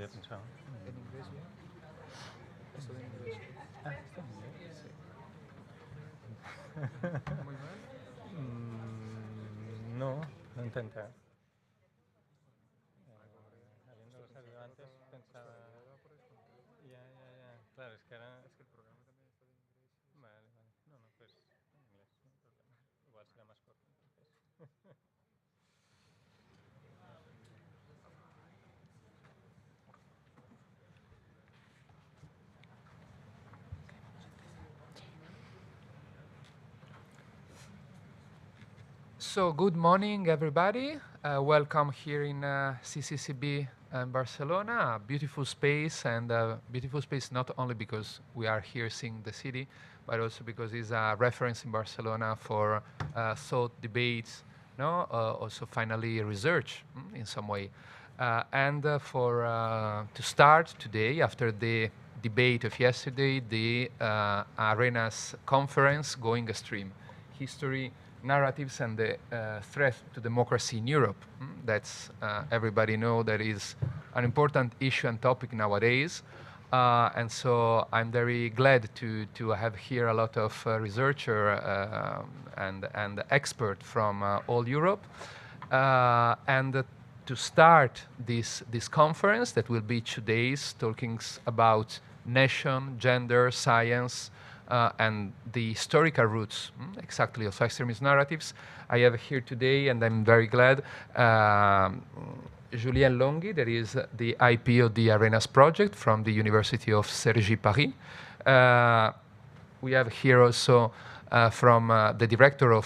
yo pensaba. ¿En inglés bien? ¿Esto de inglés? Ah, ¿está en inglés? Sí. ¿Muy mal? No, no intentar. Habiéndolo sabido antes, pensaba... Ya. Claro, es que ahora... Es que el programa también está de inglés. Vale. No, pues en inglés, no hay problema. Igual será más corto entonces. So, good morning, everybody. Welcome here in CCCB Barcelona, a beautiful space, and a beautiful space not only because we are here seeing the city, but also because it's a reference in Barcelona for thought debates, no? Also finally research in some way. And to start today, after the debate of yesterday, the Arenas conference going stream, history, narratives and the threat to democracy in Europe. That's everybody know that is an important issue and topic nowadays. And so I'm very glad to have here a lot of researcher and expert from all Europe. And to start this conference that will be 2 days talking about nation, gender, science, and the historical roots, exactly, of extremist narratives. I have here today, and I'm very glad, Julien Longhi, that is the IP of the Arenas project from the University of Cergy-Paris. We have here also from the director of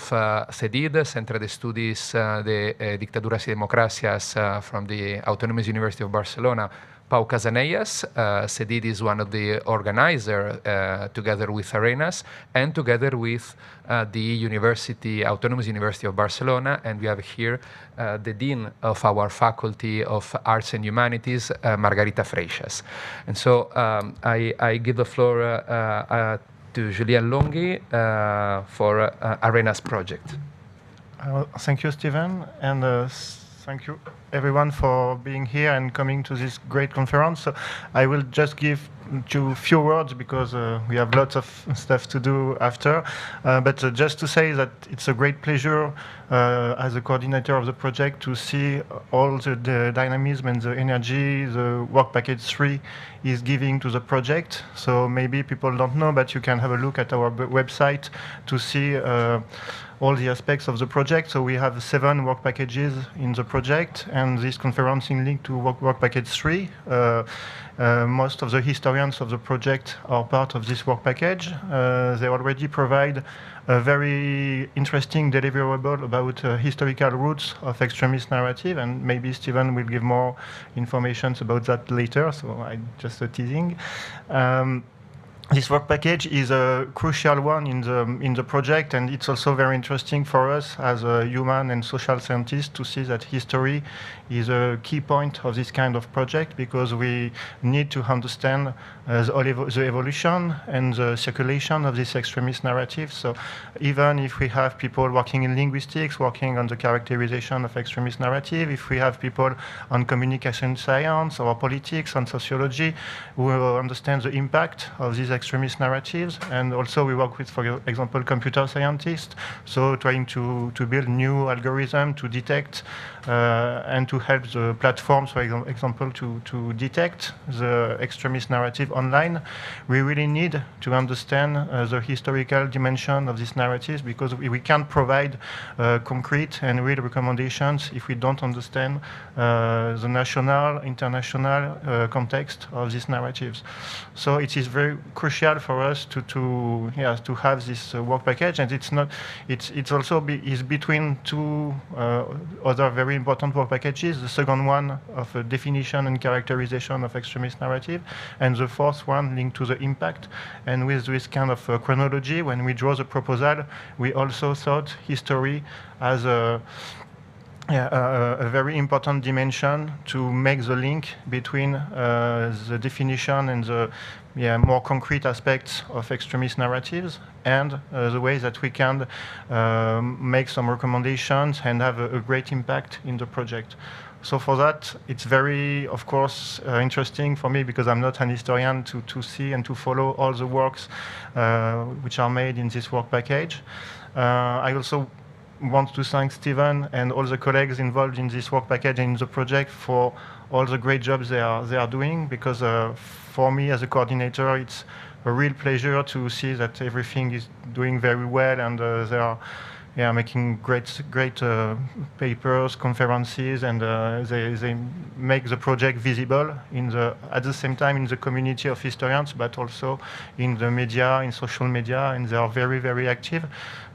CEDID, Centre d'Estudis de Dictadures y Democràcies from the Autonomous University of Barcelona, Pau Casanellas. CEDID is one of the organizers together with Arenas and together with the Autonomous University of Barcelona. And we have here the Dean of our Faculty of Arts and Humanities, Margarita Freixas. And so I give the floor to Julien Longhi for Arenas project. Thank you, Stephen, and thank you everyone for being here and coming to this great conference. So I will just give you a few words because we have lots of stuff to do after. But just to say that it's a great pleasure as a coordinator of the project to see all the dynamism and the energy the work package 3 is giving to the project. So maybe people don't know, but you can have a look at our website to see all the aspects of the project. So we have 7 work packages in the project, and this conference is linked to work package 3. Most of the historians of the project are part of this work package. They already provide a very interesting deliverable about historical roots of extremist narrative, and maybe Stephen will give more information about that later, so I'm just teasing. This work package is a crucial one in the project, and it's also very interesting for us as a human and social scientists to see that history is a key point of this kind of project, because we need to understand the evolution and the circulation of this extremist narrative. So even if we have people working in linguistics, working on the characterization of extremist narrative, if we have people on communication science or politics and sociology who understand the impact of these extremist narratives, and also we work with, for example, computer scientists, so trying to build new algorithms to detect and to help the platforms, for example, to detect the extremist narrative online. We really need to understand the historical dimension of these narratives, because we can't provide concrete and real recommendations if we don't understand the national, international context of these narratives. So it is very crucial for us to have this work package, and it's also between 2 other very important work packages. The second one of a definition and characterization of extremist narrative, and the fourth one linked to the impact. And with this kind of chronology, when we draw the proposal, we also thought history as a very important dimension to make the link between the definition and the more concrete aspects of extremist narratives, and the way that we can make some recommendations and have a great impact in the project. So for that, it's very, of course, interesting for me because I'm not an historian to see and to follow all the works which are made in this work package. I also want to thank Stephen and all the colleagues involved in this work package and in the project for all the great jobs they are doing, because for me as a coordinator, it's a real pleasure to see that everything is doing very well, and they are making great papers, conferences, and they make the project visible at the same time in the community of historians, but also in the media, in social media, and they are very, very active.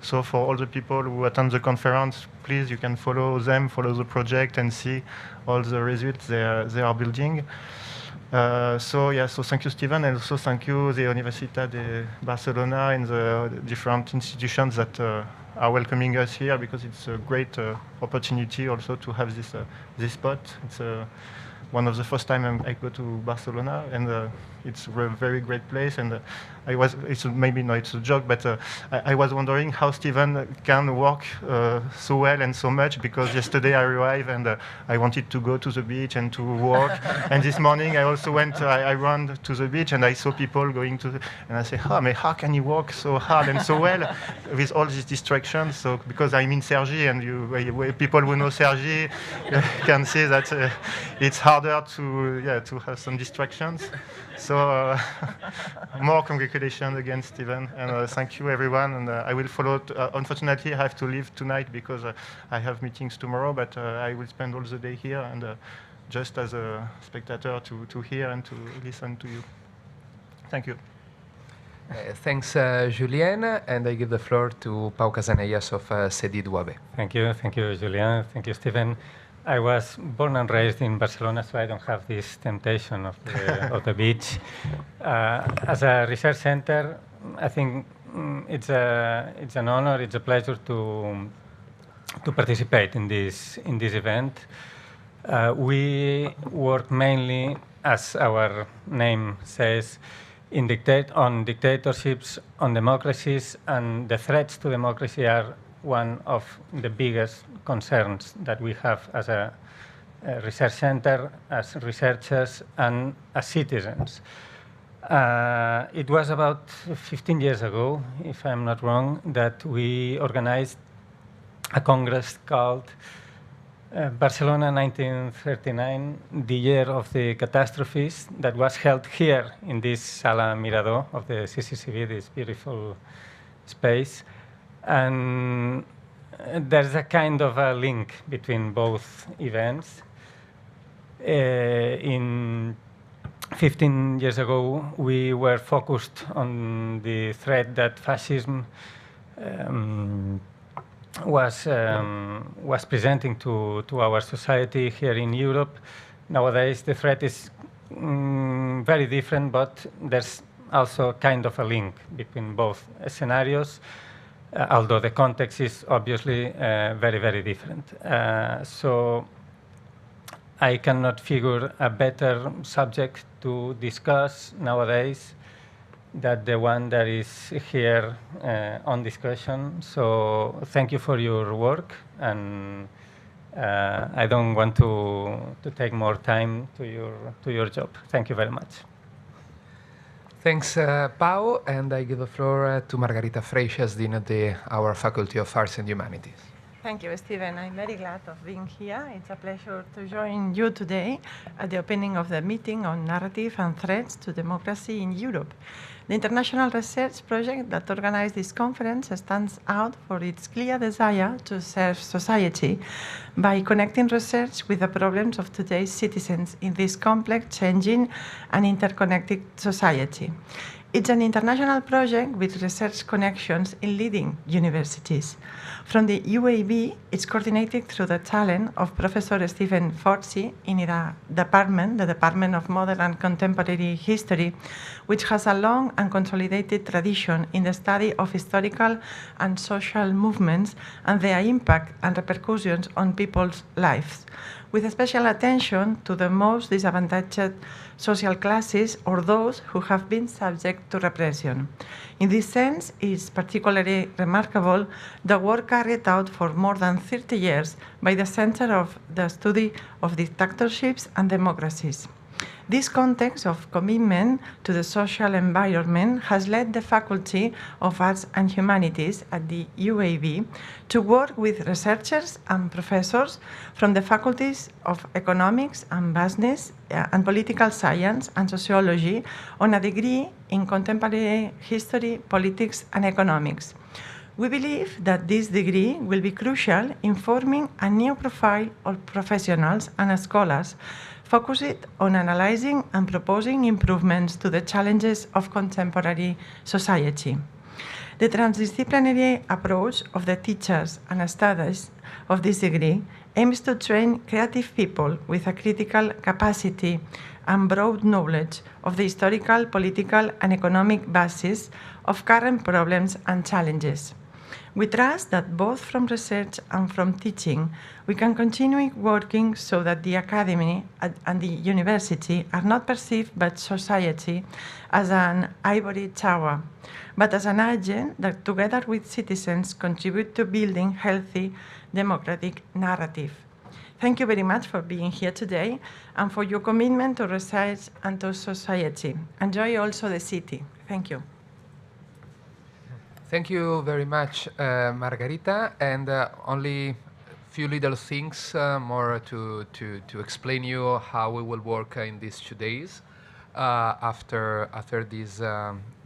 So for all the people who attend the conference, please, you can follow them, follow the project, and see all the results they are building. So thank you, Stephen, and also thank you, the Universitat de Barcelona and the different institutions that are welcoming us here, because it's a great opportunity also to have this spot. It's one of the first time I go to Barcelona, and it's a very great place. And it's a joke, but I was wondering how Stephen can work so well and so much, because yesterday I arrived and I wanted to go to the beach and to walk. And this morning I also I ran to the beach and I saw people going and I said, how can you work so hard and so well with all these distractions? So because I'm in Cergy, and people who know Cergy can see that it's harder to have some distractions. So more congratulations again, Stephen, and thank you, everyone. And I will follow. Unfortunately, I have to leave tonight because I have meetings tomorrow, but I will spend all the day here, and just as a spectator to hear and to listen to you. Thank you. Thanks, Julien, and I give the floor to Pau Casanellas of CEDID-UAB. Thank you, Julien. Thank you, Stephen. I was born and raised in Barcelona, so I don't have this temptation of the beach. As a research center, I think it's an honor, it's a pleasure to participate in this event. We work mainly, as our name says, on dictatorships, on democracies, and the threats to democracy are one of the biggest concerns that we have as a research center, as researchers, and as citizens. It was about 15 years ago, if I'm not wrong, that we organized a congress called Barcelona 1939, the year of the catastrophes, that was held here in this Sala Mirador of the CCCB, this beautiful space. And there's a kind of a link between both events. 15 years ago, we were focused on the threat that fascism was presenting to our society here in Europe. Nowadays, the threat is very different, but there's also kind of a link between both scenarios, although the context is obviously very, very different. So I cannot figure a better subject to discuss nowadays than the one that is here on discussion. So thank you for your work, and I don't want to take more time to your job. Thank you very much. Thanks, Pau, and I give the floor to Margarita Freixas, Dean of our Faculty of Arts and Humanities. Thank you, Stephen. I'm very glad of being here. It's a pleasure to join you today at the opening of the meeting on narrative and threats to democracy in Europe. The international research project that organized this conference stands out for its clear desire to serve society by connecting research with the problems of today's citizens in this complex, changing, and interconnected society. It's an international project with research connections in leading universities. From the UAB, it's coordinated through the talent of Professor Stephen Forti in the Department of Modern and Contemporary History, which has a long and consolidated tradition in the study of historical and social movements and their impact and repercussions on people's lives. with special attention to the most disadvantaged social classes or those who have been subject to repression. In this sense, it is particularly remarkable the work carried out for more than 30 years by the Center of the Study of Dictatorships and Democracies. This context of commitment to the social environment has led the Faculty of Arts and Humanities at the UAB to work with researchers and professors from the faculties of Economics and Business and Political Science and Sociology on a degree in Contemporary History, Politics and Economics. We believe that this degree will be crucial in forming a new profile of professionals and scholars focused on analyzing and proposing improvements to the challenges of contemporary society. The transdisciplinary approach of the teachers and studies of this degree aims to train creative people with a critical capacity and broad knowledge of the historical, political, and economic basis of current problems and challenges. We trust that both from research and from teaching, we can continue working so that the academy and the university are not perceived by society as an ivory tower, but as an agent that together with citizens contribute to building healthy democratic narrative. Thank you very much for being here today and for your commitment to research and to society. Enjoy also the city. Thank you. Thank you very much, Margarita, and only a few little things more to explain you how we will work in these 2 days after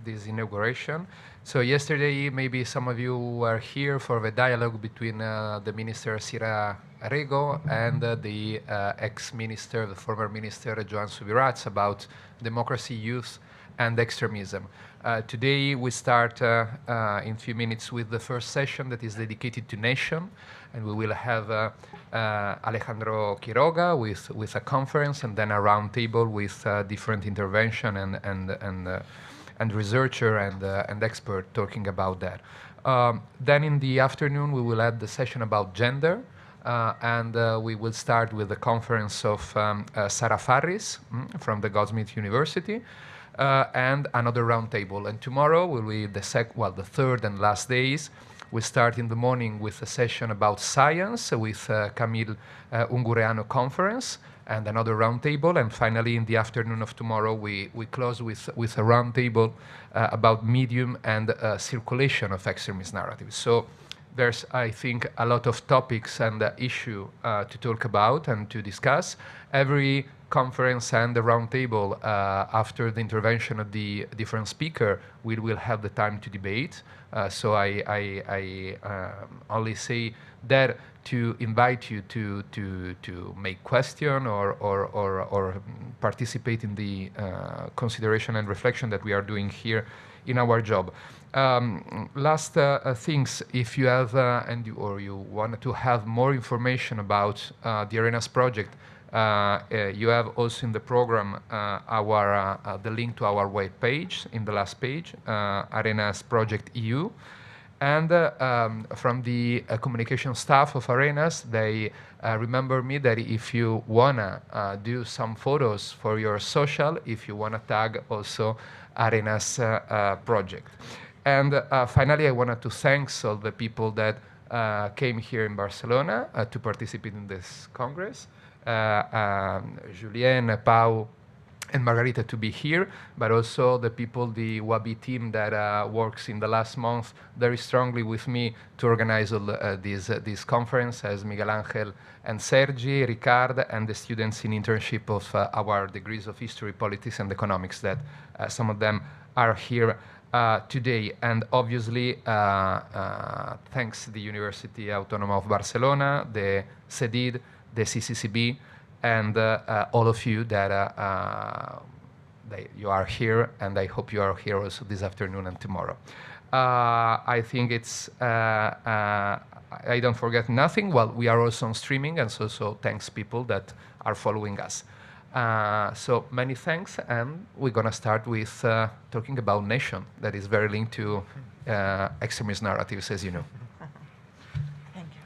this inauguration. So yesterday, maybe some of you were here for the dialogue between the Minister Sira Rego and the ex-minister, the former minister Joan Subirats, about democracy, youth, and extremism. Today we start in a few minutes with the first session that is dedicated to nation, and we will have Alejandro Quiroga with a conference and then a round table with different intervention and researcher and expert talking about that. Then in the afternoon we will add the session about gender, and we will start with the conference of Sarah Farris from the Goldsmith University. And another roundtable. And tomorrow will be the third and last days. We start in the morning with a session about science with Camille Ungureanu conference and another roundtable. And finally, in the afternoon of tomorrow, we close with a roundtable about medium and circulation of extremist narratives. So there's, I think, a lot of topics and issue to talk about and to discuss. Every conference and the roundtable, after the intervention of the different speaker, we will have the time to debate. So I only say that to invite you to make question or participate in the consideration and reflection that we are doing here in our job. Last things, if you have or you want to have more information about the Arenas project, you have also in the program the link to our web page in the last page, Arenas Project EU. And from the communication staff of Arenas, they remember me that if you wanna do some photos for your social, if you wanna tag also Arenas project. And finally, I wanted to thank all the people that came here in Barcelona to participate in this Congress. Julien, Pau, and Margarita to be here, but also the people, the WABI team that works in the last month very strongly with me to organize all this conference, as Miguel Angel and Cergy, Ricard, and the students in internship of our degrees of history, politics, and economics that some of them are here today. And obviously, thanks to the University Autònoma of Barcelona, the CEDID, the CCCB, and all of you that you are here, and I hope you are here also this afternoon and tomorrow. I think it's, I don't forget nothing. Well, we are also on streaming, and so thanks people that are following us. So many thanks, and we're gonna start with talking about nation, that is very linked to extremist narratives, as you know. Thank you.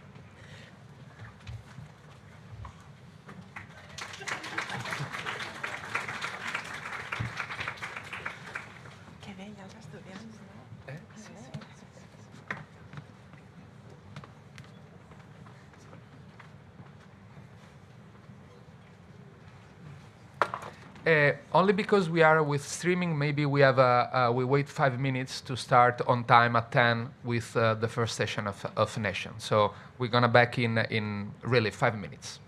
Only because we are with streaming, maybe we have we wait 5 minutes to start on time at 10 with the first session of Nation. So we're gonna back in really 5 minutes.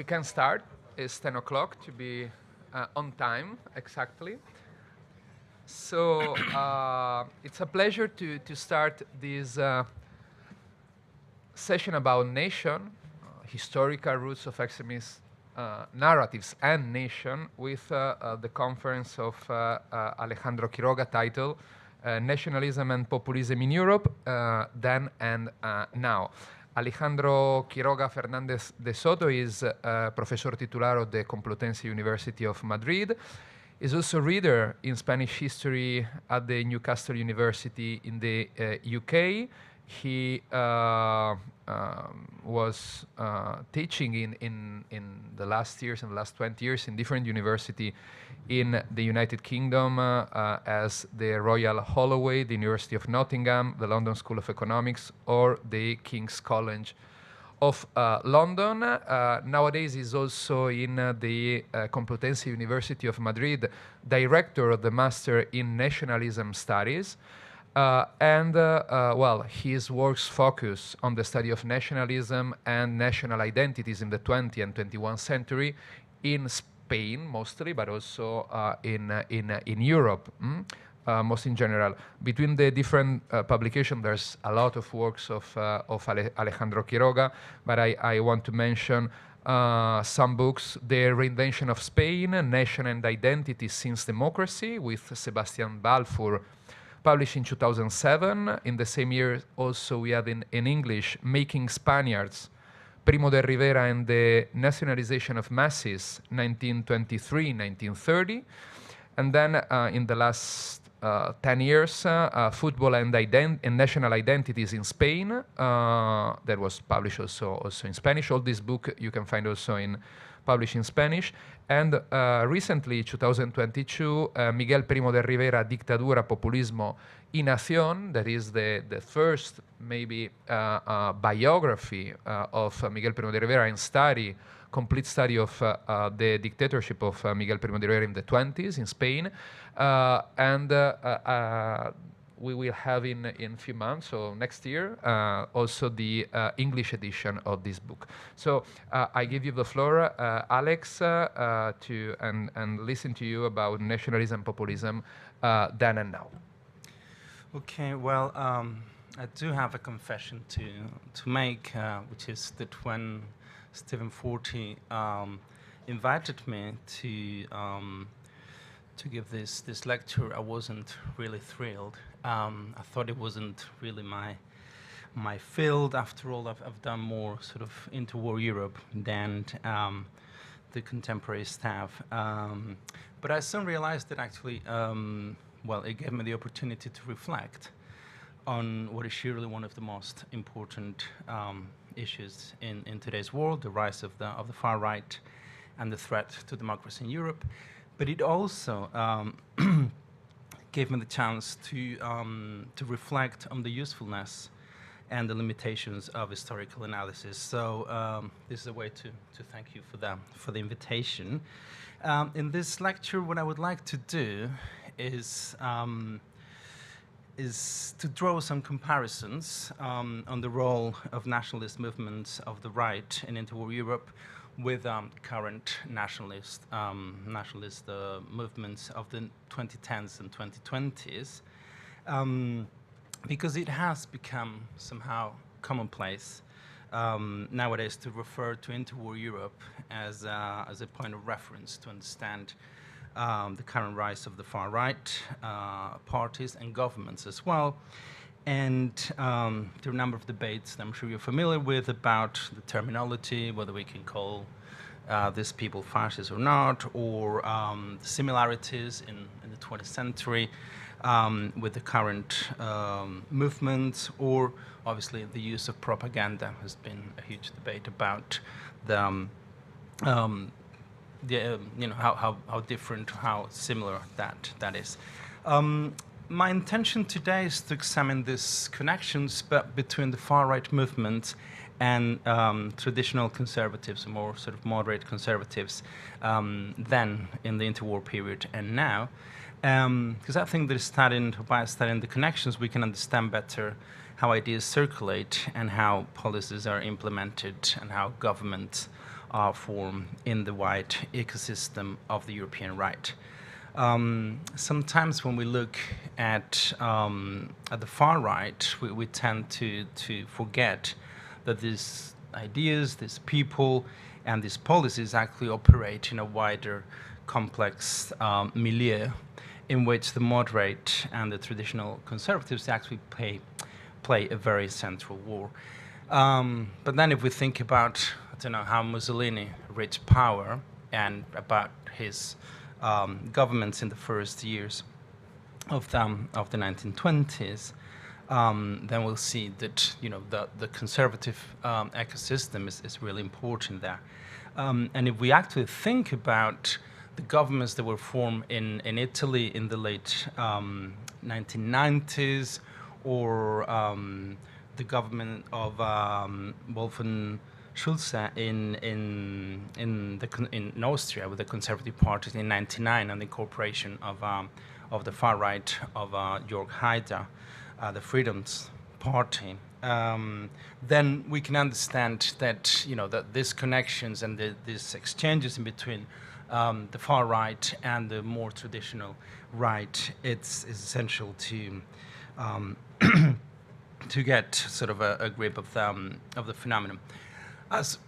we can start. It's 10 o'clock to be on time, exactly. So it's a pleasure to start this session about nation, historical roots of extremist narratives and nation with the conference of Alejandro Quiroga titled Nationalism and Populism in Europe, Then and Now. Alejandro Quiroga Fernández de Soto is Professor Titular of the Complutense University of Madrid. Is also reader in Spanish history at the Newcastle University in the UK. He was teaching in the last years, in the last 20 years, in different universities in the United Kingdom as the Royal Holloway, the University of Nottingham, the London School of Economics, or the King's College of London. Nowadays he's also in the Complutense University of Madrid, director of the Master in Nationalism Studies. Well, his works focus on the study of nationalism and national identities in the 20th and 21st century in Spain mostly, but also in Europe, most in general. Between the different publications, there's a lot of works of Alejandro Quiroga, but I want to mention some books: The Reinvention of Spain, Nation and Identity Since Democracy, with Sebastian Balfour, published in 2007. In the same year, also, we have in English, Making Spaniards, Primo de Rivera and the Nationalization of Masses, 1923-1930. And then in the last 10 years, Football and National Identities in Spain, that was published also in Spanish. All this book you can find also published in Spanish. And recently, 2022, Miguel Primo de Rivera, Dictadura, Populismo y Nación, that is the first, maybe, biography of Miguel Primo de Rivera and complete study of the dictatorship of Miguel Primo de Rivera in the 20s in Spain. We will have in a few months, so next year, also the English edition of this book. So I give you the floor, Alex, and listen to you about nationalism, populism, then and now. Okay, well, I do have a confession to make, which is that when Stephen Forti invited me to give this lecture, I wasn't really thrilled. I thought it wasn't really my field. After all, I've done more sort of interwar Europe than the contemporary stuff. But I soon realized that actually, well, it gave me the opportunity to reflect on what is surely one of the most important issues in today's world, the rise of the far right and the threat to democracy in Europe. But it also gave me the chance to reflect on the usefulness and the limitations of historical analysis. So this is a way to thank you for the invitation. In this lecture, what I would like to do is to draw some comparisons on the role of nationalist movements of the right in interwar Europe with current nationalist movements of the 2010s and 2020s, because it has become somehow commonplace nowadays to refer to interwar Europe as a point of reference to understand the current rise of the far right parties and governments as well. And there are a number of debates that I'm sure you're familiar with about the terminology, whether we can call these people fascists or not, or the similarities in the 20th century with the current movements, or obviously the use of propaganda has been a huge debate about how different, how similar that is. My intention today is to examine these connections between the far-right movement and traditional conservatives, more sort of moderate conservatives, then in the interwar period and now. Because I think that by studying the connections, we can understand better how ideas circulate and how policies are implemented and how governments form in the wide ecosystem of the European right. Sometimes when we look at the far right, we tend to forget that these ideas, these people, and these policies actually operate in a wider, complex milieu in which the moderate and the traditional conservatives actually play a very central role. But then if we think about, I don't know, how Mussolini reached power and about his governments in the first years of the 1920s, then we'll see that the conservative ecosystem is really important there. And if we actually think about the governments that were formed in Italy in the late 1990s, or the government of Wolfgang Schulze in Austria with the Conservative Party in '99, and the incorporation of the far right of Jörg Haider, the Freedoms Party, then we can understand that that these connections and these exchanges in between the far right and the more traditional right, it's essential to to get sort of a grip of the phenomenon. As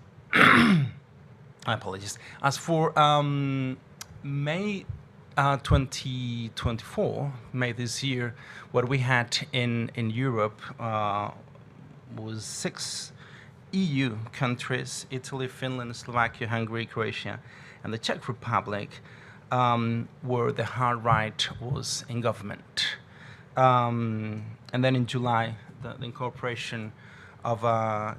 apologies. As for May 2024, May this year, what we had in Europe was 6 EU countries: Italy, Finland, Slovakia, Hungary, Croatia, and the Czech Republic, where the hard right was in government. And then in July, the incorporation of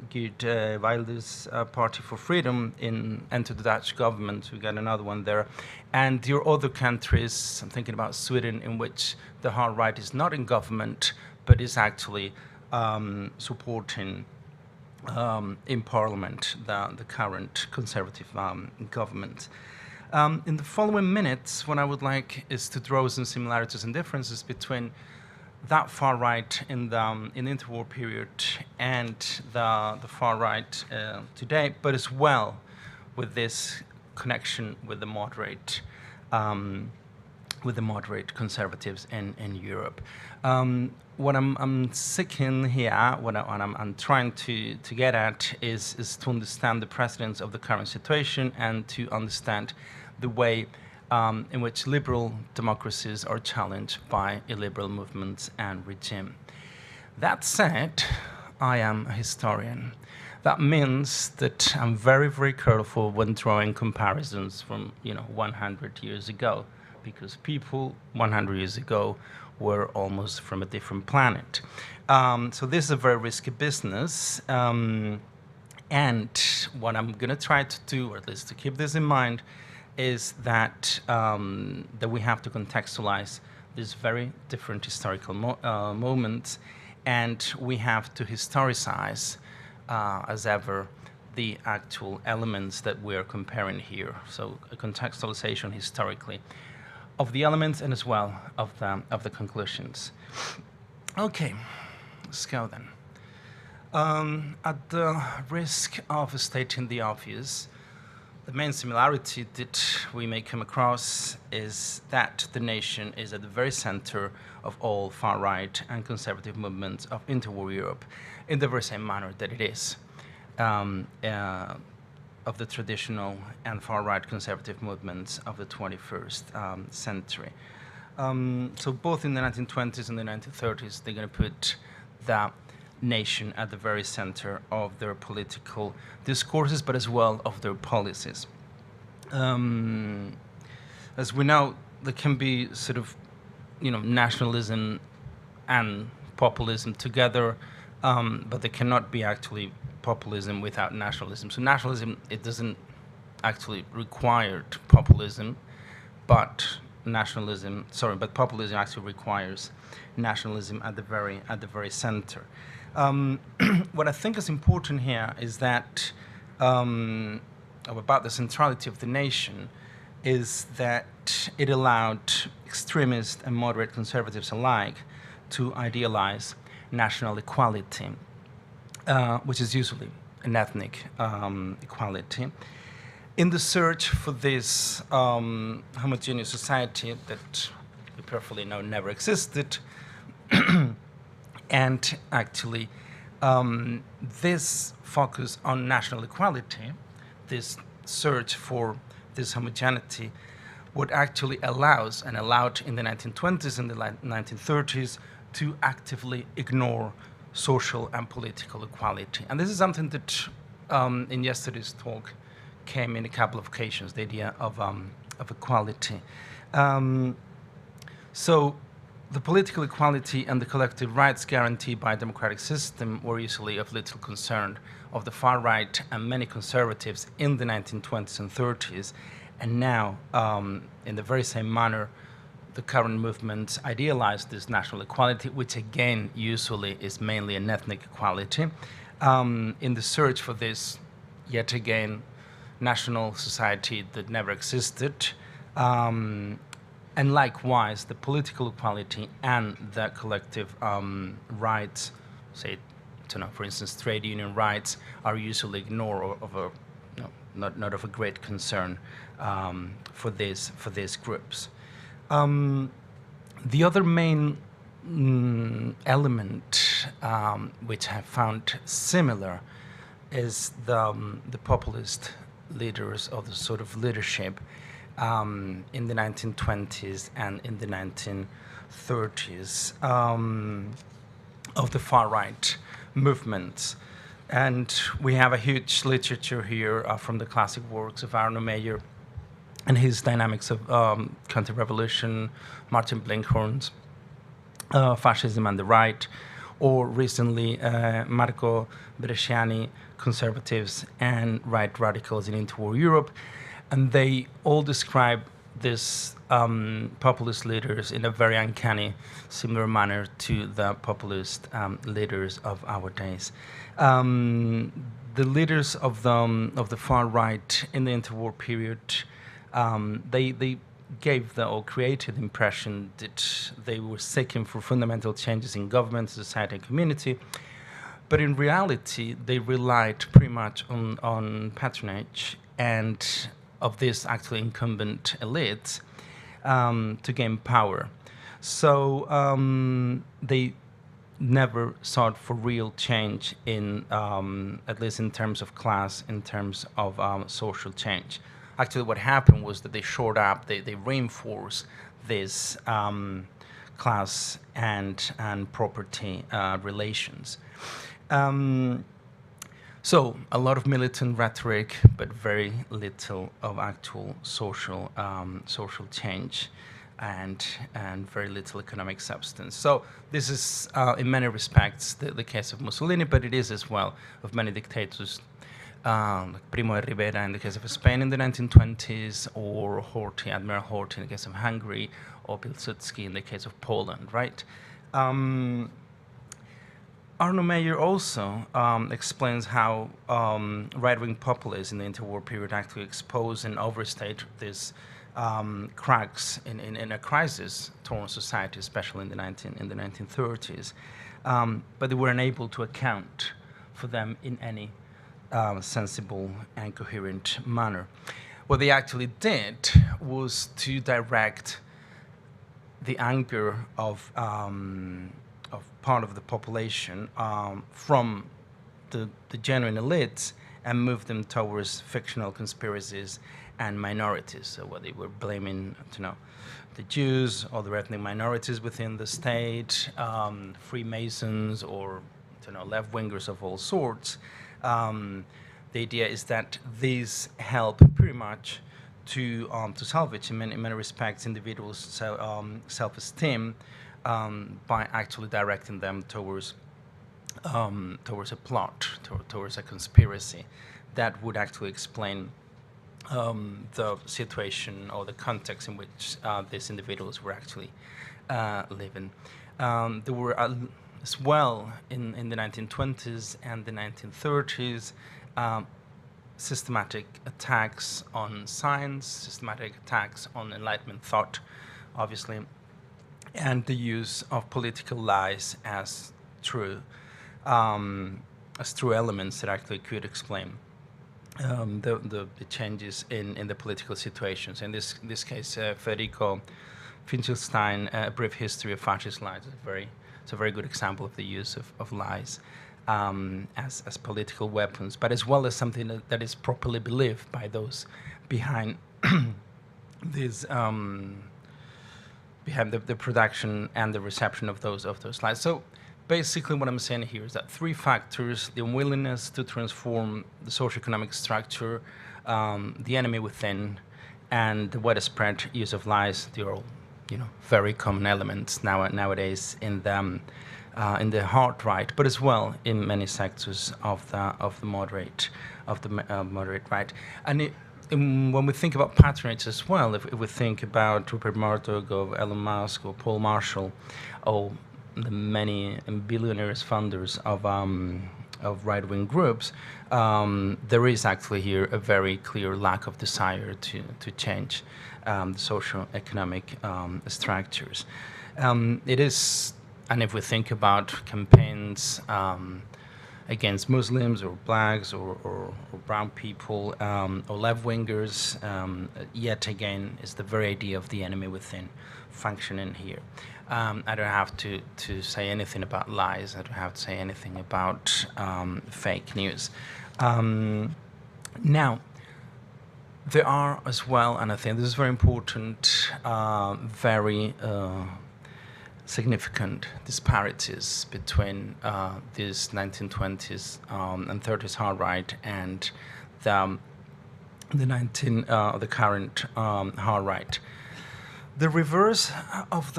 Geert Wilders' Party for Freedom into the Dutch government. We got another one there. And there are other countries, I'm thinking about Sweden, in which the hard right is not in government, but is actually supporting in parliament the current conservative government. In the following minutes, what I would like is to draw some similarities and differences between that far right in the interwar period and the far right today, but as well with this connection with the moderate conservatives in Europe. What I'm seeking here, what I'm trying to get at is to understand the precedents of the current situation and to understand the way in which liberal democracies are challenged by illiberal movements and regime. That said, I am a historian. That means that I'm very, very careful when drawing comparisons from 100 years ago, because people 100 years ago were almost from a different planet. So this is a very risky business. And what I'm going to try to do, or at least to keep this in mind, is that we have to contextualize these very different historical moments, and we have to historicize, as ever, the actual elements that we're comparing here. So a contextualization historically of the elements and as well of the conclusions. Okay, let's go then. At the risk of stating the obvious, the main similarity that we may come across is that the nation is at the very center of all far-right and conservative movements of interwar Europe, in the very same manner that it is of the traditional and far-right conservative movements of the 21st century. So both in the 1920s and the 1930s, they're going to put the nation at the very center of their political discourses, but as well of their policies. As we know, there can be sort of, nationalism and populism together, but there cannot be actually populism without nationalism. So nationalism, it doesn't actually require populism, but populism actually requires nationalism at the very center. What I think is important here is that about the centrality of the nation is that it allowed extremist and moderate conservatives alike to idealize national equality, which is usually an ethnic equality. In the search for this homogeneous society that we perfectly know never existed, and actually this focus on national equality, this search for this homogeneity, what actually allows and allowed in the 1920s and the 1930s to actively ignore social and political equality. And this is something that in yesterday's talk came in a couple of occasions, the idea of equality. So the political equality and the collective rights guaranteed by a democratic system were usually of little concern of the far right and many conservatives in the 1920s and 30s. And now, in the very same manner, the current movements idealize this national equality, which again usually is mainly an ethnic equality, in the search for this, yet again, national society that never existed. And likewise, the political equality and the collective rights, say, for instance, trade union rights, are usually ignored or of a, not of a great concern for these groups. The other main element which I found similar is the populist leaders of the sort of leadership in the 1920s and in the 1930s of the far-right movements. And we have a huge literature here from the classic works of Arno Meyer and his dynamics of counter-revolution, Martin Blinkhorn's Fascism and the Right, or recently Marco Bresciani, Conservatives and Right Radicals in Interwar Europe. And they all describe these populist leaders in a very uncanny, similar manner to the populist leaders of our days. The leaders of the far right in the interwar period, they gave or created the impression that they were seeking for fundamental changes in government, society, and community. But in reality, they relied pretty much on patronage and of this actually incumbent elites to gain power. So they never sought for real change in, at least in terms of class, in terms of social change. Actually, what happened was that they shored up, they reinforced this class and property relations. So a lot of militant rhetoric, but very little of actual social change, and very little economic substance. So this is, in many respects, the case of Mussolini, but it is as well of many dictators, like Primo de Rivera in the case of Spain in the 1920s, or Horthy, Admiral Horthy in the case of Hungary, or Pilsudski in the case of Poland, right? Arno Meyer also explains how right-wing populists in the interwar period actually expose and overstate these cracks in a crisis-torn society, especially in the 1930s. But they were unable to account for them in any sensible and coherent manner. What they actually did was to direct the anger of part of the population from the genuine elites and move them towards fictional conspiracies and minorities. So what they were blaming, the Jews, other ethnic minorities within the state, Freemasons, or left-wingers of all sorts. The idea is that these help pretty much to salvage, in many respects, individuals' self-esteem by actually directing them towards a plot, towards a conspiracy that would actually explain the situation or the context in which these individuals were actually living. There were as well in the 1920s and the 1930s systematic attacks on science, systematic attacks on Enlightenment thought, obviously, and the use of political lies as true elements that actually could explain the changes in the political situations. In this case, Federico Finkelstein, A Brief History of Fascist Lies, it's a very good example of the use of lies as political weapons, but as well as something that is properly believed by those behind these behind the production and the reception of those lies. So basically what I'm saying here is that three factors: the unwillingness to transform the socioeconomic structure, the enemy within, and the widespread use of lies. They are all, very common elements nowadays in the hard right, but as well in many sectors of the moderate right. And when we think about patronage as well, if we think about Rupert Murdoch or Elon Musk or Paul Marshall, or the many billionaires funders of right-wing groups, there is actually here a very clear lack of desire to change the socio-economic structures. It is, and if we think about campaigns against Muslims or blacks or brown people or left-wingers, yet again is the very idea of the enemy within functioning here. I don't have to say anything about lies. I don't have to say anything about fake news. Now, there are as well, and I think this is very important, very significant disparities between this 1920s and 30s hard right and the current hard right. The reverse of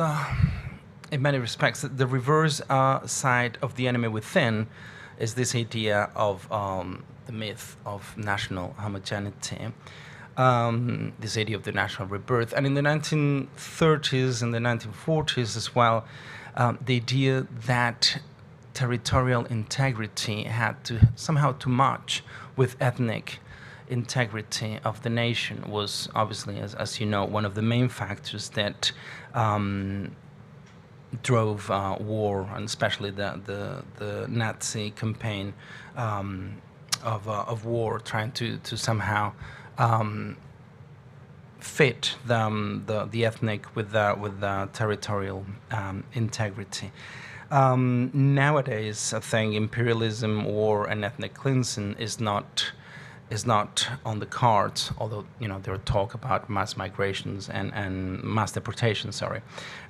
in many respects, the reverse side of the enemy within is this idea of the myth of national homogeneity, this idea of the national rebirth. And in the 1930s and the 1940s as well, the idea that territorial integrity had to somehow to match with ethnic integrity of the nation was obviously, as you know, one of the main factors that drove war, and especially the Nazi campaign of war, trying to somehow fit the ethnic with the territorial integrity. Nowadays, I think imperialism, war, and ethnic cleansing is not on the cards, although there are talk about mass migrations and mass deportations.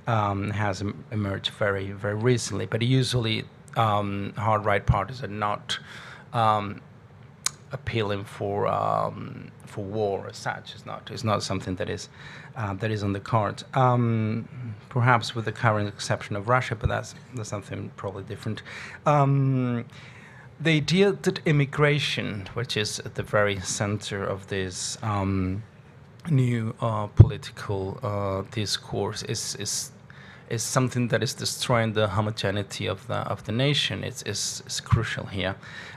Has emerged very, very recently. But usually, hard right parties are not appealing for war as such. It's not something that is on the cards. Perhaps with the current exception of Russia, but that's something probably different. The idea that immigration, which is at the very center of this new political discourse, is something that is destroying the homogeneity of the nation. It's crucial here,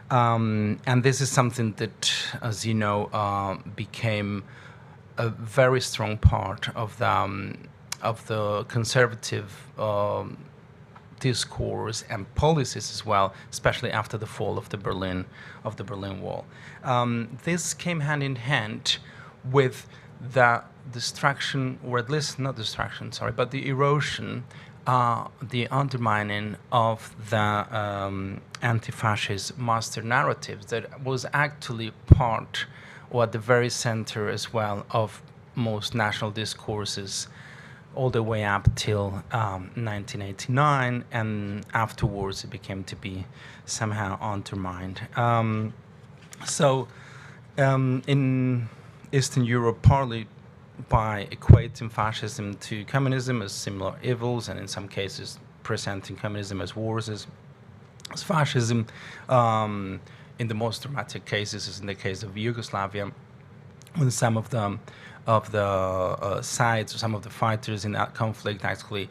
and this is something that, as you know, became a very strong part of the conservative discourse and policies as well, especially after the fall of the Berlin Wall. This came hand in hand with the destruction, or at least not destruction, but the erosion, the undermining of the anti-fascist master narratives that was actually part, or at the very center as well, of most national discourses all the way up till 1989, and afterwards it became to be somehow undermined. In Eastern Europe, partly by equating fascism to communism as similar evils, and in some cases presenting communism as worse as fascism. In the most dramatic cases, as in the case of Yugoslavia, when some of the sides, or some of the fighters in that conflict actually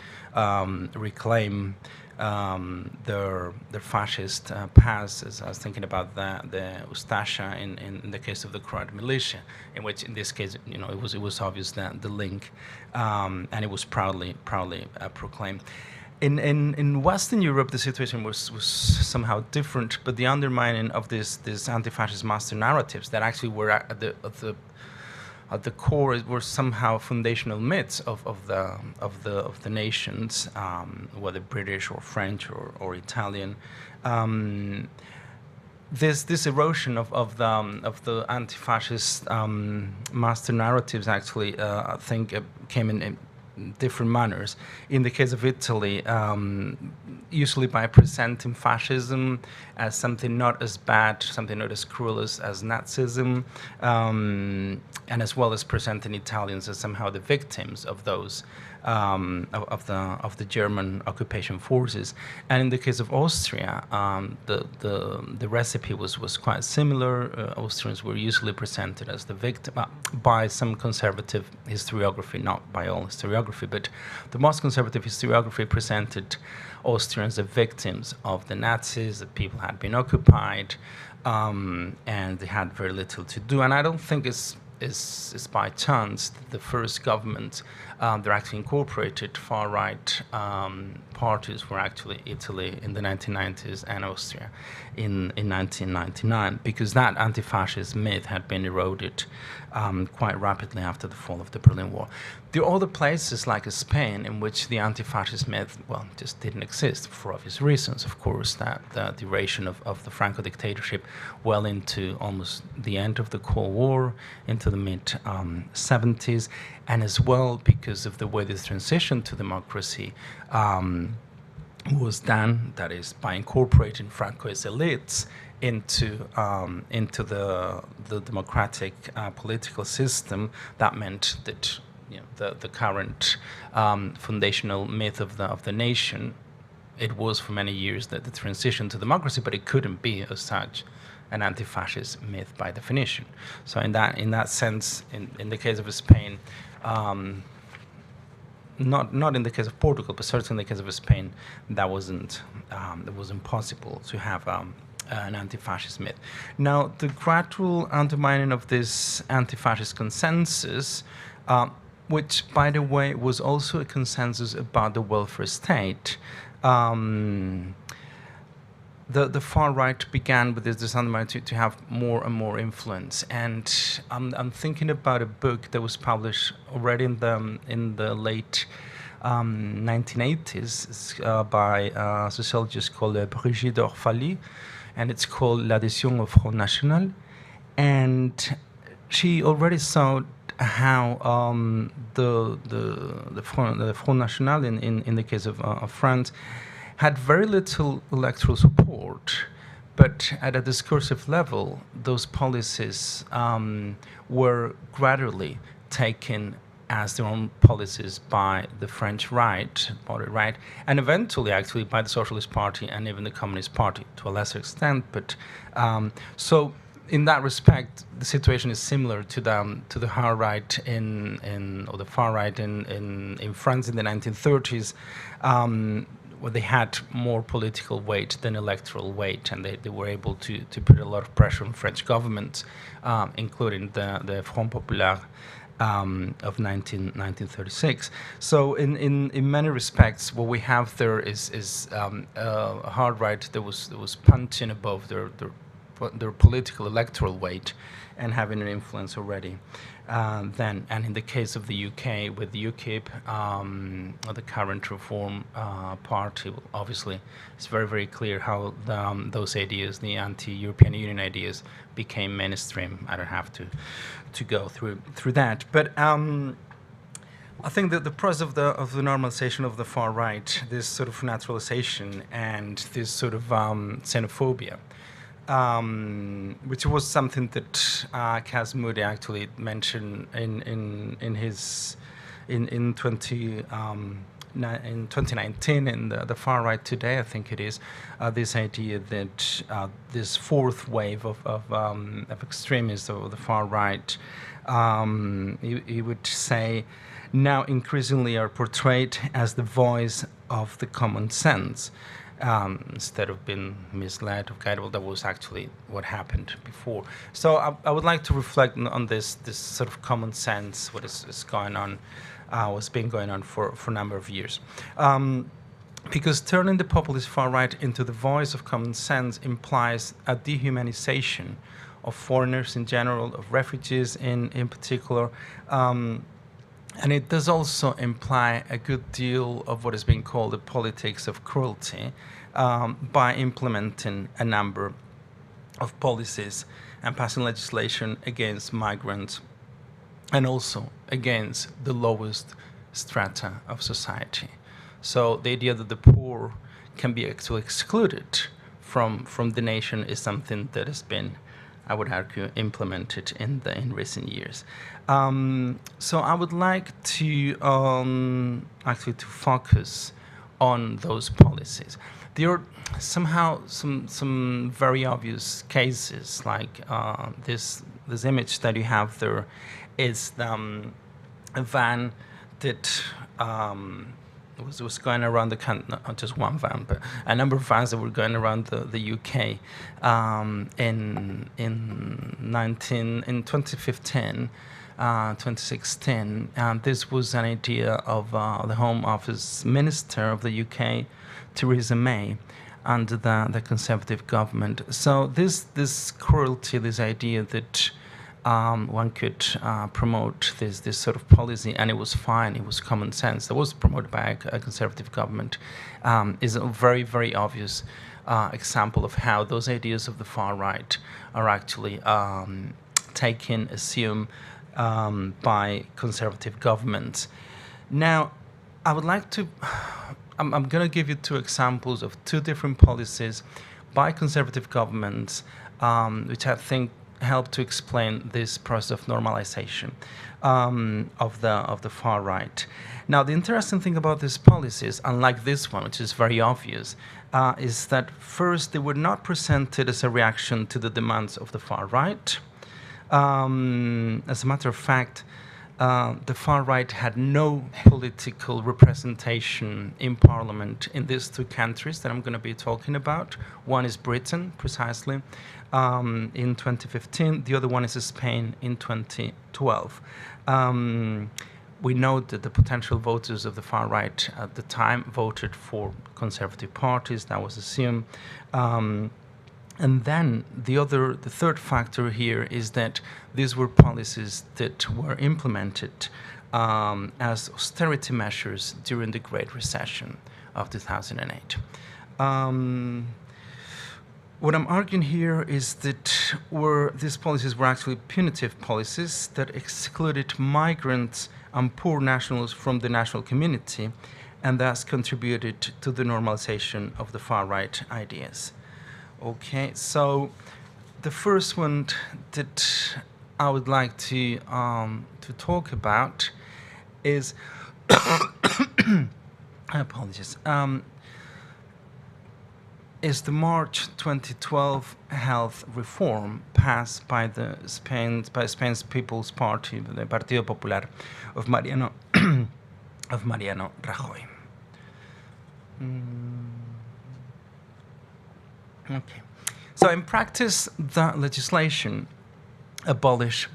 reclaim their fascist past. I was thinking about the Ustasha in the case of the Croat militia, in which, in this case, it was obvious that the link, and it was proudly proclaimed. In Western Europe, the situation was somehow different, but the undermining of these anti-fascist master narratives that actually were at the core were somehow foundational myths of the nations, whether British or French or Italian. This erosion of the anti-fascist master narratives actually, I think, came in different manners. In the case of Italy, usually by presenting fascism as something not as bad, something not as cruel as Nazism, and as well as presenting Italians as somehow the victims of those of the German occupation forces. And in the case of Austria, the recipe was quite similar. Austrians were usually presented as the victim by some conservative historiography, not by all historiography, but the most conservative historiography presented Austrians as victims of the Nazis. The people had been occupied, and they had very little to do. And I don't think it's by chance that the first government that actually incorporated far-right parties were actually Italy in the 1990s and Austria in 1999, because that anti-fascist myth had been eroded quite rapidly after the fall of the Berlin Wall. There are other places like Spain in which the anti-fascist myth, well, just didn't exist for obvious reasons. Of course, that the duration of the Franco dictatorship well into almost the end of the Cold War, into the mid-70s, and as well because of the way this transition to democracy was done, that is, by incorporating Francoist elites into the democratic political system. That meant that the current foundational myth of the nation, it was for many years that the transition to democracy, but it couldn't be as such an anti-fascist myth by definition. So in that sense, in the case of Spain, not in the case of Portugal, but certainly in the case of Spain, that wasn't possible to have an anti-fascist myth. Now, the gradual undermining of this anti-fascist consensus, which, by the way, was also a consensus about the welfare state. The far right began with this undermining to have more and more influence, and I'm thinking about a book that was published already in the late 1980s by a sociologist called Brigitte Orphalie, and it's called L'adhésion au Front National, and she already saw how the Front National in the case of France had very little electoral support, but at a discursive level, those policies were gradually taken as their own policies by the French right, moderate right, and eventually actually by the Socialist Party and even the Communist Party to a lesser extent. But so in that respect, the situation is similar to the hard right or the far right in France in the 1930s. Where they had more political weight than electoral weight, and they were able to put a lot of pressure on French government, including the Front Populaire of 1936. So in many respects, what we have there is a hard right that was punching above their political electoral weight and having an influence already then. And in the case of the UK, with UKIP, the current Reform Party, obviously, it's very, very clear how those ideas, the anti-European Union ideas, became mainstream. I don't have to go through that. But I think that the process of the normalization of the far right, this sort of naturalization and this sort of xenophobia, which was something that Cas Moody actually mentioned in 2019 in the Far Right Today, I think it is, this idea that this fourth wave of extremists of the far right, he would say, now increasingly are portrayed as the voice of the common sense. Instead of being misled or guided, that was actually what happened before. So I would like to reflect on this sort of common sense, what is going on, what's been going on for a number of years. because turning the populist far right into the voice of common sense implies a dehumanization of foreigners in general, of refugees in particular, and it does also imply a good deal of what is being called the politics of cruelty by implementing a number of policies and passing legislation against migrants and also against the lowest strata of society. So the idea that the poor can be actually excluded from the nation is something that has been, I would argue, implemented in recent years. So I would like to actually to focus on those policies. There are somehow some very obvious cases, like this image that you have there is a van that was going around the country, not just one van, but a number of vans that were going around the UK in 2015, 2016. And this was an idea of the Home Office Minister of the UK, Theresa May, under the Conservative government. So this cruelty, this idea that one could promote this sort of policy, and it was fine, it was common sense, that was promoted by a Conservative government, is a very, very obvious example of how those ideas of the far right are actually taken, assumed by Conservative governments. Now, I would like to, I'm going to give you two examples of two different policies by Conservative governments, which I think help to explain this process of normalization of the far right. Now, the interesting thing about these policies, unlike this one, which is very obvious, is that first, they were not presented as a reaction to the demands of the far right. As a matter of fact, the far right had no political representation in parliament in these two countries that I'm going to be talking about. One is Britain, precisely, in 2015. The other one is Spain in 2012. We know that the potential voters of the far right at the time voted for conservative parties. That was assumed. And then the third factor here is that these were policies that were implemented as austerity measures during the Great Recession of 2008. What I'm arguing here is that these policies were actually punitive policies that excluded migrants and poor nationals from the national community, and thus contributed to the normalization of the far-right ideas. Okay, so the first one that I would like to talk about is apologies. Is the March 2012 health reform passed by Spain's People's Party, the Partido Popular of Mariano Rajoy. Okay. So in practice, the legislation abolished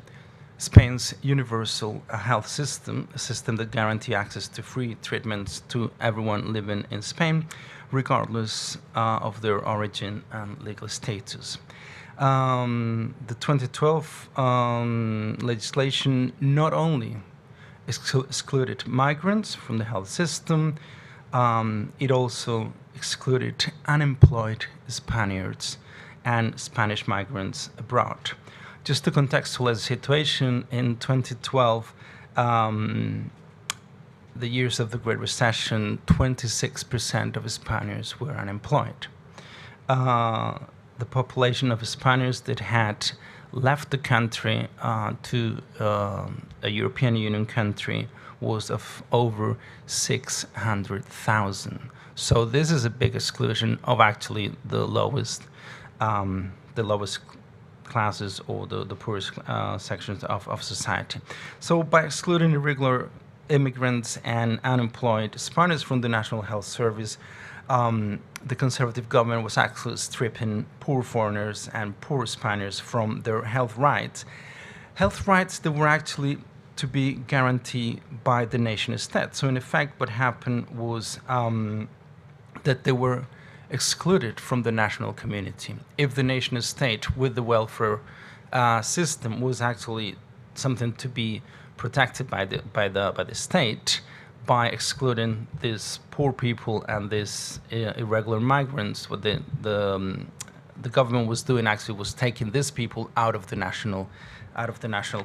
Spain's universal health system, a system that guarantees access to free treatments to everyone living in Spain, regardless of their origin and legal status. The 2012 legislation not only excluded migrants from the health system, it also excluded unemployed Spaniards and Spanish migrants abroad. Just to contextualize the situation, in 2012, the years of the Great Recession, 26% of Spaniards were unemployed. The population of Spaniards that had left the country to a European Union country was of over 600,000. So this is a big exclusion of actually the lowest classes or the poorest sections of society. So by excluding irregular immigrants and unemployed Spaniards from the National Health Service, the Conservative government was actually stripping poor foreigners and poor Spaniards from their health rights. Health rights that were actually to be guaranteed by the nation state. So in effect, what happened was that they were excluded from the national community. If the nation state with the welfare system was actually something to be protected by the state, by excluding these poor people and these irregular migrants, what the government was doing actually was taking these people out of the national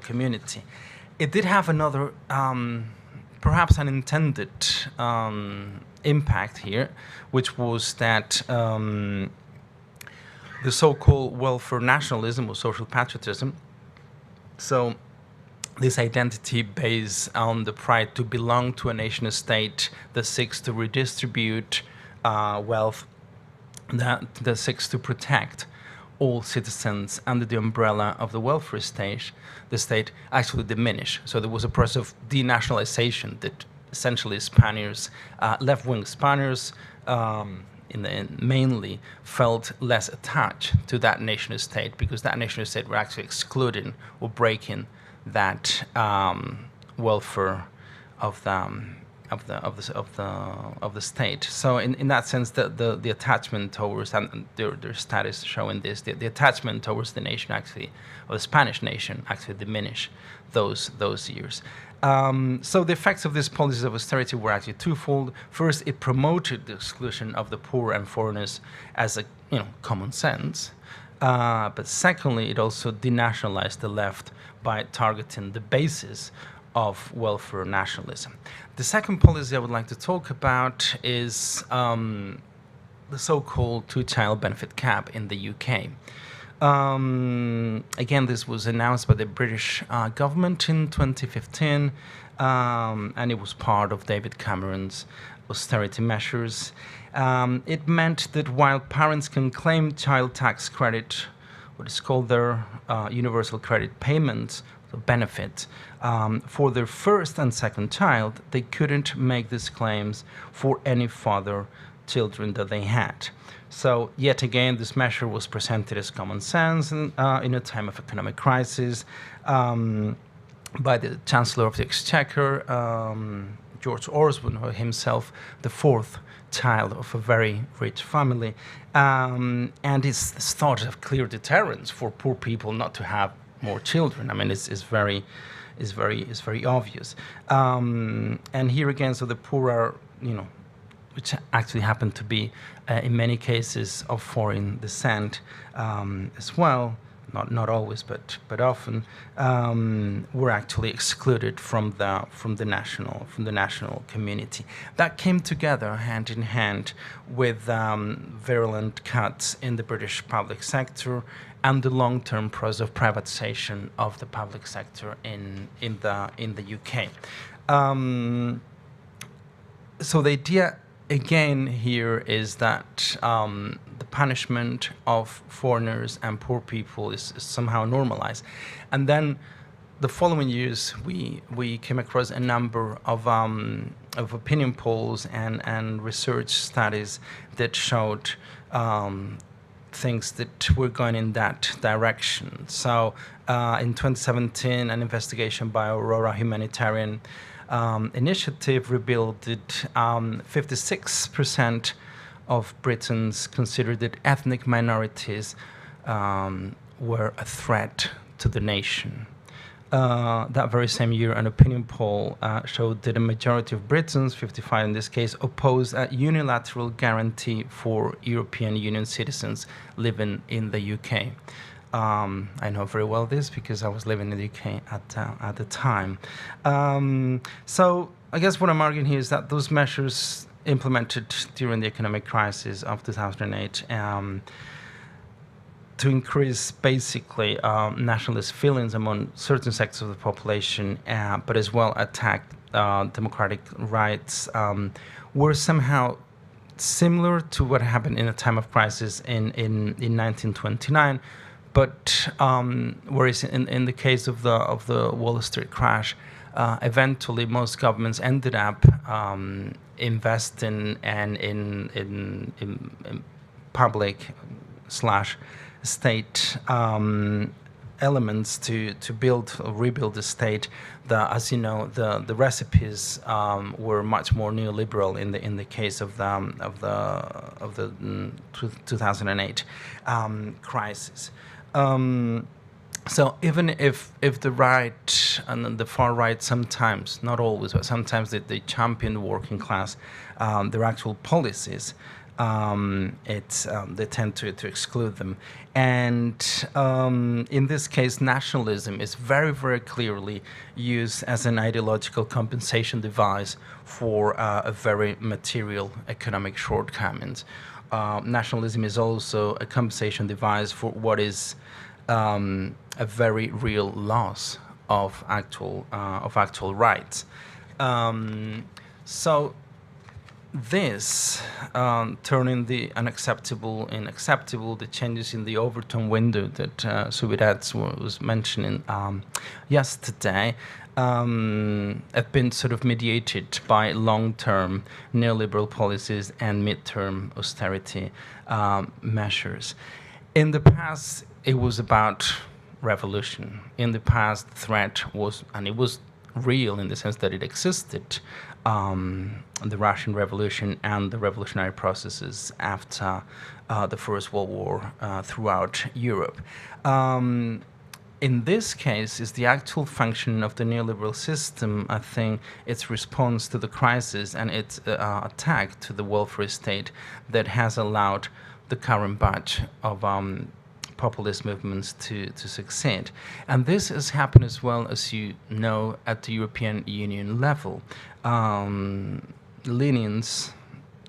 community. It did have another, perhaps unintended impact here, which was that the so-called welfare nationalism or social patriotism, so this identity based on the pride to belong to a nation state that seeks to redistribute wealth, that seeks to protect all citizens under the umbrella of the welfare state, the state actually diminished. So there was a process of denationalization that essentially Spaniards, left-wing Spaniards, mainly felt less attached to that nation state, because that nation state were actually excluding or breaking that welfare of the state. So in that sense, the attachment towards, and their status showing this, the attachment towards the nation actually, or the Spanish nation actually diminished those years. So the effects of these policies of austerity were actually twofold. First, it promoted the exclusion of the poor and foreigners as a common sense. But secondly, it also denationalized the left by targeting the basis of welfare nationalism. The second policy I would like to talk about is the so-called two-child benefit cap in the UK. Again, this was announced by the British government in 2015, and it was part of David Cameron's austerity measures. It meant that while parents can claim child tax credit, what is called their universal credit payments, so benefit, for their first and second child, they couldn't make these claims for any further children that they had. So yet again, this measure was presented as common sense in a time of economic crisis by the Chancellor of the Exchequer, George Osborne, himself the fourth child of a very rich family, and it's thought of clear deterrence for poor people not to have more children. I mean, it's very obvious. And here again, so the poor are, which actually happen to be in many cases of foreign descent as well. Not always, but often, were actually excluded from the national community. That came together hand in hand with virulent cuts in the British public sector and the long-term process of privatization of the public sector in the UK. So the idea again here is that the punishment of foreigners and poor people is somehow normalized. And then the following years, we came across a number of opinion polls and research studies that showed things that were going in that direction. So in 2017, an investigation by Aurora Humanitarian Initiative revealed that 56% of Britons considered that ethnic minorities were a threat to the nation. That very same year, an opinion poll showed that a majority of Britons, 55 in this case, opposed a unilateral guarantee for European Union citizens living in the UK. I know very well this because I was living in the UK at the time. So I guess what I'm arguing here is that those measures implemented during the economic crisis of 2008 to increase basically nationalist feelings among certain sectors of the population, but as well attack democratic rights, were somehow similar to what happened in a time of crisis in 1929. But whereas in the case of the Wall Street crash, eventually most governments ended up investing and in public/state elements to build or rebuild the state. As you know, the recipes were much more neoliberal in the case of the 2008 crisis. So even if the right and the far right sometimes, not always, but sometimes they champion the working class, their actual policies, they tend to exclude them. And in this case, nationalism is very, very clearly used as an ideological compensation device for a very material economic shortcomings. Nationalism is also a compensation device for what is a very real loss of actual rights. So this turning the unacceptable in acceptable, the changes in the Overton window that Subidat was mentioning yesterday, have been sort of mediated by long-term neoliberal policies and mid-term austerity measures. In the past, it was about revolution. In the past, the threat was, and it was real in the sense that it existed, the Russian Revolution and the revolutionary processes after the First World War throughout Europe. In this case, is the actual function of the neoliberal system, I think, its response to the crisis and its attack to the welfare state that has allowed the current batch of populist movements to succeed. And this has happened as well, as you know, at the European Union level. Lenience,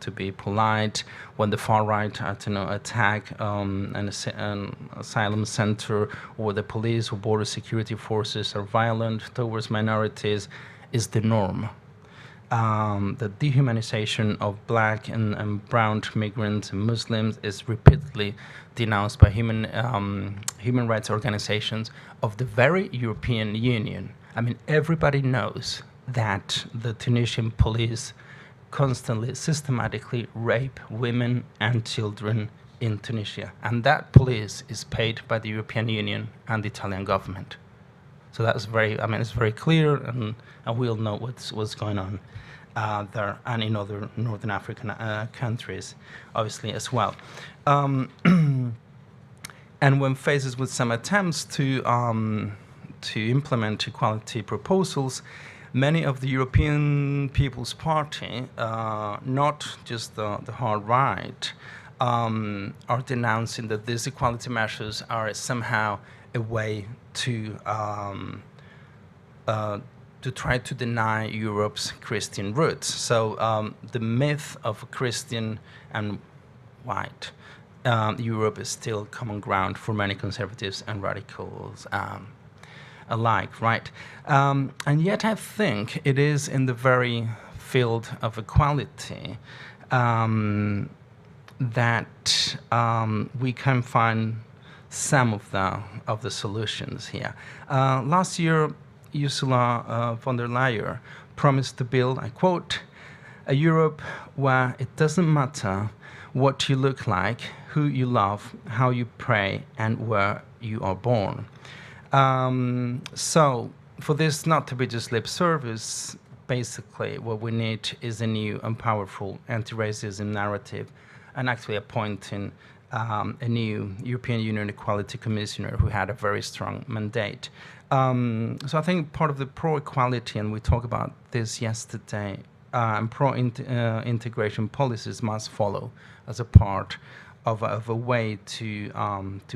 to be polite, when the far right attack an asylum center, or the police or border security forces are violent towards minorities, is the norm. The dehumanization of black and brown migrants and Muslims is repeatedly denounced by human rights organizations of the very European Union. I mean, everybody knows that the Tunisian police constantly, systematically rape women and children in Tunisia. And that police is paid by the European Union and the Italian government. So that's very, it's very clear, and we all know what's going on there and in other Northern African countries, obviously, as well. And when faced with some attempts to implement equality proposals, many of the European People's Party, not just the hard right, are denouncing that these equality measures are somehow a way to try to deny Europe's Christian roots. So the myth of a Christian and white Europe is still common ground for many conservatives and radicals alike, right? And yet I think it is in the very field of equality that we can find some of the solutions here. Last year, Ursula von der Leyen promised to build, I quote, a Europe where it doesn't matter what you look like, who you love, how you pray, and where you are born. So for this not to be just lip service, basically what we need is a new and powerful anti-racism narrative, and actually appointing a new European Union Equality Commissioner who had a very strong mandate. So I think part of the pro-equality, and we talked about this yesterday, and pro-integration policies must follow as a part of a way to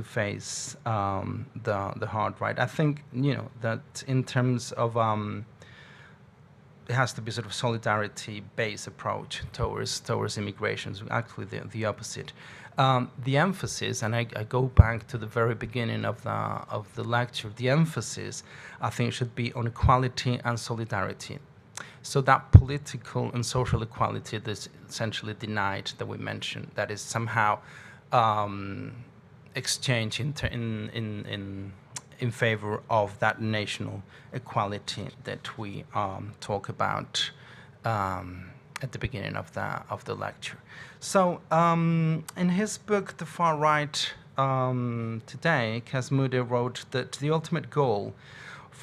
face the hard right. I think that in terms of it has to be sort of solidarity-based approach towards immigration. So actually the opposite. The emphasis, and I go back to the very beginning of the lecture. The emphasis, I think, should be on equality and solidarity. So that political and social equality that's essentially denied, that we mentioned, that is somehow exchanged in favor of that national equality that we talk about at the beginning of the lecture. So in his book, The Far Right today, Casmude wrote that the ultimate goal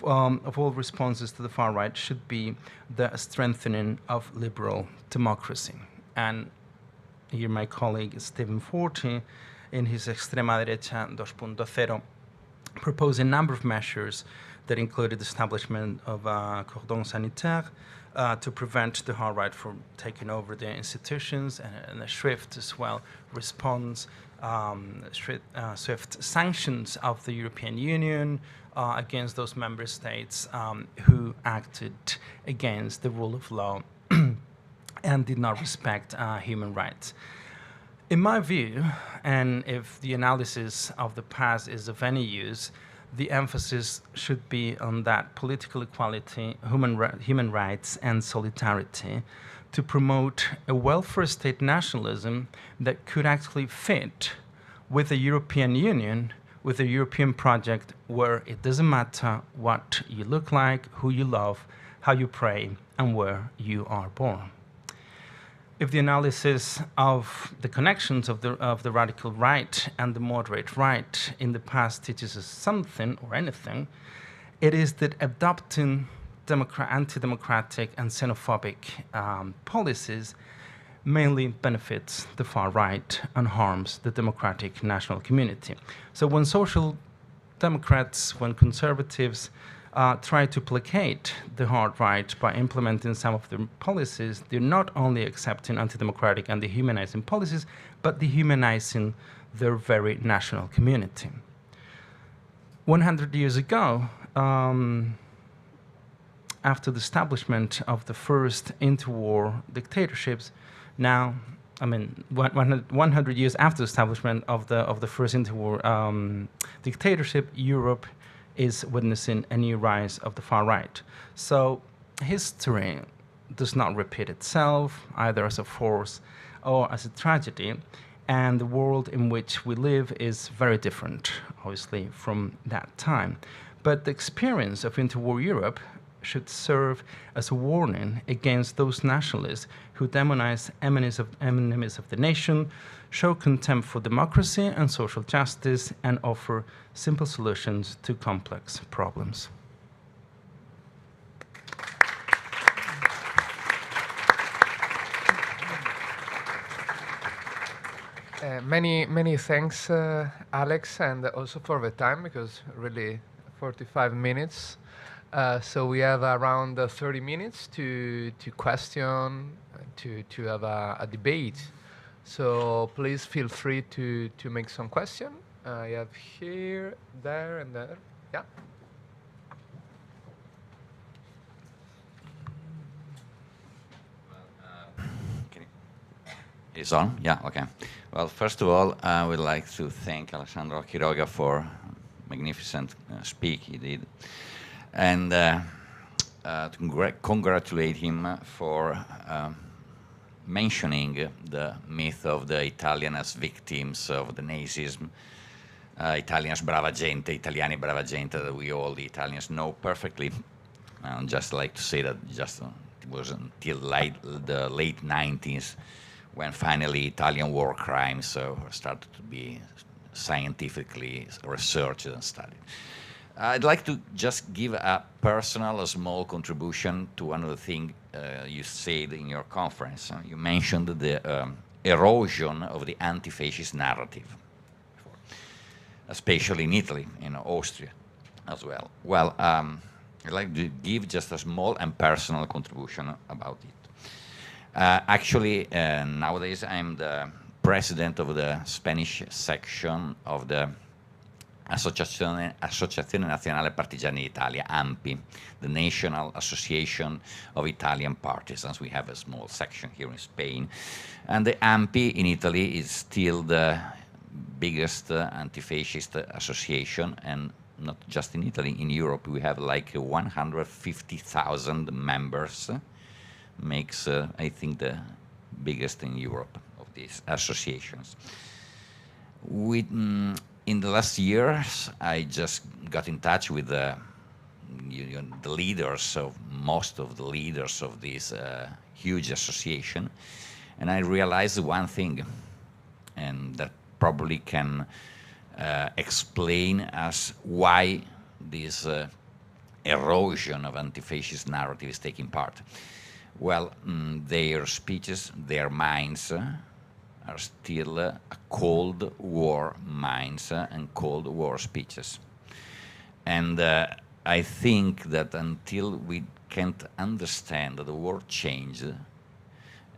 of all responses to the far right should be the strengthening of liberal democracy. And here my colleague Stephen Forti, in his Extrema Derecha 2.0, proposed a number of measures that included the establishment of a cordon sanitaire to prevent the far right from taking over the institutions, and a swift as well response, swift sanctions of the European Union against those member states who acted against the rule of law and did not respect human rights. In my view, and if the analysis of the past is of any use, the emphasis should be on that political equality, human rights, and solidarity to promote a welfare state nationalism that could actually fit with the European Union, with a European project where it doesn't matter what you look like, who you love, how you pray, and where you are born. If the analysis of the connections of the radical right and the moderate right in the past teaches us something or anything, it is that adopting anti-democratic and xenophobic policies mainly benefits the far right and harms the democratic national community. So when social democrats, when conservatives try to placate the hard right by implementing some of their policies, they're not only accepting anti-democratic and dehumanizing policies, but dehumanizing their very national community. 100 years ago, after the establishment of the first interwar dictatorships, now, I mean, 100 years after the establishment of the first interwar dictatorship, Europe is witnessing a new rise of the far right. So history does not repeat itself, either as a force or as a tragedy, and the world in which we live is very different, obviously, from that time. But the experience of interwar Europe should serve as a warning against those nationalists who demonize enemies of the nation, show contempt for democracy and social justice, and offer simple solutions to complex problems. Many thanks, Alex, and also for the time, because really 45 minutes. So we have around 30 minutes to question, to have a debate. So please feel free to make some question. I have here, there, and there. Yeah. It's on? Yeah, okay. Well, first of all, I would like to thank Alejandro Quiroga for magnificent speak he did, and to congratulate him for mentioning the myth of the Italian as victims of the Nazism. Italians brava gente, Italiani brava gente, that we all the Italians know perfectly. And just like to say that just it was until the late 90s when finally Italian war crimes started to be scientifically researched and studied. I'd like to just give a personal, a small contribution to one of the things you said in your conference. You mentioned the erosion of the anti-fascist narrative, especially in Italy, in Austria as well. Well, I'd like to give just a small and personal contribution about it. Actually, nowadays I'm the president of the Spanish section of the Associazione Nazionale Partigiani d'Italia, ANPI, the National Association of Italian Partisans. We have a small section here in Spain. And the ANPI in Italy is still the biggest anti-fascist association, and not just in Italy, in Europe we have like 150,000 members, makes, I think, the biggest in Europe of these associations. In the last years, I just got in touch with the leaders of most of the leaders of this huge association, and I realized one thing, and that probably can explain us why this erosion of anti-fascist narrative is taking part. Well, their speeches, their minds are still Cold War minds and Cold War speeches. And I think that until we can't understand that the world changed,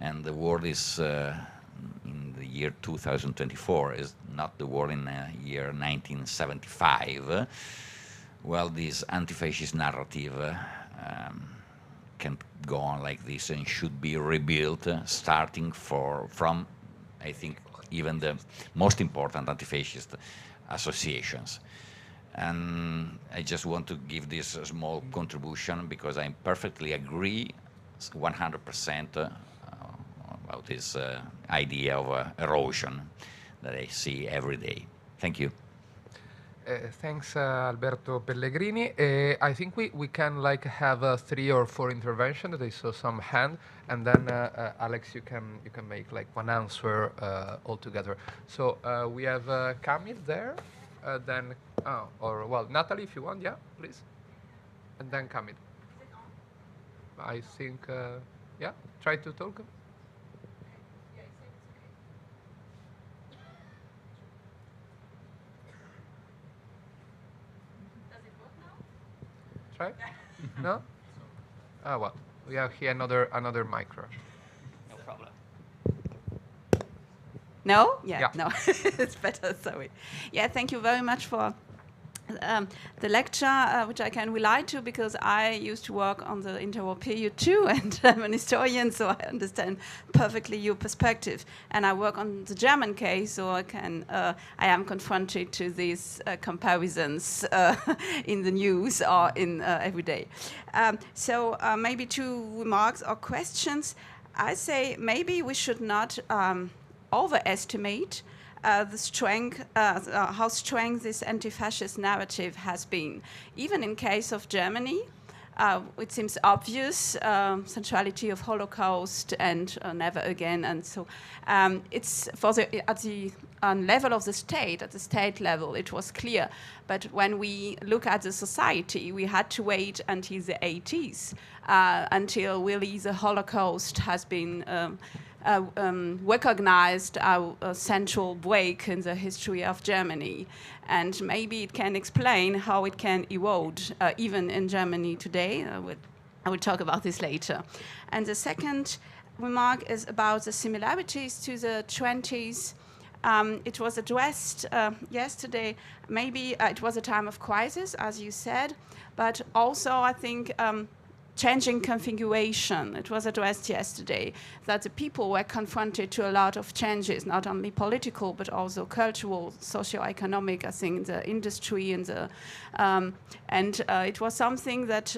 and the world is in the year 2024 is not the world in the year 1975, well, this anti-fascist narrative can't go on like this and should be rebuilt, starting from, I think, even the most important anti-fascist associations. And I just want to give this a small contribution because I perfectly agree 100% about this idea of erosion that I see every day. Thank you. Thanks, Alberto Pellegrini. I think we can like have 3 or 4 interventions. I saw some hand, and then Alex, you can make like one answer altogether. So we have Camille there, then or well, Nathalie, if you want, yeah, please, and then Camille. I think yeah, try to talk. Right? No? Ah, well, we have here another micro. No problem. No? Yeah. No. It's better, sorry. Yeah, thank you very much for the lecture, which I can relate to because I used to work on the interwar period too, and I'm an historian, so I understand perfectly your perspective. And I work on the German case, so I am confronted to these comparisons in the news or in every day. So maybe 2 remarks or questions. I say maybe we should not overestimate the strength, how strong this anti-fascist narrative has been. Even in case of Germany, it seems obvious, centrality of Holocaust and never again, and so it's for at the level of the state, at the state level, it was clear. But when we look at the society, we had to wait until the 80s, until really the Holocaust has been recognized a central break in the history of Germany. And maybe it can explain how it can erode, even in Germany today. I will talk about this later. And the second remark is about the similarities to the 20s. It was addressed yesterday. Maybe it was a time of crisis, as you said, but also I think changing configuration. It was addressed yesterday that the people were confronted to a lot of changes, not only political, but also cultural, socio-economic, I think, in the industry and it was something that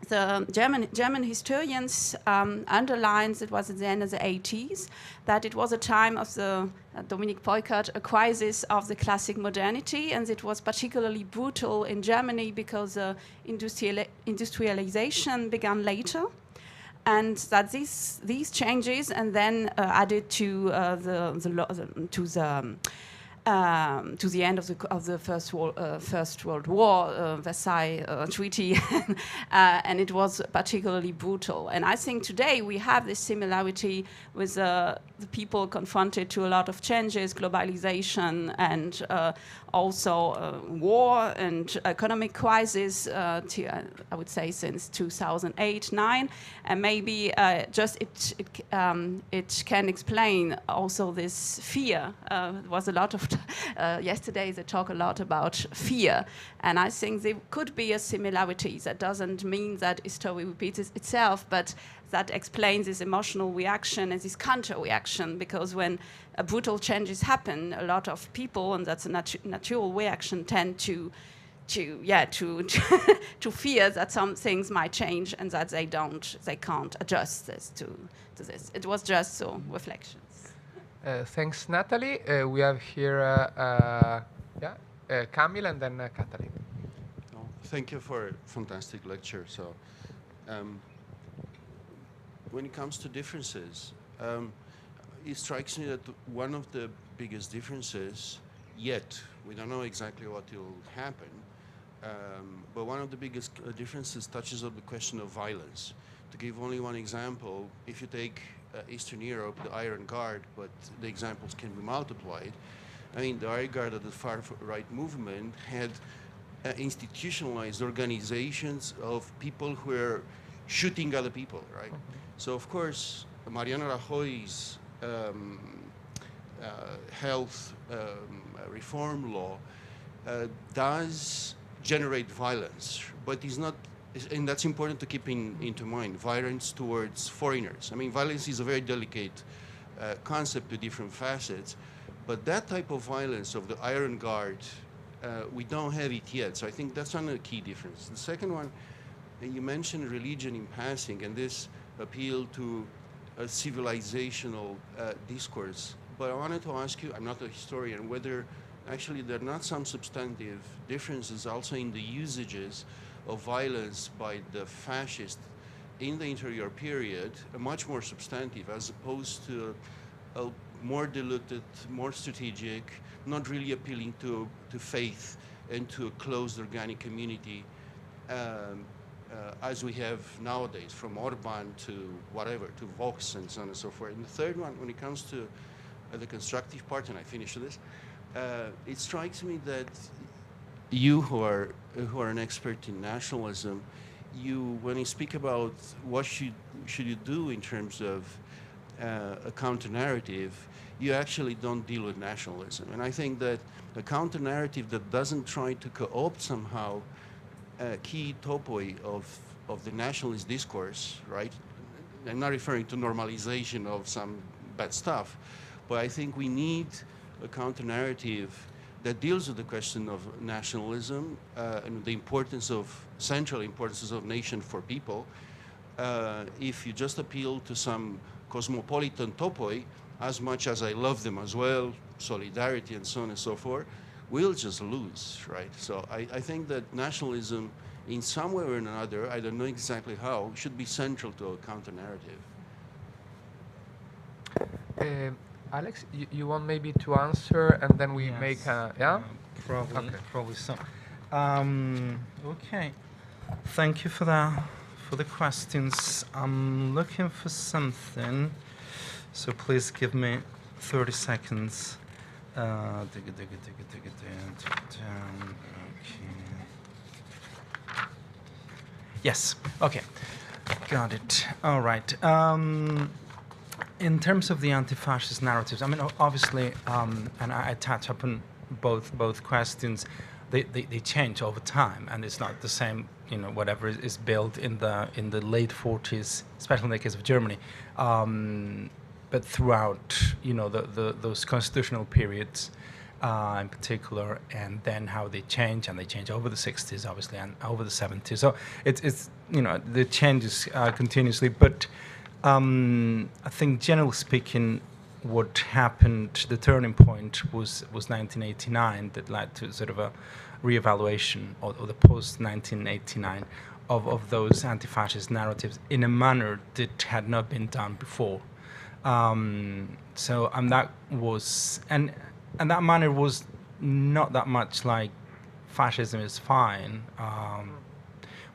the German historians underlines, it was at the end of the 80s, that it was a time of the, Dominic Peukert, a crisis of the classic modernity, and it was particularly brutal in Germany because industrialization began later, and that these changes, and then added to the end of the First World War, Versailles Treaty, and it was particularly brutal. And I think today we have this similarity with the people confronted to a lot of changes, globalization, and also war and economic crisis, I would say since 2008-9, and maybe just it can explain also this fear. There was a lot of yesterday they talk a lot about fear, and I think there could be a similarity. That doesn't mean that history repeats itself, but that explains this emotional reaction and this counter-reaction, because when brutal changes happen, a lot of people, and that's a natural reaction, tend to fear that some things might change and that they can't adjust this to this. It was just so reflections. Thanks, Nathalie. We have here Camille and then Katalin. Thank you for a fantastic lecture. So, when it comes to differences, it strikes me that one of the biggest differences yet. We don't know exactly what will happen. But one of the biggest differences touches on the question of violence. To give only one example, if you take Eastern Europe, the Iron Guard, but the examples can be multiplied. I mean, the Iron Guard of the far-right movement had institutionalized organizations of people who were shooting other people, right? So, of course, Mariano Rajoy's health reform law does generate violence, but is not, and that's important to keep into mind, violence towards foreigners. I mean, violence is a very delicate concept with different facets, but that type of violence of the Iron Guard, we don't have it yet. So I think that's another key difference. The second one, you mentioned religion in passing, and this appeal to a civilizational discourse. But I wanted to ask you, I'm not a historian, whether actually there are not some substantive differences also in the usages of violence by the fascists in the interior period, much more substantive, as opposed to a more diluted, more strategic, not really appealing to faith and to a closed organic community as we have nowadays, from Orban to whatever, to Vox and so on and so forth. And the third one, when it comes to the constructive part, and I finish this, it strikes me that you, who are an expert in nationalism, when you speak about what should you do in terms of a counter-narrative, you actually don't deal with nationalism. And I think that a counter-narrative that doesn't try to co-opt somehow key topoi of the nationalist discourse, right? I'm not referring to normalization of some bad stuff, but I think we need a counter-narrative that deals with the question of nationalism and the central importances of nation for people. If you just appeal to some cosmopolitan topoi, as much as I love them as well, solidarity and so on and so forth, we'll just lose, right? So I think that nationalism, in some way or another, I don't know exactly how, should be central to a counter-narrative. Alex, you want maybe to answer, and then we make a, yeah? Probably, okay. Probably so. Okay, thank you for the questions. I'm looking for something, so please give me 30 seconds. Okay. Yes, okay, got it. All right. In terms of the anti-fascist narratives, I mean, obviously, and I touch upon both questions, they change over time, and it's not the same, you know, whatever is built in the late 40s, especially in the case of Germany, but throughout, you know, those constitutional periods in particular, and then how they change, and they change over the 60s, obviously, and over the 70s. So it's you know, the changes continuously, but I think, generally speaking, what happened, the turning point was 1989, that led to sort of a reevaluation, or the post-1989, of those anti-fascist narratives in a manner that had not been done before. So that was, and that manner was not that much like fascism is fine,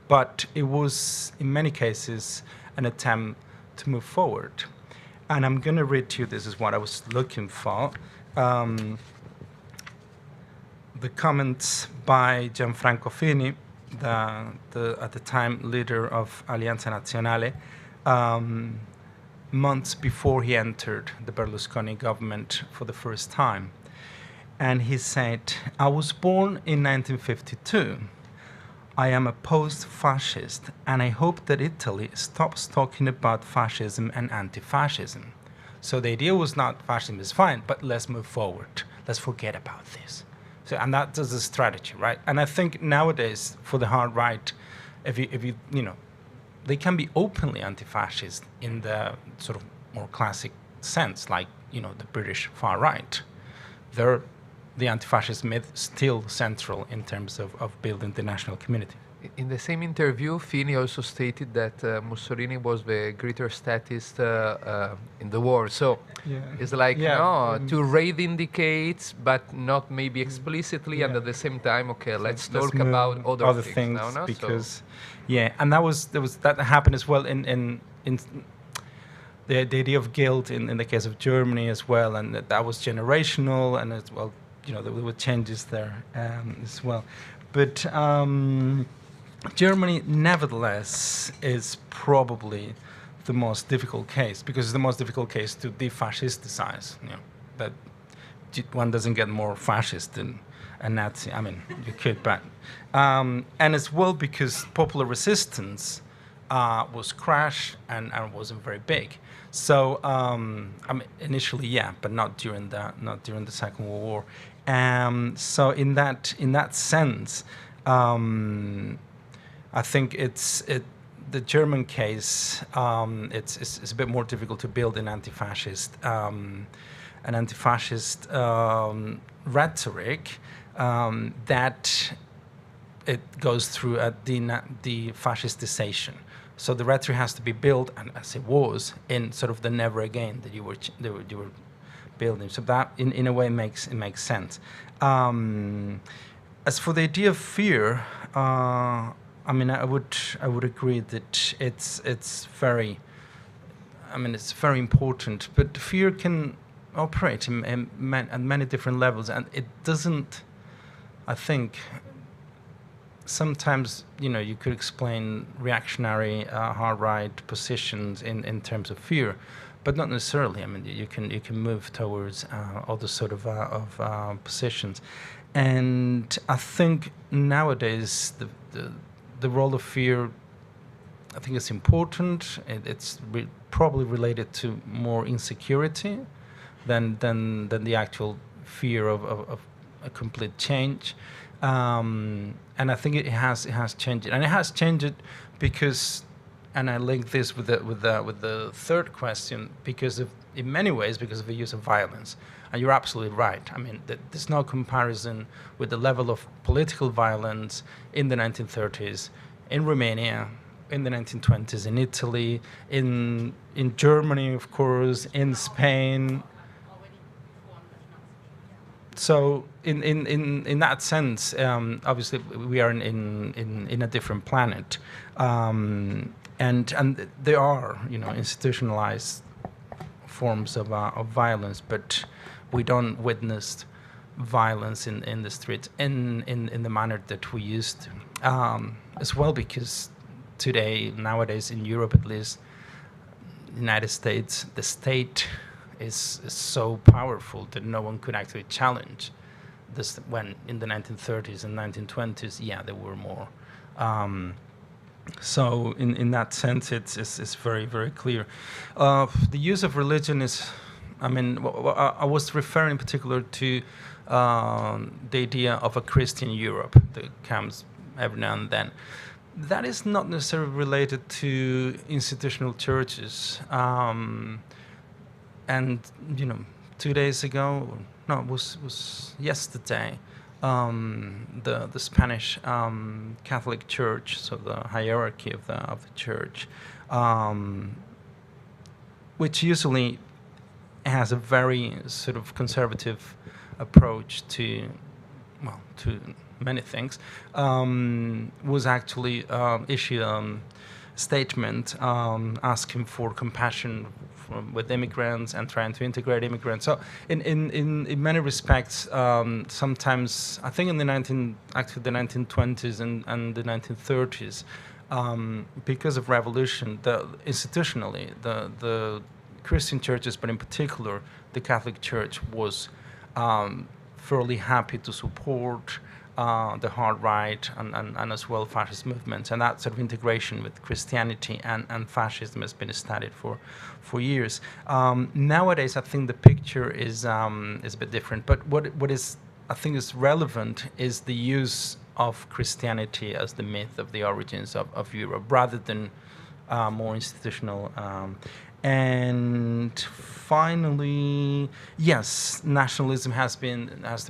but it was, in many cases, an attempt to move forward. And I'm going to read to you, this is what I was looking for, the comments by Gianfranco Fini, at the time leader of Alleanza Nazionale, months before he entered the Berlusconi government for the first time. And he said, "I was born in 1952. I am a post-fascist, and I hope that Italy stops talking about fascism and anti-fascism." So the idea was not fascism is fine, but let's move forward. Let's forget about this. So, and that is a strategy, right? And I think nowadays, for the hard right, if you know, they can be openly anti-fascist in the sort of more classic sense, like, you know, the British far right. The anti-fascist myth still central in terms of building the national community. in the same interview, Fini also stated that Mussolini was the greater statist in the war. So it's like, to reivindicate, but not maybe explicitly, and at the same time, okay, so let's talk about other things now, no? Because, and that happened as well in the idea of guilt in the case of Germany as well, and that was generational, and as well, there were changes there as well. But Germany, nevertheless, is probably the most difficult case, because it's the most difficult case to defascisticize. That one doesn't get more fascist than a Nazi. I mean, you could, but and as well because popular resistance was crashed and wasn't very big. So I mean, initially, but not during the Second World War. So in that sense, I think the German case. It's a bit more difficult to build an anti-fascist rhetoric that it goes through the fascistization. So the rhetoric has to be built, and as it was, in sort of the never again that you were building. So that, in a way, makes sense. As for the idea of fear, I mean, I would agree that it's very important. But fear can operate at many different levels, and it doesn't. I think sometimes you could explain reactionary hard right positions in terms of fear, but not necessarily. I mean, you can move towards other sort of positions, and I think nowadays the role of fear, I think, is important. It's probably related to more insecurity than the actual fear of a complete change. And I think it has changed, and it has changed because, and I link this with the third question, in many ways because of the use of violence. And you're absolutely right. I mean, there's no comparison with the level of political violence in the 1930s, in Romania, in the 1920s, in Italy, in Germany, of course, in Spain. So in that sense, obviously we are in a different planet, and there are institutionalized forms of violence, but we don't witness violence in the streets in the manner that we used to, as well because nowadays in Europe at least, United States, the state is so powerful that no one could actually challenge this. When in the 1930s and 1920s, there were more. So in that sense, it's very, very clear. The use of religion is, I mean, I was referring in particular to the idea of a Christian Europe that comes every now and then. That is not necessarily related to institutional churches. And 2 days ago, no, it was yesterday, the Spanish Catholic Church, so the hierarchy of the church, which usually has a very sort of conservative approach to many things, was actually issued a statement asking for compassion with immigrants and trying to integrate immigrants. So in many respects, sometimes I think in the 1920s and the 1930s, because of revolution, institutionally the Christian churches, but in particular the Catholic Church, was fairly happy to support the hard right and as well fascist movements, and that sort of integration with Christianity and fascism has been studied for years. Nowadays, I think the picture is a bit different. But what is, I think, is relevant is the use of Christianity as the myth of the origins of Europe, rather than more institutional. And finally, yes, nationalism has to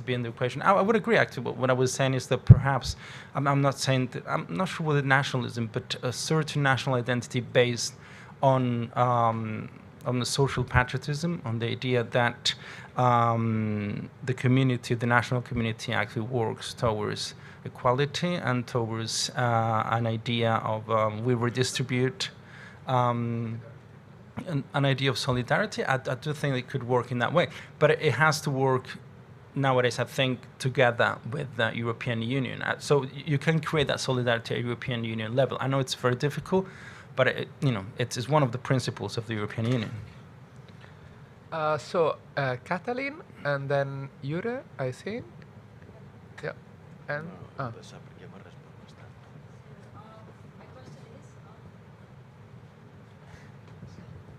be in the equation. I would agree. Actually, what I was saying is that perhaps I'm not saying that, I'm not sure whether nationalism, but a certain national identity based on the social patriotism, on the idea that the community, the national community, actually works towards equality and towards an idea of we redistribute. An idea of solidarity. I do think it could work in that way, but it has to work nowadays, I think, together with the European Union. So you can create that solidarity at European Union level. I know it's very difficult, but it's one of the principles of the European Union. Katalin, and then Jure, I think. Yeah, and.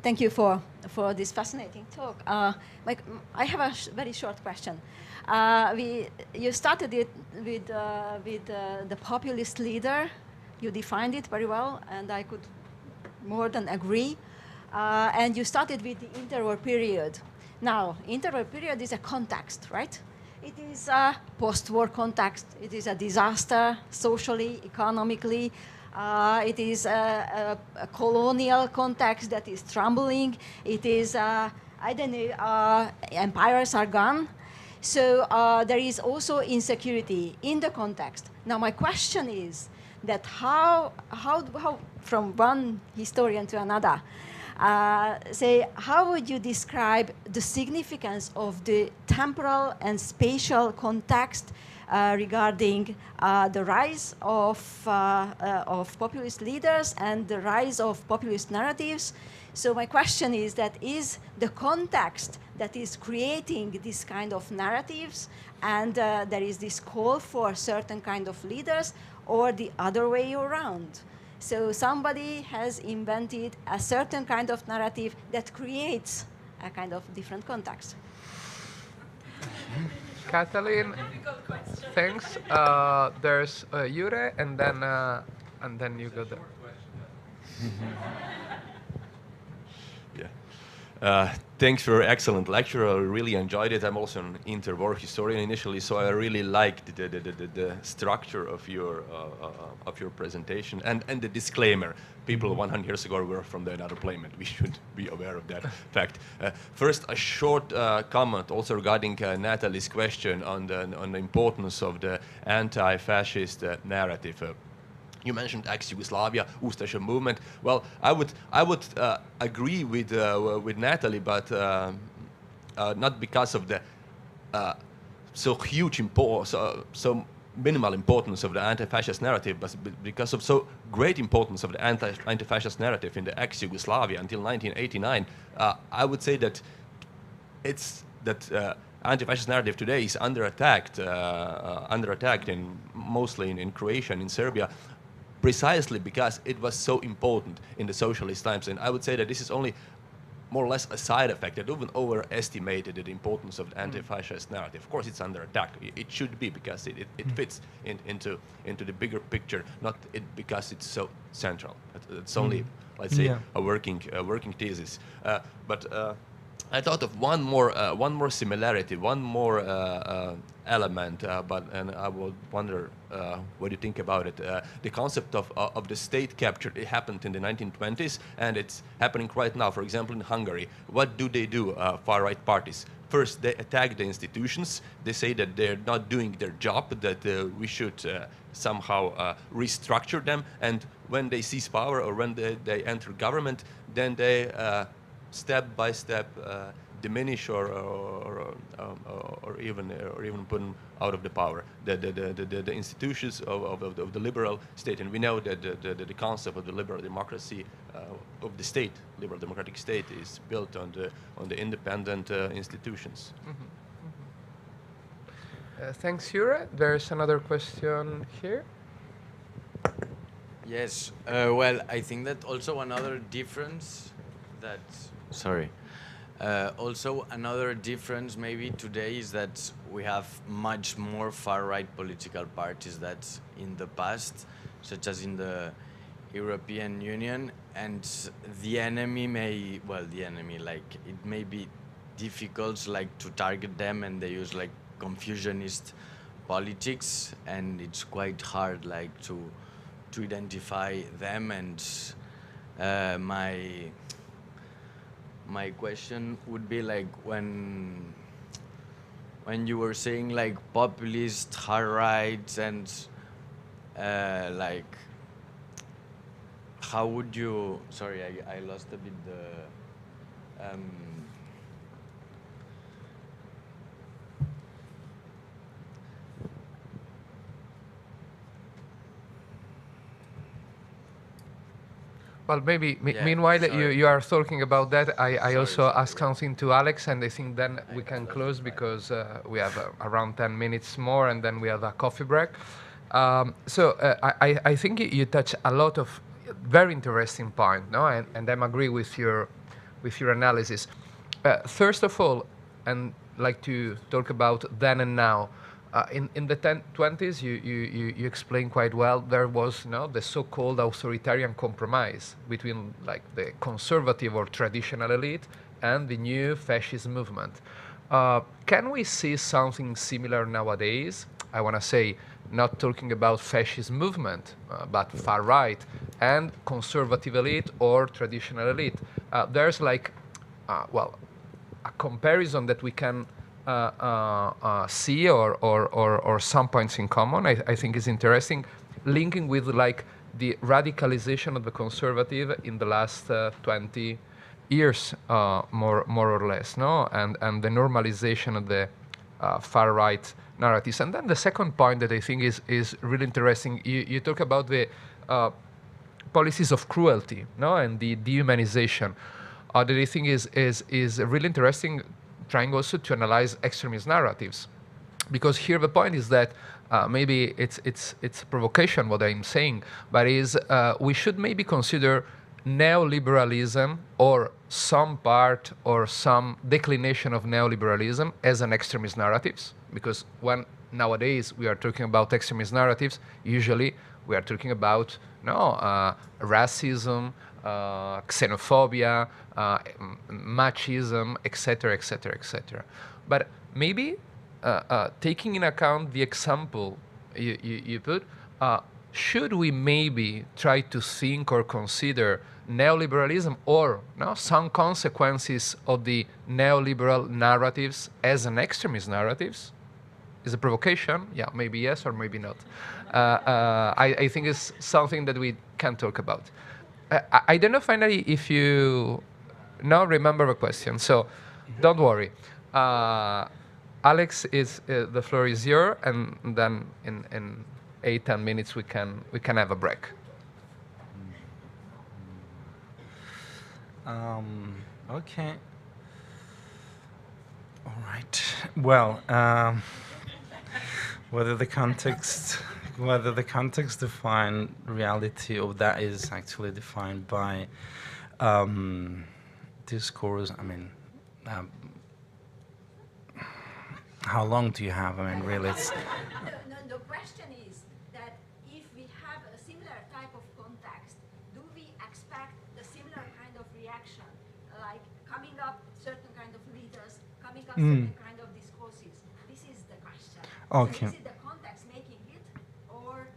Thank you for this fascinating talk. I have a very short question. You started it with the populist leader. You defined it very well, and I could more than agree. And you started with the interwar period. Now, interwar period is a context, right? It is a post-war context. It is a disaster, socially, economically. It is a colonial context that is trembling. It is, I don't know, empires are gone. So there is also insecurity in the context. Now my question is that how from one historian to another, how would you describe the significance of the temporal and spatial context regarding the rise of populist leaders and the rise of populist narratives? So my question is that is the context that is creating this kind of narratives, and there is this call for certain kind of leaders, or the other way around? So somebody has invented a certain kind of narrative that creates a kind of different context. Katalin, thanks. There's Jure, and then you go there. Thanks for your excellent lecture. I really enjoyed it. I'm also an interwar historian initially, so I really liked the structure of your presentation and the disclaimer. People 100 years ago were from another planet. We should be aware of that fact. First, a short comment also regarding Nathalie's question on the importance of the anti-fascist narrative. You mentioned ex-Yugoslavia, Ustaša movement. Well, I would agree with Nathalie, but not because of the so minimal importance of the anti-fascist narrative, but because of so great importance of the anti-fascist narrative in the ex-Yugoslavia until 1989. I would say that anti-fascist narrative today is under attack mostly in Croatia and in Serbia, precisely because it was so important in the socialist times. And I would say that this is only more or less a side effect that even overestimated the importance of the anti-fascist narrative. Of course, it's under attack. It should be, because it fits into the bigger picture, not because it's so central. It's only, let's say, a working thesis. But I thought of one more similarity, one more element, and I would wonder what you think about it. The concept of the state capture, it happened in the 1920s, and it's happening right now. For example, in Hungary, what do? Far-right parties. First, they attack the institutions. They say that they're not doing their job, that we should somehow restructure them. And when they seize power, or when they enter government, then they step by step diminish or even put them out of the power, the institutions of the liberal state. And we know that the concept of the liberal democracy of the state, liberal democratic state, is built on the independent institutions. Thanks, Jure. There's another question here. Yes. Well, I think that also another difference that. Sorry. Also, another difference maybe today is that we have much more far-right political parties than in the past, such as in the European Union. and the enemy may, well, the enemy, like, it may be difficult, like, to target them, and they use, like, confusionist politics, and it's quite hard, like, to identify them. And my question would be, like, when you were saying, like, populist, hard right, and like, how would you, sorry, I lost a bit the, well, maybe, Yeah, meanwhile, sorry. you are talking about that, I Sorry, also sorry. ask something to Alex, and I think then we can close because we have around 10 minutes more, and then we have a coffee break. I think you touch a lot of very interesting point, no? And I agree with your analysis. First of all, and like to talk about then and now. In the 20s, you explained quite well, there was the so-called authoritarian compromise between like the conservative or traditional elite and the new fascist movement. Can we see something similar nowadays? I want to say, not talking about fascist movement, but far right and conservative elite or traditional elite. There's like, well, a comparison that we can see or some points in common. I think is interesting, linking with like the radicalization of the conservative in the last 20 years, more or less, no, and the normalization of the far right narratives. And then the second point that I think is really interesting. You talk about the policies of cruelty, no, and the dehumanization. That I think is really interesting, trying also to analyze extremist narratives, because here the point is that maybe it's a provocation what I'm saying, but is we should maybe consider neoliberalism or some part or some declination of neoliberalism as an extremist narratives, because when nowadays we are talking about extremist narratives, usually we are talking about racism, xenophobia, machism, etc., etc., etc. But maybe taking in account the example you put, should we maybe try to think or consider neoliberalism or some consequences of the neoliberal narratives as an extremist narratives? Is a provocation? Yeah, maybe yes or maybe not. I think it's something that we can talk about. I don't know finally if you now remember the question, so don't worry. Alex, the floor is yours, and then in 8-10 minutes we can have a break. Okay. All right. Well, whether the context defined reality or that is actually defined by discourse. I mean, how long do you have? I mean, really, it's. The question is that if we have a similar type of context, do we expect the similar kind of reaction, like coming up certain kind of leaders, coming up certain kind of discourses? This is the question. Okay. So is it the context making it, or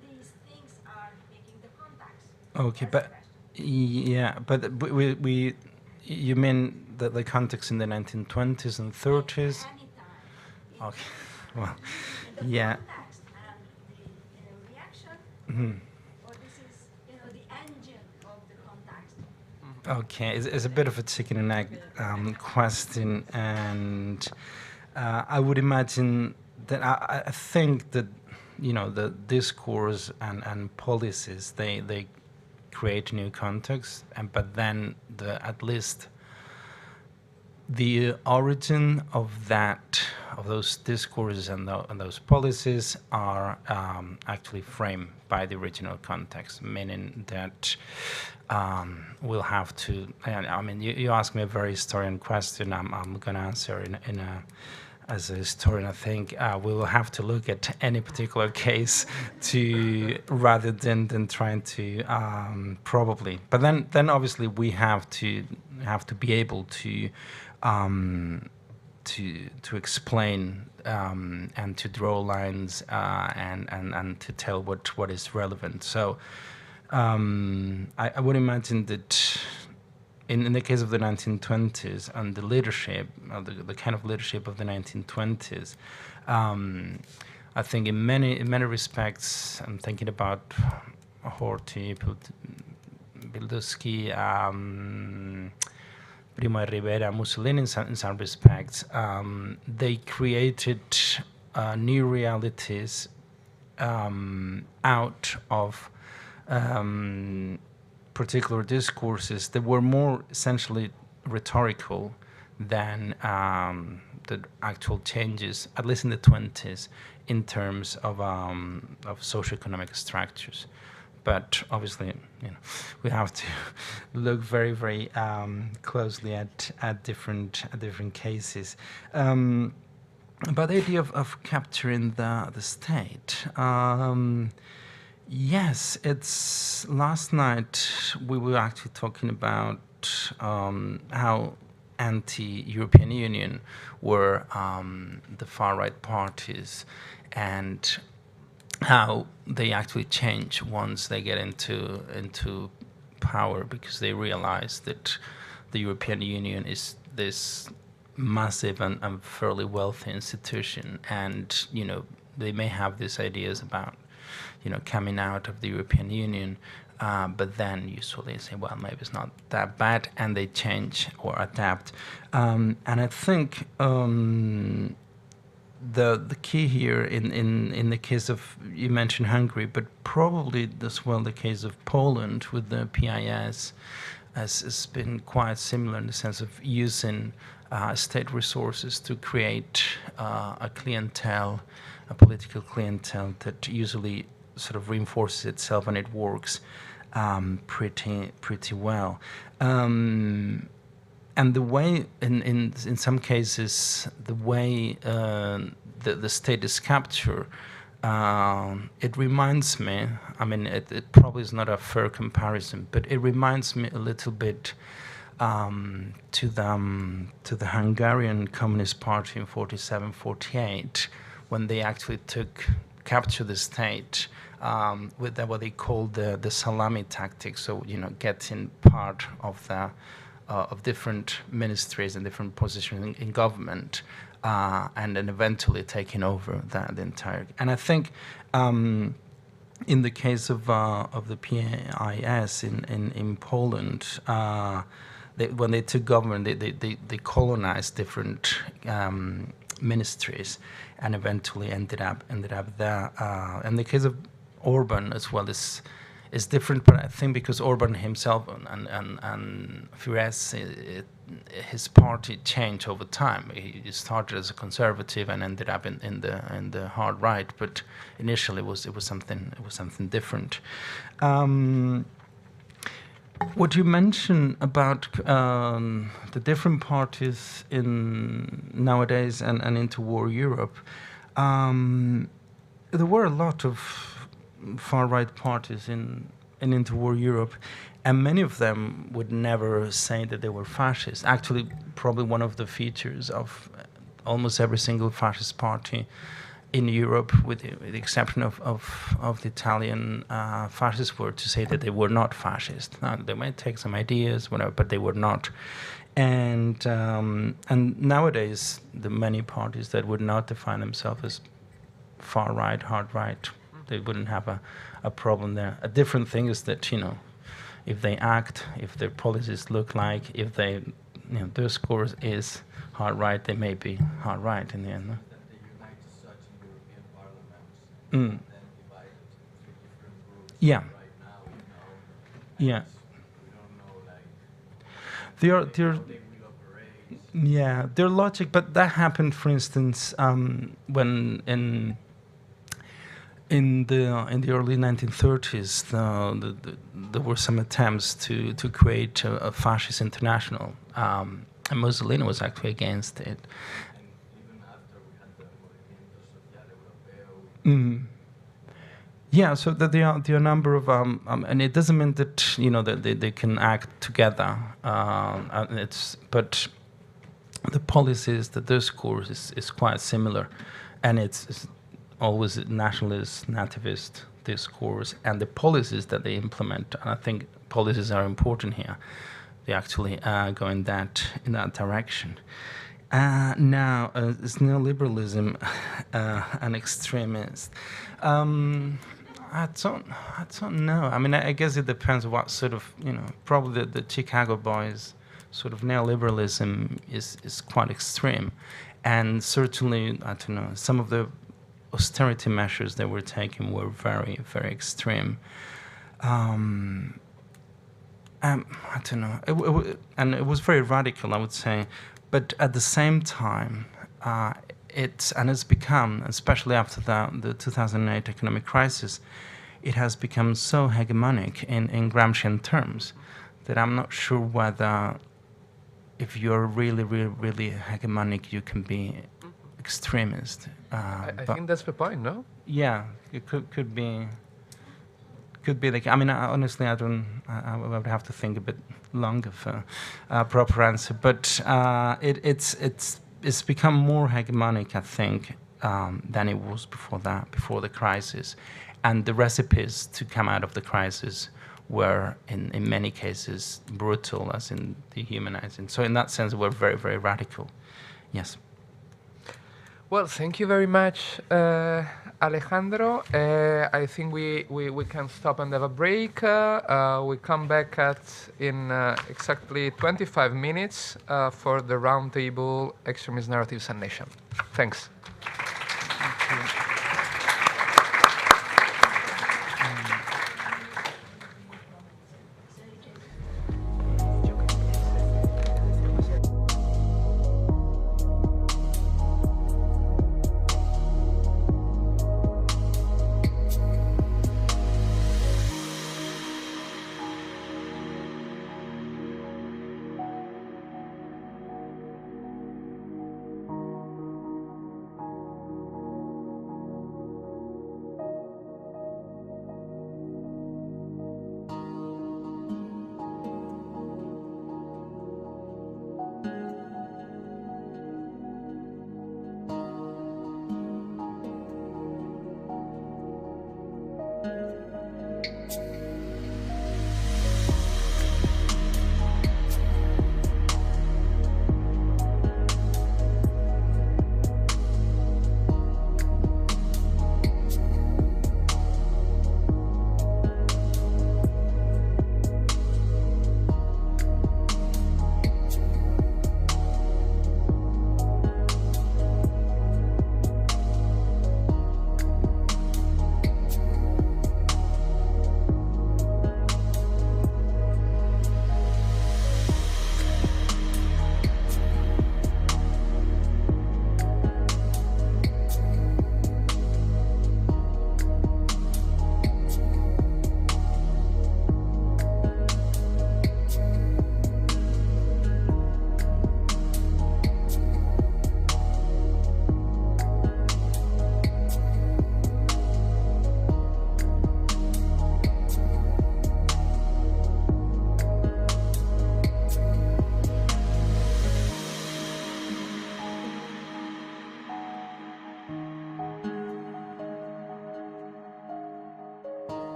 these things are making the context? Okay, but yeah, but you mean that the context in the 1920s and 30s? Okay, well, yeah. Context and the reaction, or this is the engine of the context. Okay, it's a bit of a chicken and egg question, and I would imagine that I think that the discourse and policies they create new context, but then at least the origin of those discourses and those policies are actually framed by the original context, meaning that we'll have to. I mean, you asked me a very historian question. I'm going to answer in as a historian, I think we will have to look at any particular case to rather than trying to probably. But then obviously we have to be able to explain and to draw lines and to tell what is relevant. So I would imagine that in the case of the 1920s and the leadership, the kind of leadership of the 1920s, I think in many respects, I'm thinking about Forti, Bieldowski, Primo de Rivera, Mussolini in some respects, they created new realities out of particular discourses that were more essentially rhetorical than the actual changes, at least in the 20s, in terms of socioeconomic structures. But obviously, we have to look very, very closely at different cases. About the idea of capturing the state. Yes, it's last night we were actually talking about how anti-European Union were the far-right parties and how they actually change once they get into power, because they realize that the European Union is this massive and fairly wealthy institution, and they may have these ideas about coming out of the European Union, but then usually say, well, maybe it's not that bad, and they change or adapt. And I think the key here in the case of, you mentioned Hungary, but probably as well the case of Poland with the PIS has been quite similar in the sense of using state resources to create a clientele, a political clientele that usually sort of reinforces itself, and it works pretty well. And the way, in some cases, the way the state is captured, it reminds me. I mean, it probably is not a fair comparison, but it reminds me a little bit to the Hungarian Communist Party in 47, 48, when they actually captured the state with what they called the salami tactic. So getting part of different ministries and different positions in government, and then eventually taking over the entire. And I think in the case of the PIS in Poland, when they took government, they colonized different ministries, and eventually ended up there. And the case of Orban as well is different, but I think because Orban himself and Fidesz, his party changed over time. He started as a conservative and ended up in the hard right, but initially it was something different. What you mentioned about the different parties in nowadays and interwar Europe, there were a lot of far-right parties in interwar Europe, and many of them would never say that they were fascist. Actually, probably one of the features of almost every single fascist party in Europe, with the exception of the Italian fascists, were to say that they were not fascist. Now, they might take some ideas, whatever, but they were not. And nowadays, the many parties that would not define themselves as far right, hard right, they wouldn't have a problem there. A different thing is that, if they act, if their policies look like, if they, their score is hard right, they may be hard right in the end. No? Mm. Yeah. Yeah. Their logic, but that happened, for instance, when in the early 1930s, there were some attempts to create a fascist international, and Mussolini was actually against it. Even after Yeah, so that there are a number of, and it doesn't mean that that they can act together. But the policies, the discourse is quite similar, and it's always nationalist, nativist discourse, and the policies that they implement. And I think policies are important here. They actually go in that direction. Now, is neoliberalism an extremist? I don't know. I mean, I guess it depends what sort of, probably the Chicago boys sort of neoliberalism is quite extreme. And certainly, I don't know, some of the austerity measures that were taken were very, very extreme. I don't know. And it was very radical, I would say. But at the same time, it's become, especially after the 2008 economic crisis, it has become so hegemonic in Gramscian terms that I'm not sure whether if you're really, really, really hegemonic, you can be extremist. I think that's the point, no? Yeah, it could be. Could be like, I mean, honestly, I would have to think a bit longer for a proper answer. But it's become more hegemonic, I think, than it was before the crisis. And the recipes to come out of the crisis were, in many cases, brutal, as in dehumanizing. So in that sense, we're very, very radical. Yes. Well, thank you very much, Alejandro. I think we can stop and have a break. We come back in exactly 25 minutes for the roundtable Extremist Narratives and Nation. Thanks. Thank you.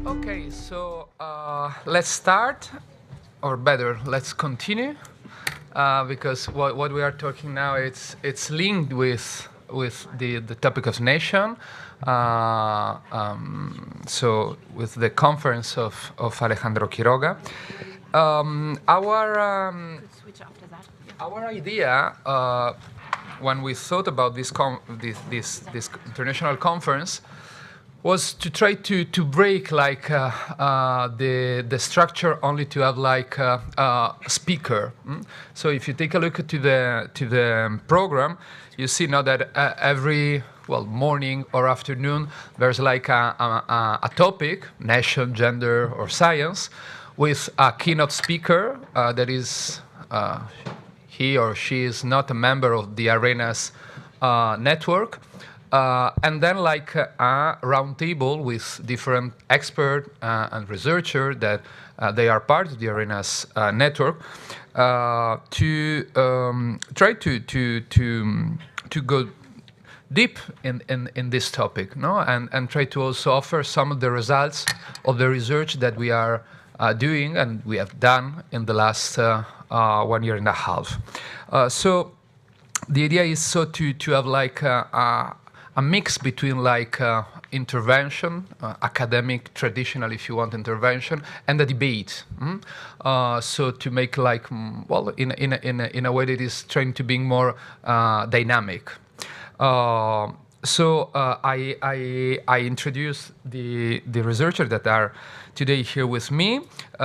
Okay, so let's start, or better, let's continue, because what we are talking now, it's linked with the topic of nation. So with the conference of Alejandro Quiroga, our idea when we thought about this international conference was to try to break like the structure only to have like a speaker. So if you take a look to the program, you see now that every morning or afternoon there's like a topic, nation, gender, or science, with a keynote speaker that is he or she is not a member of the Arenas network. And then like a round table with different experts and researchers that they are part of the Arenas network to try to go deep in this topic, no? And try to also offer some of the results of the research that we are doing and we have done in the last 1 year and a half. So the idea is so to have like a mix between like intervention, academic, traditional, if you want, intervention, and the debate. So to make like, in a way that is trying to be more dynamic. So I introduce the researchers that are today here with me.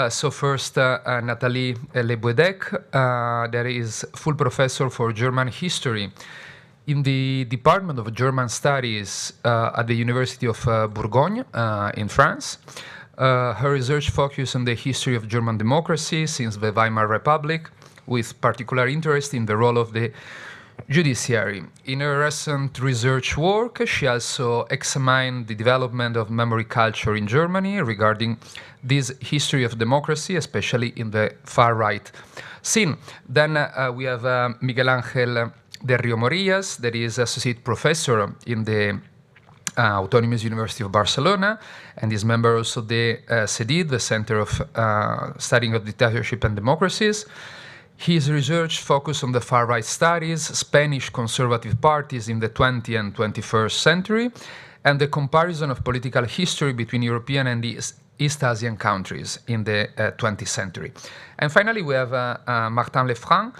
So first, Nathalie Bouëdec, that is full professor for German history in the Department of German Studies at the University of Bourgogne in France. Her research focuses on the history of German democracy since the Weimar Republic, with particular interest in the role of the judiciary. In her recent research work, she also examined the development of memory culture in Germany regarding this history of democracy, especially in the far-right scene. Then we have Miguel Ángel de Rio Morillas, that is associate professor in the Autonomous University of Barcelona, and is member also of the CEDID, the Center of Studying of Dictatorship and Democracies. His research focused on the far-right studies, Spanish conservative parties in the 20th and 21st century, and the comparison of political history between European and East Asian countries in the 20th century. And finally, we have Martin Lefranc,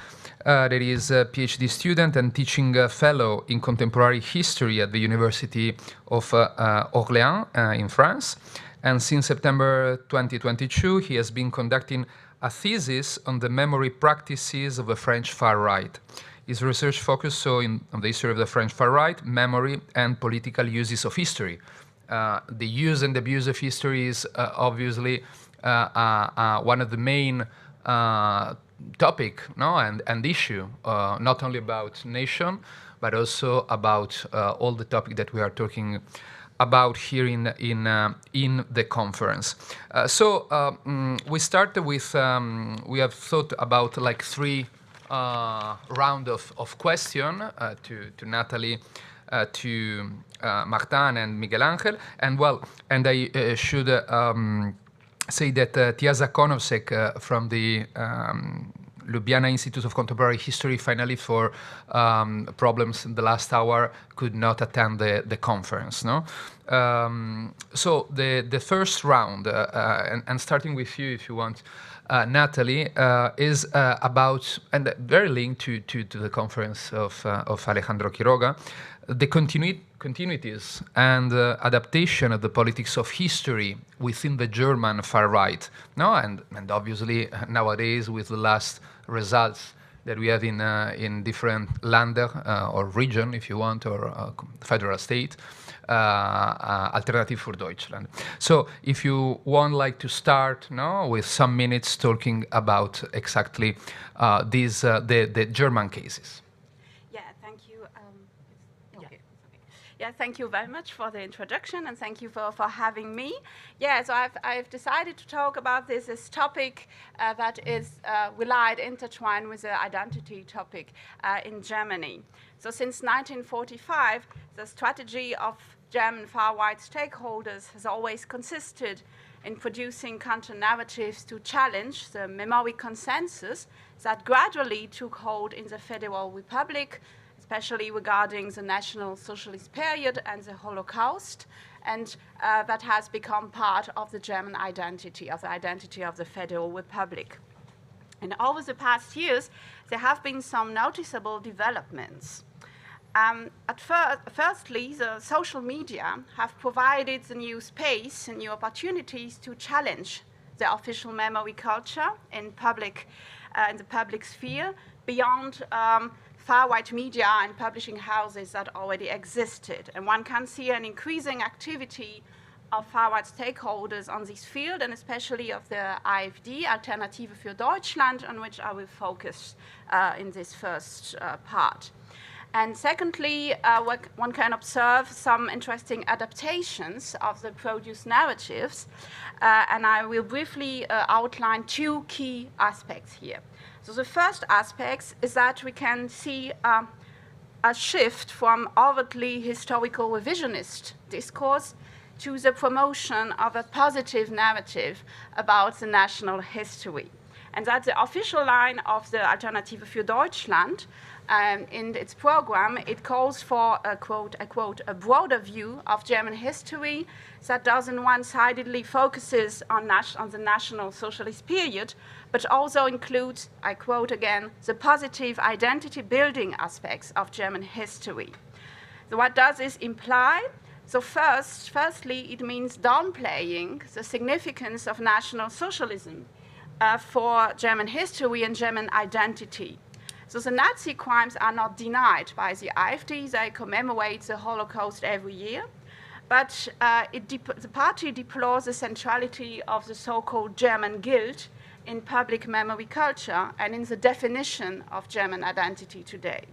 that is a PhD student and teaching fellow in contemporary history at the University of Orléans in France. And since September 2022, he has been conducting a thesis on the memory practices of the French far-right. His research focused on the history of the French far-right, memory, and political uses of history. The use and abuse of history is obviously one of the main topic, no, and issue, not only about nation, but also about all the topic that we are talking about here in the conference. So we started with, we have thought about like three round of question to Nathalie, to Martin and Miguel Ángel, and I should say that Tiasa Konovsek from the Ljubljana Institute of Contemporary History, finally for problems in the last hour, could not attend the conference. No, so the first round, and starting with you, if you want, Nathalie, is about, and very linked to the conference of Alejandro Quiroga, the continuities and adaptation of the politics of history within the German far right. No, and obviously nowadays with the last results that we have in different Länder or region, if you want, or federal state, Alternative für Deutschland. So if you want like to start with some minutes talking about exactly these, the German cases. Yeah, thank you. Okay. Yeah, thank you very much for the introduction, and thank you for having me. Yeah, so I've decided to talk about this topic that is intertwined with the identity topic in Germany. So since 1945, the strategy of German far-right stakeholders has always consisted in producing counter-narratives to challenge the memory consensus that gradually took hold in the Federal Republic, especially regarding the National Socialist period and the Holocaust, and that has become part of the German identity, of the identity of the Federal Republic. And over the past years, there have been some noticeable developments. Firstly, the social media have provided the new space and new opportunities to challenge the official memory culture in the public sphere beyond far-right media and publishing houses that already existed. And one can see an increasing activity of far-right stakeholders on this field, and especially of the AfD, Alternative für Deutschland, on which I will focus in this first part. And secondly, one can observe some interesting adaptations of the produced narratives, and I will briefly outline two key aspects here. So the first aspect is that we can see a shift from overtly historical revisionist discourse to the promotion of a positive narrative about the national history. And that the official line of the Alternative für Deutschland, in its program, it calls for a quote, a broader view of German history that doesn't one-sidedly focuses on the National Socialist period, but also includes, I quote again, the positive identity-building aspects of German history. So what does this imply? So firstly, it means downplaying the significance of National Socialism for German history and German identity. So the Nazi crimes are not denied by the AfD. They commemorate the Holocaust every year. But the party deplores the centrality of the so-called German guilt in public memory culture and in the definition of German identity today.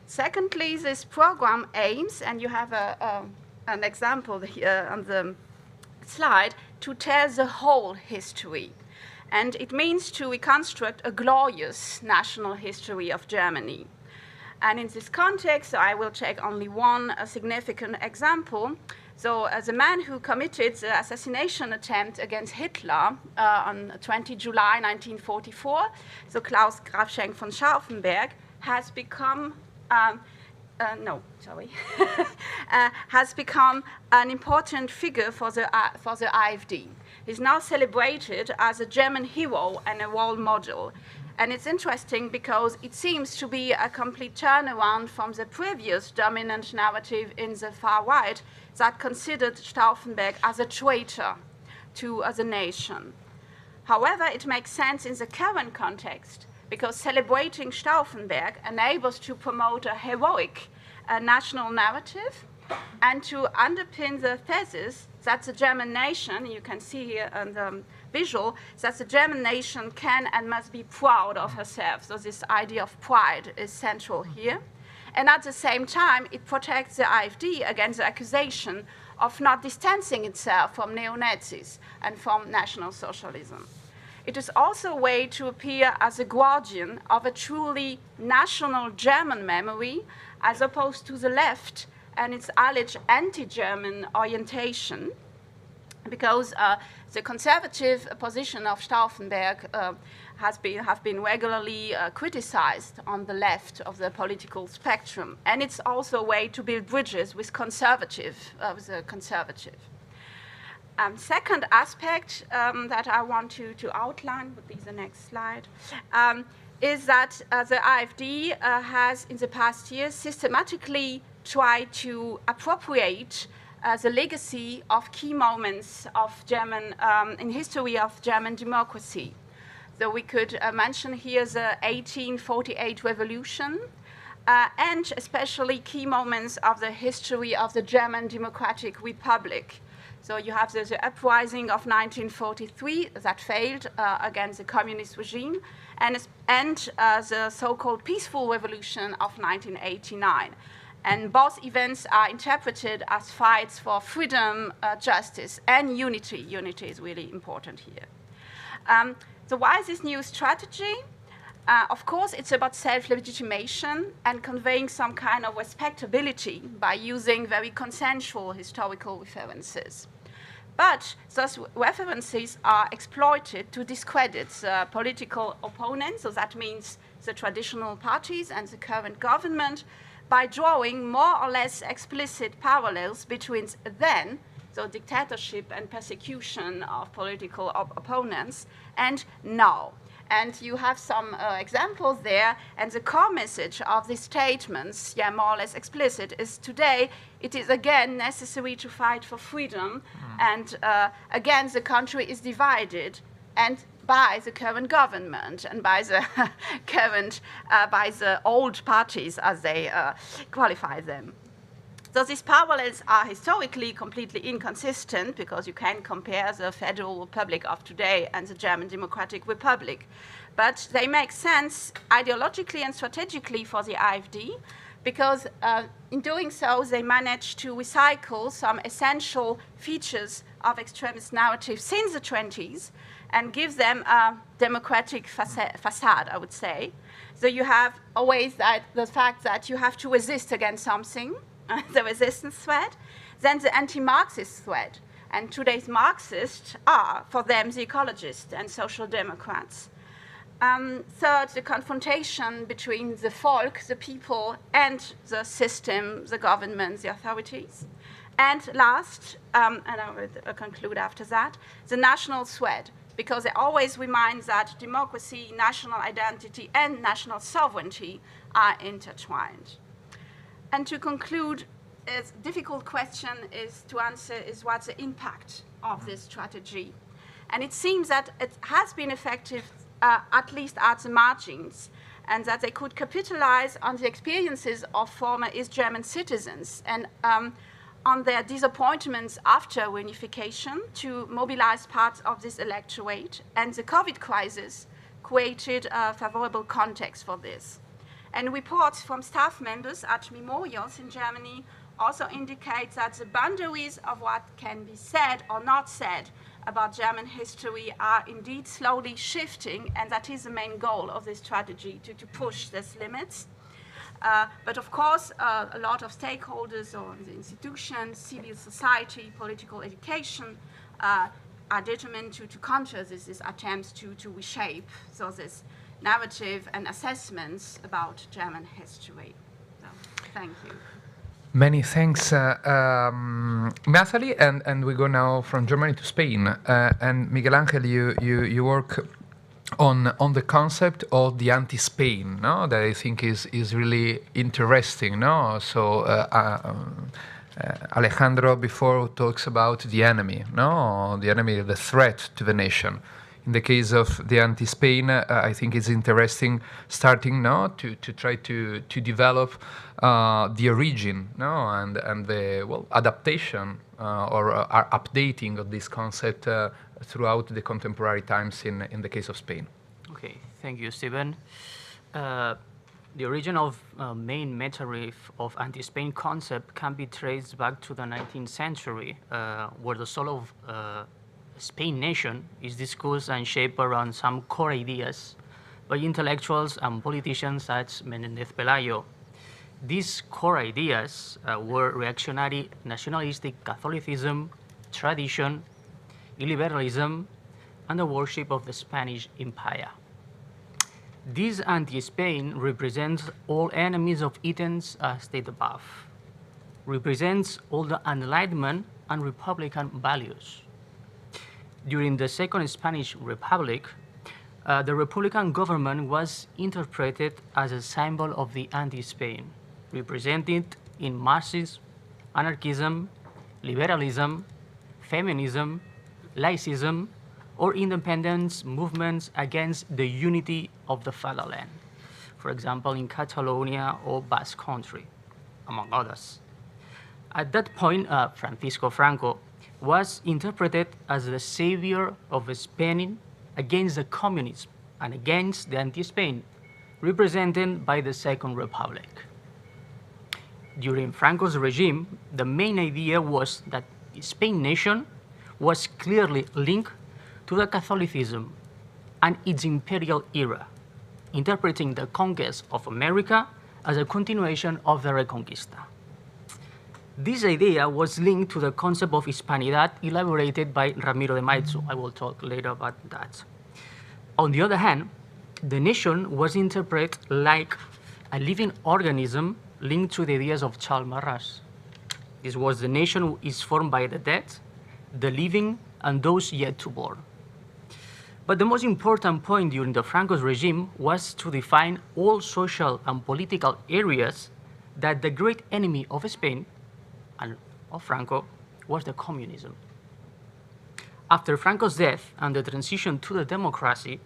Secondly, this program aims, and you have an example here on the slide, to tell the whole history. And it means to reconstruct a glorious national history of Germany. And in this context, I will take only one significant example. So the man who committed the assassination attempt against Hitler on 20 July 1944, so Klaus Graf Schenk von Stauffenberg, has become has become an important figure for the AfD. He's now celebrated as a German hero and a role model. And it's interesting because it seems to be a complete turnaround from the previous dominant narrative in the far right that considered Stauffenberg as a traitor to the nation. However, it makes sense in the current context because celebrating Stauffenberg enables to promote a heroic national narrative and to underpin the thesis that the German nation, you can see here on the visual, that the German nation can and must be proud of herself. So this idea of pride is central here. And at the same time, it protects the AfD against the accusation of not distancing itself from neo-Nazis and from National Socialism. It is also a way to appear as a guardian of a truly national German memory, as opposed to the left and its alleged anti-German orientation, because the conservative position of Stauffenberg have been regularly criticized on the left of the political spectrum, and it's also a way to build bridges with the conservative. Second aspect that I want to outline, would be the next slide, is that the AfD has in the past years systematically tried to appropriate the legacy of key moments of in history of German democracy. So we could mention here the 1848 revolution, and especially key moments of the history of the German Democratic Republic. So you have the uprising of 1943 that failed against the communist regime, and the so-called peaceful revolution of 1989. And both events are interpreted as fights for freedom, justice, and unity. Unity is really important here. So why is this new strategy? Of course, it's about self-legitimation and conveying some kind of respectability by using very consensual historical references. But those references are exploited to discredit the political opponents, so that means the traditional parties and the current government, by drawing more or less explicit parallels between then, so dictatorship and persecution of political opponents, and now. And you have some examples there, and the core message of these statements, yeah, more or less explicit, is today it is again necessary to fight for freedom, and again the country is divided, and by the current government and by the by the old parties, as they qualify them. So these parallels are historically completely inconsistent, because you can compare the Federal Republic of today and the German Democratic Republic. But they make sense ideologically and strategically for the AfD, because in doing so, they manage to recycle some essential features of extremist narrative since the 20s and give them a democratic facade, I would say. So you have always the fact that you have to resist against something, the resistance thread, then the anti-Marxist thread. And today's Marxists are, for them, the ecologists and social democrats. Third, the confrontation between the folk, the people, and the system, the government, the authorities. And last, and I will conclude after that, the national thread, because it always reminds that democracy, national identity, and national sovereignty are intertwined. And to conclude, a difficult question to answer is what's the impact of this strategy? And it seems that it has been effective, at least at the margins, and that they could capitalize on the experiences of former East German citizens and on their disappointments after reunification to mobilize parts of this electorate. And the COVID crisis created a favorable context for this. And reports from staff members at memorials in Germany also indicate that the boundaries of what can be said or not said about German history are indeed slowly shifting, and that is the main goal of this strategy, to push these limits. But of course, a lot of stakeholders or the institutions, civil society, political education are determined to counter these attempts to reshape this narrative and assessments about German history. So, thank you. Many thanks, Nathalie, and we go now from Germany to Spain. And Miguel Angel, you work on the concept of the anti-Spain, no? That I think is really interesting, no? So Alejandro before talks about the enemy, no? The enemy, the threat to the nation. In the case of the anti-Spain, I think it's interesting starting now to try to develop the origin, no, and the adaptation or updating of this concept throughout the contemporary times in the case of Spain. Okay, thank you, Stephen. The origin of main meta-riff of anti-Spain concept can be traced back to the 19th century, where the soul of Spain nation is discussed and shaped around some core ideas by intellectuals and politicians such as Menéndez Pelayo. These core ideas were reactionary nationalistic Catholicism, tradition, illiberalism, and the worship of the Spanish Empire. This anti-Spain represents all enemies of Athens as stated above, represents all the Enlightenment and Republican values. During the Second Spanish Republic, the Republican government was interpreted as a symbol of the anti-Spain, represented in Marxism, anarchism, liberalism, feminism, laicism, or independence movements against the unity of the fatherland, for example, in Catalonia or Basque Country, among others. At that point, Francisco Franco was interpreted as the savior of Spain against the communism and against the anti-Spain, represented by the Second Republic. During Franco's regime, the main idea was that the Spain nation was clearly linked to the Catholicism and its imperial era, interpreting the conquest of America as a continuation of the Reconquista. This idea was linked to the concept of Hispanidad elaborated by Ramiro de Maeztu. I will talk later about that. On the other hand, the nation was interpreted like a living organism linked to the ideas of Charles Maurras. This was the nation is formed by the dead, the living, and those yet to born. But the most important point during the Franco's regime was to define all social and political areas that the great enemy of Spain and of Franco was the communism. After Franco's death and the transition to the democracy,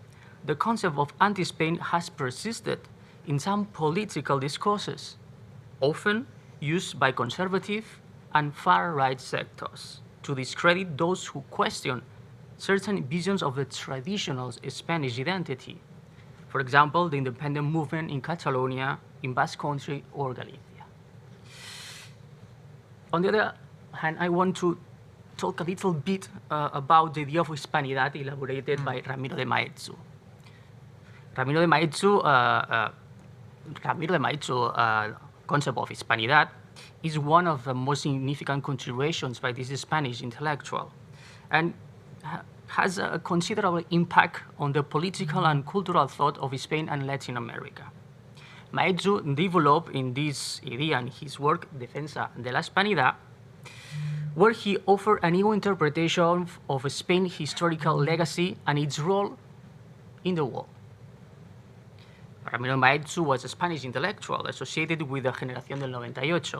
the concept of anti-Spain has persisted in some political discourses, often used by conservative and far-right sectors to discredit those who question certain visions of the traditional Spanish identity. For example, the independent movement in Catalonia, in Basque Country, or Galicia. On the other hand, I want to talk a little bit about the idea of Hispanidad elaborated by Ramiro de Maeztu. Ramiro de Maeztu concept of Hispanidad is one of the most significant contributions by this Spanish intellectual, and has a considerable impact on the political and cultural thought of Spain and Latin America. Maeztu developed in this idea in his work, Defensa de la Hispanidad, where he offered a new interpretation of Spain's historical legacy and its role in the world. Ramiro Maeztu was a Spanish intellectual associated with the Generación del 98,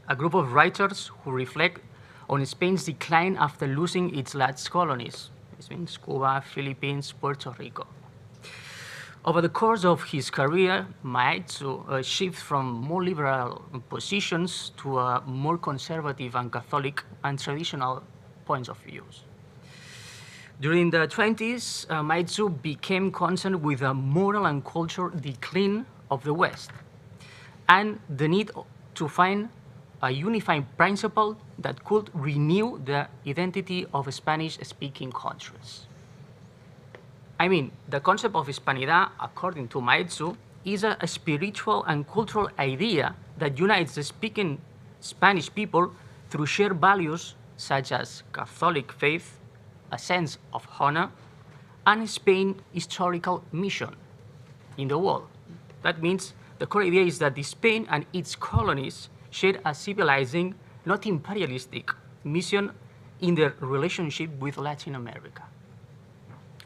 a group of writers who reflect on Spain's decline after losing its last colonies. This means Cuba, Philippines, Puerto Rico. Over the course of his career, Maeztu shifted from more liberal positions to more conservative and Catholic and traditional points of view. During the 20s, Maeztu became concerned with the moral and cultural decline of the West and the need to find a unifying principle that could renew the identity of Spanish-speaking countries. I mean, the concept of Hispanidad, according to Maeztu, is a spiritual and cultural idea that unites the speaking Spanish people through shared values such as Catholic faith, a sense of honor, and Spain's historical mission in the world. That means the core idea is that Spain and its colonies share a civilizing, not imperialistic, mission in their relationship with Latin America.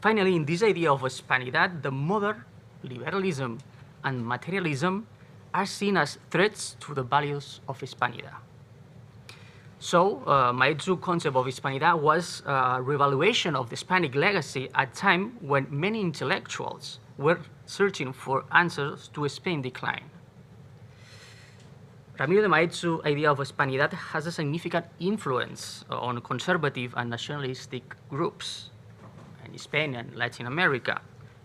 Finally, in this idea of Hispanidad, the modern liberalism and materialism are seen as threats to the values of Hispanidad. So, Maeztu's concept of Hispanidad was a revaluation of the Hispanic legacy at a time when many intellectuals were searching for answers to Spain's decline. Ramiro de Maeztu's idea of Hispanidad has a significant influence on conservative and nationalistic groups in Spain and Latin America,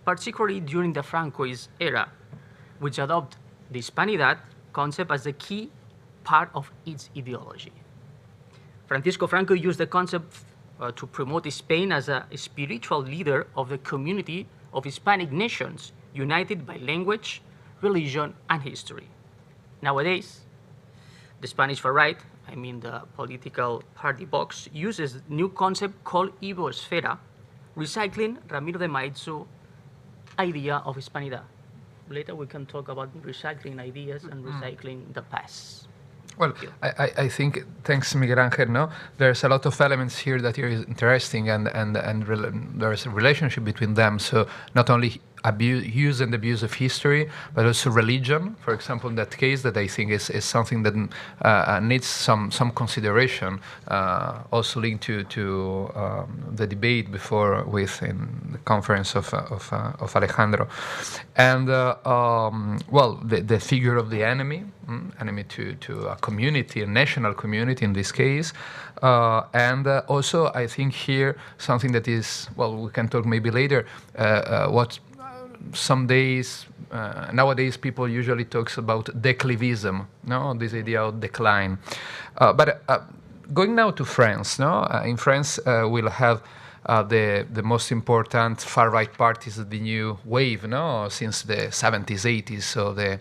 particularly during the Francoist era, which adopted the Hispanidad concept as a key part of its ideology. Francisco Franco used the concept to promote Spain as a spiritual leader of the community of Hispanic nations united by language, religion, and history. Nowadays, the Spanish far right, I mean the political party Vox, uses a new concept called Ibosfera, recycling Ramiro de Maeztu's idea of Hispanidad. Later we can talk about recycling ideas and recycling the past. Well, I think, thanks Miguel Angel, no? There's a lot of elements here that are interesting and there's a relationship between them. So not only use and abuse of history, but also religion, for example, in that case, that I think is something that needs some consideration, also linked to the debate before within the conference of Alejandro. And, well, the figure of the enemy, enemy to a community, a national community in this case, and also I think here something that is, well, we can talk maybe later, what some days, nowadays people usually talks about declivism, no, this idea of decline. But going now to France, no, in France we'll have the most important far-right parties of the new wave, no, since the 70s, 80s, so the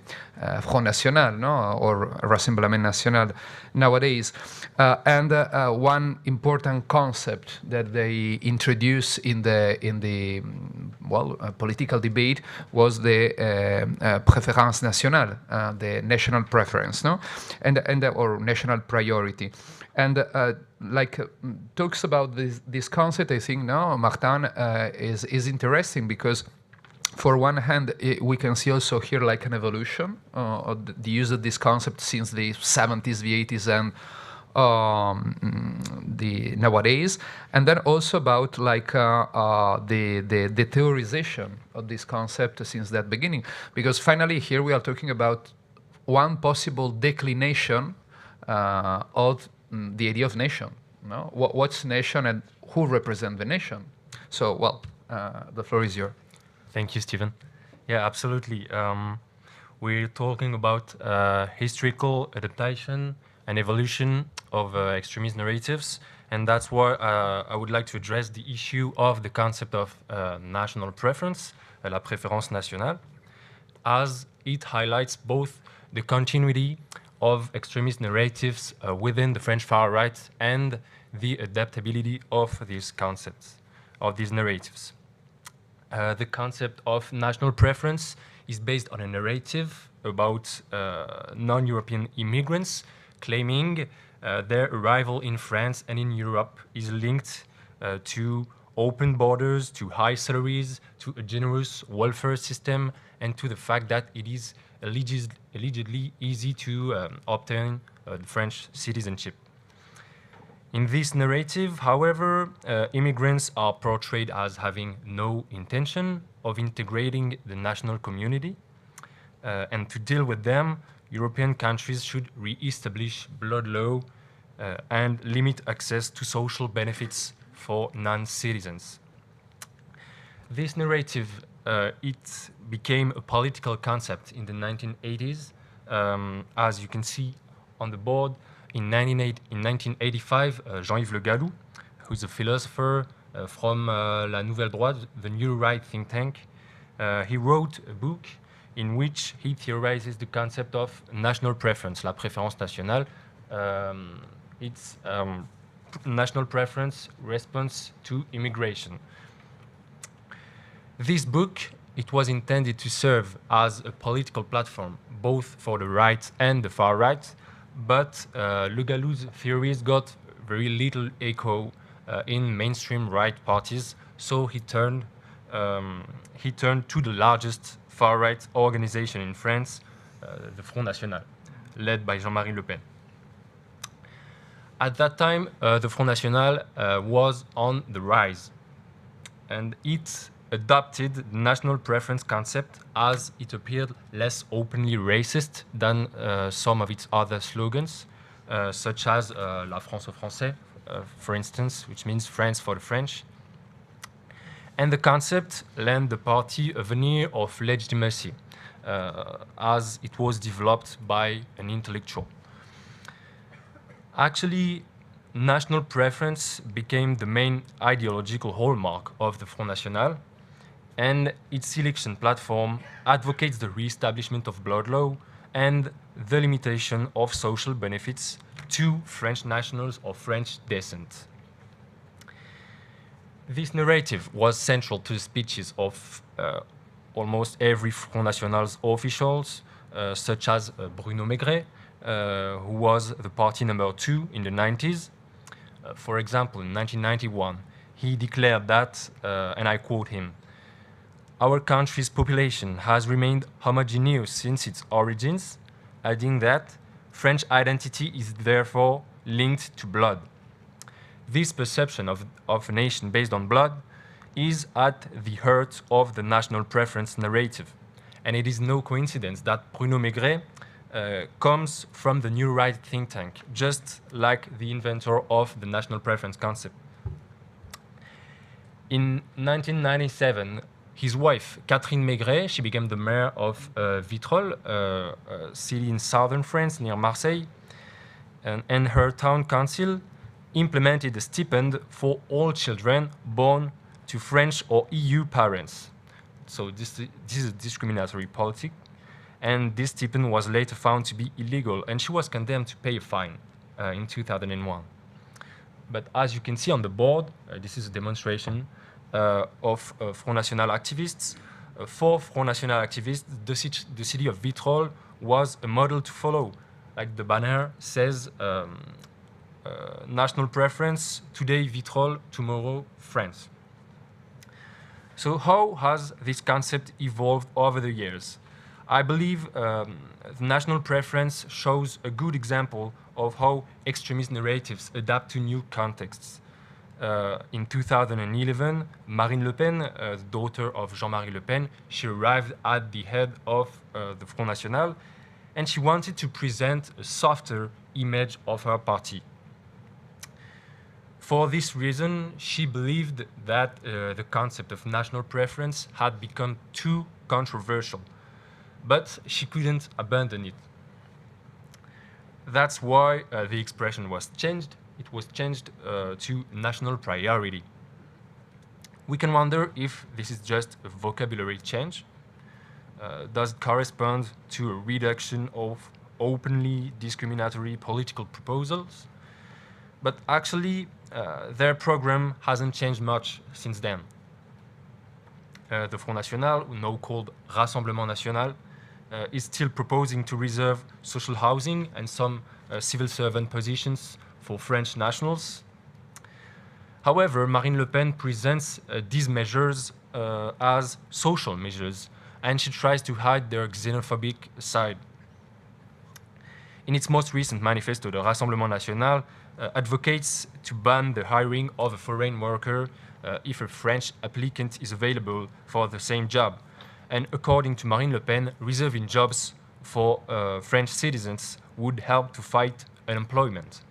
Front National, no, or Rassemblement National nowadays. And one important concept that they introduced in the political debate was the préférence nationale, the national preference, no, and or national priority. And talks about this concept, I think, no, Martin, is interesting because, for one hand, we can see also here like an evolution of the use of this concept since the 70s, the 80s, and the nowadays, and then also about like the theorization of this concept since that beginning, because finally here we are talking about one possible declination of the idea of nation. No? What's nation and who represent the nation? So, well, the floor is yours. Thank you, Stephen. Yeah, absolutely. We're talking about historical adaptation and evolution of extremist narratives, and that's why I would like to address the issue of the concept of national preference, la préférence nationale, as it highlights both the continuity of extremist narratives within the French far right and the adaptability of these concepts, of these narratives. The concept of national preference is based on a narrative about non-European immigrants claiming their arrival in France and in Europe is linked to open borders, to high salaries, to a generous welfare system, and to the fact that it is allegedly easy to obtain the French citizenship. In this narrative, however, immigrants are portrayed as having no intention of integrating the national community, and to deal with them, European countries should re-establish blood law and limit access to social benefits for non-citizens. This narrative, it became a political concept in the 1980s. As you can see on the board, in 1985, Jean-Yves Le Gallou, who's a philosopher from La Nouvelle Droite, the New Right think tank, he wrote a book in which he theorizes the concept of national preference, la préférence nationale. It's national preference response to immigration. This book, it was intended to serve as a political platform, both for the right and the far right, but Le Gallou's theories got very little echo in mainstream right parties, so he turned to the largest far-right organization in France, the Front National, led by Jean-Marie Le Pen. At that time, the Front National was on the rise, and it adopted the national preference concept as it appeared less openly racist than some of its other slogans, such as La France aux Français, for instance, which means France for the French. And the concept lent the party a veneer of legitimacy, as it was developed by an intellectual. Actually, national preference became the main ideological hallmark of the Front National, and its election platform advocates the re-establishment of blood law and the limitation of social benefits to French nationals of French descent. This narrative was central to the speeches of almost every Front National's officials, such as Bruno Maigret, who was the party number 2 in the 90s. For example, in 1991, he declared that, and I quote him, our country's population has remained homogeneous since its origins, adding that French identity is therefore linked to blood. This perception of a nation based on blood is at the heart of the national preference narrative. And it is no coincidence that Bruno Maigret comes from the New Right think tank, just like the inventor of the national preference concept. In 1997, his wife, Catherine Maigret, she became the mayor of Vitrolles, a city in southern France near Marseille, and her town council implemented a stipend for all children born to French or EU parents. So this is a discriminatory policy, and this stipend was later found to be illegal, and she was condemned to pay a fine in 2001. But as you can see on the board, this is a demonstration of Front National activists. For Front National activists, the city of Vitrolles was a model to follow. Like the banner says, national preference, today Vitrolles, tomorrow France. So how has this concept evolved over the years? I believe the national preference shows a good example of how extremist narratives adapt to new contexts. In 2011, Marine Le Pen, the daughter of Jean-Marie Le Pen, she arrived at the head of the Front National, and she wanted to present a softer image of her party. For this reason, she believed that the concept of national preference had become too controversial, but she couldn't abandon it. That's why the expression was changed. It was changed to national priority. We can wonder if this is just a vocabulary change. Does it correspond to a reduction of openly discriminatory political proposals? But actually, their program hasn't changed much since then. The Front National, now called Rassemblement National, is still proposing to reserve social housing and some civil servant positions for French nationals. However, Marine Le Pen presents these measures as social measures, and she tries to hide their xenophobic side. In its most recent manifesto, the Rassemblement National advocates to ban the hiring of a foreign worker if a French applicant is available for the same job. And according to Marine Le Pen, reserving jobs for French citizens would help to fight unemployment.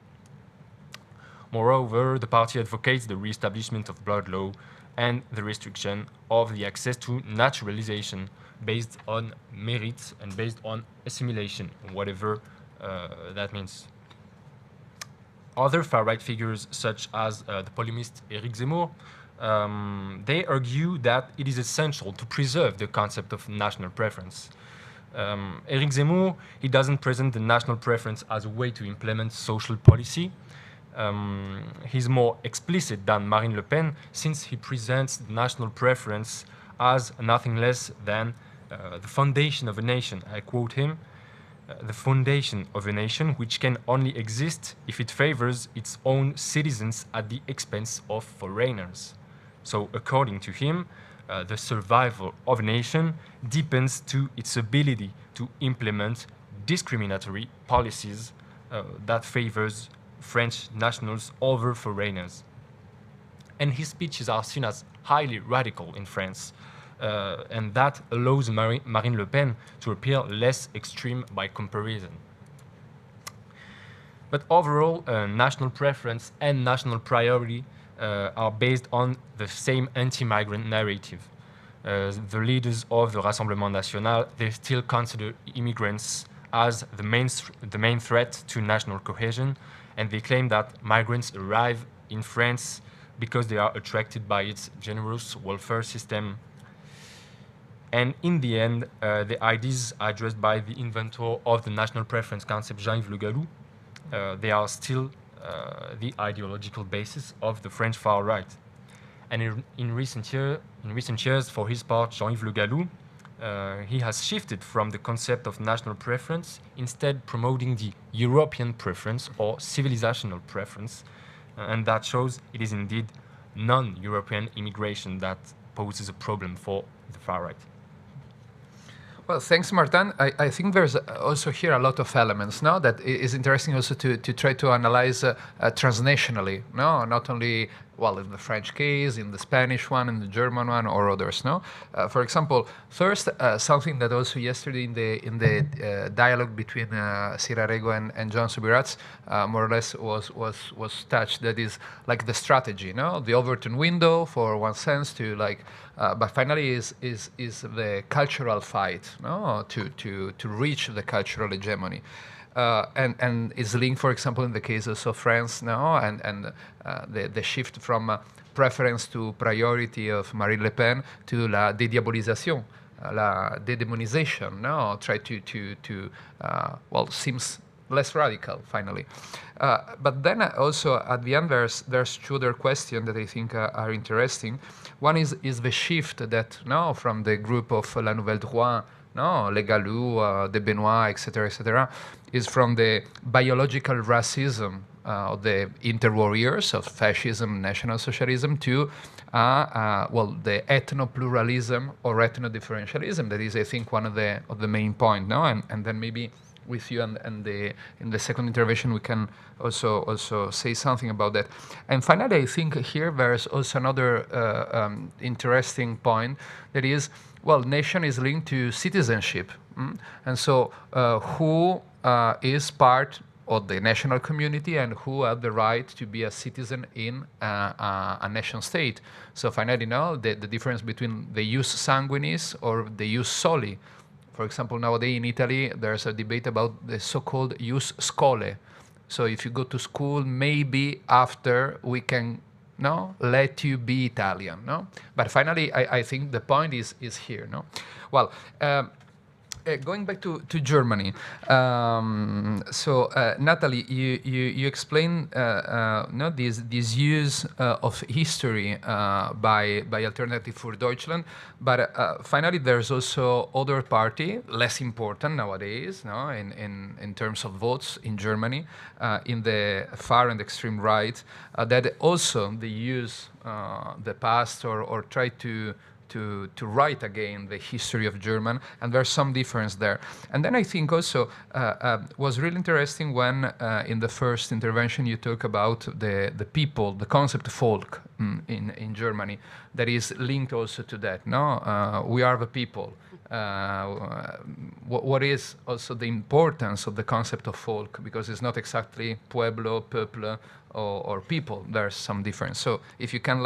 Moreover, the party advocates the re-establishment of blood law and the restriction of the access to naturalization based on merit and based on assimilation, whatever that means. Other far-right figures, such as the polemist Éric Zemmour, they argue that it is essential to preserve the concept of national preference. Éric Zemmour, he doesn't present the national preference as a way to implement social policy. He's more explicit than Marine Le Pen, since he presents national preference as nothing less than the foundation of a nation. I quote him, the foundation of a nation which can only exist if it favors its own citizens at the expense of foreigners. So according to him, the survival of a nation depends to its ability to implement discriminatory policies that favors French nationals over foreigners. And his speeches are seen as highly radical in France, and that allows Marine Le Pen to appear less extreme by comparison. But overall, national preference and national priority are based on the same anti-migrant narrative. The leaders of the Rassemblement National, they still consider immigrants as the main threat to national cohesion, and they claim that migrants arrive in France because they are attracted by its generous welfare system. And in the end, the ideas addressed by the inventor of the national preference concept, Jean-Yves Le Gallou, they are still the ideological basis of the French far right. And in recent years, for his part, Jean-Yves Le Gallou, he has shifted from the concept of national preference, instead promoting the European preference or civilizational preference, and that shows it is indeed non-European immigration that poses a problem for the far right. Well, thanks, Martin. I think there's also here a lot of elements, no, that is interesting also to try to analyze transnationally, no, not only, well, in the French case, in the Spanish one, in the German one, or others, no. For example, first, something that also yesterday in the dialogue between Sira Rego and John Subirats more or less was touched. That is like the strategy, no, the Overton window, for one sense, to like. But finally, is the cultural fight, no, to reach the cultural hegemony, and is linked, for example, in the cases of France, no, and the shift from preference to priority of Marine Le Pen to la dédiabolisation, la dédemonization, no, try to well, seems less radical finally. But then also at the end there's two other questions that I think are interesting. One is the shift that now from the group of La Nouvelle Droite, no, Les Galous, De Benoit, etc., is from the biological racism of the interwarriors of fascism, National Socialism, to well, the ethno-pluralism or ethno-differentialism. That is, I think, one of the main points. No, and then maybe with you and in the second intervention we can also say something about that. And finally, I think here there's also another interesting point, that is, well, nation is linked to citizenship, and so who is part of the national community and who have the right to be a citizen in a nation state. So finally, now the difference between the ius sanguinis or the ius soli. For example, nowadays in Italy, there's a debate about the so-called ius scholae. So if you go to school, maybe after we can let you be Italian. No? But finally, I think the point is here. No? Well, going back to Germany, so Nathalie, you explained this use of history by Alternative für Deutschland, but finally there's also other party, less important nowadays, no, in terms of votes in Germany, in the far and extreme right, that also they use the past or try to write again the history of German, and there's some difference there. And then I think also was really interesting when in the first intervention you talk about the people, the concept folk in Germany, that is linked also to that. No, we are the people. What is also the importance of the concept of folk, because it's not exactly pueblo, peuple, or people. There's some difference. So if you can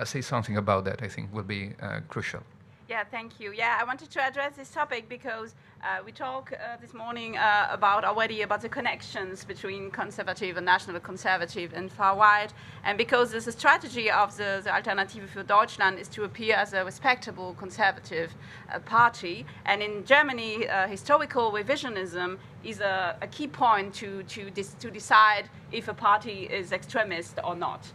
say something about that, I think will be crucial. Yeah, thank you. Yeah, I wanted to address this topic because we talked this morning already about the connections between conservative and national conservative and far right, and because the strategy of the Alternative für Deutschland is to appear as a respectable conservative party, and in Germany, historical revisionism is a key point to decide if a party is extremist or not.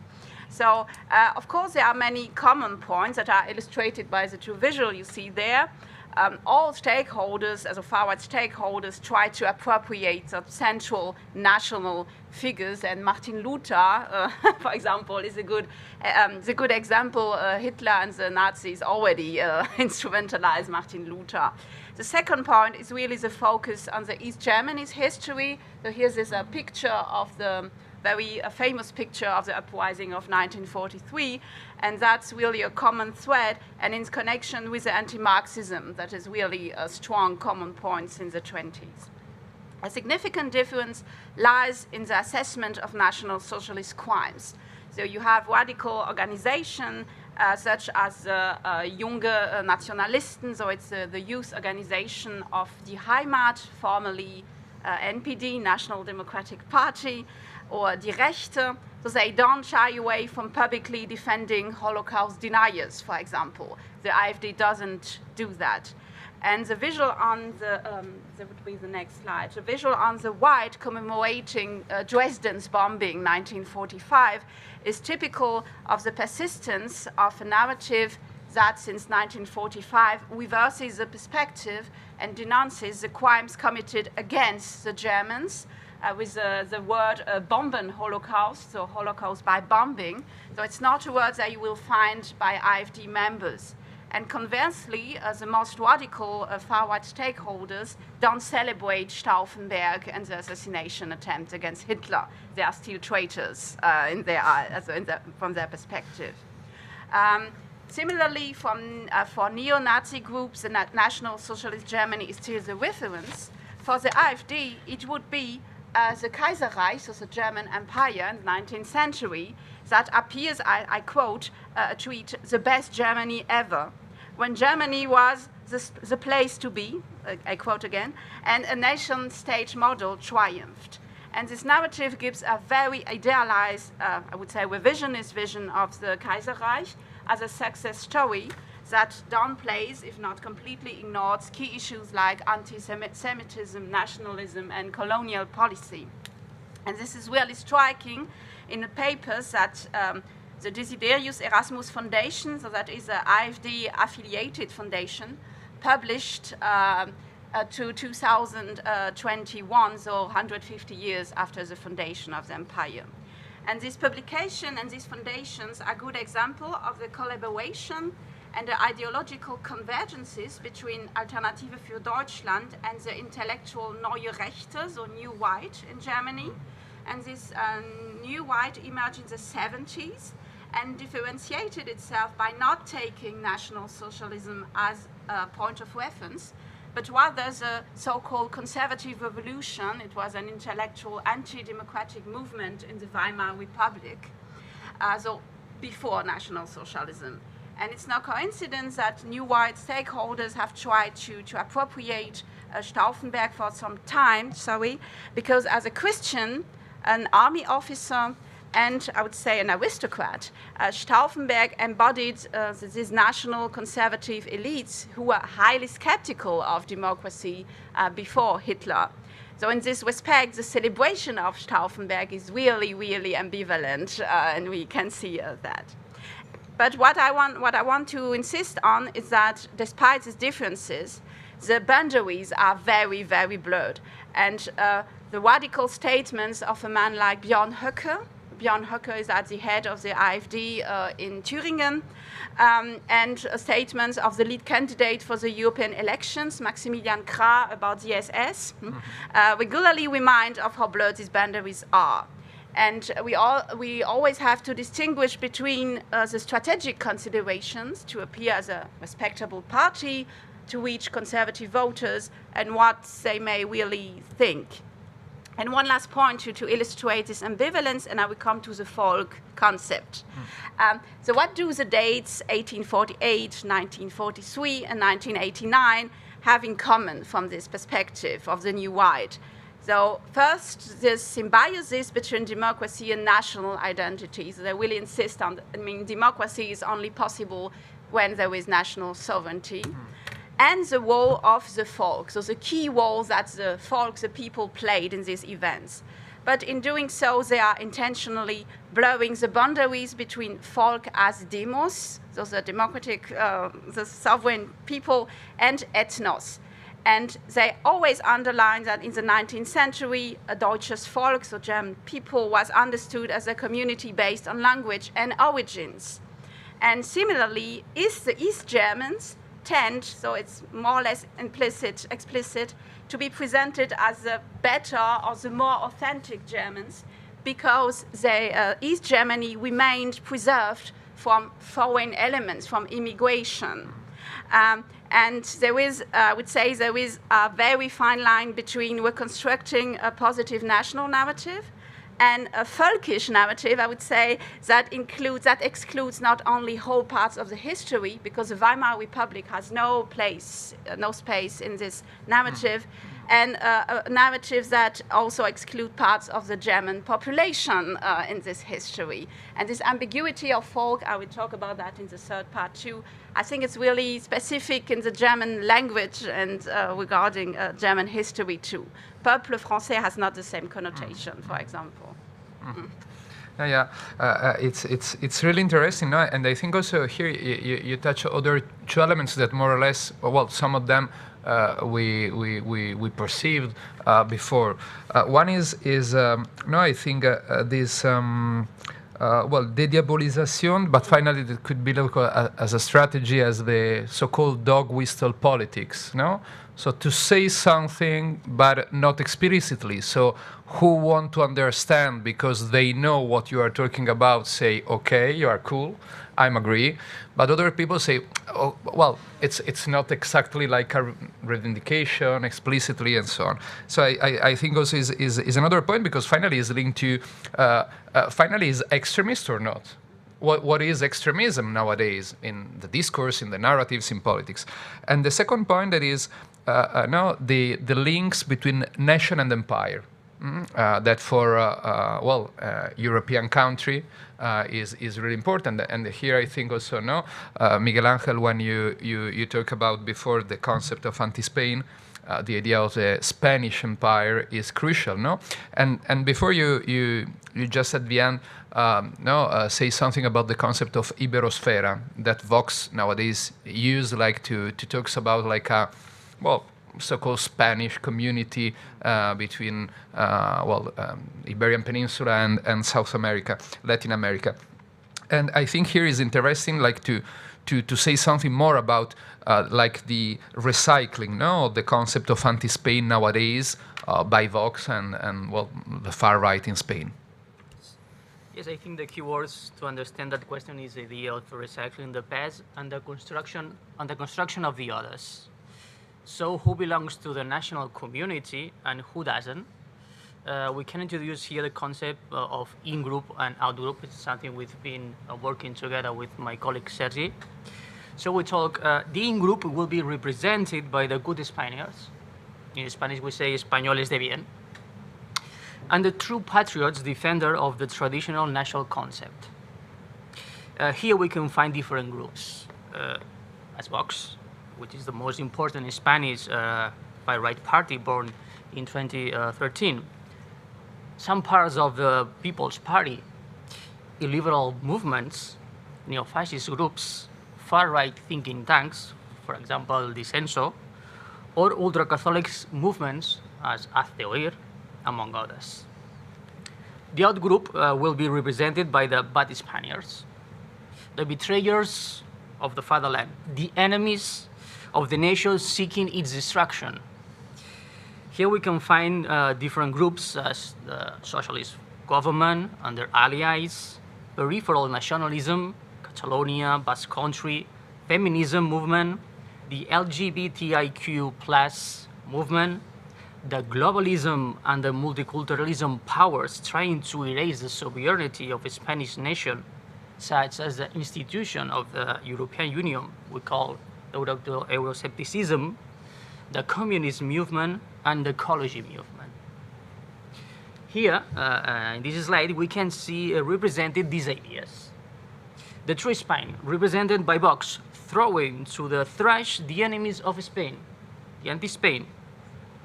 So, of course, there are many common points that are illustrated by the two visuals you see there. All stakeholders, as far as stakeholders, try to appropriate the central national figures, and Martin Luther, for example, is a good example. Hitler and the Nazis already instrumentalized Martin Luther. The second point is really the focus on the East Germany's history. So here's this picture of the very famous picture of the uprising of 1943, and that's really a common thread, and in connection with the anti-Marxism, that is really a strong common point since the 20s. A significant difference lies in the assessment of National Socialist crimes. So you have radical organizations such as Junge Nationalisten, so it's the youth organization of Die Heimat, formerly NPD, National Democratic Party, or Die Rechte, so they don't shy away from publicly defending Holocaust deniers, for example. The AfD doesn't do that. And the visual on that would be the next slide, the visual on the right commemorating Dresden's bombing, 1945, is typical of the persistence of a narrative that since 1945 reverses the perspective and denounces the crimes committed against the Germans, with the word bomben Holocaust, so Holocaust by bombing. So it's not a word that you will find by AfD members. And conversely, the most radical far-right stakeholders don't celebrate Stauffenberg and the assassination attempt against Hitler. They are still traitors from their perspective. Similarly, for neo-Nazi groups, the National Socialist Germany is still the reference. For the AfD, it would be the Kaiserreich, so the German Empire in the 19th century, that appears, I quote, a tweet, the best Germany ever, when Germany was the place to be, I quote again, and a nation-state model triumphed. And this narrative gives a very idealized, I would say, revisionist vision of the Kaiserreich as a success story that downplays, if not completely ignores, key issues like anti-Semitism, nationalism, and colonial policy. And this is really striking in the papers that the Desiderius Erasmus Foundation, so that is an AfD-affiliated foundation, published to 2021, so 150 years after the foundation of the empire. And this publication and these foundations are a good example of the collaboration and the ideological convergences between Alternative für Deutschland and the intellectual Neue Rechte, so New Right in Germany. And this New Right emerged in the 70s and differentiated itself by not taking National Socialism as a point of reference, but rather the so-called conservative revolution. It was an intellectual anti-democratic movement in the Weimar Republic, so before National Socialism. And it's no coincidence that New Right stakeholders have tried to appropriate Stauffenberg for some time, because as a Christian, an army officer, and I would say an aristocrat, Stauffenberg embodied these national conservative elites who were highly skeptical of democracy before Hitler. So in this respect, the celebration of Stauffenberg is really, really ambivalent, and we can see that. But what I want to insist on is that despite these differences, the boundaries are very, very blurred. And the radical statements of a man like Björn Höcke is at the head of the AfD in Thüringen, and statements of the lead candidate for the European elections, Maximilian Krah, about the SS, regularly remind of how blurred these boundaries are. And we always have to distinguish between the strategic considerations to appear as a respectable party, to reach conservative voters, and what they may really think. And one last point to illustrate this ambivalence, and I will come to the folk concept. So what do the dates 1848, 1943, and 1989 have in common from this perspective of the New Right? So first, this symbiosis between democracy and national identities. They really insist on, democracy is only possible when there is national sovereignty. And the role of the folk, so the key role that the folk, the people, played in these events. But in doing so, they are intentionally blurring the boundaries between folk as demos, so the democratic, the sovereign people, and ethnos. And they always underline that in the 19th century, a deutsches Volk, so German people, was understood as a community based on language and origins. And similarly, the East Germans tend, so it's more or less explicit, to be presented as the better or the more authentic Germans, because East Germany remained preserved from foreign elements, from immigration. And there is, I would say, there is a very fine line between reconstructing a positive national narrative and a folkish narrative, I would say, that excludes not only whole parts of the history, because the Weimar Republic has no space in this narrative, and narratives that also exclude parts of the German population in this history. And this ambiguity of folk, I will talk about that in the third part too. I think it's really specific in the German language and regarding German history too. Peuple français has not the same connotation, for example. It's really interesting, no? And I think also here you touch other two elements that more or less, well, some of them we perceived before. One is I think this well, de-diabolization, but finally it could be looked at as a strategy as the so-called dog whistle politics, no? So to say something, but not explicitly. So who want to understand because they know what you are talking about say, okay, you are cool, I'm agree. But other people say, oh, well, it's not exactly like a reivindication explicitly and so on. So I think also is another point because finally is linked to, finally is extremist or not? What is extremism nowadays in the discourse, in the narratives, in politics? And the second point that is now the links between nation and empire. That for European country is really important. And here I think also Miguel Angel, when you talk about before the concept of anti-Spain, the idea of the Spanish Empire is crucial, no? And before you just at the end say something about the concept of Iberosfera that Vox nowadays use like to talks about like a so-called Spanish community between Iberian Peninsula and South America, Latin America. And I think here is interesting like to say something more about like the recycling, the concept of anti-Spain nowadays by Vox and the far right in Spain. Yes, I think the key words to understand that question is the idea of recycling the past and the construction of the others. So who belongs to the national community and who doesn't? We can introduce here the concept of in-group and out-group. It's something we've been working together with my colleague Cergy. So we talk, the in-group will be represented by the good Spaniards. In Spanish we say españoles de bien. And the true patriots, defender of the traditional national concept. Here we can find different groups, as Vox, which is the most important Spanish far-right party born in 2013. Some parts of the People's Party, illiberal movements, neo-fascist groups, far-right thinking tanks, for example, Disenso, or ultra-Catholic movements as Hazte Oír, among others. The out-group will be represented by the bad Spaniards, the betrayers of the fatherland, the enemies of the nation seeking its destruction. Here we can find different groups as the socialist government and their allies, peripheral nationalism, Catalonia, Basque Country, feminism movement, the LGBTIQ+ movement, the globalism and the multiculturalism powers trying to erase the sovereignty of the Spanish nation, such as the institution of the European Union, we call Euroscepticism, the communist movement, and the ecology movement. Here, in this slide, we can see represented these ideas. The true Spain, represented by Vox, throwing to the trash the enemies of Spain, the anti-Spain,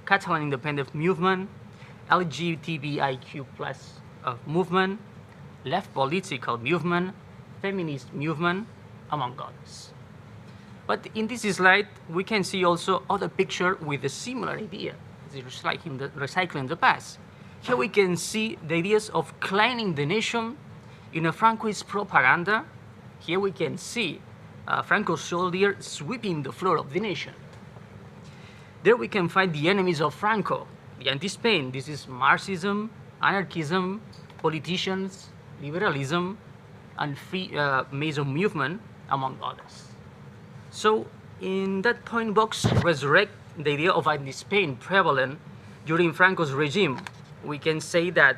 Catalan independent movement, LGBTIQ+ movement, left political movement, feminist movement, among others. But in this slide, we can see also other picture with a similar idea, recycling the past. Here we can see the ideas of cleaning the nation in a Francoist propaganda. Here we can see Franco's soldier sweeping the floor of the nation. There we can find the enemies of Franco, the anti-Spain. This is Marxism, anarchism, politicians, liberalism, and free Mason movement, among others. So in that point, Vox resurrect the idea of anti-Spain prevalent during Franco's regime. We can say that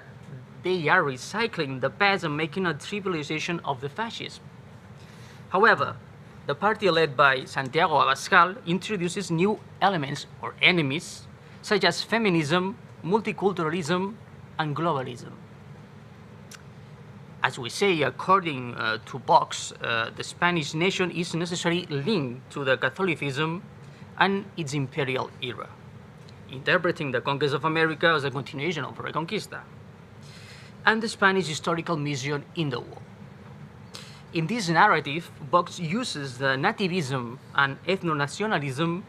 they are recycling the past and making a trivialization of the fascism. However, the party led by Santiago Abascal introduces new elements or enemies, such as feminism, multiculturalism, and globalism. As we say, according to Vox, the Spanish nation is necessarily linked to the Catholicism and its imperial era, interpreting the conquest of America as a continuation of Reconquista, and the Spanish historical mission in the war. In this narrative, Vox uses the nativism and ethno-nationalism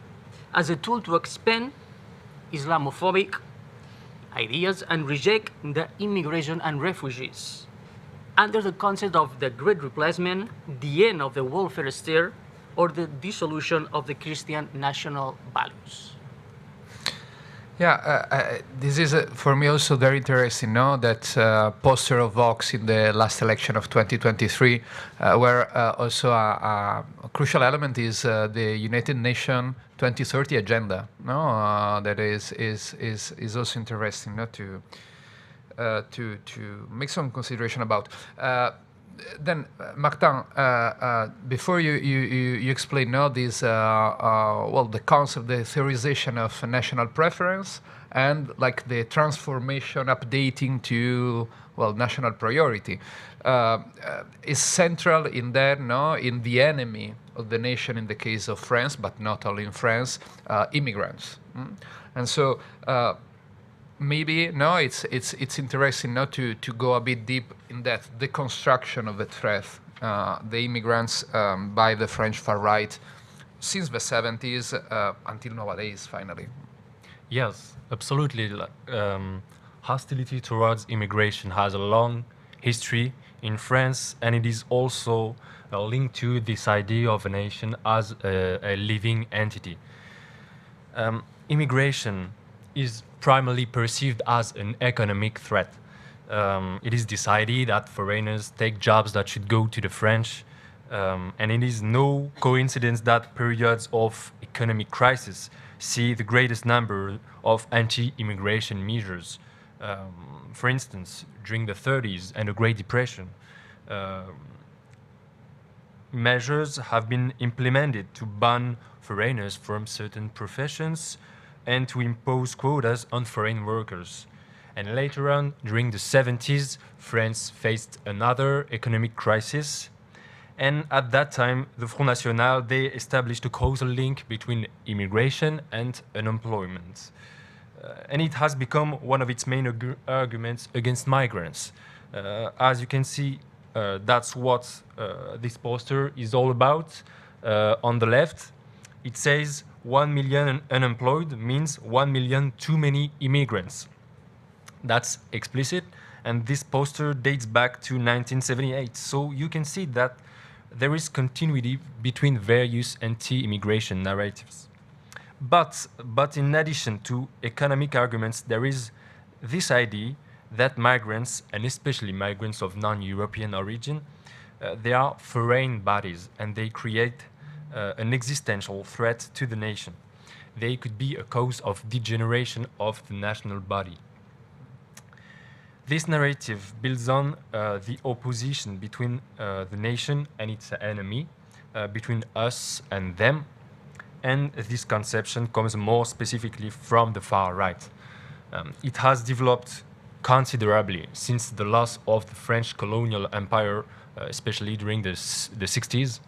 as a tool to expand Islamophobic ideas and reject the immigration and refugees, under the concept of the Great Replacement, the end of the welfare state, or the dissolution of the Christian national values. Yeah, this is for me also very interesting, no? That poster of Vox in the last election of 2023, where also a crucial element is the United Nations 2030 agenda, no? That is also interesting, no? To make some consideration about. Then, Martin, before you explain now this, well, the concept, the theorization of national preference, and like the transformation, updating to, well, national priority, is central in there, no, in the enemy of the nation in the case of France, but not only in France, immigrants. And so. Maybe no, it's interesting not to go a bit deep in that, the construction of the threat, the immigrants by the French far right since the 70s until nowadays, finally. Yes, absolutely. Hostility towards immigration has a long history in France, and it is also linked to this idea of a nation as a living entity. Immigration is primarily perceived as an economic threat. It is decided that foreigners take jobs that should go to the French, and it is no coincidence that periods of economic crisis see the greatest number of anti-immigration measures. For instance, during the 30s and the Great Depression, measures have been implemented to ban foreigners from certain professions and to impose quotas on foreign workers. And later on, during the 70s, France faced another economic crisis. And at that time, the Front National, they established a causal link between immigration and unemployment. And it has become one of its main arguments against migrants. As you can see, that's what this poster is all about. On the left, it says 1 million unemployed means 1 million too many immigrants. That's explicit, and this poster dates back to 1978. So you can see that there is continuity between various anti-immigration narratives. But in addition to economic arguments, there is this idea that migrants, and especially migrants of non-European origin, they are foreign bodies, and they create an existential threat to the nation. They could be a cause of degeneration of the national body. This narrative builds on the opposition between the nation and its enemy, between us and them, and this conception comes more specifically from the far right. It has developed considerably since the loss of the French colonial empire, especially during the 60s.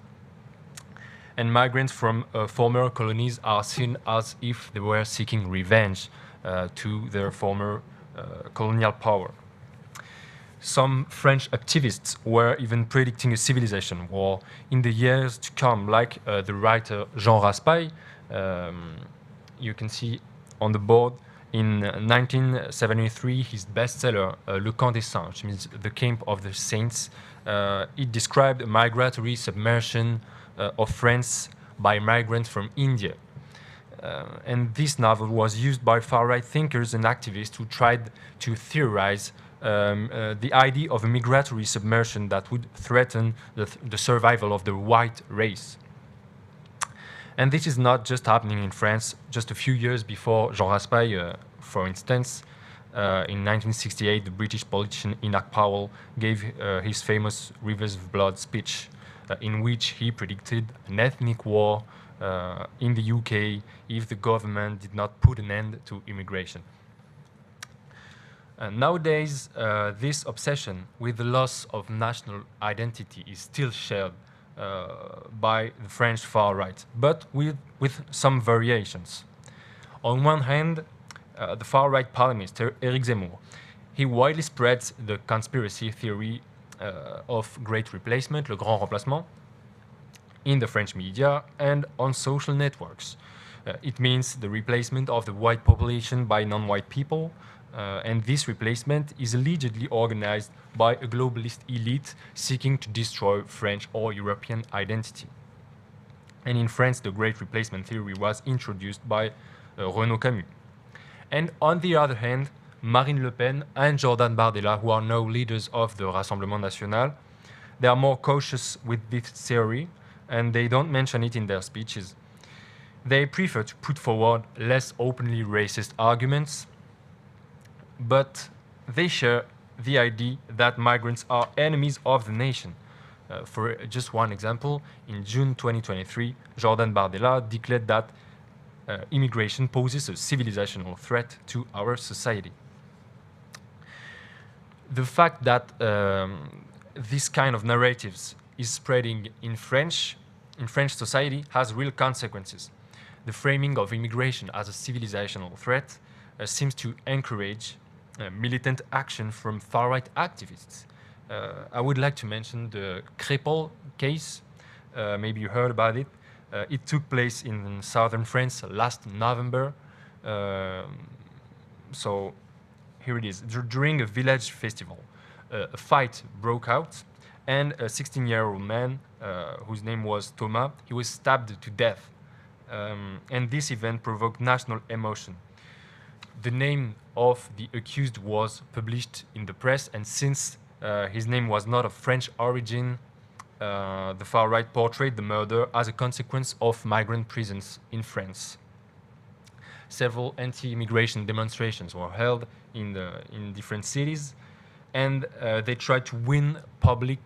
And migrants from former colonies are seen as if they were seeking revenge to their former colonial power. Some French activists were even predicting a civilization war in the years to come, like the writer Jean Raspail. You can see on the board in 1973 his bestseller Le Camp des Saints, which means the Camp of the Saints. It described a migratory submersion of France by migrants from India. And this novel was used by far-right thinkers and activists who tried to theorize the idea of a migratory submersion that would threaten the survival of the white race. And this is not just happening in France. Just a few years before Jean Raspail, for instance, in 1968, the British politician Enoch Powell gave his famous Rivers of Blood speech, in which he predicted an ethnic war in the UK if the government did not put an end to immigration. Nowadays, this obsession with the loss of national identity is still shared by the French far right, but with some variations. On one hand, the far right polemist Éric Zemmour, he widely spreads the conspiracy theory of Great Replacement, le Grand Remplacement, in the French media and on social networks. It means the replacement of the white population by non-white people, and this replacement is allegedly organized by a globalist elite seeking to destroy French or European identity. And in France, the Great Replacement theory was introduced by Renaud Camus. And on the other hand, Marine Le Pen and Jordan Bardella, who are now leaders of the Rassemblement National, they are more cautious with this theory, and they don't mention it in their speeches. They prefer to put forward less openly racist arguments, but they share the idea that migrants are enemies of the nation. For just one example, in June 2023, Jordan Bardella declared that immigration poses a civilizational threat to our society. The fact that this kind of narratives is spreading in French society has real consequences. The framing of immigration as a civilizational threat seems to encourage militant action from far-right activists. I would like to mention the Crépol case. Maybe you heard about it. It took place in southern France last November. So here it is. During a village festival, a fight broke out, and a 16-year-old man, whose name was Thomas, he was stabbed to death. And this event provoked national emotion. The name of the accused was published in the press, and since his name was not of French origin, the far right portrayed the murder as a consequence of migrant presence in France. Several anti-immigration demonstrations were held in different cities, and they tried to win public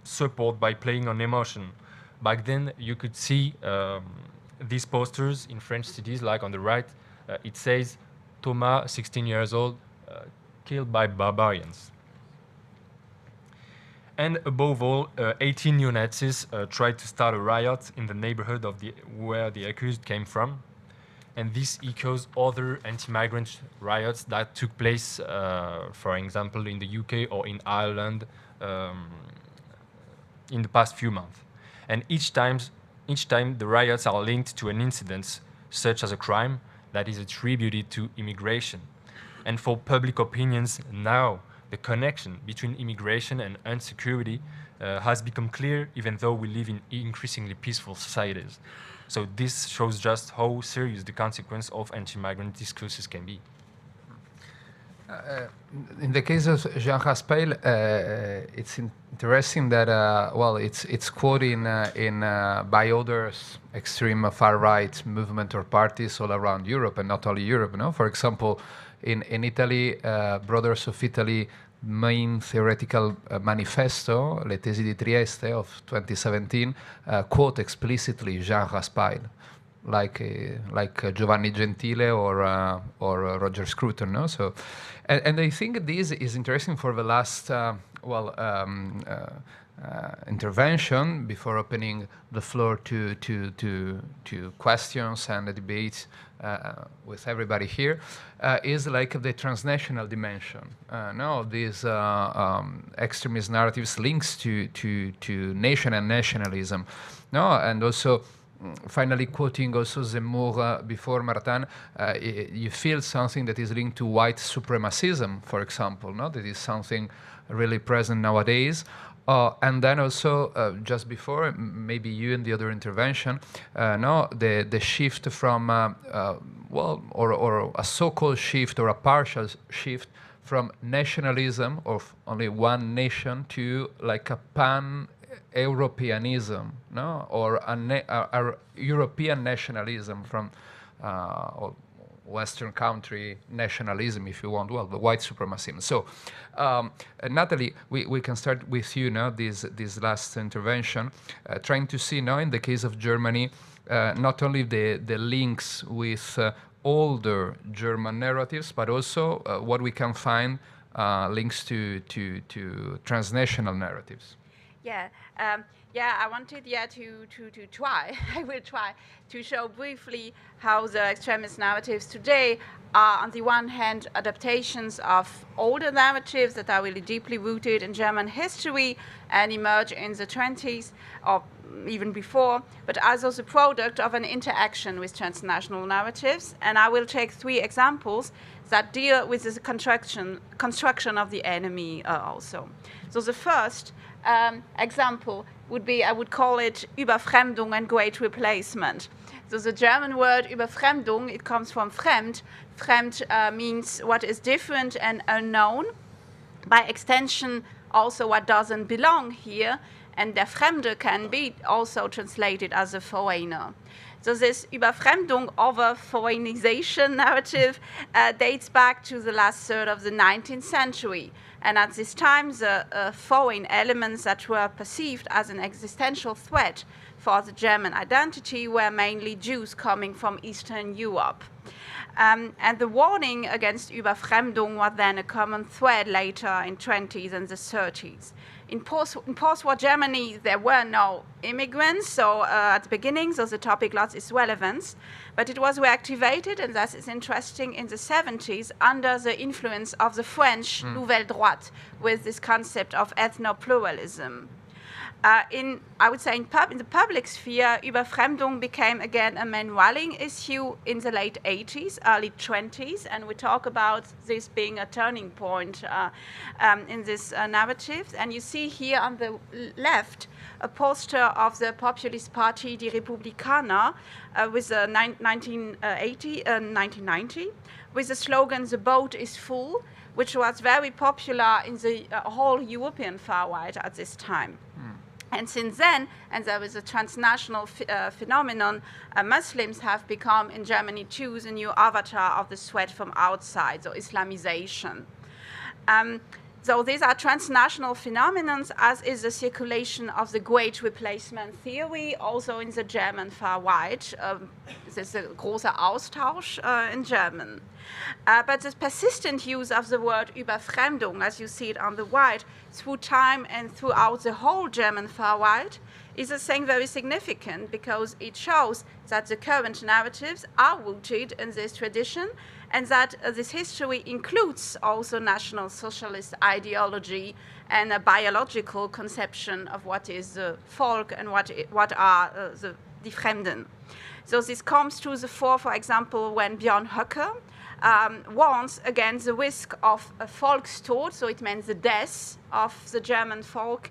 support by playing on emotion. Back then, you could see these posters in French cities, like on the right, it says, Thomas, 16 years old, killed by barbarians. And above all, 18 neo-Nazis tried to start a riot in the neighborhood of where the accused came from. And this echoes other anti-migrant riots that took place, for example, in the UK or in Ireland in the past few months. And each time the riots are linked to an incident, such as a crime, that is attributed to immigration. And for public opinions now, the connection between immigration and insecurity has become clear, even though we live in increasingly peaceful societies. So this shows just how serious the consequence of anti-migrant discourses can be. In the case of Jean Raspail, it's interesting that it's quoted by others extreme far-right movement or parties all around Europe, and not only Europe. No, for example, in Italy, Brothers of Italy main theoretical manifesto, Le Tesi di Trieste of 2017, quote explicitly Jean Raspail, like Giovanni Gentile or Roger Scruton. No, so, and I think this is interesting for the last intervention before opening the floor to questions and a debate with everybody here, is like the transnational dimension. No, these extremist narratives links to nation and nationalism. No, and also finally quoting also Zemmour before Martin, you feel something that is linked to white supremacism, for example. No, that is something really present nowadays. And then also, just before, maybe you and the other intervention, the shift from, or a so-called shift or a partial shift from nationalism of only one nation to like a pan-Europeanism, no? Or a European nationalism from Western country nationalism, if you want, well, the white supremacism. So, Nathalie, we can start with you now, this last intervention, trying to see now in the case of Germany, not only the links with older German narratives, but also what we can find links to transnational narratives. Yeah, I wanted to try. I will try to show briefly how the extremist narratives today are, on the one hand, adaptations of older narratives that are really deeply rooted in German history and emerge in the 20s or even before, but also the product of an interaction with transnational narratives. And I will take 3 examples that deal with the construction of the enemy also. So the first example would be, I would call it Überfremdung and Great Replacement. So the German word Überfremdung, it comes from Fremd. Fremd means what is different and unknown. By extension, also what doesn't belong here. And der Fremde can be also translated as a foreigner. So this Überfremdung, over foreignization narrative dates back to the last third of the 19th century. And at this time, the foreign elements that were perceived as an existential threat for the German identity were mainly Jews coming from Eastern Europe. And the warning against Überfremdung was then a common thread later in 20s and the 30s. In post-war Germany, there were no immigrants, so at the beginning, so the topic lost its relevance, but it was reactivated, and that is interesting, in the 70s under the influence of the French Nouvelle Droite with this concept of ethno-pluralism. I would say in the public sphere, Überfremdung became again a main rallying issue in the late 80s, early 20s, and we talk about this being a turning point in this narrative. And you see here on the left a poster of the populist party Die Republikaner with 1990 with the slogan "The boat is full," which was very popular in the whole European far right at this time. And since then, and there was a transnational phenomenon, Muslims have become in Germany too the new avatar of the threat from outside, so Islamization. So these are transnational phenomena, as is the circulation of the Great Replacement theory, also in the German far right. This is a großer Austausch in German. But the persistent use of the word Überfremdung, as you see it on the right, through time and throughout the whole German far right, is a thing very significant because it shows that the current narratives are rooted in this tradition and that this history includes also National Socialist ideology and a biological conception of what is the Volk and what are the Die Fremden. So this comes to the fore, for example, when Björn Höcke warns against the risk of a Volkstod, so it means the death of the German folk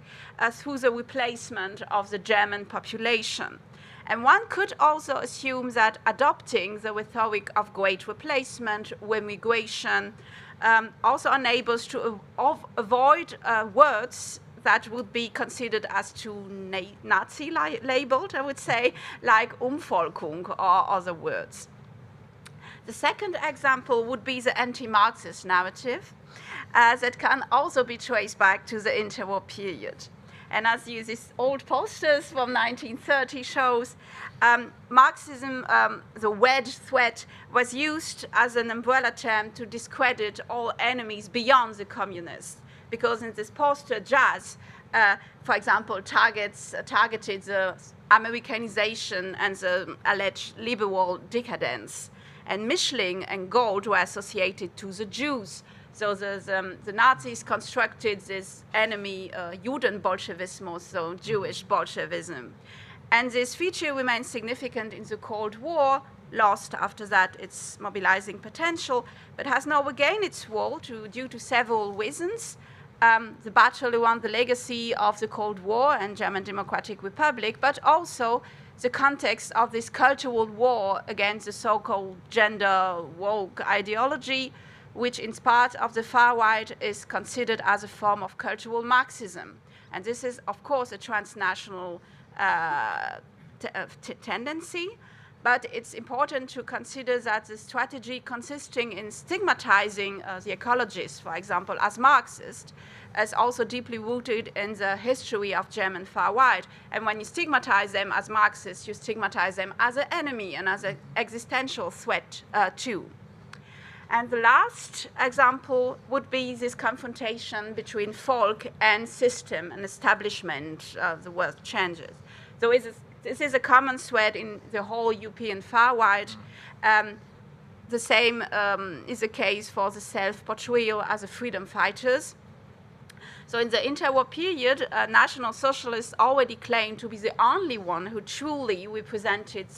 through the replacement of the German population. And one could also assume that adopting the rhetoric of great replacement, remigration, also enables to avoid words that would be considered as too Nazi-labeled, I would say, like Umvolkung or other words. The second example would be the anti-Marxist narrative that can also be traced back to the interwar period. And as these old posters from 1930 shows, Marxism, the wedge threat, was used as an umbrella term to discredit all enemies beyond the communists. Because in this poster, Jazz, for example, targeted the Americanization and the alleged liberal decadence. And Mischling and gold were associated to the Jews. So the Nazis constructed this enemy, Judenbolschewismus, so Jewish Bolshevism. And this feature remains significant in the Cold War, lost after that its mobilizing potential, but has now regained its role due to several reasons. The battle around the legacy of the Cold War and German Democratic Republic, but also the context of this cultural war against the so-called gender woke ideology, which in part of the far right is considered as a form of cultural Marxism. And this is, of course, a transnational tendency, but it's important to consider that the strategy consisting in stigmatizing the ecologists, for example, as Marxist, is also deeply rooted in the history of German far right. And when you stigmatize them as Marxists, you stigmatize them as an enemy and as an existential threat too. And the last example would be this confrontation between folk and system and establishment of the world changes. So this is a common thread in the whole European far right. The same is the case for the self-portrayal as a freedom fighters. So in the interwar period, National Socialists already claimed to be the only one who truly represented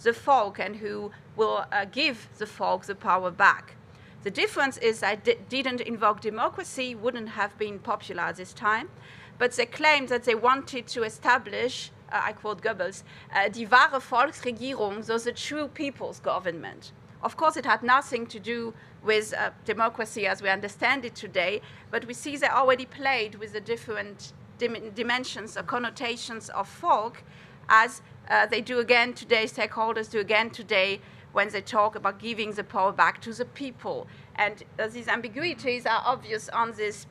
the folk and who will give the folk the power back. The difference is that didn't invoke democracy, wouldn't have been popular at this time, but they claimed that they wanted to establish, I quote Goebbels, die wahre Volksregierung, so the true people's government. Of course, it had nothing to do with democracy as we understand it today, but we see they already played with the different dimensions or connotations of folk, as they do again today, stakeholders do again today, when they talk about giving the power back to the people. And these ambiguities are obvious on this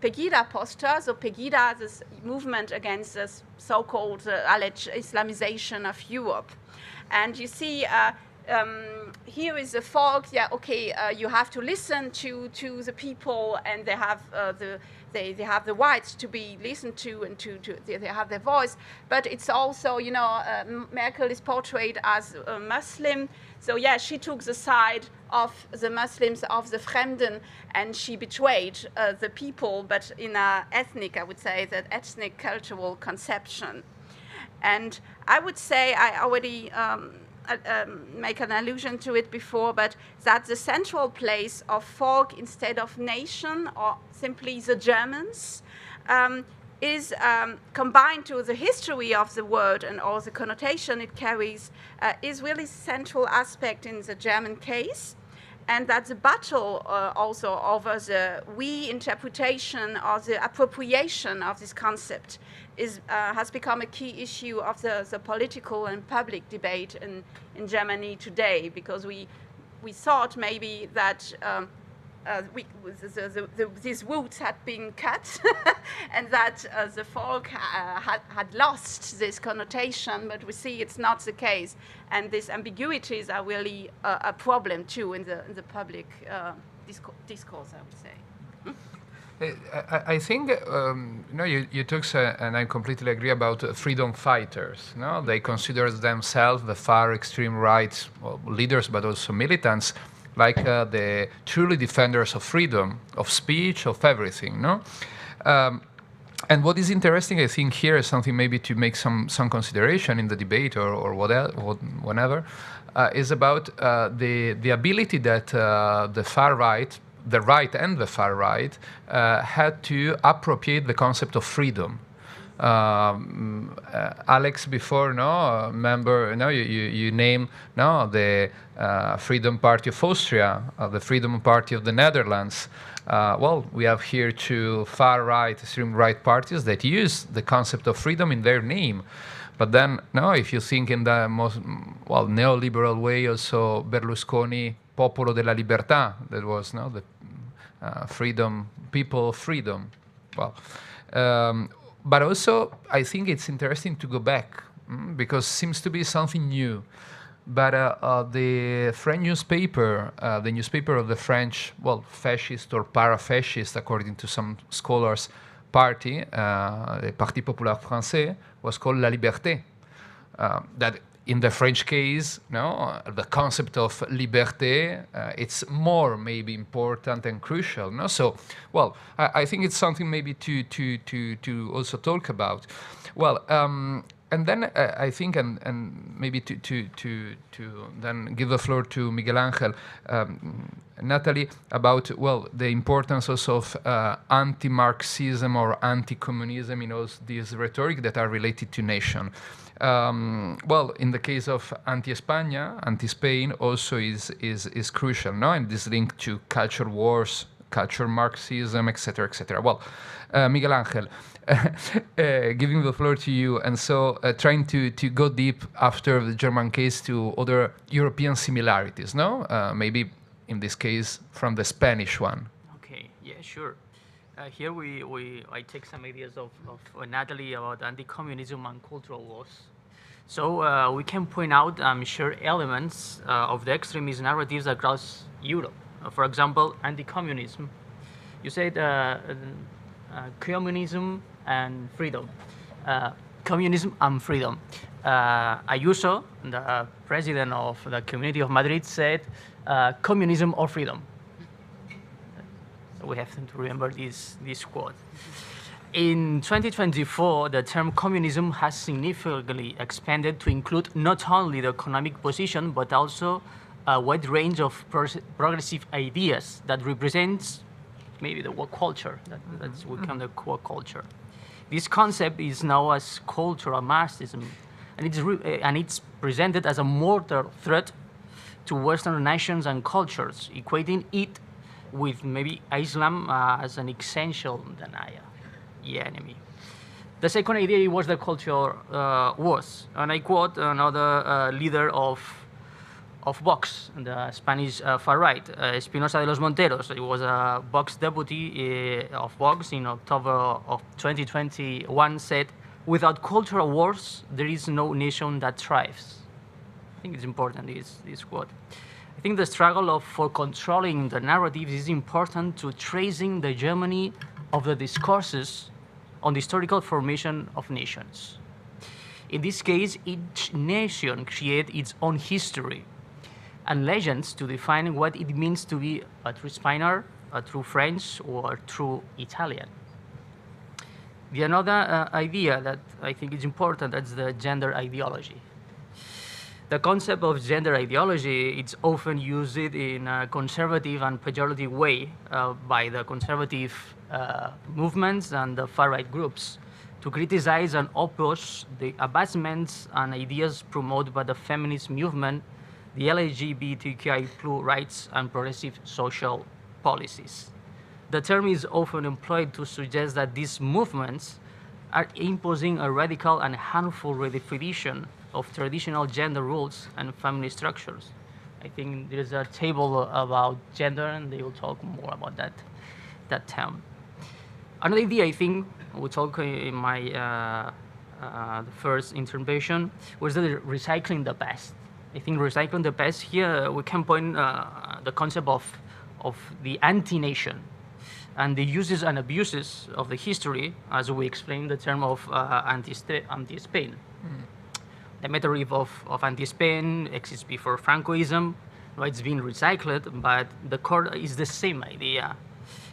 Pegida poster. So Pegida, this movement against this so-called alleged Islamization of Europe. And you see here is the folk, yeah, okay, you have to listen to the people, and they have they have the rights to be listened to, and they have their voice. But it's also, you know, Merkel is portrayed as a Muslim. So yeah, she took the side of the Muslims, of the Fremden, and she betrayed the people, but in a ethnic, I would say, that ethnic cultural conception. And I would say, I already make an allusion to it before, but that the central place of folk instead of nation, or simply the Germans, is combined to the history of the word and all the connotation it carries, is really central aspect in the German case. And that the battle also over the we-interpretation or the appropriation of this concept has become a key issue of the political and public debate in Germany today, because we thought maybe that these roots had been cut and that the folk had lost this connotation, but we see it's not the case. And these ambiguities are really a problem too in the public discourse, I would say. I think you took, and I completely agree about freedom fighters. No, they consider themselves the far extreme right leaders, but also militants, like the truly defenders of freedom, of speech, of everything. No, and what is interesting, I think, here is something maybe to make some consideration in the debate or whatever, is about the ability that the far right. The right and the far right had to appropriate the concept of freedom. Alex, before, member, you name the Freedom Party of Austria, the Freedom Party of the Netherlands. Well, we have here two far right, extreme right parties that use the concept of freedom in their name. But then, if you think in the most neoliberal way, also Berlusconi, Popolo della Libertà, that was the freedom, people of freedom. Well, but also I think it's interesting to go back because it seems to be something new. But the French newspaper, the newspaper of the French, fascist or para-fascist, according to some scholars, party, the Parti Populaire Français, was called La Liberté. That in the French case, the concept of liberté, it's more maybe important and crucial. So, I think it's something maybe to also talk about. Well, and then I think, and maybe to then give the floor to Miguel Angel, Nathalie, about the importance also of anti-Marxism or anti-communism in all these rhetoric that are related to nation. In the case of anti-España, anti-Spain also is crucial, and this link to culture wars, culture Marxism, etc., etc. Well, Miguel Angel, giving the floor to you, and so trying to go deep after the German case to other European similarities, maybe in this case from the Spanish one. Okay, yeah, sure. Here I take some ideas of Nathalie about anti-communism and cultural wars. So we can point out shared elements of the extremist narratives across Europe. For example, anti-communism. You said communism and freedom. Communism and freedom. Ayuso, the president of the Community of Madrid, said communism or freedom. So we have to remember this quote. In 2024, the term communism has significantly expanded to include not only the economic position, but also a wide range of progressive ideas that represents maybe the work culture, that's become the work culture. This concept is known as cultural Marxism, and it's presented as a mortal threat to Western nations and cultures, equating it with maybe Islam as an essential denier, the enemy. The second idea was the culture wars, and I quote another leader of Vox, the Spanish far right, Espinosa de los Monteros. He was a Vox deputy of Vox in October of 2021, said, "Without cultural wars, there is no nation that thrives." I think it's important, this quote. I think the struggle for controlling the narratives is important to tracing the journey of the discourses on the historical formation of nations. In this case, each nation creates its own history and legends to define what it means to be a true Spaniard, a true French, or a true Italian. The another idea that I think is important is the gender ideology. The concept of gender ideology, it's often used in a conservative and pejorative way by the conservative movements and the far-right groups to criticize and oppose the advancements and ideas promoted by the feminist movement, the LGBTQI+ rights, and progressive social policies. The term is often employed to suggest that these movements are imposing a radical and harmful redefinition of traditional gender roles and family structures. I think there's a table about gender, and they will talk more about that term. Another idea, I think, we talked in my the first intervention, was the recycling the past. I think recycling the past here, we can point the concept of the anti-nation and the uses and abuses of the history, as we explained the term of anti-Spain. The metaphor of anti-Spain exists before Francoism. It's been recycled, but the core is the same idea.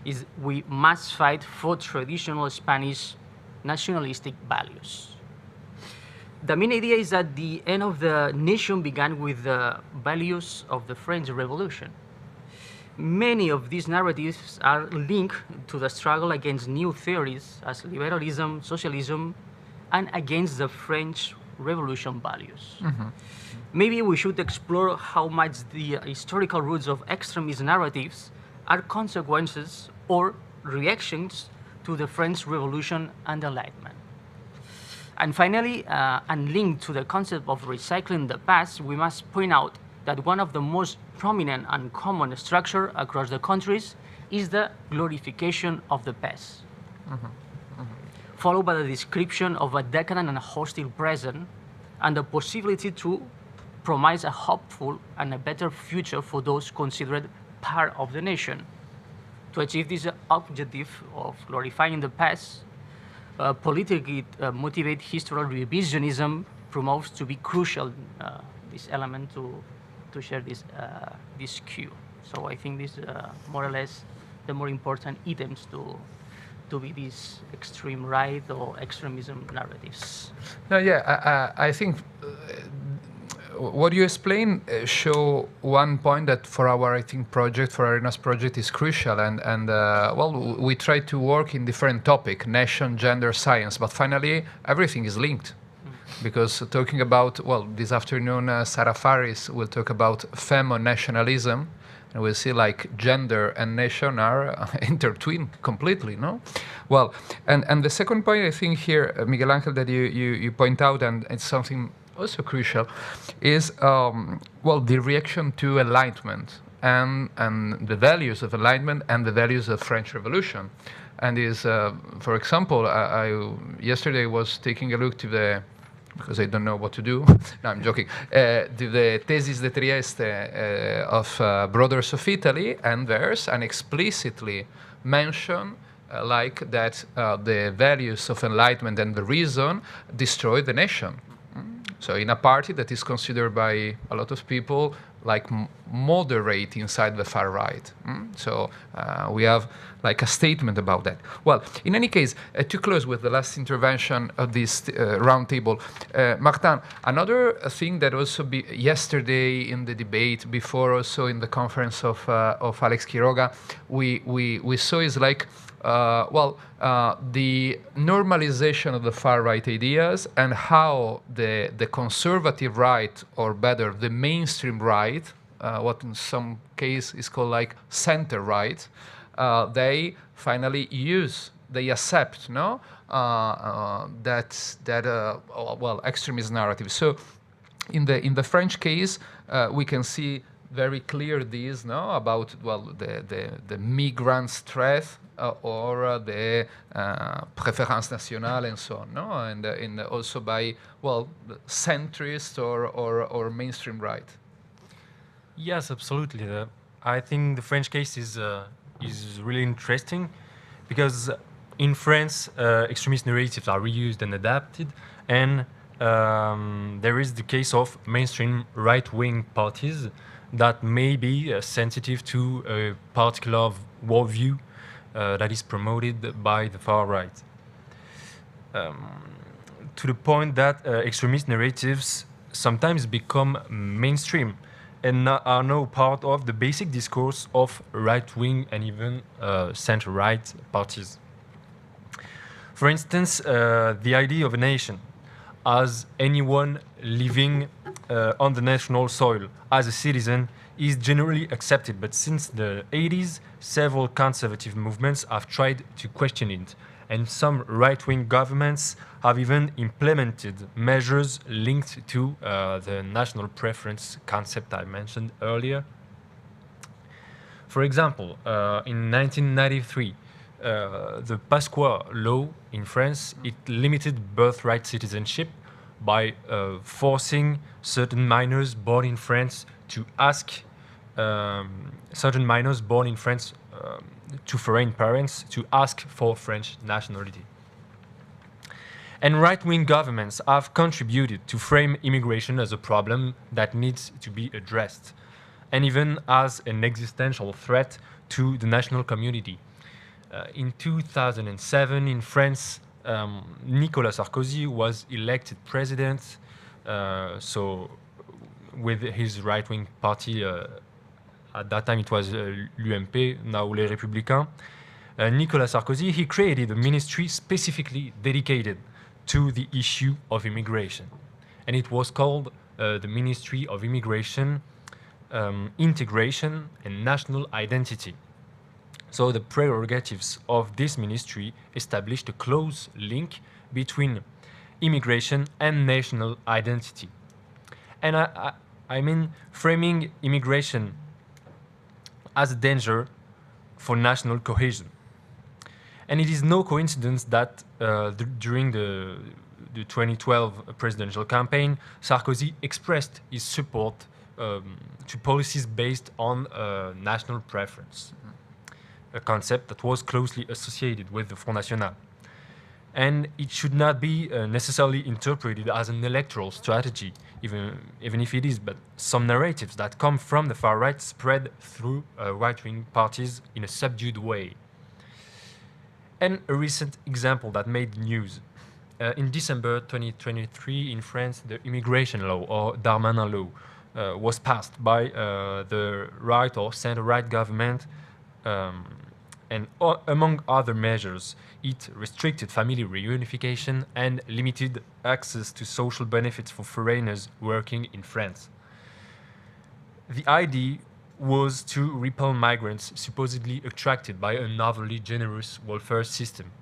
Is we must fight for traditional Spanish nationalistic values. The main idea is that the end of the nation began with the values of the French Revolution. Many of these narratives are linked to the struggle against new theories as liberalism, socialism, and against the French Revolution values. Maybe we should explore how much the historical roots of extremist narratives are consequences or reactions to the French Revolution and Enlightenment. And finally, and linked to the concept of recycling the past, we must point out that one of the most prominent and common structures across the countries is the glorification of the past, followed by the description of a decadent and hostile present and the possibility to promise a hopeful and a better future for those considered part of the nation. To achieve this objective of glorifying the past, politically motivated historical revisionism promotes to be crucial, this element to share this cue. So I think this more or less the more important items to be these extreme right or extremism narratives. No, yeah, I think what you explain show one point that for our, I think, project, for Arenas project is crucial, and well, we try to work in different topic, nation, gender, science, but finally everything is linked. Because talking about, well, this afternoon Sarah Faris will talk about Femonationalism, and we'll see like gender and nation are intertwined completely, no? Well, and the second point I think here, Miguel Angel, that you point out, and it's something also crucial, is well, the reaction to Enlightenment and the values of Enlightenment and the values of French Revolution. And is, for example, I yesterday was taking a look to the because I don't know what to do. No, I'm joking. The Thesis de Trieste of Brothers of Italy, and there's an explicitly mention like that the values of enlightenment and the reason destroy the nation. So in a party that is considered by a lot of people like moderate inside the far right. So we have like a statement about that. Well, in any case, to close with the last intervention of this roundtable, Martin, another thing that also yesterday in the debate, before also in the conference of Alex Quiroga, we saw is like, the normalization of the far-right ideas and how the conservative right, or better, the mainstream right, what in some case is called like center-right, they finally they accept, no, extremist narrative. So in the French case, we can see very clear this, no, about the migrants' threat. Or the préférence nationale and so on, no, and also by centrist or mainstream right. Yes, absolutely. I think the French case is really interesting because in France, extremist narratives are reused and adapted, and there is the case of mainstream right-wing parties that may be sensitive to a particular worldview that is promoted by the far right. To the point that extremist narratives sometimes become mainstream and are now part of the basic discourse of right-wing and even center-right parties. For instance, the idea of a nation as anyone living on the national soil as a citizen is generally accepted, but since the 80s, several conservative movements have tried to question it, and some right-wing governments have even implemented measures linked to the national preference concept I mentioned earlier. For example, in 1993, the Pasqua law in France, it limited birthright citizenship by forcing certain minors born in France to ask certain minors born in France to foreign parents to ask for French nationality. And right-wing governments have contributed to frame immigration as a problem that needs to be addressed, and even as an existential threat to the national community. In 2007 in France, Nicolas Sarkozy was elected president, so with his right-wing party, at that time it was l'UMP, now Les Républicains. Nicolas Sarkozy, he created a ministry specifically dedicated to the issue of immigration. And it was called the Ministry of Immigration, Integration and National Identity. So the prerogatives of this ministry established a close link between immigration and national identity. And I mean, framing immigration as a danger for national cohesion. And it is no coincidence that during the 2012 presidential campaign, Sarkozy expressed his support to policies based on national preference, a concept that was closely associated with the Front National. And it should not be necessarily interpreted as an electoral strategy, even if it is, but some narratives that come from the far right spread through right-wing parties in a subdued way. And a recent example that made news. In December 2023 in France, the immigration law, or Darmanin law, was passed by the right or center-right government, and among other measures, it restricted family reunification and limited access to social benefits for foreigners working in France. The idea was to repel migrants supposedly attracted by an overly generous welfare system.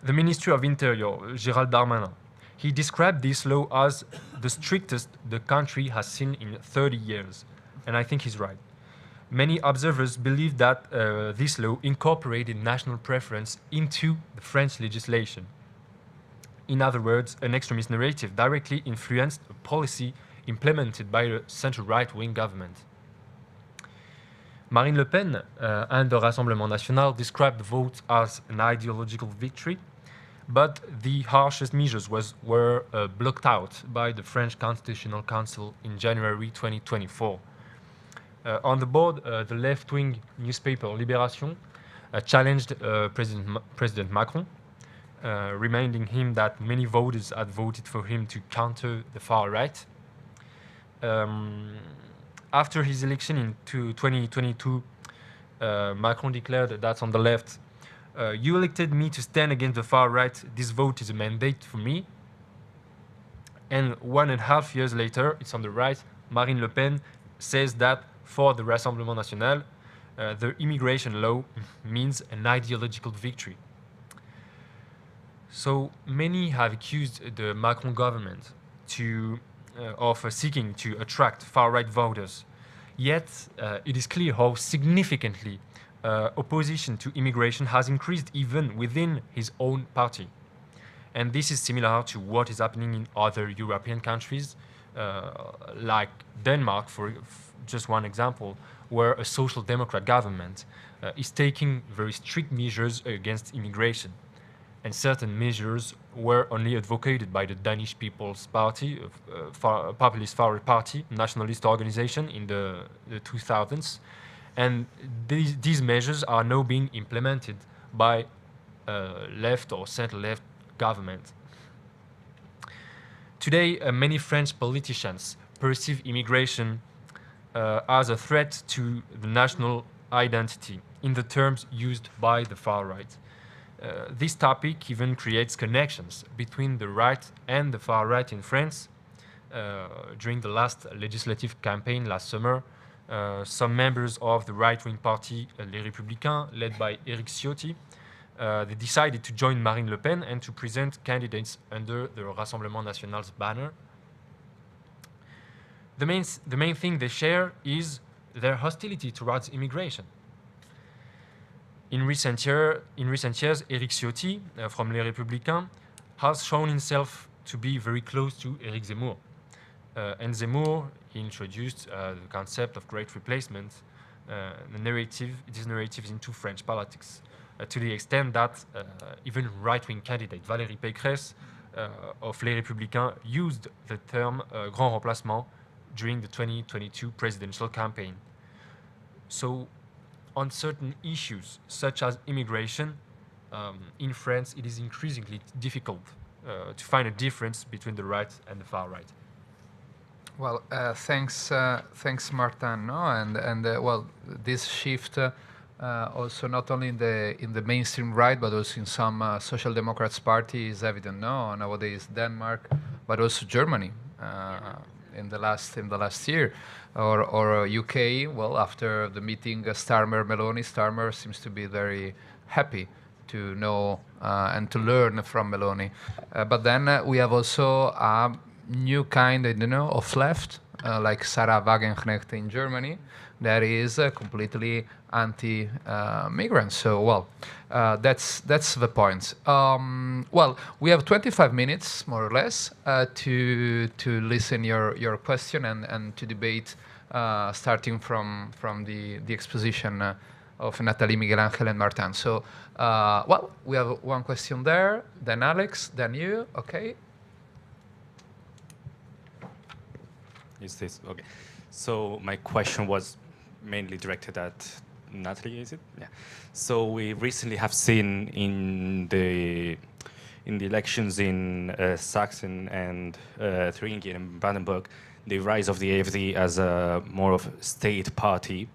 The Ministry of Interior, Gérald Darmanin, he described this law as the strictest the country has seen in 30 years, and I think he's right. Many observers believe that this law incorporated national preference into the French legislation. In other words, an extremist narrative directly influenced a policy implemented by a central right-wing government. Marine Le Pen and the Rassemblement National described the vote as an ideological victory, but the harshest measures were blocked out by the French Constitutional Council in January 2024. On the board, the left-wing newspaper Libération challenged President Macron, reminding him that many voters had voted for him to counter the far right. After his election in 2022, Macron declared that on the left, you elected me to stand against the far right, this vote is a mandate for me. And 1.5 years later, it's on the right, Marine Le Pen says that for the Rassemblement National, the immigration law means an ideological victory. So many have accused the Macron government of seeking to attract far-right voters. Yet, it is clear how significantly opposition to immigration has increased even within his own party. And this is similar to what is happening in other European countries, like Denmark, for just one example, where a social democrat government is taking very strict measures against immigration. And certain measures were only advocated by the Danish People's Party, populist far party, nationalist organization in the 2000s. And these measures are now being implemented by left or center-left government. Today, many French politicians perceive immigration as a threat to the national identity in the terms used by the far right. This topic even creates connections between the right and the far right in France. During the last legislative campaign last summer, some members of the right-wing party, Les Républicains, led by Éric Ciotti, they decided to join Marine Le Pen and to present candidates under the Rassemblement National's banner. The main thing they share is their hostility towards immigration. In recent years, Éric Ciotti, from Les Républicains, has shown himself to be very close to Éric Zemmour. And Zemmour, he introduced the concept of great replacement, this narrative into French politics, to the extent that even right-wing candidate Valérie Pécresse of Les Républicains used the term grand remplacement during the 2022 presidential campaign. So, on certain issues, such as immigration, in France, it is increasingly difficult to find a difference between the right and the far right. Well, thanks, Martin. No? And well, this shift also not only in the mainstream right, but also in some social democrats party is evident. No, nowadays Denmark, but also Germany in the last year, or UK. Well, after the meeting, Starmer-Meloni, Starmer seems to be very happy to know and to learn from Meloni. But then we have also a new kind, of left, like Sarah Wagenknecht in Germany, that is completely anti-migrant. So, well, that's the point. Well, we have 25 minutes, more or less, to listen your question and to debate, starting from the exposition of Nathalie, Miguel Angel, and Martin. So, well, we have one question there, then Alex, then you, okay? Is this okay? So my question was mainly directed at Nathalie, is it? Yeah. So we recently have seen in the elections in Saxon and Thuringia and Brandenburg the rise of the AfD as a more of a state party,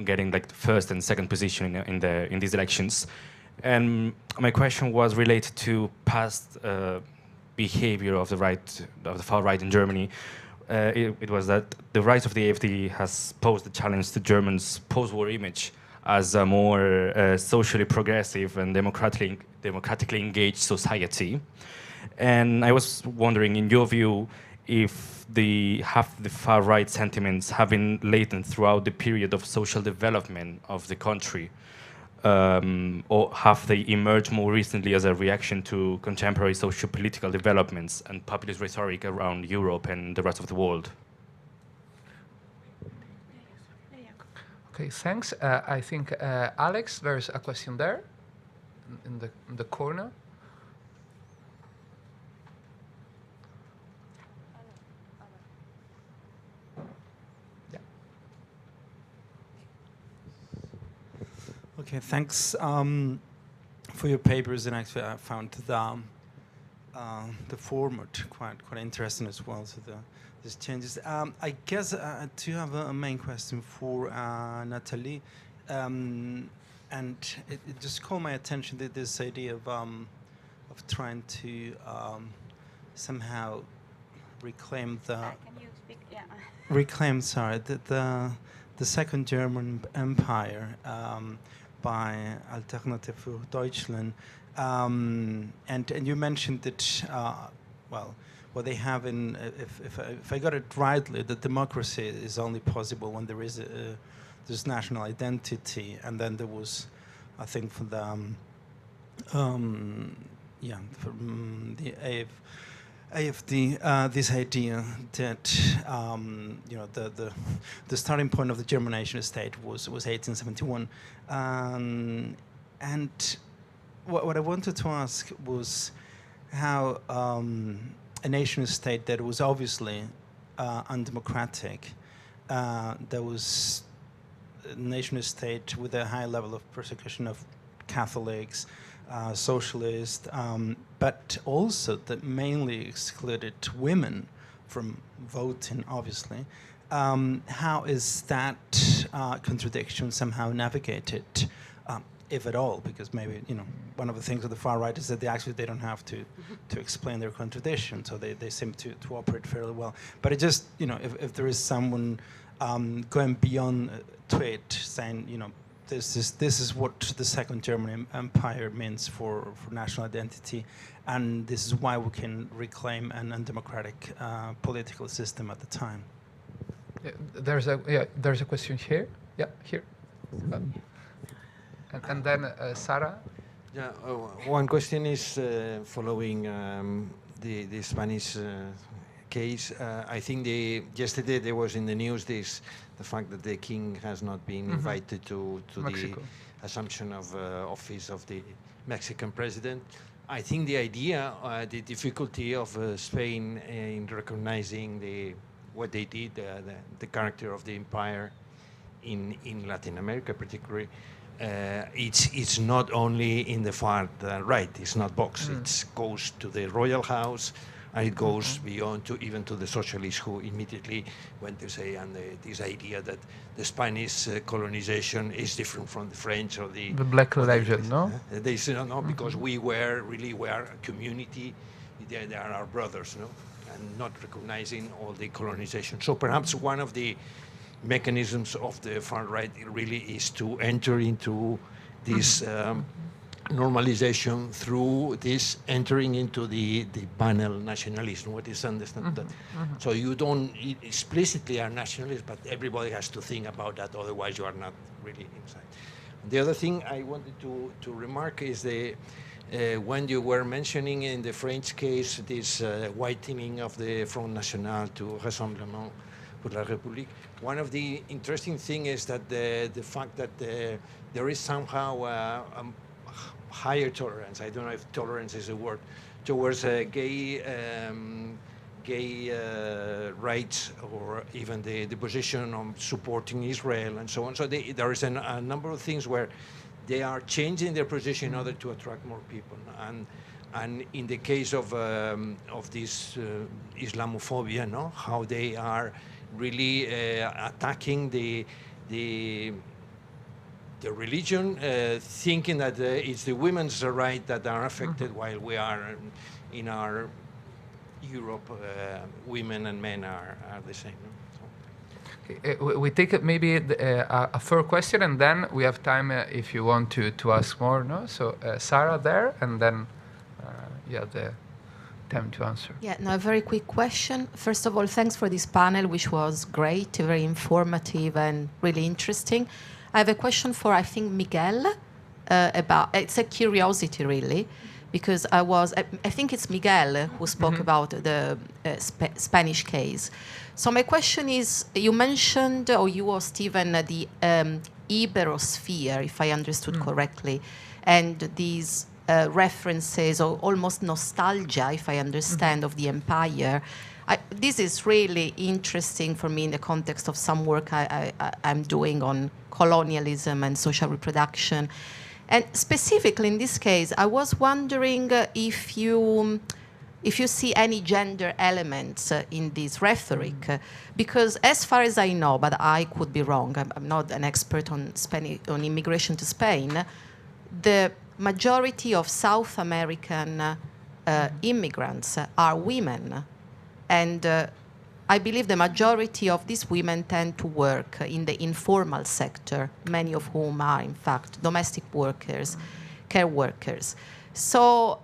getting like the first and second position in these elections. And my question was related to past behavior of the far right in Germany. It was that the rise of the AfD has posed a challenge to Germans' post-war image as a more socially progressive and democratically engaged society. And I was wondering, in your view, if the far-right sentiments have been latent throughout the period of social development of the country, or have they emerged more recently as a reaction to contemporary socio-political developments and populist rhetoric around Europe and the rest of the world? Okay, thanks. I think, Alex, there's a question there in the corner. Okay, thanks for your papers, and actually I found the format quite interesting as well. So these changes. I guess I do have a main question for Nathalie, and it just caught my attention that this idea of trying to somehow reclaim the Can you speak? Yeah. reclaim, sorry, the Second German Empire by Alternative für Deutschland, and you mentioned that well, what they have in, if I got it rightly, that democracy is only possible when there is this national identity, and then there was, I think, for the AfD, this idea that you know, the starting point of the German nation state was 1871, and what I wanted to ask was how a nation state that was obviously undemocratic, that was a nation state with a high level of persecution of Catholics, socialists, but also that mainly excluded women from voting, obviously. How is that contradiction somehow navigated, if at all? Because maybe, you know, one of the things of the far right is that they don't have to explain their contradiction, so they seem to operate fairly well. But it just, you know, if there is someone going beyond to it, saying, you know, this is what the Second German Empire means for national identity, and this is why we can reclaim an undemocratic political system at the time. Yeah, there's a question here. Yeah, here. And then Sarah. Yeah, one question is following the Spanish case. I think yesterday there was in the news the fact that the king has not been invited to the assumption of office of the Mexican president. I think the idea, the difficulty of Spain in recognizing what they did, the character of the empire in Latin America particularly, it's not only in the far right, it's not Vox, it goes to the royal house, and it goes beyond even to the socialists who immediately went to say, and this idea that the Spanish colonization is different from the French or the Black Legend, no? They say no, because we are a community, they are our brothers, no? And not recognizing all the colonization. So perhaps one of the mechanisms of the far right really is to enter into this normalization through this entering into the banal nationalism, what is understood that. So you don't explicitly are nationalist, but everybody has to think about that, otherwise you are not really inside. The other thing I wanted to remark is when you were mentioning in the French case this whitening of the Front National to Rassemblement pour la République, one of the interesting things is that the fact that there is somehow higher tolerance, I don't know if tolerance is a word, towards gay rights, or even the position on supporting Israel and so on. So there is a number of things where they are changing their position in order to attract more people. And in the case of this Islamophobia, no, how they are really attacking the religion, thinking that it's the women's right that are affected, while we are in our Europe, women and men are the same. No? Okay, we take maybe a third question, and then we have time if you want to ask more. No, so Sarah there, and then the time to answer. Yeah, no, a very quick question. First of all, thanks for this panel, which was great, very informative and really interesting. I have a question for, I think, Miguel. about, it's a curiosity really, because I think it's Miguel who spoke about the Spanish case. So my question is, you mentioned, or you or Stephen, the Iberosphere, if I understood correctly, and these references, or almost nostalgia, if I understand, of the empire. This is really interesting for me in the context of some work I'm doing on colonialism and social reproduction. And specifically in this case, I was wondering if you see any gender elements in this rhetoric, because as far as I know, but I could be wrong, I'm not an expert on immigration to Spain, the majority of South American immigrants are women. And I believe the majority of these women tend to work in the informal sector, many of whom are, in fact, domestic workers, care workers. So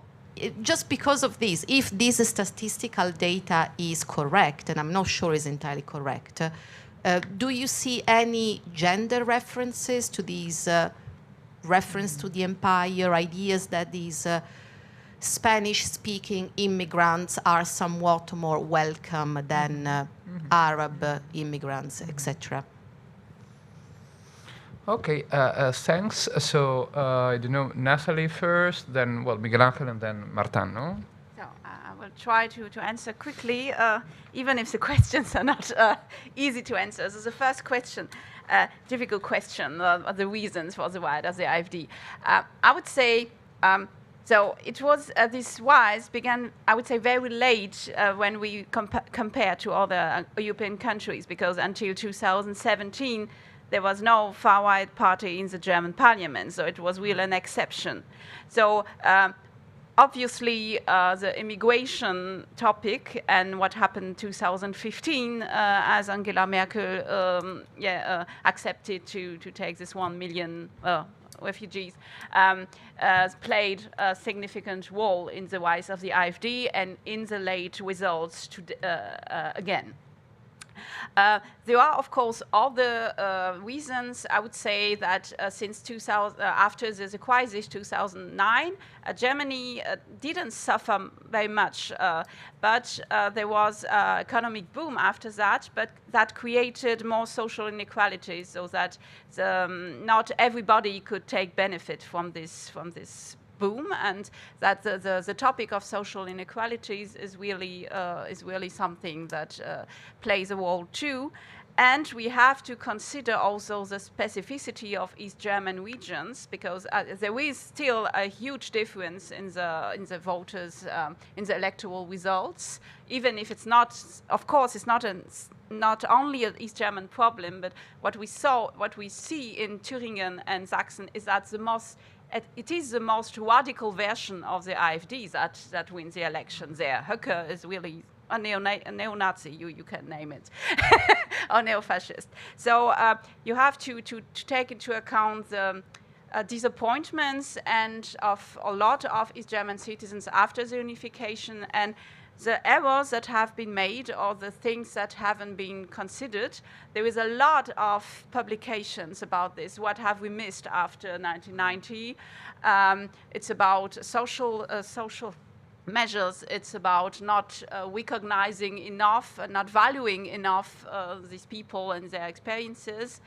just because of this, if this statistical data is correct, and I'm not sure it's entirely correct, do you see any gender references to these reference to the empire, ideas that these Spanish-speaking immigrants are somewhat more welcome than Arab immigrants, etc.? Okay, thanks. So, I don't know, Nathalie first, then, well, Miguel Ángel, and then Martin, no? So, I will try to answer quickly, even if the questions are not easy to answer. So the first question, difficult question, the reasons for the rise of the AfD. I would say, so it was, this rise began, I would say, very late when we compare to other European countries, because until 2017, there was no far-right party in the German parliament, so it was really an exception. So obviously, the immigration topic and what happened in 2015, as Angela Merkel accepted to take this 1 million refugees, played a significant role in the rise of the AfD and in the late results again. There are, of course, other reasons. I would say that since 2000, after the crisis 2009, Germany didn't suffer very much, but there was economic boom after that, but that created more social inequalities, so that not everybody could take benefit from this boom, and that the topic of social inequalities is really something that plays a role too. And we have to consider also the specificity of East German regions, because there is still a huge difference in the voters, in the electoral results, even if it's not, of course, it's not only an East German problem, but what we see in Thüringen and Sachsen is that it is the most radical version of the AfD that wins the election there. Höcke is really a neo-Nazi, you can name it, or neo-fascist. So you have to take into account the disappointments and of a lot of East German citizens after the unification, and the errors that have been made or the things that haven't been considered. There is a lot of publications about this. What have we missed after 1990? It's about social measures. It's about not recognizing enough, not valuing enough these people and their experiences.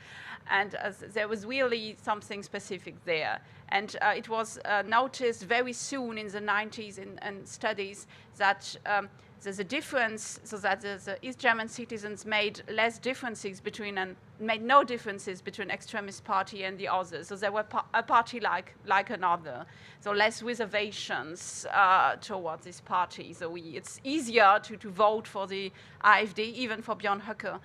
And there was really something specific there. And it was noticed very soon in the 90s in studies that there's a difference, so that the East German citizens made no differences between extremist party and the others. So there were a party like another. So less reservations towards this party. So it's easier to vote for the AfD, even for Björn Höcke,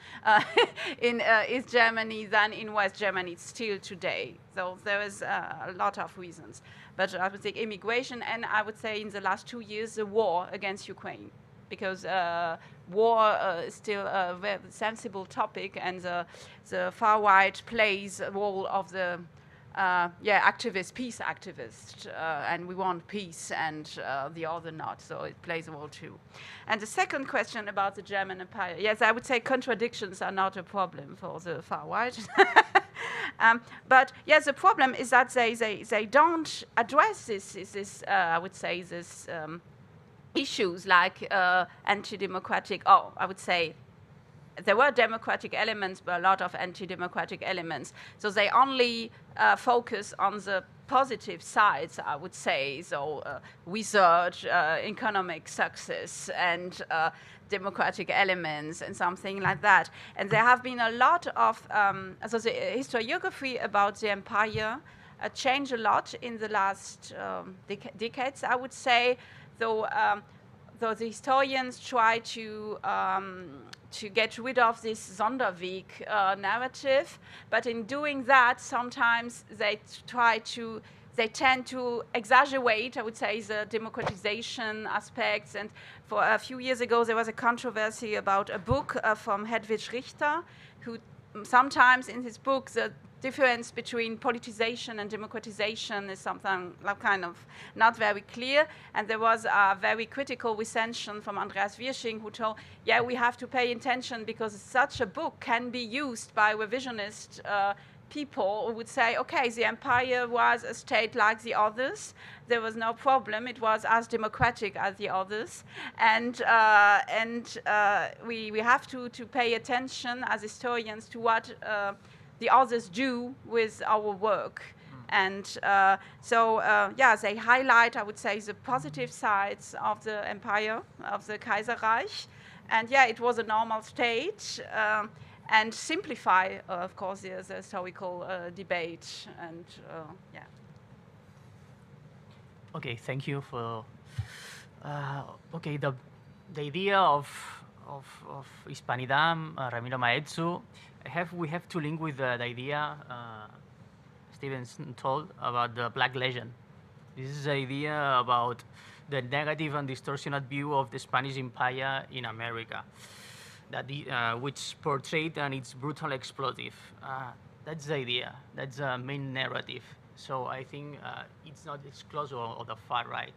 in East Germany than in West Germany still today. So there is a lot of reasons. But I would say immigration, and I would say in the last 2 years, the war against Ukraine. Because war is still a very sensible topic, and the far right plays a role of the peace activist, and we want peace, and the other not. So it plays a role too. And the second question about the German Empire, yes, I would say contradictions are not a problem for the far right. But yes, the problem is that they don't address this I would say, this issues like anti-democratic, I would say, there were democratic elements, but a lot of anti-democratic elements. So they only focus on the positive sides, I would say, so research, economic success, and democratic elements, and something like that. And there have been a lot of, so the historiography about the empire changed a lot in the last decades, I would say, though the historians try to get rid of this Sonderweg narrative, but in doing that, sometimes they tend to exaggerate, I would say, the democratization aspects. And for a few years ago, there was a controversy about a book from Hedwig Richter, who sometimes in his book, the difference between politicization and democratization is something like kind of not very clear. And there was a very critical recension from Andreas Wirsching, who told, yeah, we have to pay attention because such a book can be used by revisionist people who would say, okay, the empire was a state like the others. There was no problem. It was as democratic as the others. And we have to pay attention as historians to what the others do with our work. And yeah, they highlight, I would say, the positive sides of the empire, of the Kaiserreich. And yeah, it was a normal state. And simplify, of course, the historical debate. And yeah. Okay, thank you for. Okay, the idea of Hispanidad, Ramiro Maeztu, we have to link with the idea Stevenson told about the Black Legend. This is the idea about the negative and distortionate view of the Spanish Empire in America, that which portrayed and it's brutal exploitive. That's the idea. That's the main narrative. So I think it's not exclusive of the far right.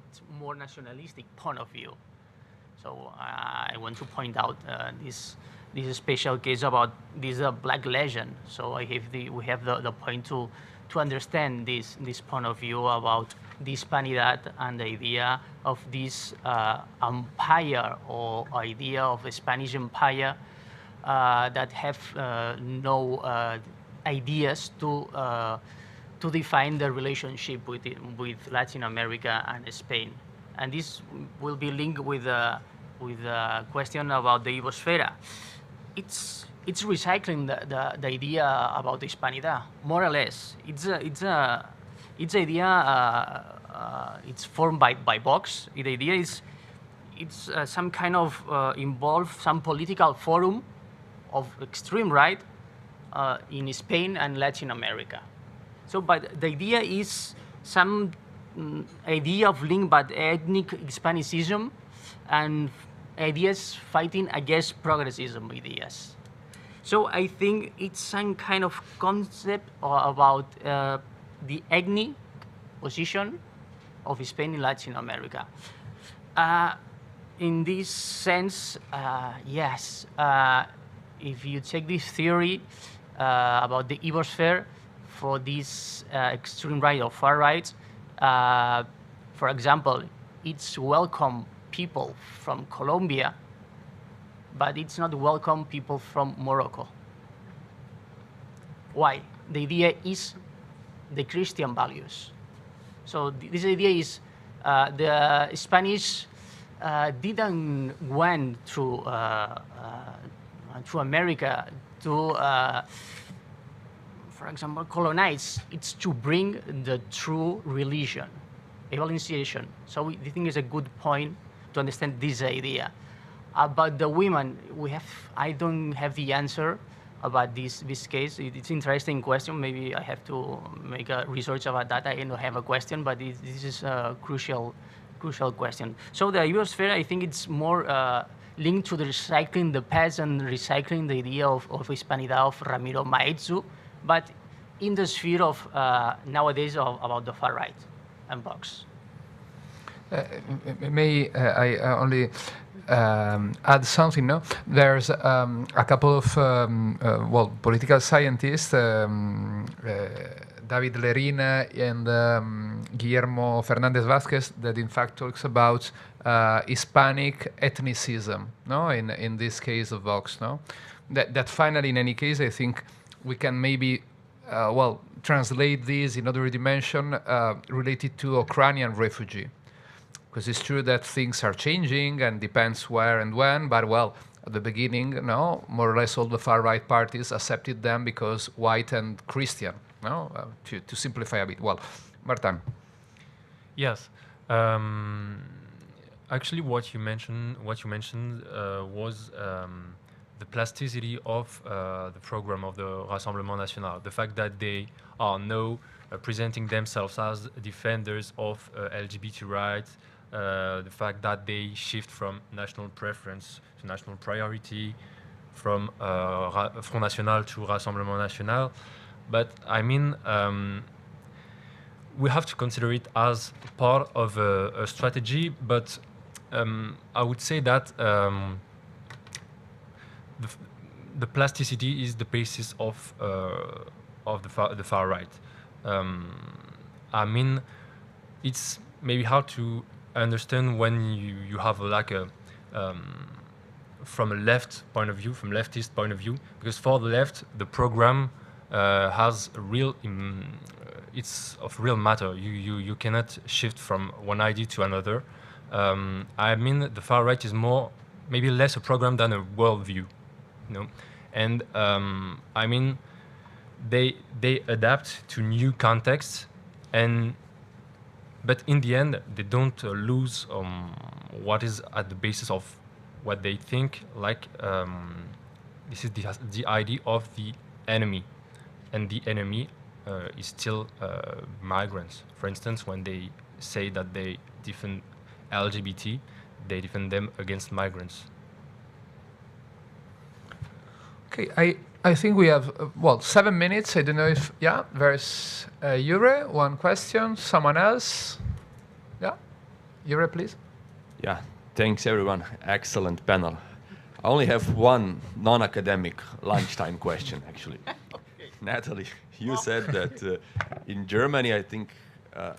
It's more nationalistic point of view. So I want to point out this special case about this Black Legend. So we have the point to understand this point of view about the Hispanidad and the idea of this empire or idea of a Spanish empire that have no ideas to define the relationship with Latin America and Spain. And this will be linked with a question about the Ibosfera. It's recycling the idea about the Hispanidad, more or less. It's idea. It's formed by Vox. The idea is it's some kind of involve some political forum of extreme right in Spain and Latin America. So, but the idea is some idea of link by ethnic Hispanicism and ideas fighting against progressism ideas. So I think it's some kind of concept about the ethnic position of Spain in Latin America. In this sense, yes, if you take this theory about the Ibersphere for this extreme right or far right, for example, it's welcome people from Colombia, but it's not welcome people from Morocco. Why? The idea is the Christian values. So this idea is the Spanish didn't went to America to, for example, colonize. It's to bring the true religion, evangelization. So we think it's a good point to understand this idea. About the women, I don't have the answer about this case. It's an interesting question. Maybe I have to make a research about that. I don't have a question, but this is a crucial question. So the Ibersphere, I think it's more linked to the recycling the past and recycling the idea of Hispanidad of Ramiro Maeztu, but in the sphere of nowadays about the far right and Vox. May I only add something. No, there's a couple of political scientists, David Lerina and Guillermo Fernandez Vázquez, that in fact talks about Hispanic ethnicism. No, in this case of Vox. No, that finally, in any case, I think we can maybe translate this in other dimension related to Ukrainian refugee. Because it's true that things are changing and depends where and when, but at the beginning, no, more or less all the far-right parties accepted them because white and Christian, no, to simplify a bit. Martin. Yes. Actually, what you mentioned was the plasticity of the program of the Rassemblement National, the fact that they are now presenting themselves as defenders of LGBT rights, the fact that they shift from national preference to national priority, from Front National to Rassemblement National. But I mean, we have to consider it as part of a strategy, but I would say that the plasticity is the basis of the far right. I mean, it's maybe hard to understand when you have like a from a left point of view, from leftist point of view, because for the left the program has a real it's of real matter. You cannot shift from one idea to another. I mean, the far right is maybe less a program than a worldview, you know, and I mean, they adapt to new contexts, but in the end, they don't lose what is at the basis of what they think. Like this is the idea of the enemy, and the enemy is still migrants. For instance, when they say that they defend LGBT, they defend them against migrants. Okay, I think we have 7 minutes. I don't know if there's Jure, one question. Someone else? Yeah, Jure, please. Yeah, thanks everyone. Excellent panel. I only have one non-academic lunchtime question, actually. Okay. Nathalie, you said that in Germany, I think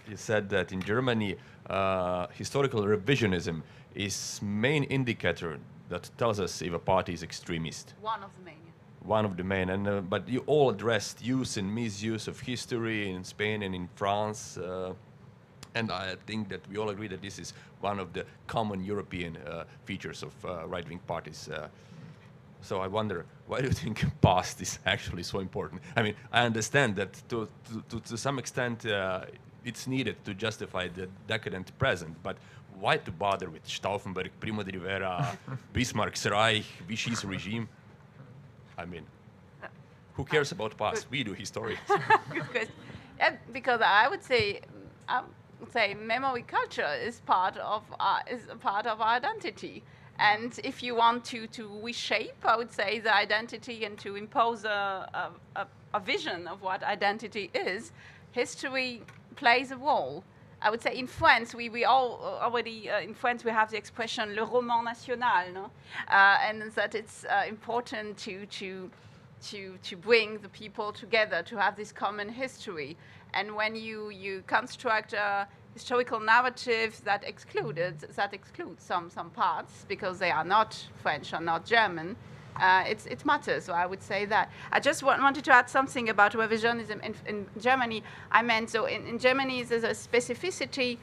you said that in Germany, historical revisionism is main indicator that tells us if a party is extremist. One of the main. One of the main, and but you all addressed use and misuse of history in Spain and in France, and I think that we all agree that this is one of the common European features of right-wing parties. So I wonder, why do you think past is actually so important? I mean, I understand that to some extent it's needed to justify the decadent present, but why to bother with Stauffenberg, Primo de Rivera, Bismarck's Reich, Vichy's regime? I mean, who cares about past? We do, historians. Good question. Yeah, because I would say memory culture is part of our identity. And if you want to reshape, I would say, the identity and to impose a vision of what identity is, history plays a role. I would say in France, we all already, in France, we have the expression le roman national, no? And that it's important to bring the people together, to have this common history. And when you construct a historical narrative that excludes some parts because they are not French or not German, it matters. So I would say that. I just wanted to add something about revisionism in Germany. I meant, so in Germany there's a specificity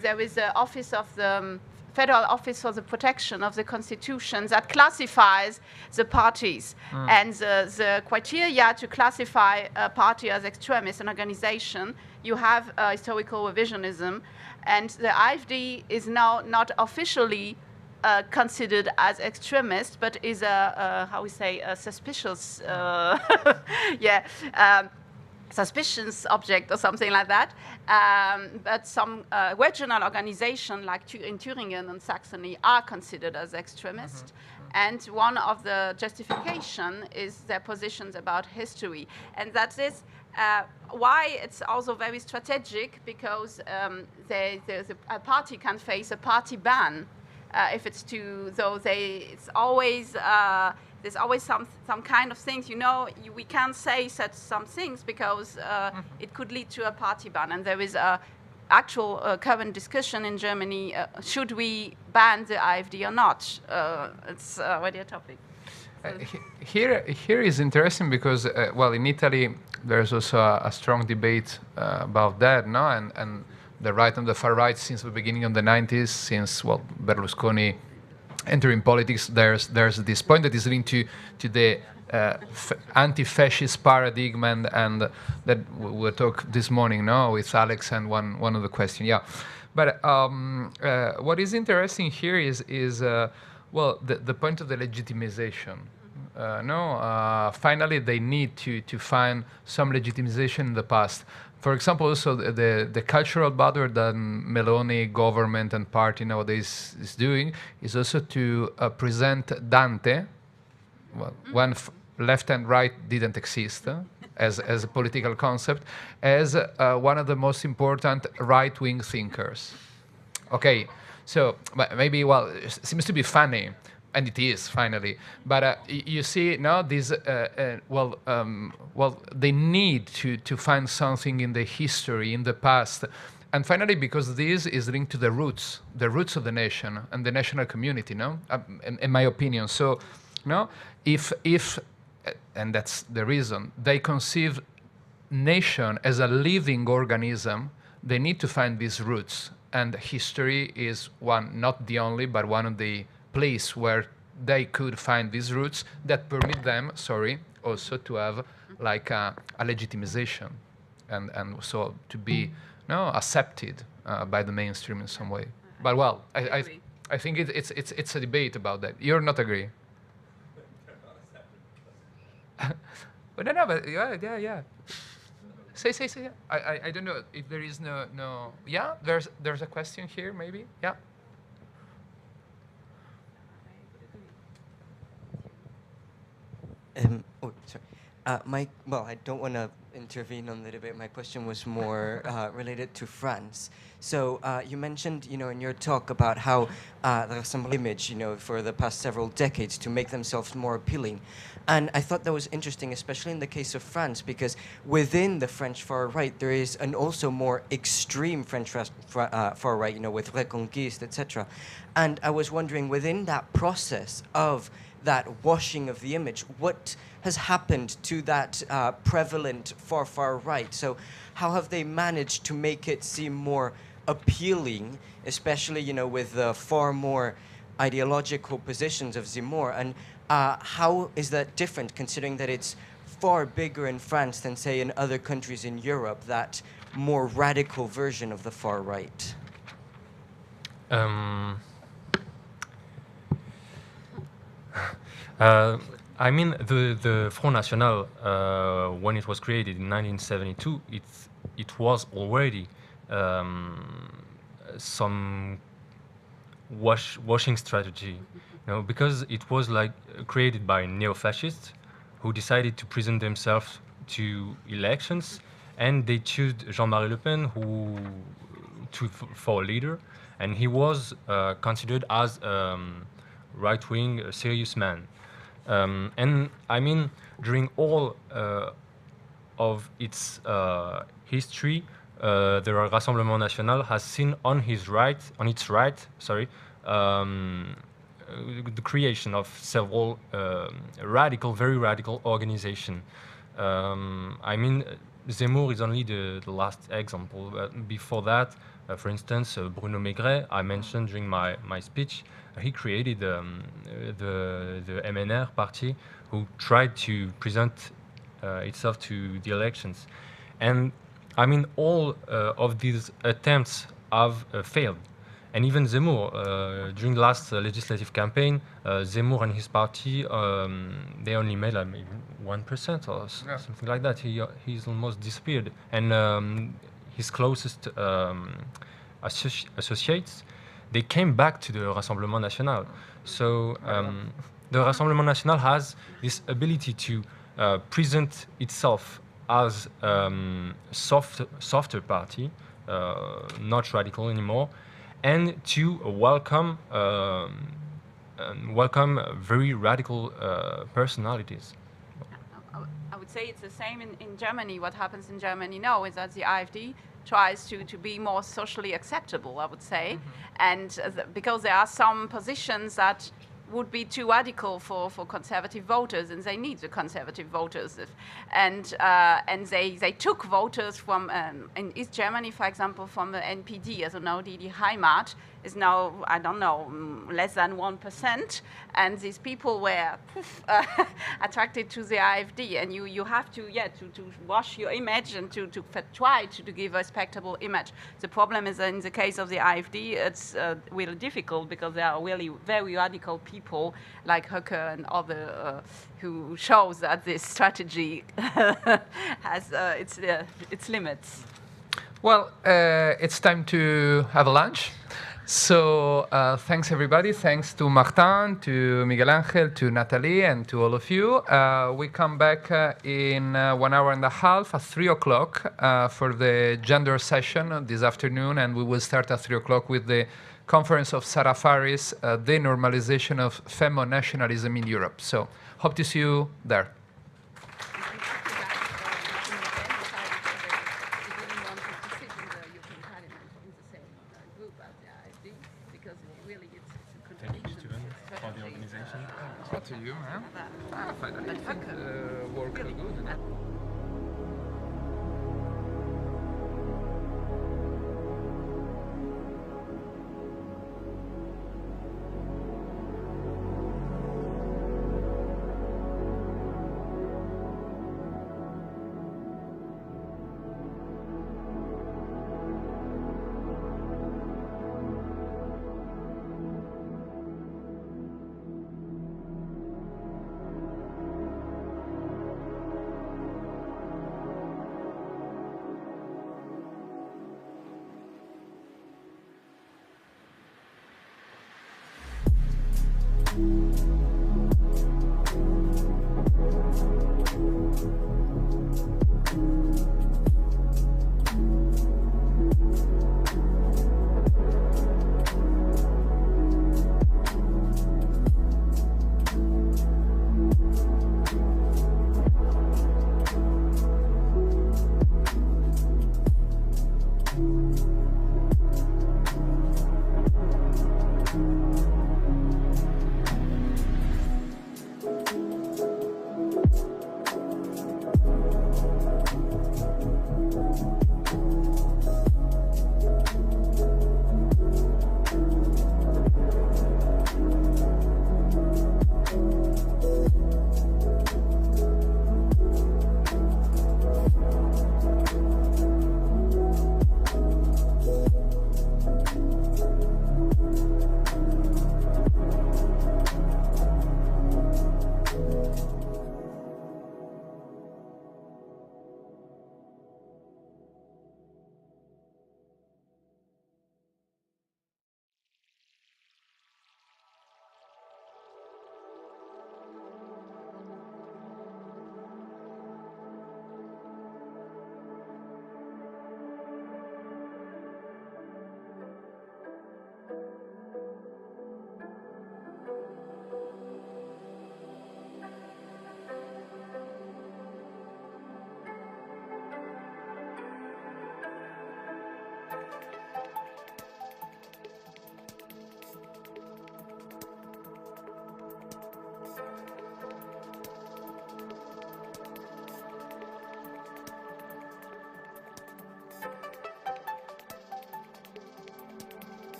there is an office of the Federal Office for the Protection of the Constitution that classifies the parties. And the criteria to classify a party as extremist, an organization, you have historical revisionism. And the AfD is now not officially considered as extremist, but is a suspicious, suspicious object or something like that. But some regional organizations, like in Thüringen and Saxony, are considered as extremist. And one of the justification is their positions about history. And that is why it's also very strategic, because a party can face a party ban. if it's to, though it's always, there's always some kind of things, we can't say such some things because it could lead to a party ban. And there is a actual current discussion in Germany, should we ban the AfD or not? It's already a topic. Here is interesting because, well, in Italy, there's also a strong debate about that, no? And the right and the far right since the beginning of the 90s, since, well, Berlusconi entering politics, there's this point that is linked to the anti-fascist paradigm, and that we'll talk this morning, no, with Alex and one of the questions, yeah. But what is interesting here is well, the point of the legitimization. Finally, they need to find some legitimization in the past. For example, also the cultural battle that Meloni government and party nowadays is doing is also to present Dante, well, when left and right didn't exist as a political concept, as one of the most important right-wing thinkers. Okay, so maybe, well, it seems to be funny, and it is finally. But you see now this, well, they need to find something in the history, in the past, and finally because this is linked to the roots of the nation and the national community, no, in my opinion. So, no, if and that's the reason they conceive nation as a living organism, they need to find these roots, and history is one, not the only, but one of the place where they could find these roots that permit them, also to have like a legitimization, and so to be accepted by the mainstream in some way. But well, I think it's a debate about that. You're not agree? But no, but yeah. Say. I don't know if there is no. Yeah, there's a question here, maybe. Yeah. Oh, sorry. Well, I don't want to intervene on the debate. My question was more related to France. So you mentioned, in your talk about how the Rassemblement image, for the past several decades to make themselves more appealing. And I thought that was interesting, especially in the case of France, because within the French far right, there is an also more extreme French far right, with Reconquiste, etc. And I was wondering, within that process of that washing of the image, what has happened to that prevalent far right? So how have they managed to make it seem more appealing, especially, with the far more ideological positions of Zemmour? And how is that different, considering that it's far bigger in France than, say, in other countries in Europe, that more radical version of the far right? I mean, the Front National, when it was created in 1972, it was already some washing strategy, because it was like created by neo-fascists who decided to present themselves to elections, and they chose Jean-Marie Le Pen for leader, and he was considered as right-wing, serious man. And I mean, during all of its history, the Rassemblement National has seen on its right, the creation of several very radical organizations. I mean, Zemmour is only the last example. Before that, for instance, Bruno Maigret, I mentioned during my speech, he created the MNR party, who tried to present itself to the elections. And I mean, all of these attempts have failed. And even Zemmour, during the last legislative campaign, Zemmour and his party, they only made like maybe 1% or something like that. He's almost disappeared. And his closest associates, they came back to the Rassemblement National. So the Rassemblement National has this ability to present itself as softer party, not radical anymore, and to welcome very radical personalities. I would say it's the same in Germany. What happens in Germany now is that the AfD tries to be more socially acceptable, I would say, and because there are some positions that would be too radical for conservative voters, and they need the conservative voters. And they took voters from, in East Germany, for example, from the NPD, also now die Heimat, is now, I don't know, less than 1%, and these people were attracted to the AfD, and you have to wash your image and to try to give a respectable image. The problem is that in the case of the AfD, it's really difficult because there are really very radical people like Höcke and other who shows that this strategy has its limits. Well, it's time to have a lunch. So thanks everybody. Thanks to Martin, to Miguel Angel, to Nathalie, and to all of you. We come back in 1 hour and a half at 3 o'clock for the gender session this afternoon, and we will start at 3 o'clock with the conference of Sarah Faris, the normalization of Femonationalism in Europe. So hope to see you there. Up to you, man. I think work good.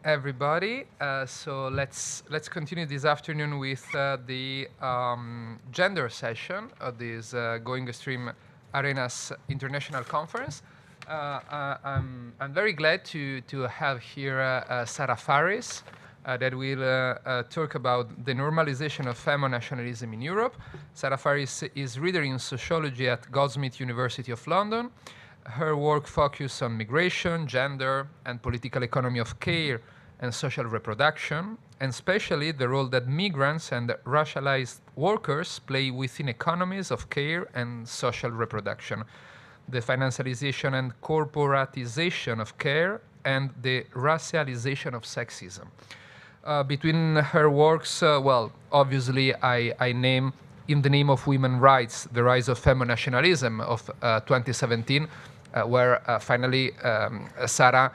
everybody. So let's continue this afternoon with the gender session of this Going Extreme Arenas International Conference. I'm very glad to have here Sarah Faris that will talk about the normalization of Femonationalism in Europe. Sarah Faris is reader in sociology at Goldsmiths University of London. Her work focuses on migration, gender, and political economy of care and social reproduction, and especially the role that migrants and racialized workers play within economies of care and social reproduction, the financialization and corporatization of care, and the racialization of sexism. Between her works, well, obviously I name In the Name of Women's Rights, The Rise of Femonationalism of 2017, where finally Sarah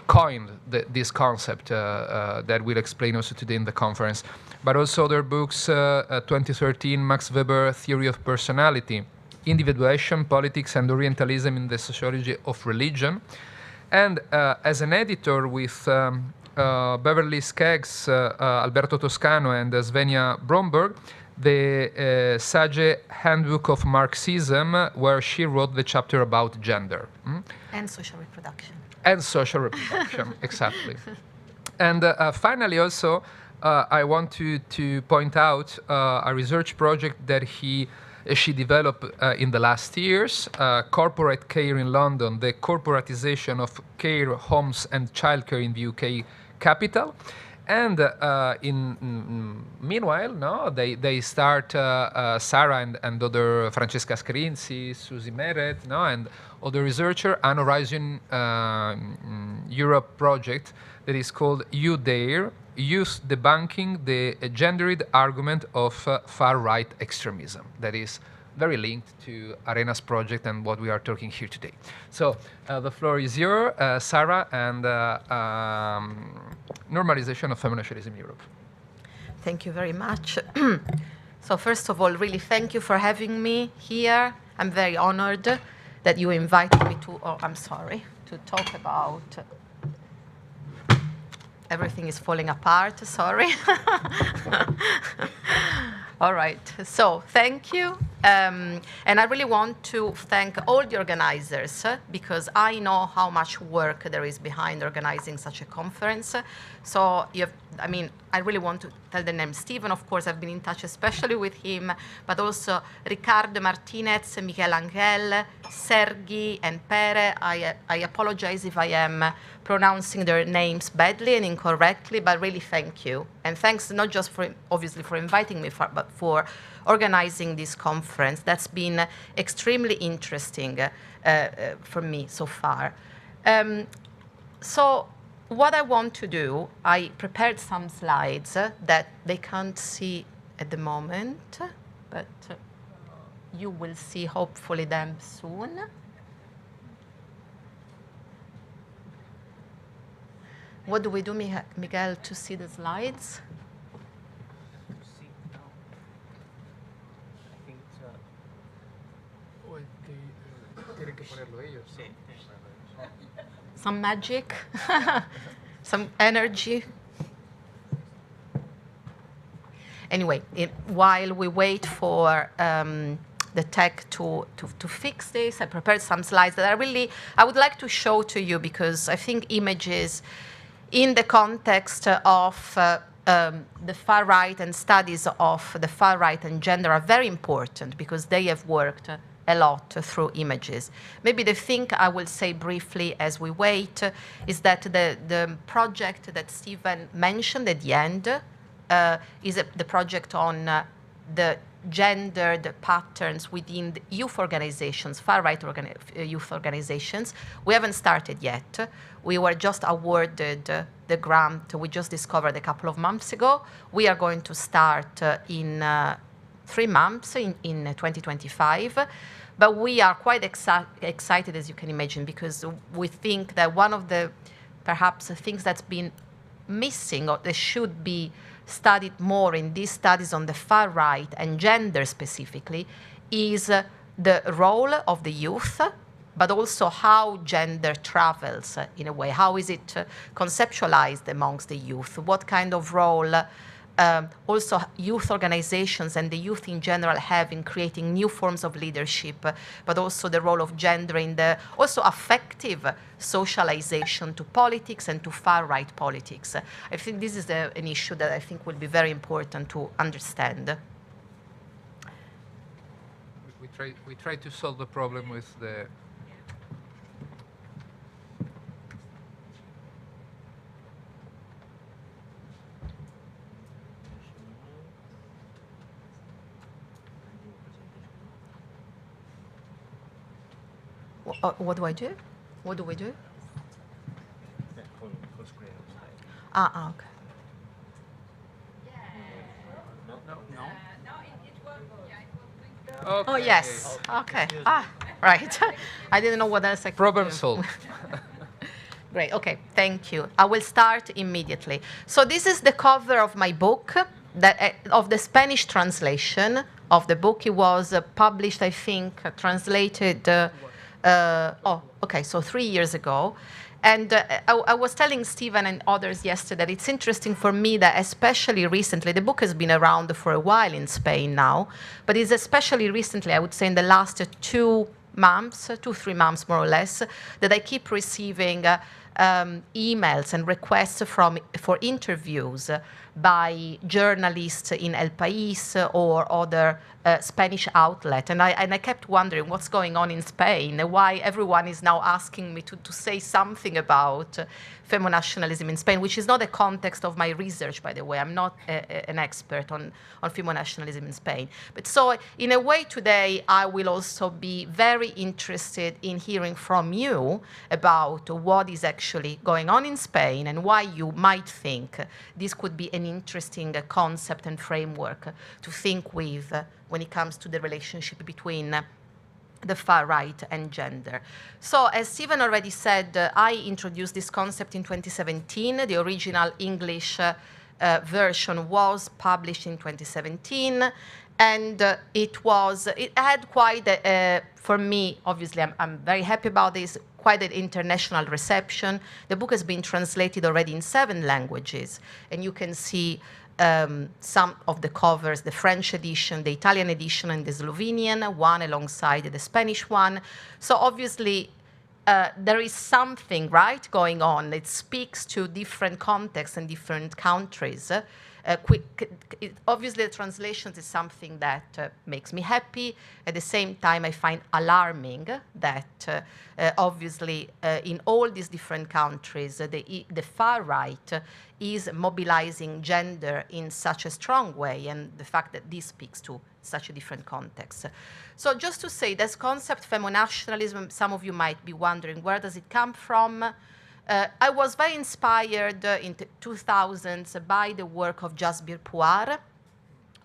coined this concept that we'll explain also today in the conference. But also other books, 2013, Max Weber, Theory of Personality, Individuation, Politics and Orientalism in the Sociology of Religion. And as an editor with Beverly Skeggs, Alberto Toscano, and Svenja Bromberg, the Sage Handbook of Marxism, where she wrote the chapter about gender. And social reproduction. And social reproduction, exactly. And finally, also, I want to point out a research project that she developed in the last years, Corporate Care in London, the corporatization of care, homes, and childcare in the UK capital. And meanwhile, they start Sarah and other Francesca Scarinzi, Susie Meret, and other researcher, an Horizon Europe project that is called You Dare, Youth Debunking the Gendered Argument of Far-Right Extremism. That is very linked to Arena's project and what we are talking here today. So the floor is yours, Sarah, and normalization of femonationalism in Europe. Thank you very much. So first of all, really thank you for having me here. I'm very honored that you invited me to, to talk about, everything is falling apart, sorry. All right, so thank you. And I really want to thank all the organizers because I know how much work there is behind organizing such a conference. So, I really want to tell the name Stephen. Of course, I've been in touch especially with him, but also Ricardo Martinez, Miguel Angel, Sergi, and Pere. I apologize if I am pronouncing their names badly and incorrectly, but really thank you. And thanks not just for, obviously, for inviting me, but for organizing this conference. That's been extremely interesting for me so far. So what I want to do, I prepared some slides that they can't see at the moment, but you will see hopefully them soon. What do we do, Miguel, to see the slides? Some magic, some energy. Anyway, while we wait for the tech to fix this, I prepared some slides that I would like to show to you because I think images in the context of the far right and studies of the far right and gender are very important because they have worked a lot through images. Maybe the thing I will say briefly as we wait is that the project that Stephen mentioned at the end is the project on the gendered patterns within the youth organizations, far-right youth organizations. We haven't started yet. We were just awarded the grant we just discovered a couple of months ago. We are going to start in 3 months in 2025. But we are quite excited, as you can imagine, because we think that one of the perhaps things that's been missing or that should be studied more in these studies on the far right and gender specifically is the role of the youth but also how gender travels in a way. How is it conceptualized amongst the youth? What kind of role also youth organizations and the youth in general have in creating new forms of leadership, but also the role of gender in the also affective socialization to politics and to far-right politics. I think this is an issue that I think will be very important to understand. We try to solve the problem with the what do I do? What do we do? Okay. Okay. Oh, yes. Okay. Right. I didn't know what else I could Problem do. solved. Great. Okay. Thank you. I will start immediately. So this is the cover of my book, of the Spanish translation of the book. It was published, I think, translated. So 3 years ago. And I was telling Stephen and others yesterday that it's interesting for me that especially recently, the book has been around for a while in Spain now, but it's especially recently, I would say in the last 2 months, 2-3 months more or less, that I keep receiving emails and requests for interviews by journalists in El País or other Spanish outlet. And I kept wondering what's going on in Spain, why everyone is now asking me to say something about Femonationalism in Spain, which is not the context of my research, by the way. I'm not an expert on Femonationalism in Spain. But so in a way today, I will also be very interested in hearing from you about what is actually going on in Spain and why you might think this could be an interesting concept and framework to think with when it comes to the relationship between the far right and gender. So as Stephen already said, I introduced this concept in 2017. The original English version was published in 2017. And it had quite, for me, obviously, I'm very happy about this, quite an international reception. The book has been translated already in 7 languages. And you can see some of the covers, the French edition, the Italian edition, and the Slovenian one alongside the Spanish one. So obviously, there is something, right, going on. It speaks to different contexts and different countries. Obviously, the translations is something that makes me happy. At the same time, I find alarming that obviously in all these different countries, the far right is mobilizing gender in such a strong way, and the fact that this speaks to such a different context. So just to say, this concept, femonationalism, some of you might be wondering, where does it come from? I was very inspired in the 2000s by the work of Jasbir Puar,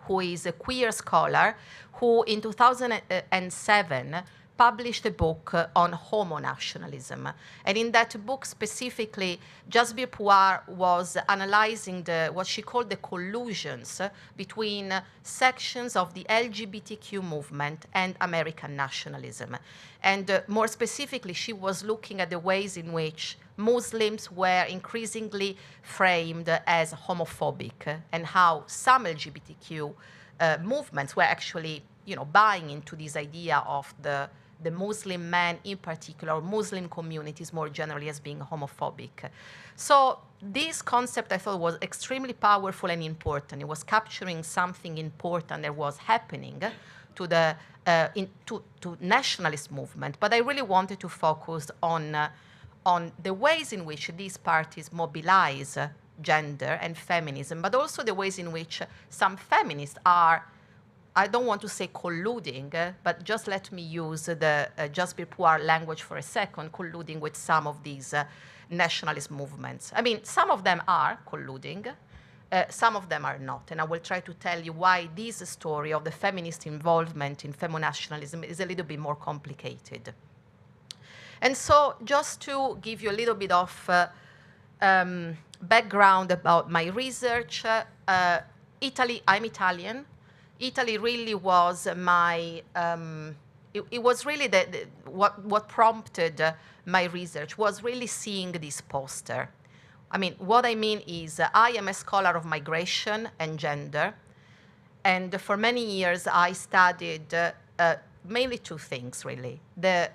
who is a queer scholar, who in 2007 published a book on homonationalism. And in that book specifically, Jasbir Puar was analyzing what she called the collusions between sections of the LGBTQ movement and American nationalism. And more specifically, she was looking at the ways in which Muslims were increasingly framed as homophobic, and how some LGBTQ movements were actually, buying into this idea of the Muslim man in particular, or Muslim communities more generally, as being homophobic. So this concept, I thought, was extremely powerful and important. It was capturing something important that was happening to the to nationalist movement. But I really wanted to focus on the ways in which these parties mobilize gender and feminism, but also the ways in which some feminists are, I don't want to say colluding, but just let me use the Jasbir Puar language for a second, colluding with some of these nationalist movements. I mean, some of them are colluding, some of them are not. And I will try to tell you why this story of the feminist involvement in femonationalism is a little bit more complicated. And so just to give you a little bit of background about my research, Italy, I'm Italian. Italy really was my it was really what prompted my research was really seeing this poster. I mean, what I mean is I am a scholar of migration and gender, and for many years I studied mainly two things, really. The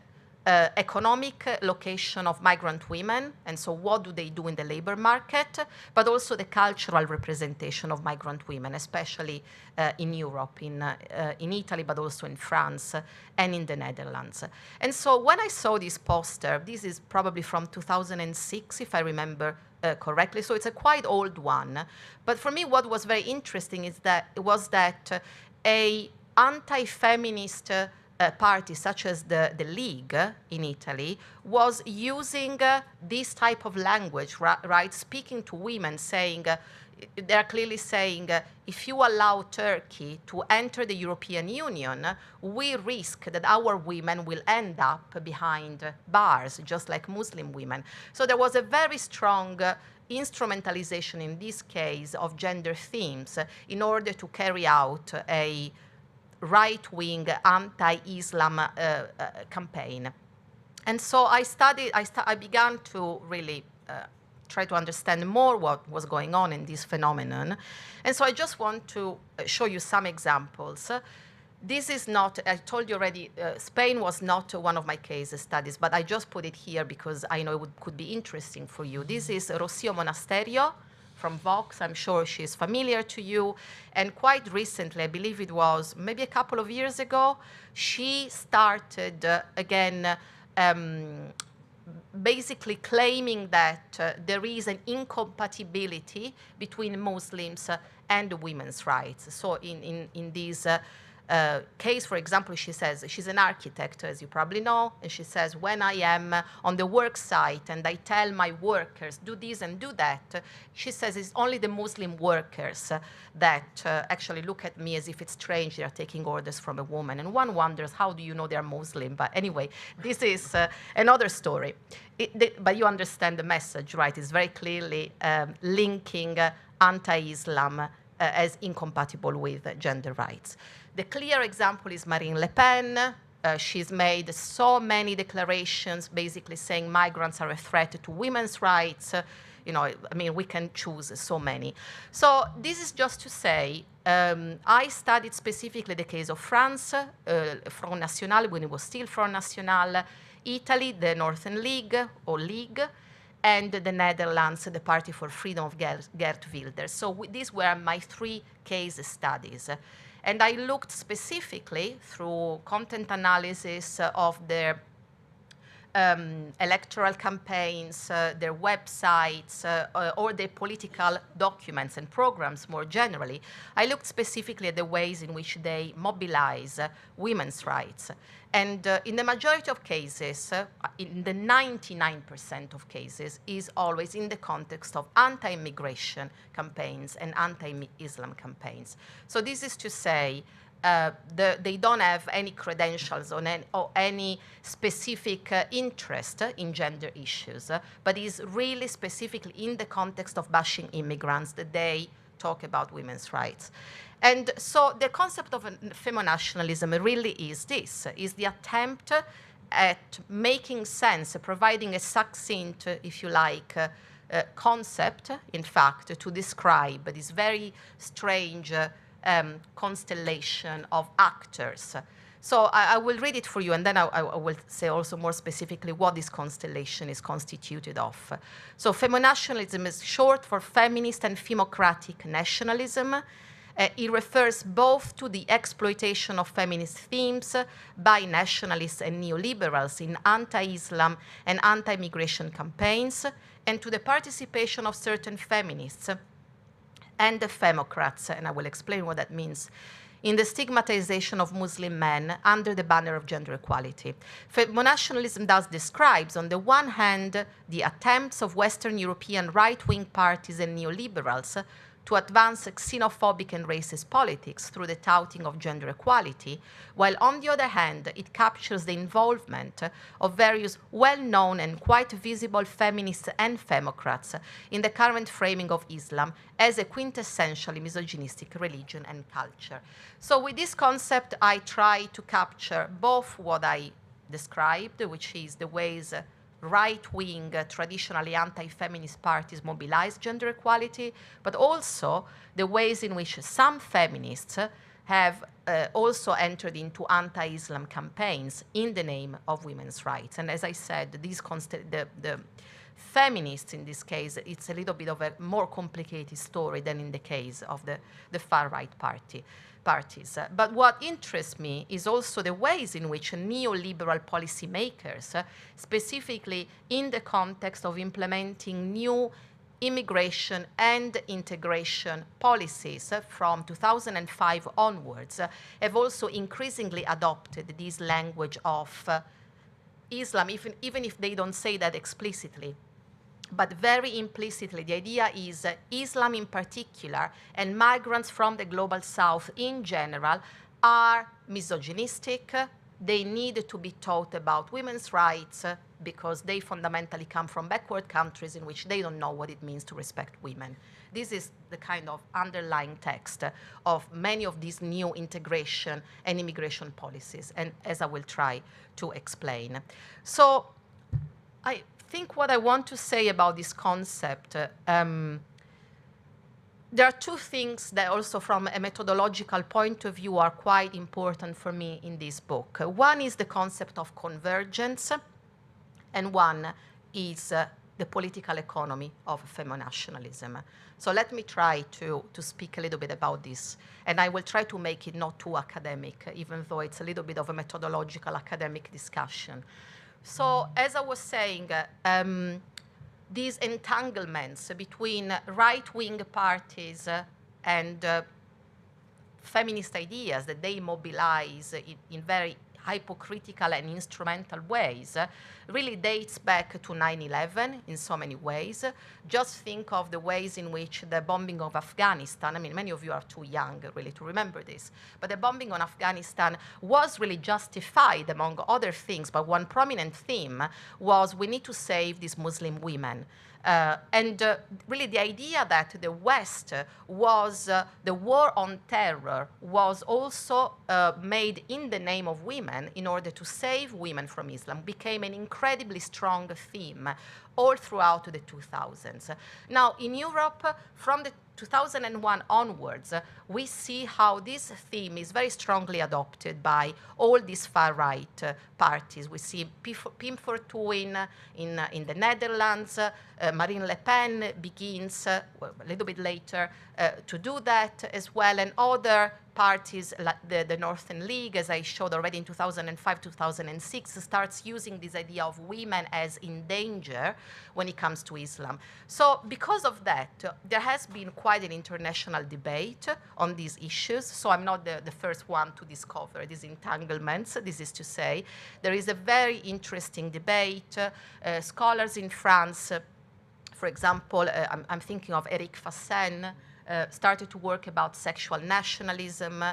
economic location of migrant women, and so what do they do in the labor market, but also the cultural representation of migrant women, especially in Europe, in Italy, but also in France and in the Netherlands. And so when I saw this poster, this is probably from 2006, if I remember correctly, so it's a quite old one. But for me, what was very interesting is that a anti-feminist party such as the League in Italy was using this type of language, right? Speaking to women, saying, they're clearly saying, if you allow Turkey to enter the European Union, we risk that our women will end up behind bars, just like Muslim women. So there was a very strong instrumentalization in this case of gender themes in order to carry out a right-wing anti-Islam campaign. And so I began to really try to understand more what was going on in this phenomenon. And so I just want to show you some examples. This is not, I told you already, Spain was not one of my case studies, but I just put it here because I know it could be interesting for you. This is Rocío Monasterio from Vox. I'm sure she's familiar to you. And quite recently, I believe it was maybe a couple of years ago, she started again basically claiming that there is an incompatibility between Muslims and women's rights. So in this case, for example, she says, she's an architect, as you probably know, and she says, when I am on the work site and I tell my workers, do this and do that, she says it's only the Muslim workers that actually look at me as if it's strange they are taking orders from a woman. And one wonders, how do you know they're Muslim? But anyway, this is another story. But you understand the message, right? It's very clearly linking anti-Islam as incompatible with gender rights. The clear example is Marine Le Pen. She's made so many declarations basically saying migrants are a threat to women's rights. You know, I mean, we can choose so many. So this is just to say, I studied specifically the case of France, Front National, when it was still Front National, Italy, the Northern League, or League, and the Netherlands, the Party for Freedom of Geert Wilders. So these were my three case studies. And I looked specifically through content analysis of their electoral campaigns, their websites, or their political documents and programs more generally. I looked specifically at the ways in which they mobilize women's rights. And in the majority of cases, in the 99% of cases, is always in the context of anti-immigration campaigns and anti-Islam campaigns. So this is to say, they don't have any credentials or any specific interest in gender issues, but is really specifically in the context of bashing immigrants that they talk about women's rights. And so the concept of femonationalism really is this, is the attempt at making sense, providing a succinct, if you like, concept, in fact, to describe this very strange constellation of actors. So I will read it for you, and then I will say also more specifically what this constellation is constituted of. So femonationalism is short for feminist and femocratic nationalism. It refers both to the exploitation of feminist themes by nationalists and neoliberals in anti-Islam and anti-immigration campaigns, and to the participation of certain feminists and the femocrats, and I will explain what that means, in the stigmatization of Muslim men under the banner of gender equality. Femonationalism thus describes, on the one hand, the attempts of Western European right-wing parties and neoliberals to advance xenophobic and racist politics through the touting of gender equality, while on the other hand, it captures the involvement of various well-known and quite visible feminists and femocrats in the current framing of Islam as a quintessentially misogynistic religion and culture. So with this concept, I try to capture both what I described, which is the ways right-wing, traditionally anti-feminist parties mobilize gender equality, but also the ways in which some feminists have also entered into anti-Islam campaigns in the name of women's rights. And as I said, the feminists in this case, it's a little bit of a more complicated story than in the case of the far-right parties. But what interests me is also the ways in which neoliberal policymakers, specifically in the context of implementing new immigration and integration policies from 2005 onwards, have also increasingly adopted this language of Islam, even if they don't say that explicitly. But very implicitly, the idea is Islam in particular and migrants from the global south in general are misogynistic. They need to be taught about women's rights because they fundamentally come from backward countries in which they don't know what it means to respect women. This is the kind of underlying text of many of these new integration and immigration policies, and as I will try to explain. So I think what I want to say about this concept, there are two things that also from a methodological point of view are quite important for me in this book. One is the concept of convergence, and one is the political economy of femonationalism. So let me try to speak a little bit about this, and I will try to make it not too academic, even though it's a little bit of a methodological academic discussion. So as I was saying, these entanglements between right-wing parties and feminist ideas that they mobilize in very hypocritical and instrumental ways really dates back to 9/11 in so many ways. Just think of the ways in which the bombing of Afghanistan, I mean, many of you are too young really to remember this, but the bombing on Afghanistan was really justified among other things, but one prominent theme was we need to save these Muslim women. Really the idea that the West was, the war on terror was also made in the name of women in order to save women from Islam became an incredibly strong theme all throughout the 2000s. Now in Europe, from the 2001 onwards, we see how this theme is very strongly adopted by all these far-right parties. We see Pim Fortuyn in the Netherlands. Marine Le Pen begins a little bit later to do that as well, and other parties, like the Northern League, as I showed already in 2005, 2006, starts using this idea of women as in danger when it comes to Islam. So because of that, there has been quite an international debate on these issues. So I'm not the first one to discover these entanglements. This is to say, there is a very interesting debate. Scholars in France, for example, I'm thinking of Eric Fassen, started to work about sexual nationalism.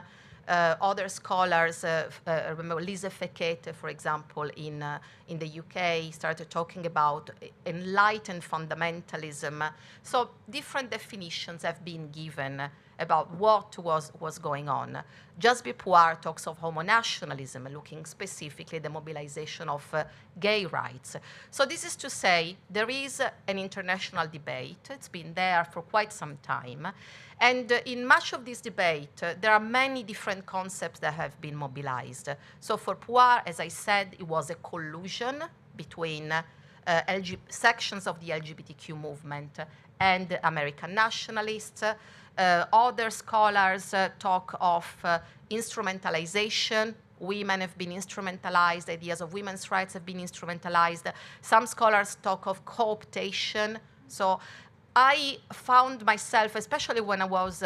Other scholars, remember Lise Fekete, for example, in the UK, started talking about enlightened fundamentalism. So different definitions have been given about what was going on. Jasbir Puar talks of homonationalism, looking specifically at the mobilization of gay rights. So this is to say, there is an international debate. It's been there for quite some time. And in much of this debate, there are many different concepts that have been mobilized. So for Puar, as I said, it was a collusion between sections of the LGBTQ movement and American nationalists. Other scholars talk of instrumentalization. Women have been instrumentalized. Ideas of women's rights have been instrumentalized. Some scholars talk of co-optation. So I found myself, especially when I was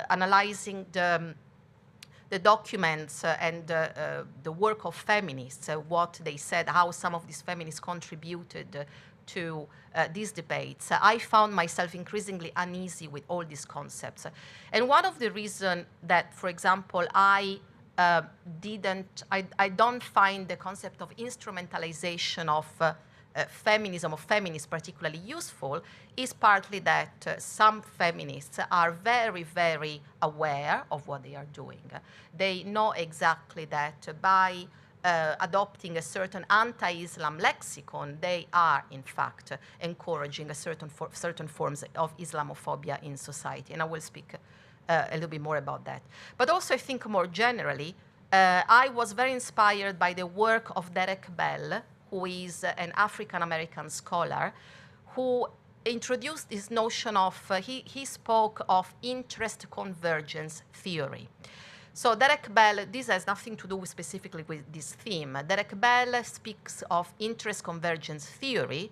analyzing the documents and the work of feminists, what they said, how some of these feminists contributed to these debates, I found myself increasingly uneasy with all these concepts. And one of the reasons that, for example, I don't find the concept of instrumentalization of feminism, or feminists particularly useful, is partly that some feminists are very, very aware of what they are doing. They know exactly that by adopting a certain anti-Islam lexicon, they are, in fact, encouraging certain forms of Islamophobia in society. And I will speak a little bit more about that. But also, I think more generally, I was very inspired by the work of Derek Bell, who is an African-American scholar, who introduced this notion of, he spoke of interest convergence theory. So Derek Bell, this has nothing to do specifically with this theme. Derek Bell speaks of interest convergence theory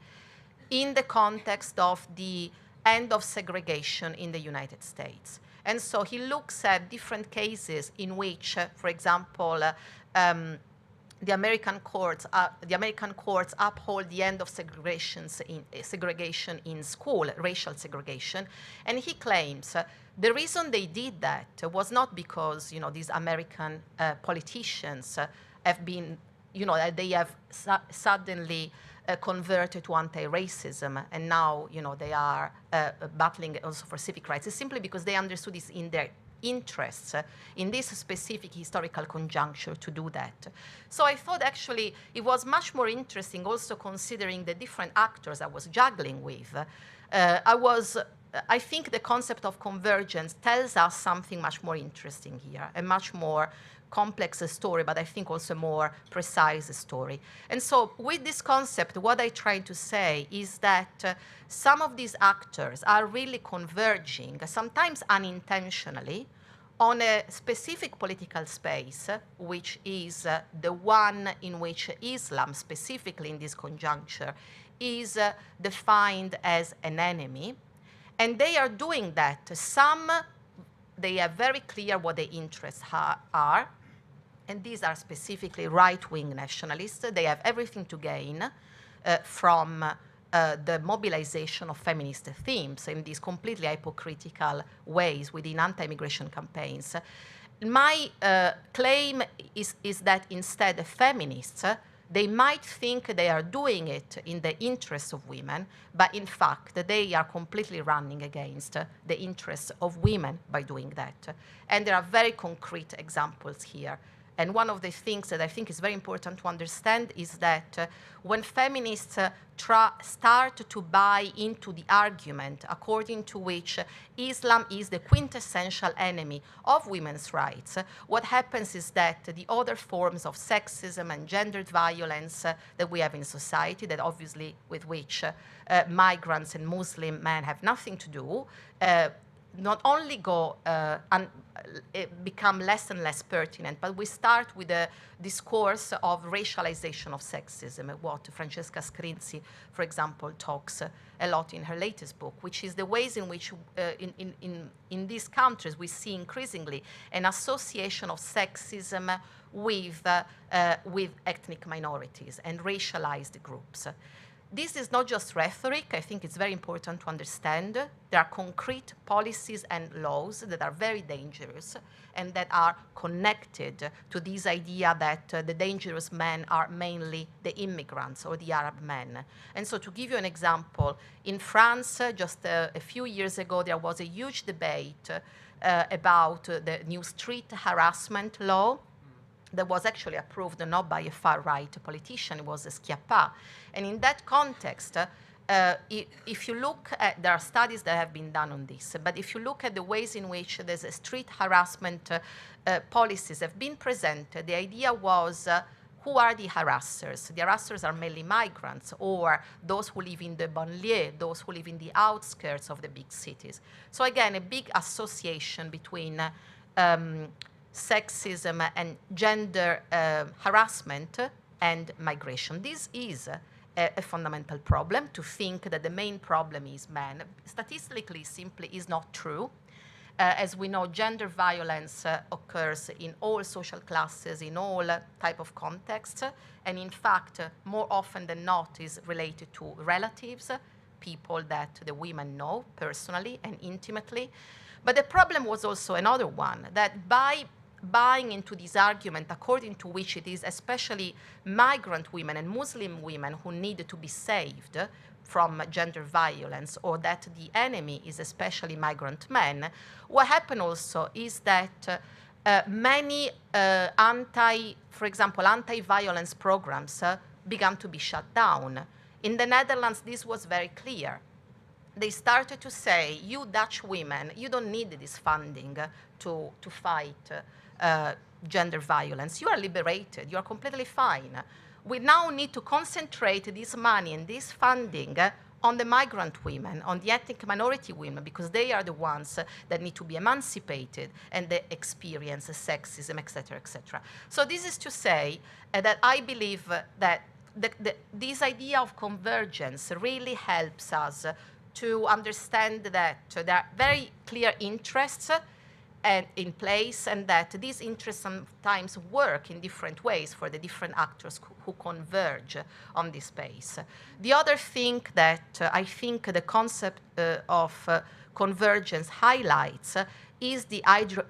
in the context of the end of segregation in the United States. And so he looks at different cases in which, for example, the American courts uphold the end of segregation in school, racial segregation, and he claims the reason they did that was not because these American politicians have been, they have suddenly converted to anti-racism, and now they are battling also for civic rights. It's simply because they understood this in their interests in this specific historical conjuncture to do that. So I thought actually it was much more interesting also considering the different actors I was juggling with. I think the concept of convergence tells us something much more interesting here, a much more complex story, but I think also a more precise story. And so with this concept, what I try to say is that some of these actors are really converging, sometimes unintentionally, on a specific political space, which is the one in which Islam, specifically in this conjuncture, is defined as an enemy. And they are doing that. Some, they are very clear what their interests are, and these are specifically right-wing nationalists. They have everything to gain from the mobilization of feminist themes in these completely hypocritical ways within anti-immigration campaigns. My claim is that instead feminists, they might think they are doing it in the interests of women, but in fact they are completely running against the interests of women by doing that. And there are very concrete examples here. And one of the things that I think is very important to understand is that when feminists start to buy into the argument according to which Islam is the quintessential enemy of women's rights, what happens is that the other forms of sexism and gendered violence that we have in society, that obviously with which migrants and Muslim men have nothing to do, not only become less and less pertinent, but we start with a discourse of racialization of sexism, what Francesca Scrinzi, for example, talks a lot in her latest book, which is the ways in which in these countries we see increasingly an association of sexism with ethnic minorities and racialized groups. This is not just rhetoric. I think it's very important to understand. There are concrete policies and laws that are very dangerous and that are connected to this idea that the dangerous men are mainly the immigrants or the Arab men. And so to give you an example, in France, just a few years ago, there was a huge debate about the new street harassment law that was actually approved not by a far-right politician, it was a Schiappa. And in that context, if you look at, there are studies that have been done on this, but if you look at the ways in which there's a street harassment policies have been presented, the idea was, who are the harassers? The harassers are mainly migrants or those who live in the banlieue, those who live in the outskirts of the big cities. So again, a big association between sexism and gender harassment and migration. This is a fundamental problem. To think that the main problem is men, statistically simply is not true. As we know, gender violence occurs in all social classes, in all type of contexts, and in fact, more often than not, is related to relatives, people that the women know personally and intimately. But the problem was also another one, that by buying into this argument according to which it is especially migrant women and Muslim women who need to be saved from gender violence, or that the enemy is especially migrant men, what happened also is that many for example, anti-violence programs began to be shut down. In the Netherlands, this was very clear. They started to say, you Dutch women, you don't need this funding to fight gender violence. You are liberated. You are completely fine. We now need to concentrate this money and this funding on the migrant women, on the ethnic minority women, because they are the ones that need to be emancipated and they experience sexism, etc., etc. So this is to say that I believe that this idea of convergence really helps us to understand that there are very clear interests in place, and that these interests sometimes work in different ways for the different actors who converge on this space. The other thing that I think the concept of convergence highlights is the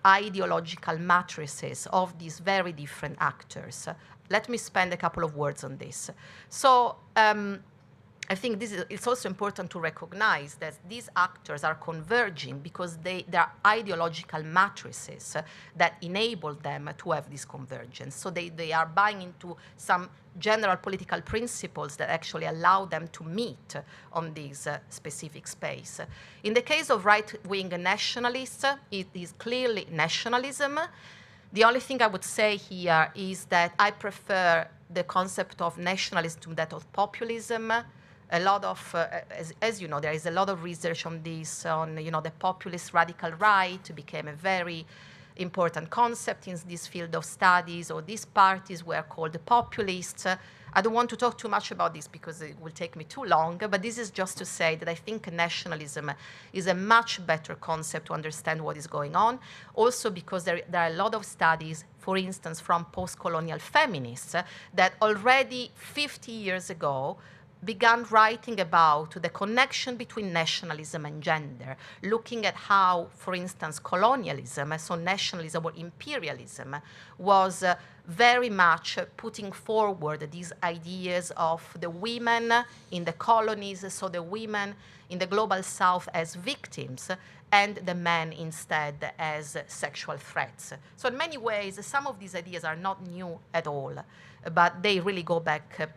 ideological matrices of these very different actors. Let me spend a couple of words on this. So, I think it's also important to recognize that these actors are converging because there are ideological matrices that enable them to have this convergence. So they are buying into some general political principles that actually allow them to meet on this specific space. In the case of right-wing nationalists, it is clearly nationalism. The only thing I would say here is that I prefer the concept of nationalism to that of populism. A lot of, as you know, there is a lot of research on this, on, the populist radical right became a very important concept in this field of studies, or these parties were called the populists. I don't want to talk too much about this because it will take me too long, but this is just to say that I think nationalism is a much better concept to understand what is going on. Also because there are a lot of studies, for instance, from post-colonial feminists that already 50 years ago began writing about the connection between nationalism and gender, looking at how, for instance, colonialism, so nationalism or imperialism, was very much putting forward these ideas of the women in the colonies, so the women in the global south as victims, and the men instead as sexual threats. So in many ways, some of these ideas are not new at all, but they really go back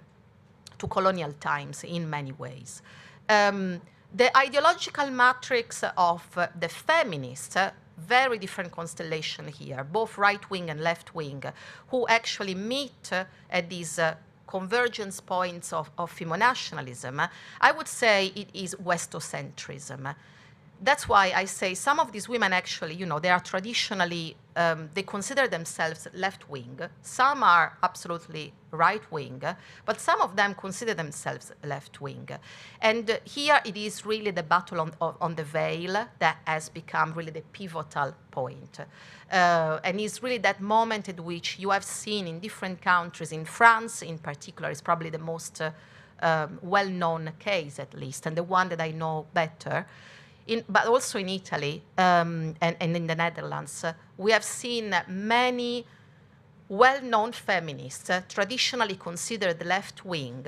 to colonial times in many ways. The ideological matrix of the feminists, very different constellation here, both right-wing and left-wing, who actually meet at these convergence points of Femonationalism. I would say it is Westocentrism. That's why I say some of these women actually, they are traditionally, they consider themselves left-wing. Some are absolutely right-wing, but some of them consider themselves left-wing. And here it is really the battle on the veil that has become really the pivotal point. And it's really that moment at which you have seen in different countries, in France in particular, is probably the most well-known case at least, and the one that I know better. But also in Italy and in the Netherlands, we have seen many well-known feminists, traditionally considered left-wing,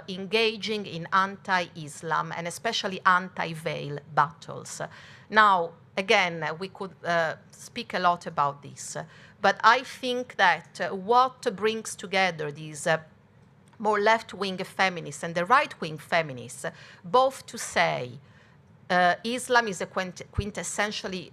engaging in anti-Islam and especially anti-veil battles. Now, again, we could speak a lot about this, but I think that what brings together these more left-wing feminists and the right-wing feminists, both to say Islam is a quintessentially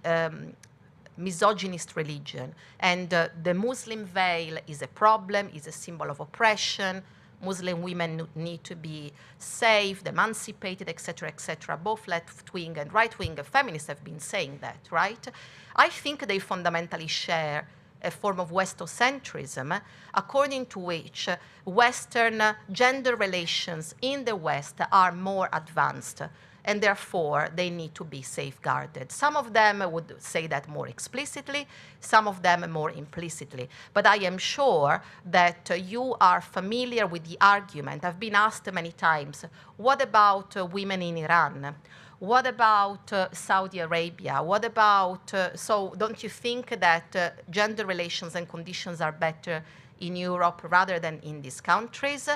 misogynist religion, and the Muslim veil is a problem, is a symbol of oppression. Muslim women need to be saved, emancipated, etc., etc. Both left-wing and right-wing feminists have been saying that, right? I think they fundamentally share a form of Westocentrism, according to which Western gender relations in the West are more advanced. and therefore they need to be safeguarded. Some of them would say that more explicitly, some of them more implicitly. But I am sure that you are familiar with the argument. I've been asked many times, what about women in Iran? What about Saudi Arabia? What about, so don't you think that gender relations and conditions are better in Europe rather than in these countries?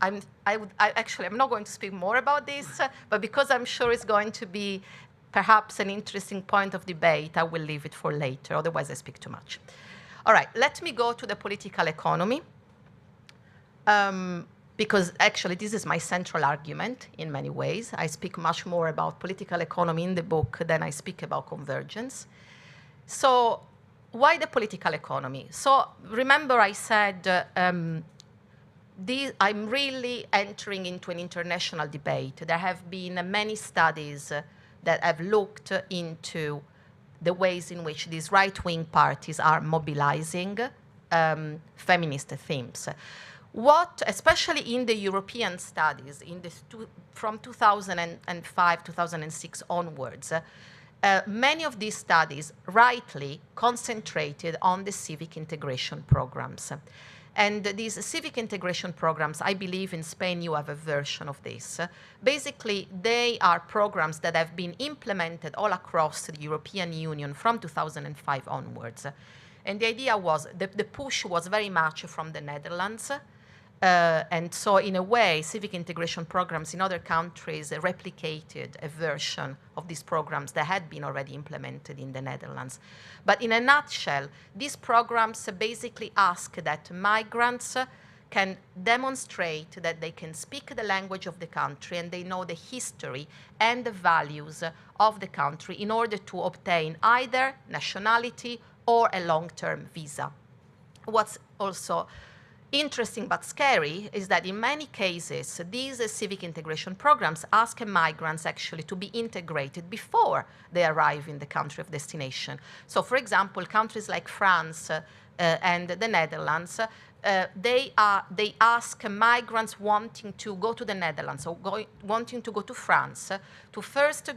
I'm not going to speak more about this, but because I'm sure it's going to be perhaps an interesting point of debate, I will leave it for later, otherwise I speak too much. All right, let me go to the political economy, because actually this is my central argument in many ways. I speak much more about political economy in the book than I speak about convergence. So why the political economy? So remember I said, I'm really entering into an international debate. There have been many studies that have looked into the ways in which these right-wing parties are mobilizing feminist themes. What, especially in the European studies, from 2005, 2006 onwards, many of these studies rightly concentrated on the civic integration programs. And these civic integration programs, I believe in Spain you have a version of this. Basically, they are programs that have been implemented all across the European Union from 2005 onwards. And the idea was, the push was very much from the Netherlands. And so in a way, civic integration programs in other countries replicated a version of these programs that had been already implemented in the Netherlands. But in a nutshell, these programs basically ask that migrants can demonstrate that they can speak the language of the country and they know the history and the values of the country in order to obtain either nationality or a long-term visa. What's also interesting but scary is that in many cases, these civic integration programs ask migrants actually to be integrated before they arrive in the country of destination. So for example, countries like France and the Netherlands, they ask migrants wanting to go to the Netherlands or wanting to go to France to first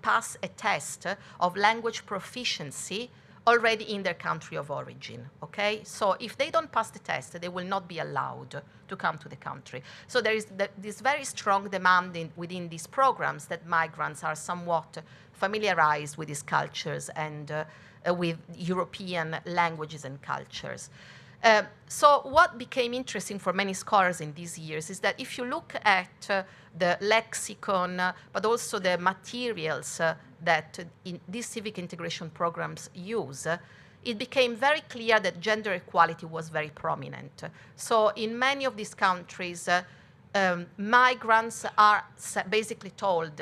pass a test of language proficiency already in their country of origin, okay? So if they don't pass the test, they will not be allowed to come to the country. So there is this very strong demand within these programs that migrants are somewhat familiarized with these cultures and with European languages and cultures. So what became interesting for many scholars in these years is that if you look at the lexicon, but also the materials that these civic integration programs use, it became very clear that gender equality was very prominent. So in many of these countries, migrants are basically told,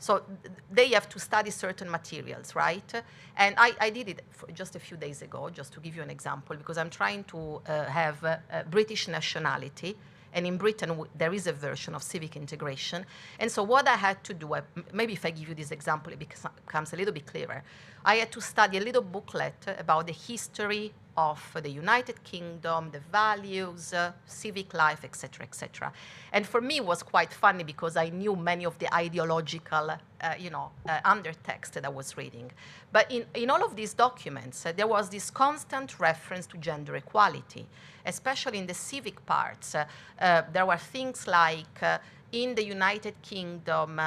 so they have to study certain materials, right? And I did it just a few days ago, just to give you an example, because I'm trying to have a British nationality. And in Britain, there is a version of civic integration. And so what I had to do, maybe if I give you this example, it becomes a little bit clearer. I had to study a little booklet about the history of the United Kingdom, the values, civic life, etc., etc. And for me, it was quite funny because I knew many of the ideological, undertext that I was reading. But in all of these documents, there was this constant reference to gender equality, especially in the civic parts. There were things like, in the United Kingdom,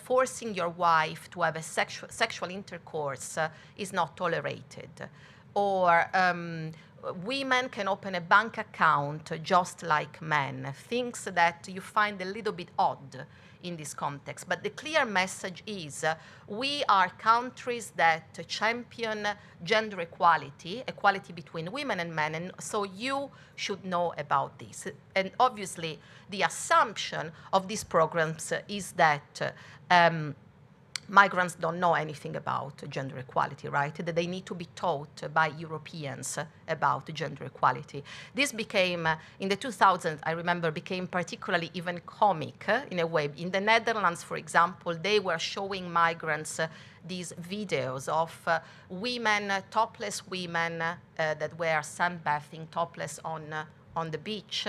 forcing your wife to have a sexual intercourse is not tolerated. Or women can open a bank account just like men, things that you find a little bit odd in this context. But the clear message is we are countries that champion gender equality, equality between women and men, and so you should know about this. And obviously, the assumption of these programs is that migrants don't know anything about gender equality, right? That they need to be taught by Europeans about gender equality. This became, in the 2000s, I remember, became particularly even comic in a way. In the Netherlands, for example, they were showing migrants these videos of women, topless women that were sunbathing topless on the beach.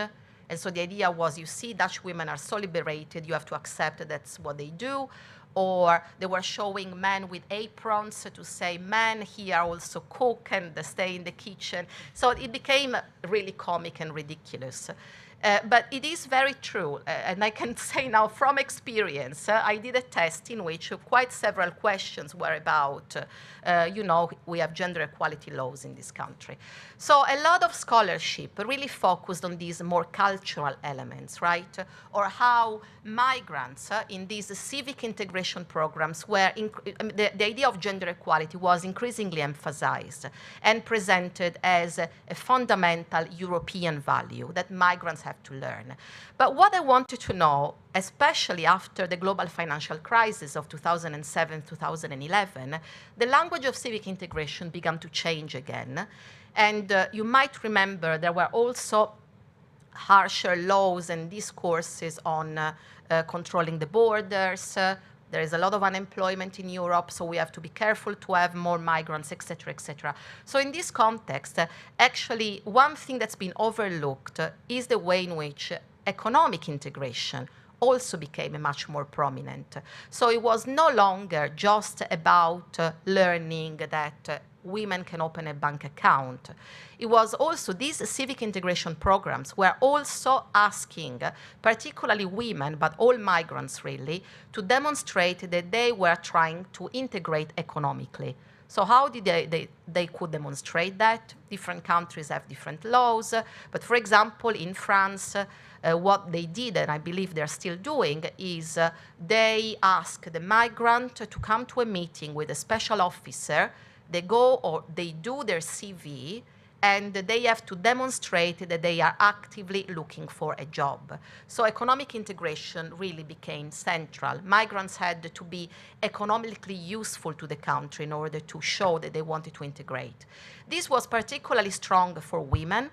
And so the idea was, you see, Dutch women are so liberated, you have to accept that that's what they do. Or they were showing men with aprons to say, men here also cook and they stay in the kitchen. So it became really comic and ridiculous. But it is very true, and I can say now from experience, I did a test in which quite several questions were about, you know, we have gender equality laws in this country. So a lot of scholarship really focused on these more cultural elements, right? Or how migrants in these civic integration programs were, the idea of gender equality was increasingly emphasized and presented as a fundamental European value that migrants have to learn. But what I wanted to know, especially after the global financial crisis of 2007, 2011, the language of civic integration began to change again. And you might remember there were also harsher laws and discourses on controlling the borders. There is a lot of unemployment in Europe, so we have to be careful to have more migrants, et cetera, et cetera. So in this context, actually, one thing that's been overlooked is the way in which economic integration also became much more prominent. So it was no longer just about learning that women can open a bank account. It was also, these civic integration programs were also asking, particularly women, but all migrants really, to demonstrate that they were trying to integrate economically. So how did they could demonstrate that? Different countries have different laws, but for example, in France, what they did, and I believe they're still doing, is they ask the migrant to come to a meeting with a special officer. They go or they do their CV, and they have to demonstrate that they are actively looking for a job. So economic integration really became central. Migrants had to be economically useful to the country in order to show that they wanted to integrate. This was particularly strong for women.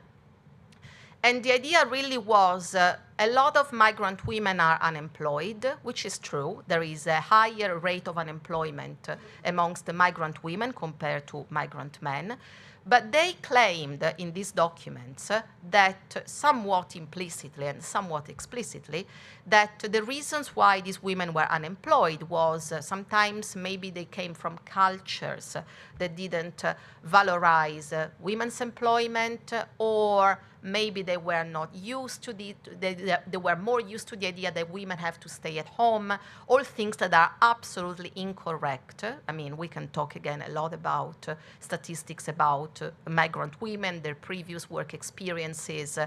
And the idea really was a lot of migrant women are unemployed, which is true. There is a higher rate of unemployment amongst the migrant women compared to migrant men. But they claimed in these documents that somewhat implicitly and somewhat explicitly that the reasons why these women were unemployed was sometimes maybe they came from cultures that didn't valorize women's employment, or maybe they were not used to they were more used to the idea that women have to stay at home, all things that are absolutely incorrect. I mean, we can talk again a lot about statistics about migrant women, their previous work experiences,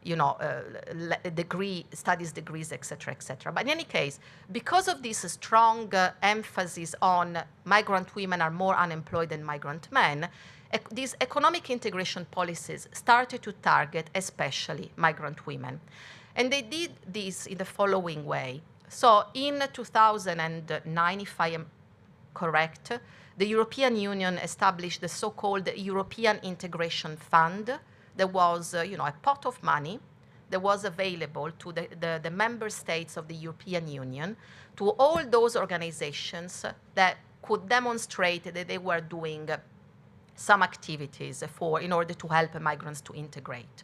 you know, studies degrees, et cetera, et cetera. But in any case, because of this strong emphasis on migrant women are more unemployed than migrant men, these economic integration policies started to target especially migrant women. And they did this in the following way. So in 2009, if I am correct, the European Union established the so-called European Integration Fund. There was you know, a pot of money that was available to the member states of the European Union, to all those organizations that could demonstrate that they were doing some activities in order to help migrants to integrate.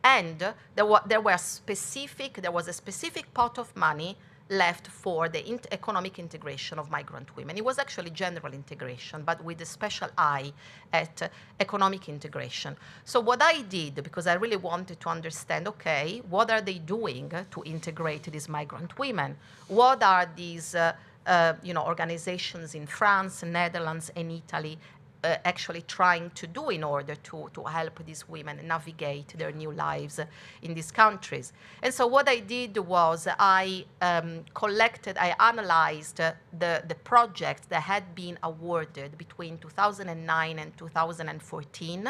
And there was a specific pot of money left for the economic integration of migrant women. It was actually general integration, but with a special eye at economic integration. So what I did, because I really wanted to understand, okay, what are they doing to integrate these migrant women? What are these you know, organizations in France, Netherlands, and Italy actually trying to do in order to help these women navigate their new lives in these countries? And so what I did was I analyzed the projects that had been awarded between 2009 and 2014.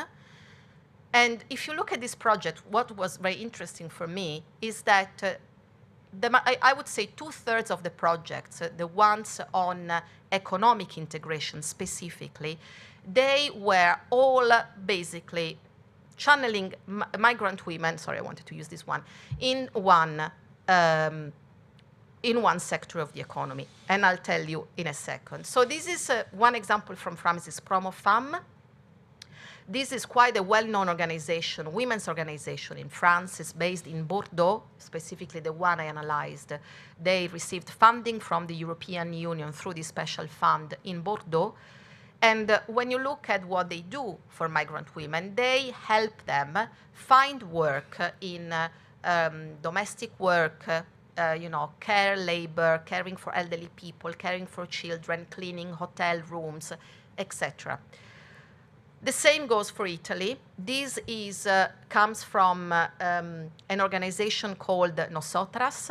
And if you look at this project, what was very interesting for me is that I would say 2/3 of the projects, the ones on economic integration specifically, they were all basically channeling migrant women, sorry, I wanted to use this one, in one sector of the economy. And I'll tell you in a second. So this is one example from France's Promo Femme. This is quite a well-known organization, women's organization in France. It's based in Bordeaux, specifically the one I analyzed. They received funding from the European Union through this special fund in Bordeaux. And when you look at what they do for migrant women, they help them find work in domestic work, care, labor, caring for elderly people, caring for children, cleaning hotel rooms, etc. The same goes for Italy. This comes from an organization called Nosotras,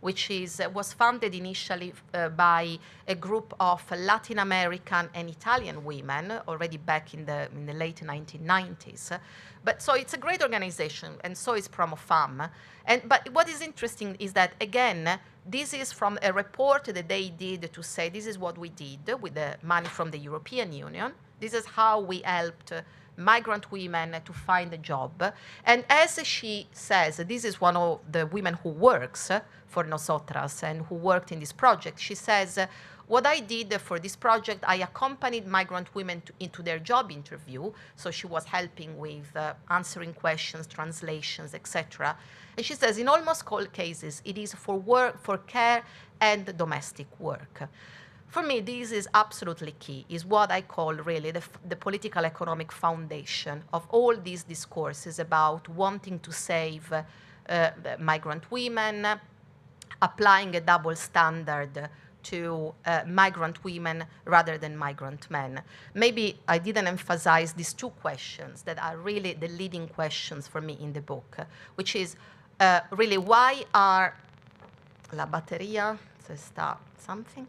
which was founded initially by a group of Latin American and Italian women already back in the late 1990s. But so it's a great organization, and so is Promofam. But what is interesting is that, again, this is from a report that they did to say this is what we did with the money from the European Union. This is how we helped migrant women to find a job. And as she says, this is one of the women who works for Nosotras and who worked in this project. She says, what I did for this project, I accompanied migrant women into their job interview. So she was helping with answering questions, translations, etc. And she says, in almost all cases, it is for work, for care and domestic work. For me, this is absolutely key, is what I call really the political economic foundation of all these discourses about wanting to save migrant women, applying a double standard to migrant women rather than migrant men. Maybe I didn't emphasize these two questions that are really the leading questions for me in the book, which is really why are la batteria, se sta something,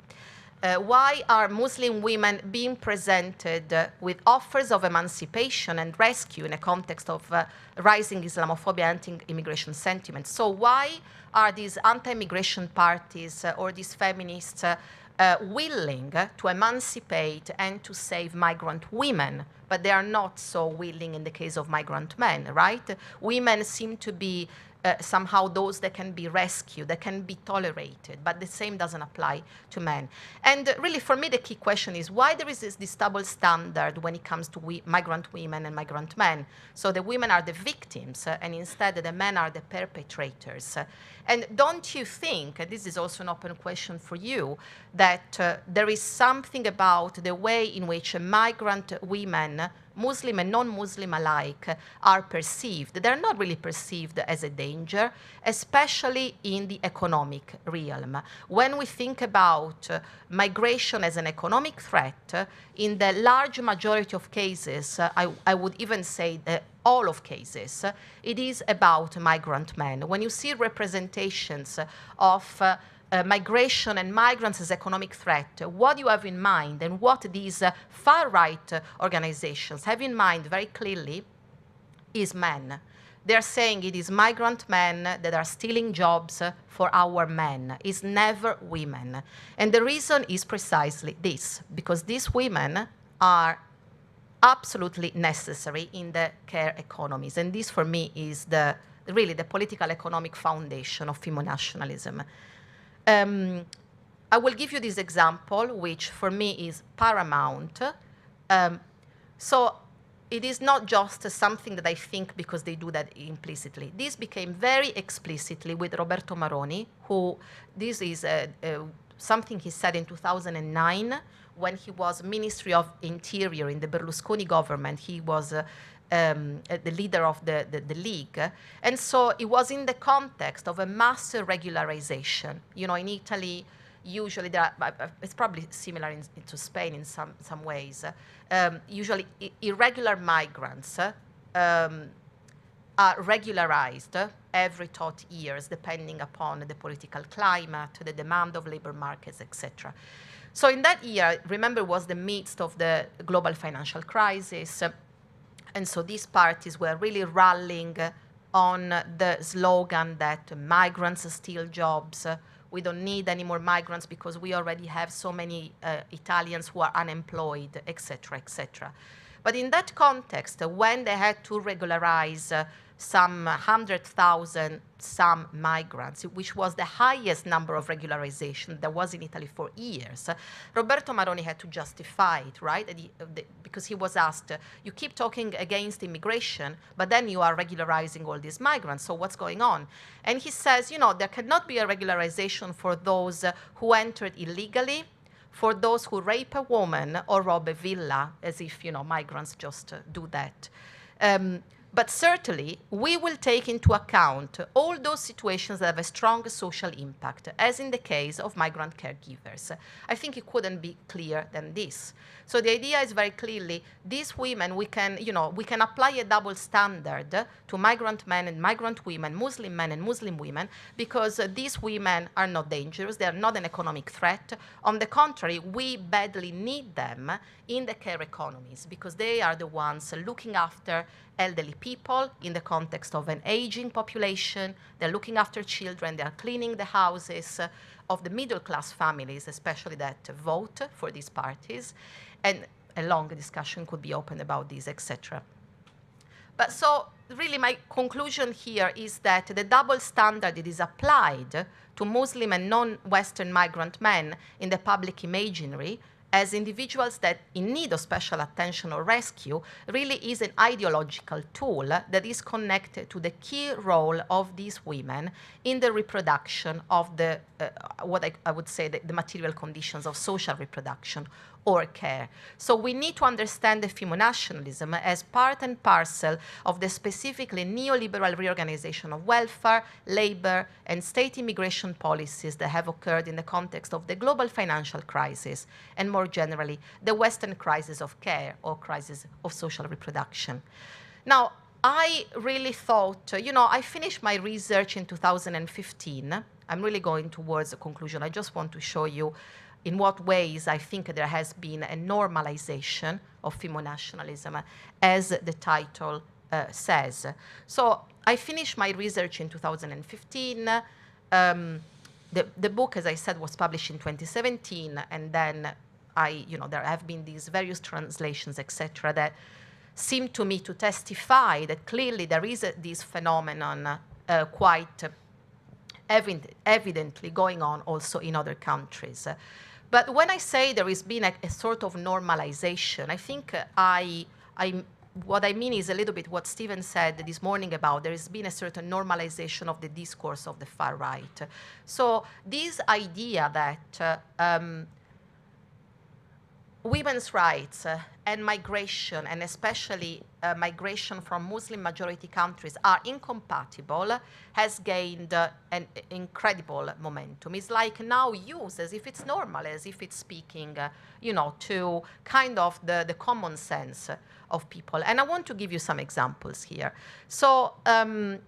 why are Muslim women being presented with offers of emancipation and rescue in a context of rising Islamophobia and anti-immigration sentiments? So why are these anti-immigration parties or these feminists willing to emancipate and to save migrant women, but they are not so willing in the case of migrant men, right? Women seem to be somehow those that can be rescued, that can be tolerated, but the same doesn't apply to men. And really, for me, the key question is why there is this double standard when it comes to migrant women and migrant men. So the women are the victims, and instead the men are the perpetrators. And don't you think, and this is also an open question for you, that there is something about the way in which migrant women, Muslim and non-Muslim alike, are perceived? They're not really perceived as a danger, especially in the economic realm. When we think about migration as an economic threat, in the large majority of cases, I would even say that all of cases, it is about migrant men. When you see representations of migration and migrants as economic threat, what you have in mind and what these far-right organizations have in mind very clearly is men. They're saying it is migrant men that are stealing jobs for our men. It's never women. And the reason is precisely this, because these women are absolutely necessary in the care economies. And this, for me, is really the political economic foundation of Femonationalism. I will give you this example, which for me is paramount. So it is not just something that I think because they do that implicitly. This became very explicitly with Roberto Maroni, who this is something he said in 2009 when he was Ministry of Interior in the Berlusconi government. He was the leader of the League. And so it was in the context of a mass regularization. You know, in Italy, usually there are, it's probably similar to Spain in some ways. Usually irregular migrants are regularized every 30 years, depending upon the political climate, the demand of labor markets, etc. So in that year, remember, it was the midst of the global financial crisis. And so these parties were really rallying on the slogan that migrants steal jobs. We don't need any more migrants because we already have so many Italians who are unemployed, etc., etc. But in that context, when they had to regularize some 100,000 some migrants, which was the highest number of regularization there was in Italy for years, Roberto Maroni had to justify it, right? Because he was asked, you keep talking against immigration, but then you are regularizing all these migrants, so what's going on? And he says, you know, there cannot be a regularization for those who entered illegally, for those who rape a woman or rob a villa, as if, you know, migrants just do that. But certainly, we will take into account all those situations that have a strong social impact, as in the case of migrant caregivers. I think it couldn't be clearer than this. So the idea is very clearly, these women, we can apply a double standard to migrant men and migrant women, Muslim men and Muslim women, because these women are not dangerous, they are not an economic threat. On the contrary, we badly need them in the care economies, because they are the ones looking after elderly people in the context of an aging population. They're looking after children, they're cleaning the houses of the middle-class families, especially that vote for these parties. And a long discussion could be opened about this, etc. But so really my conclusion here is that the double standard that is applied to Muslim and non-Western migrant men in the public imaginary as individuals that in need of special attention or rescue really is an ideological tool that is connected to the key role of these women in the reproduction of the, what I would say, the material conditions of social reproduction or care. So we need to understand the Femonationalism as part and parcel of the specifically neoliberal reorganization of welfare, labor, and state immigration policies that have occurred in the context of the global financial crisis, and more generally, the Western crisis of care or crisis of social reproduction. Now, I really thought, you know, I finished my research in 2015. I'm really going towards a conclusion. I just want to show you in what ways I think there has been a normalization of Femonationalism, as the title says. So I finished my research in 2015. The book, as I said, was published in 2017, and then there have been these various translations, etc., that seem to me to testify that clearly there is this phenomenon quite evidently going on also in other countries. But when I say there has been a sort of normalization, I think what I mean is a little bit what Stephen said this morning about there has been a certain normalization of the discourse of the far right. So this idea that women's rights and migration, and especially migration from Muslim-majority countries, are incompatible, has gained an incredible momentum. It's like now used as if it's normal, as if it's speaking, to kind of the common sense of people. And I want to give you some examples here. So in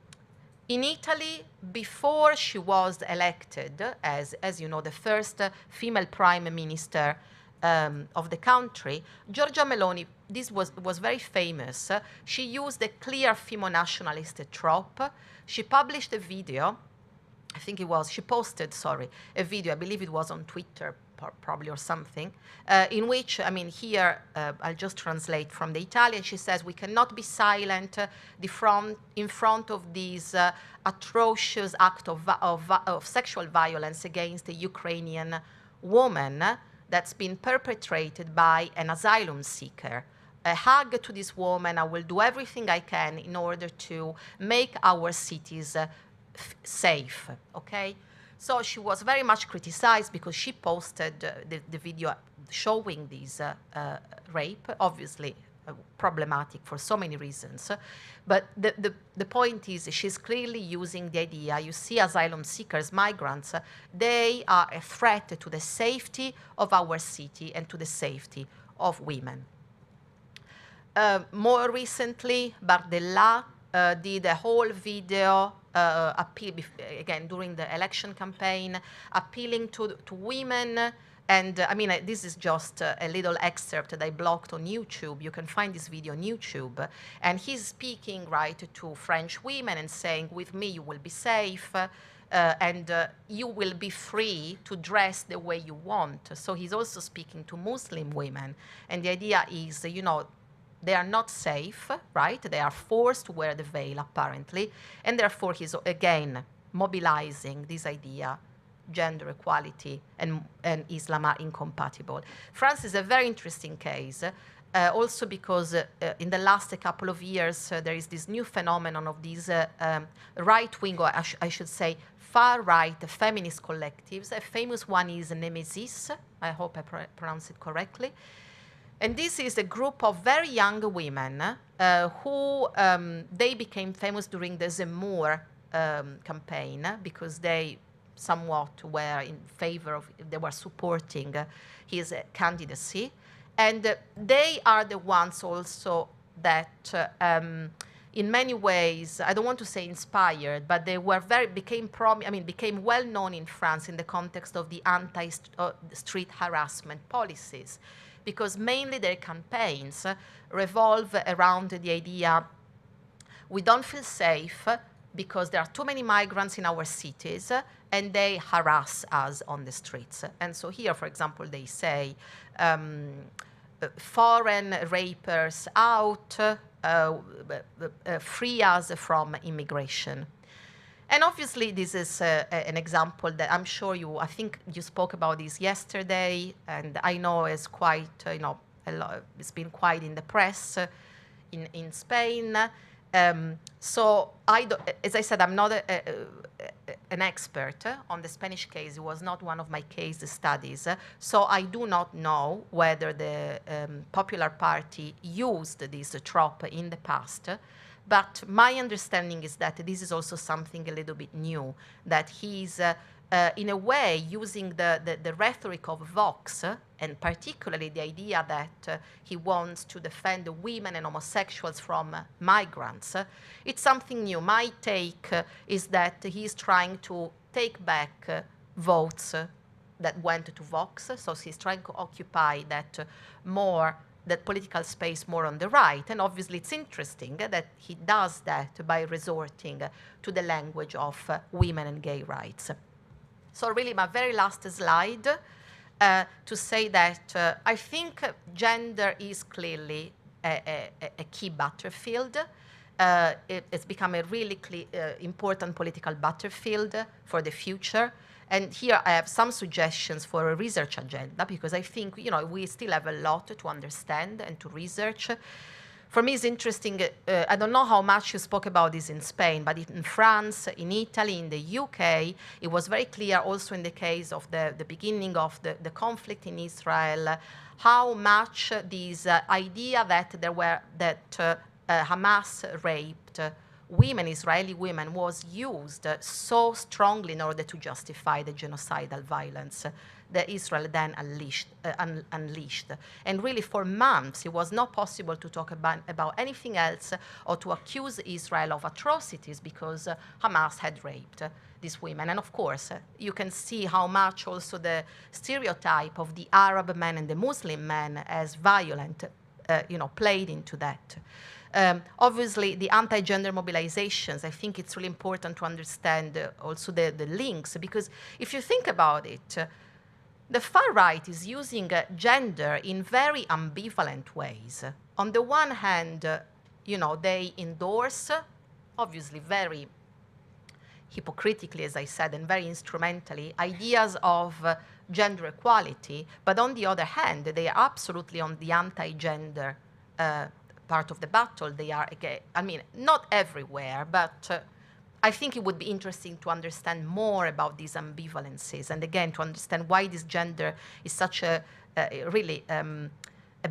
Italy, before she was elected as you know, the first female prime minister of the country, Giorgia Meloni, this was very famous. She used a clear Femonationalist trope. She published a video, she posted, a video, I believe it was on Twitter, probably, or something, in which, here, I'll just translate from the Italian. She says, we cannot be silent in front of these atrocious act of sexual violence against a Ukrainian woman that's been perpetrated by an asylum seeker. A hug to this woman. I will do everything I can in order to make our cities safe, okay? So she was very much criticized because she posted the video showing this rape, obviously problematic for so many reasons. But the point is, she's clearly using the idea, you see asylum seekers, migrants, they are a threat to the safety of our city and to the safety of women. More recently, Bardella did a whole video appeal, again, during the election campaign, appealing to women. And this is just a little excerpt that I blocked on YouTube. You can find this video on YouTube. And he's speaking, to French women and saying, with me you will be safe, and you will be free to dress the way you want. So he's also speaking to Muslim women. And the idea is, they are not safe, right? They are forced to wear the veil, apparently. And therefore, he's, again, mobilizing this idea, gender equality and Islam are incompatible. France is a very interesting case, also because in the last couple of years, there is this new phenomenon of these right-wing, or I should say, far-right feminist collectives. A famous one is Nemesis. I hope I pronounce it correctly. And this is a group of very young women who they became famous during the Zemmour campaign because they somewhat were in favor of, they were supporting his candidacy. And they are the ones also that in many ways, I don't want to say inspired, but they were became well known in France in the context of the anti-street harassment policies, because mainly their campaigns revolve around the idea we don't feel safe because there are too many migrants in our cities and they harass us on the streets. And so here, for example, they say foreign rapers out, free us from immigration. And obviously, this is an example that I'm sure I think you spoke about this yesterday, and I know it's quite, it's been quite in the press in Spain. So, as I said, I'm not an expert on the Spanish case. It was not one of my case studies. So I do not know whether the Popular Party used this trope in the past. But my understanding is that this is also something a little bit new, that he's, in a way, using the rhetoric of Vox, and particularly the idea that he wants to defend women and homosexuals from migrants. It's something new. My take is that he's trying to take back votes that went to Vox, so he's trying to occupy that political space more on the right. And obviously it's interesting that he does that by resorting to the language of women and gay rights. So really my very last slide to say that I think gender is clearly a key battlefield. It's become a really important political battlefield for the future. And here I have some suggestions for a research agenda, because I think we still have a lot to understand and to research. For me, it's interesting. I don't know how much you spoke about this in Spain, but in France, in Italy, in the UK, it was very clear also in the case of the beginning of the conflict in Israel, how much this idea that Hamas raped women, Israeli women, was used so strongly in order to justify the genocidal violence that Israel then unleashed. And really for months, it was not possible to talk about anything else or to accuse Israel of atrocities because Hamas had raped these women. And of course, you can see how much also the stereotype of the Arab man and the Muslim man as violent, played into that. Obviously, the anti-gender mobilizations, I think it's really important to understand also the links, because if you think about it, the far right is using gender in very ambivalent ways. On the one hand, they endorse, obviously very hypocritically, as I said, and very instrumentally, ideas of gender equality, but on the other hand, they are absolutely on the anti-gender part of the battle. They are, again, not everywhere, but I think it would be interesting to understand more about these ambivalences, and again, to understand why this gender is such a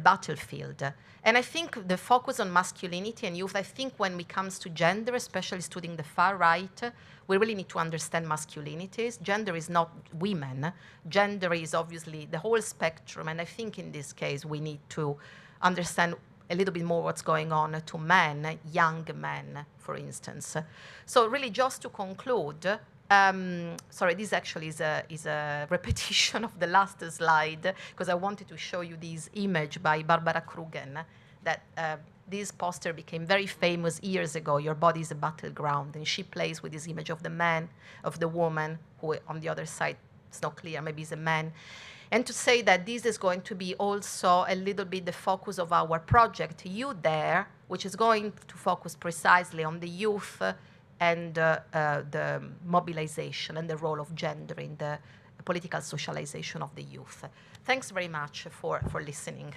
battlefield. And I think the focus on masculinity and youth, I think when it comes to gender, especially studying the far right, we really need to understand masculinities. Gender is not women. Gender is obviously the whole spectrum, and I think in this case we need to understand a little bit more what's going on to men, young men, for instance. So really just to conclude, sorry, this actually is a repetition of the last slide, because I wanted to show you this image by Barbara Krugen, that this poster became very famous years ago, Your Body is a Battleground, and she plays with this image of the man, of the woman, who on the other side, it's not clear, maybe is a man. And to say that this is going to be also a little bit the focus of our project, You There, which is going to focus precisely on the youth and the mobilization and the role of gender in the political socialization of the youth. Thanks very much for listening.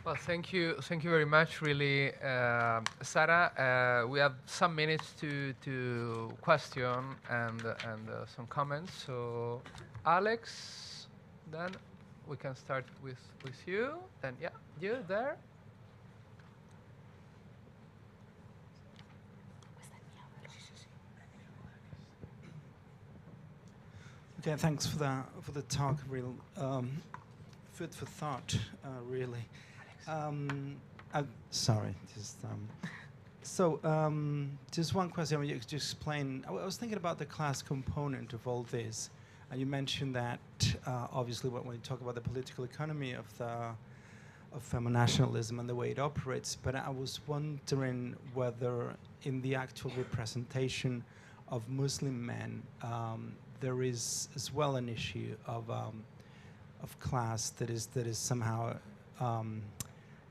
Well, thank you very much, really, Sarah. We have some minutes to question and some comments. So, Alex, then we can start with you. Then, yeah, you there. Okay, thanks for the talk. Real food for thought, really. Sorry, just one question. You could explain. I was thinking about the class component of all this. You mentioned that obviously when you talk about the political economy of Femonationalism and the way it operates, but I was wondering whether in the actual representation of Muslim men there is as well an issue of class that is somehow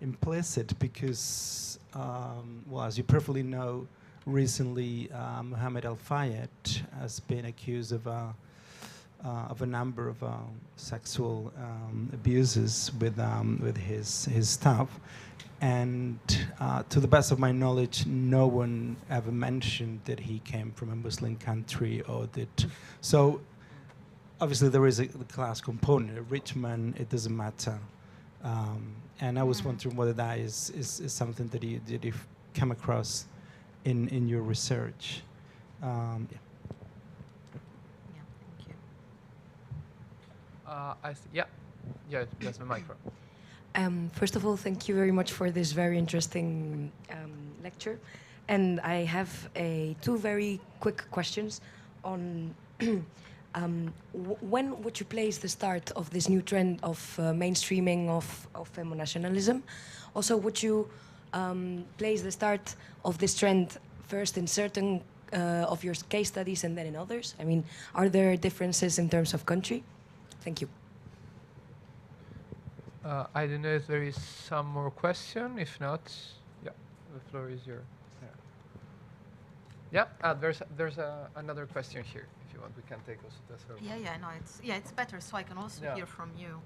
implicit, because well, as you perfectly know, recently Mohammed Al-Fayed has been accused of a number of sexual abuses with his staff, and to the best of my knowledge, no one ever mentioned that he came from a Muslim country, or that. So obviously there is a class component. A rich man, it doesn't matter. And I was wondering whether that is something that you've come across in your research. Yeah. Yeah, that's the micro. First of all, thank you very much for this very interesting lecture. And I have two very quick questions on when would you place the start of this new trend of mainstreaming of femonationalism? Also, would you place the start of this trend first in certain of your case studies and then in others? I mean, are there differences in terms of country? Thank you. I don't know if there is some more question. If not, yeah, the floor is yours. Yeah, there's another question here. If you want, we can take also the third. It's better, so I can also hear from you.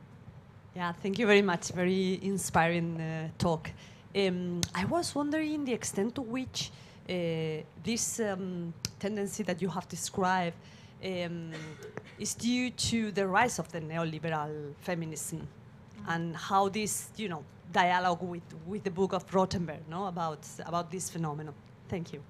Yeah, thank you very much. Very inspiring talk. I was wondering the extent to which this tendency that you have described is due to the rise of the neoliberal feminism, and how this, dialogue with the book of Rothenberg, about this phenomenon. Thank you.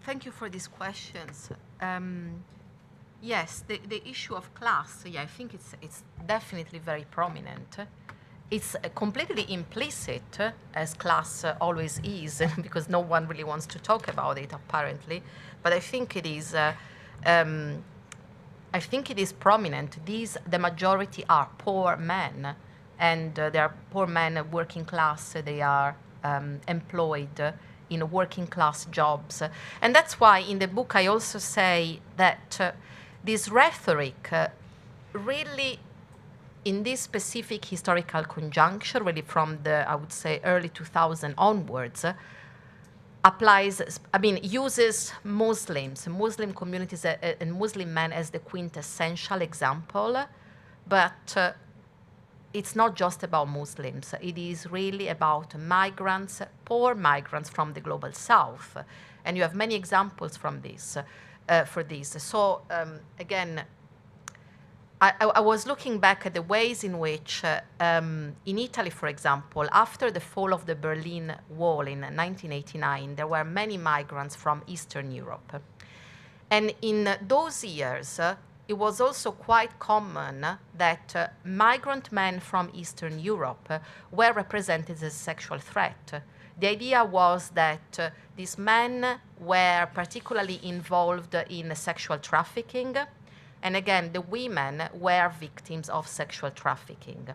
Thank you for these questions. Yes, the issue of class, I think it's definitely very prominent. It's completely implicit, as class always is, because no one really wants to talk about it, apparently. But I think it is. I think it is prominent. The majority are poor men, and they are poor men, working class. They are employed in working class jobs, and that's why in the book I also say that this rhetoric really, in this specific historical conjuncture, really from the, I would say, early 2000 onwards, uses Muslim communities and Muslim men as the quintessential example, but it's not just about Muslims. It is really about migrants, poor migrants from the global south. And you have many examples from this, for this. So again, I was looking back at the ways in which, in Italy, for example, after the fall of the Berlin Wall in 1989, there were many migrants from Eastern Europe. And in those years, it was also quite common that migrant men from Eastern Europe were represented as a sexual threat. The idea was that these men were particularly involved in sexual trafficking, And again, the women were victims of sexual trafficking.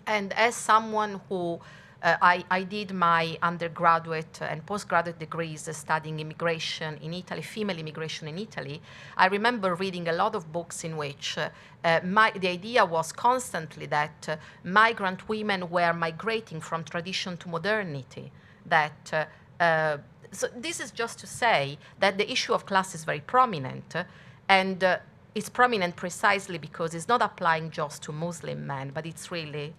And as someone who, I did my undergraduate and postgraduate degrees studying immigration in Italy, female immigration in Italy, I remember reading a lot of books in which the idea was constantly that migrant women were migrating from tradition to modernity. That, so this is just to say that the issue of class is very prominent, and it's prominent precisely because it's not applying just to Muslim men, but it's really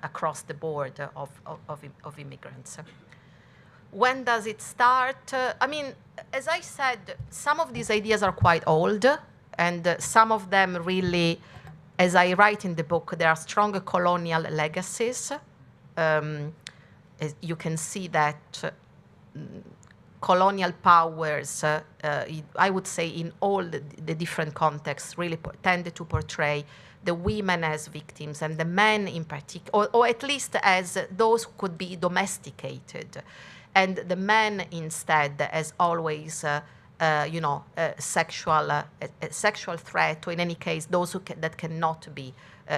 across the board of immigrants. When does it start? I mean, as I said, some of these ideas are quite old, and some of them really, as I write in the book, there are strong colonial legacies. As you can see that colonial powers, I would say in all the different contexts, really tended to portray the women as victims and the men in particular, or at least as those who could be domesticated, and the men instead as always, you know, a sexual threat, or in any case, those that cannot be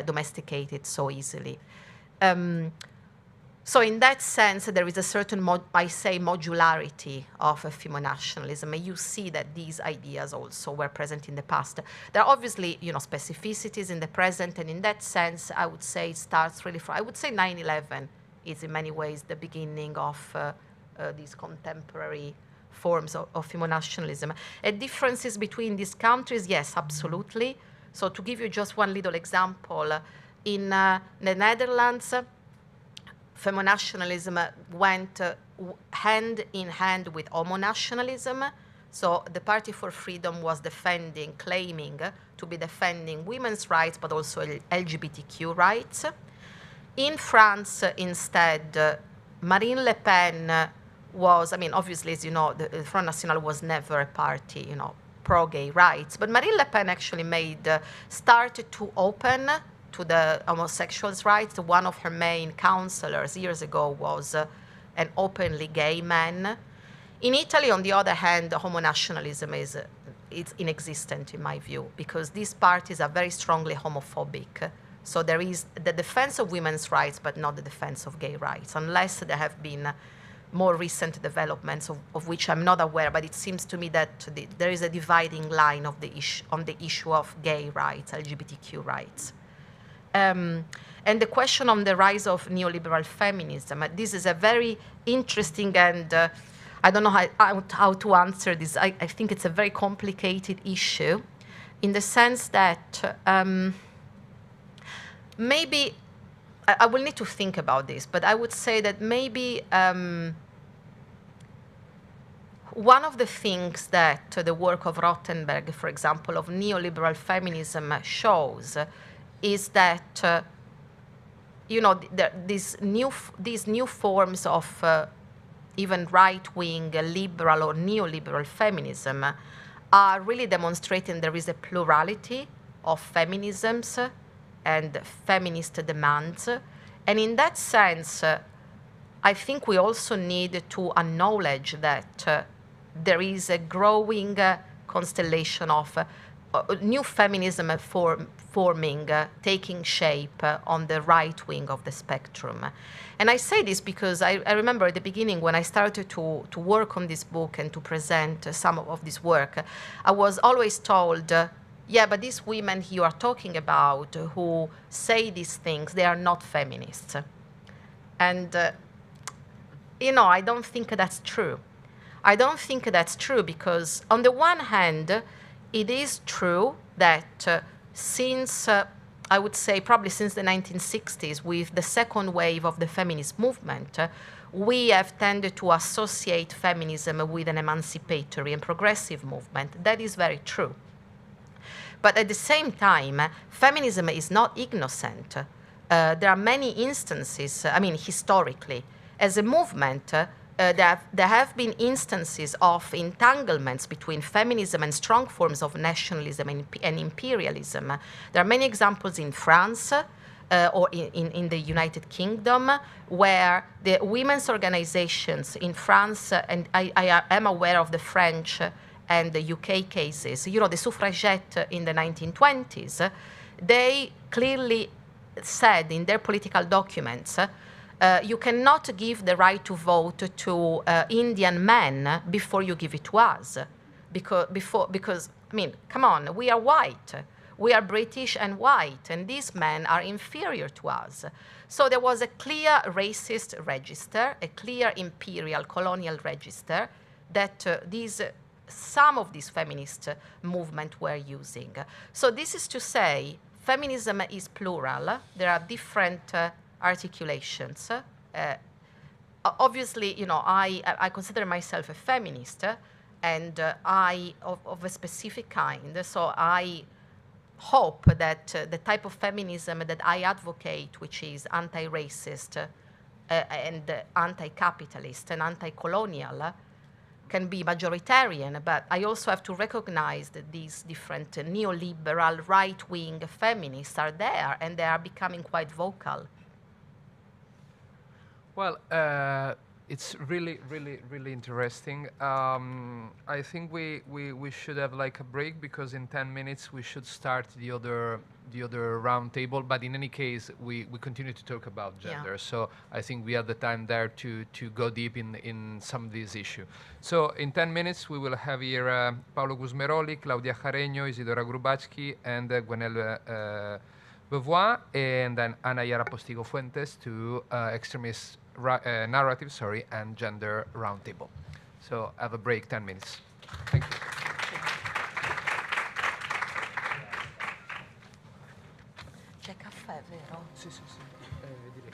domesticated so easily. So in that sense, there is a certain, I say, modularity of Femonationalism. And you see that these ideas also were present in the past. There are obviously, you know, specificities in the present, and in that sense, I would say it starts really from, I would say 9/11 is in many ways the beginning of these contemporary forms of Femonationalism. Differences between these countries, yes, absolutely. So to give you just one little example, in the Netherlands, Femonationalism went hand in hand with homonationalism. So the Party for Freedom was claiming to be defending women's rights, but also LGBTQ rights. In France, instead, Marine Le Pen was, I mean, obviously, as you know, the Front National was never a party, you know, pro-gay rights. But Marine Le Pen actually started to open to the homosexuals' rights. One of her main counselors years ago was an openly gay man. In Italy, on the other hand, homonationalism is inexistent in my view, because these parties are very strongly homophobic. So there is the defense of women's rights, but not the defense of gay rights, unless there have been more recent developments of which I'm not aware, but it seems to me that there is a dividing line of on the issue of gay rights, LGBTQ rights. And the question on the rise of neoliberal feminism, this is a very interesting, and I don't know how to answer this. I think it's a very complicated issue in the sense that maybe, I will need to think about this, but I would say that maybe one of the things that the work of Rothenberg, for example, of neoliberal feminism shows is that, you know, these new forms of even right-wing liberal or neoliberal feminism are really demonstrating there is a plurality of feminisms and feminist demands. And in that sense, I think we also need to acknowledge that there is a growing constellation of new feminism forming, taking shape on the right wing of the spectrum. And I say this because I remember at the beginning when I started to work on this book and to present some of this work, I was always told, yeah, but these women you are talking about who say these things, they are not feminists. And, you know, I don't think that's true. I don't think that's true because, on the one hand, it is true that since, I would say, probably since the 1960s, with the second wave of the feminist movement, we have tended to associate feminism with an emancipatory and progressive movement. That is very true. But at the same time, feminism is not innocent. There are many instances, I mean, historically, as a movement, there have been instances of entanglements between feminism and strong forms of nationalism and imperialism. There are many examples in France or in the United Kingdom where the women's organizations in France, and I am aware of the French and the UK cases, you know, the suffragette in the 1920s, they clearly said in their political documents, you cannot give the right to vote to Indian men before you give it to us. Because, I mean, come on, we are white. We are British and white, and these men are inferior to us. So there was a clear racist register, a clear imperial colonial register that some of these feminist movement were using. So this is to say, feminism is plural. There are different articulations. Obviously, you know, I consider myself a feminist, and of a specific kind. So I hope that the type of feminism that I advocate, which is anti-racist and anti-capitalist and anti-colonial, can be majoritarian, but I also have to recognize that these different neoliberal right-wing feminists are there, and they are becoming quite vocal. Well, it's really, really, really interesting. I think we should have like a break, because in 10 minutes we should start the other round table. But in any case, we continue to talk about gender. Yeah. So I think we have the time there to go deep in some of these issues. So in 10 minutes we will have here Paolo Gusmeroli, Claudia Jareño, Isidora Grubacki, and Gwenelle Beauvoir, and then Ana Yara Postigo Fuentes to extremist narrative, and gender roundtable. So have a break, 10 minutes. Thank you. C'è caffè, vero? Sì, sì, sì. Direi.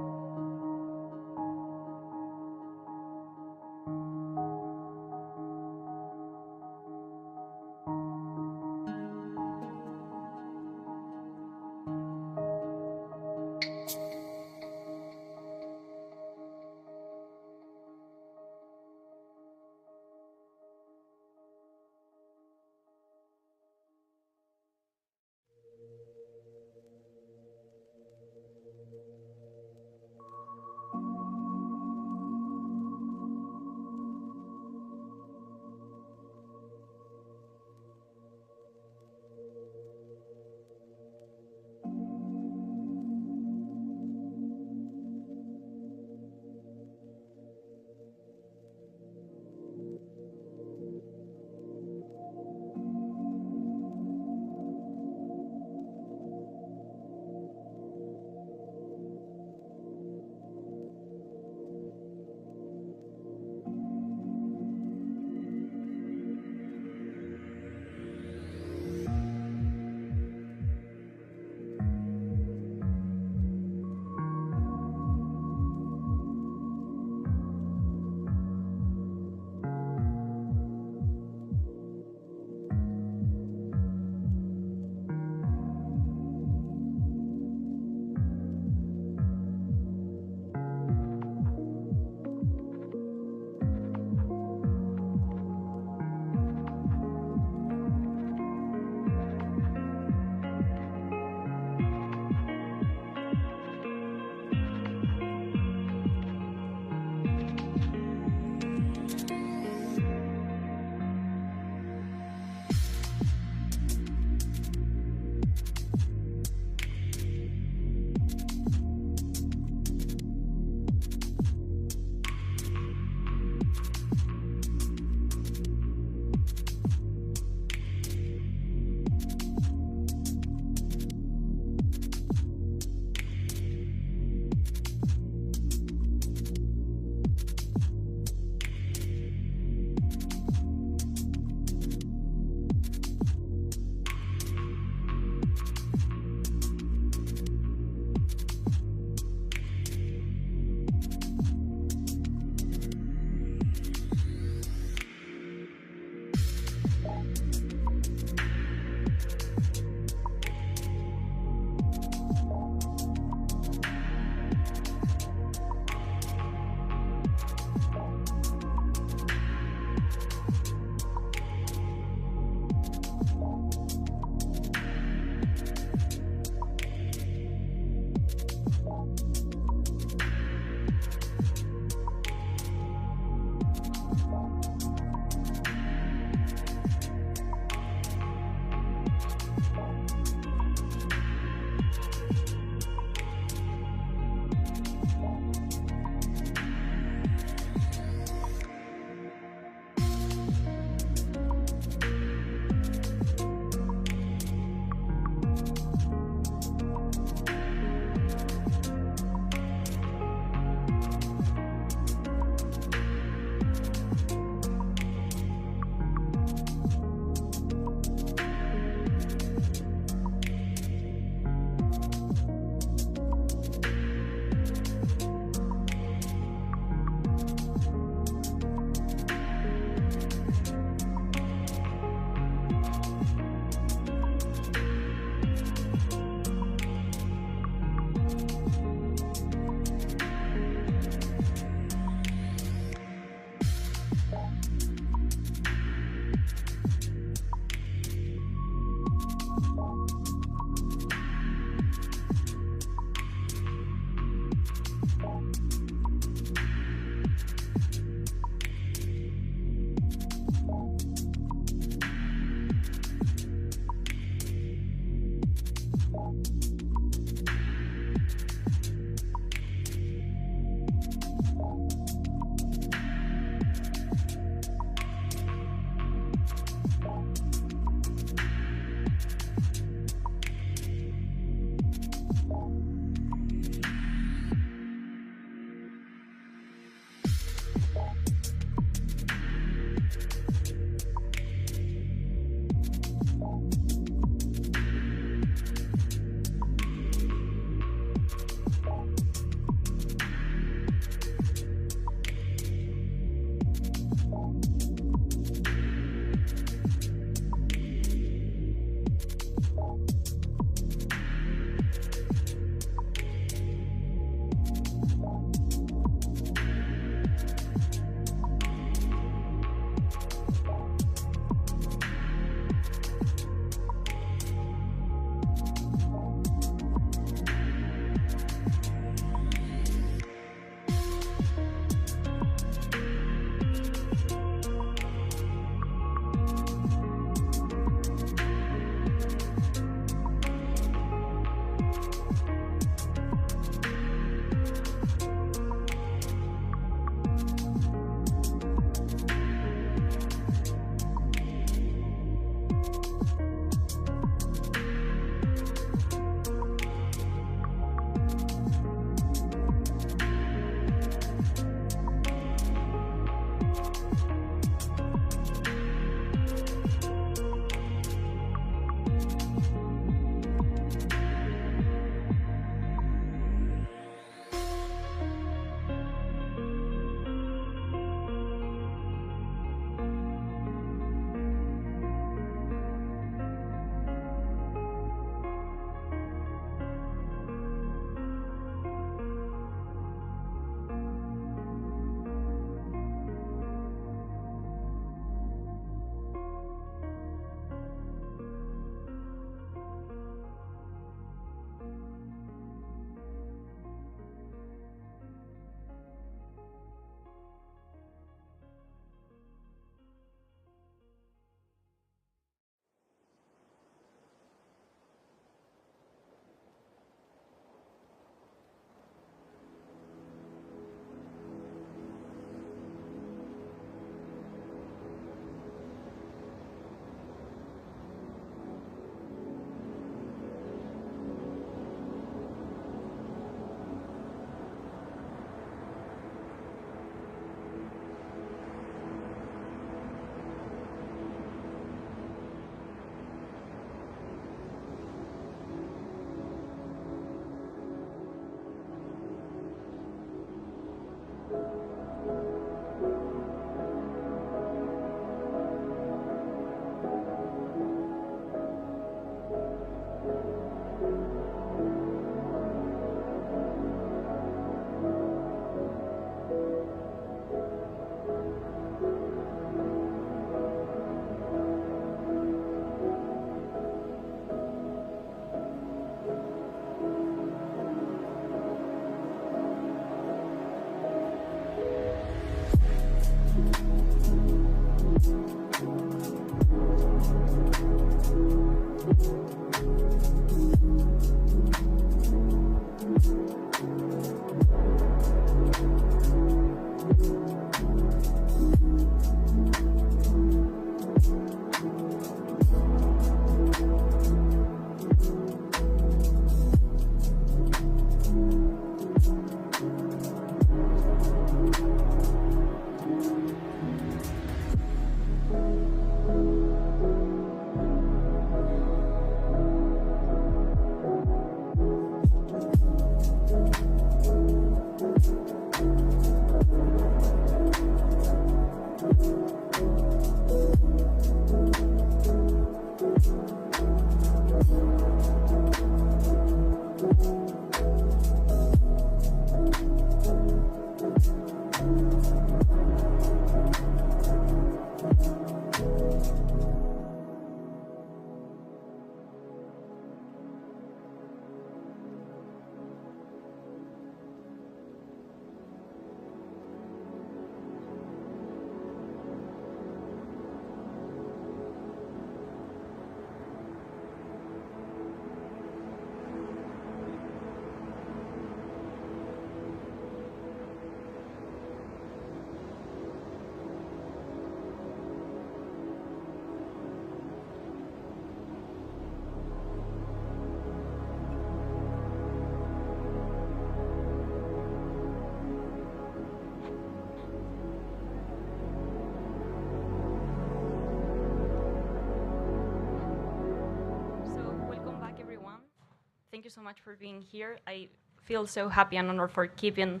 Thank you so much for being here. I feel so happy and honored for keeping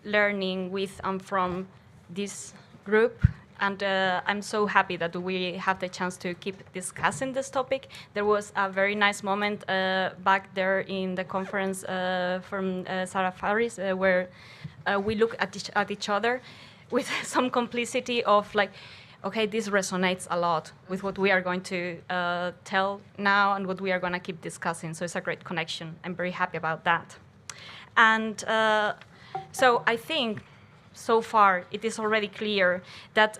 learning with and from this group. And I'm so happy that we have the chance to keep discussing this topic. There was a very nice moment back there in the conference from Cergy-Paris where we look at each other with some complicity of like, okay, this resonates a lot with what we are going to tell now and what we are going to keep discussing. So it's a great connection. I'm very happy about that. And so I think so far it is already clear that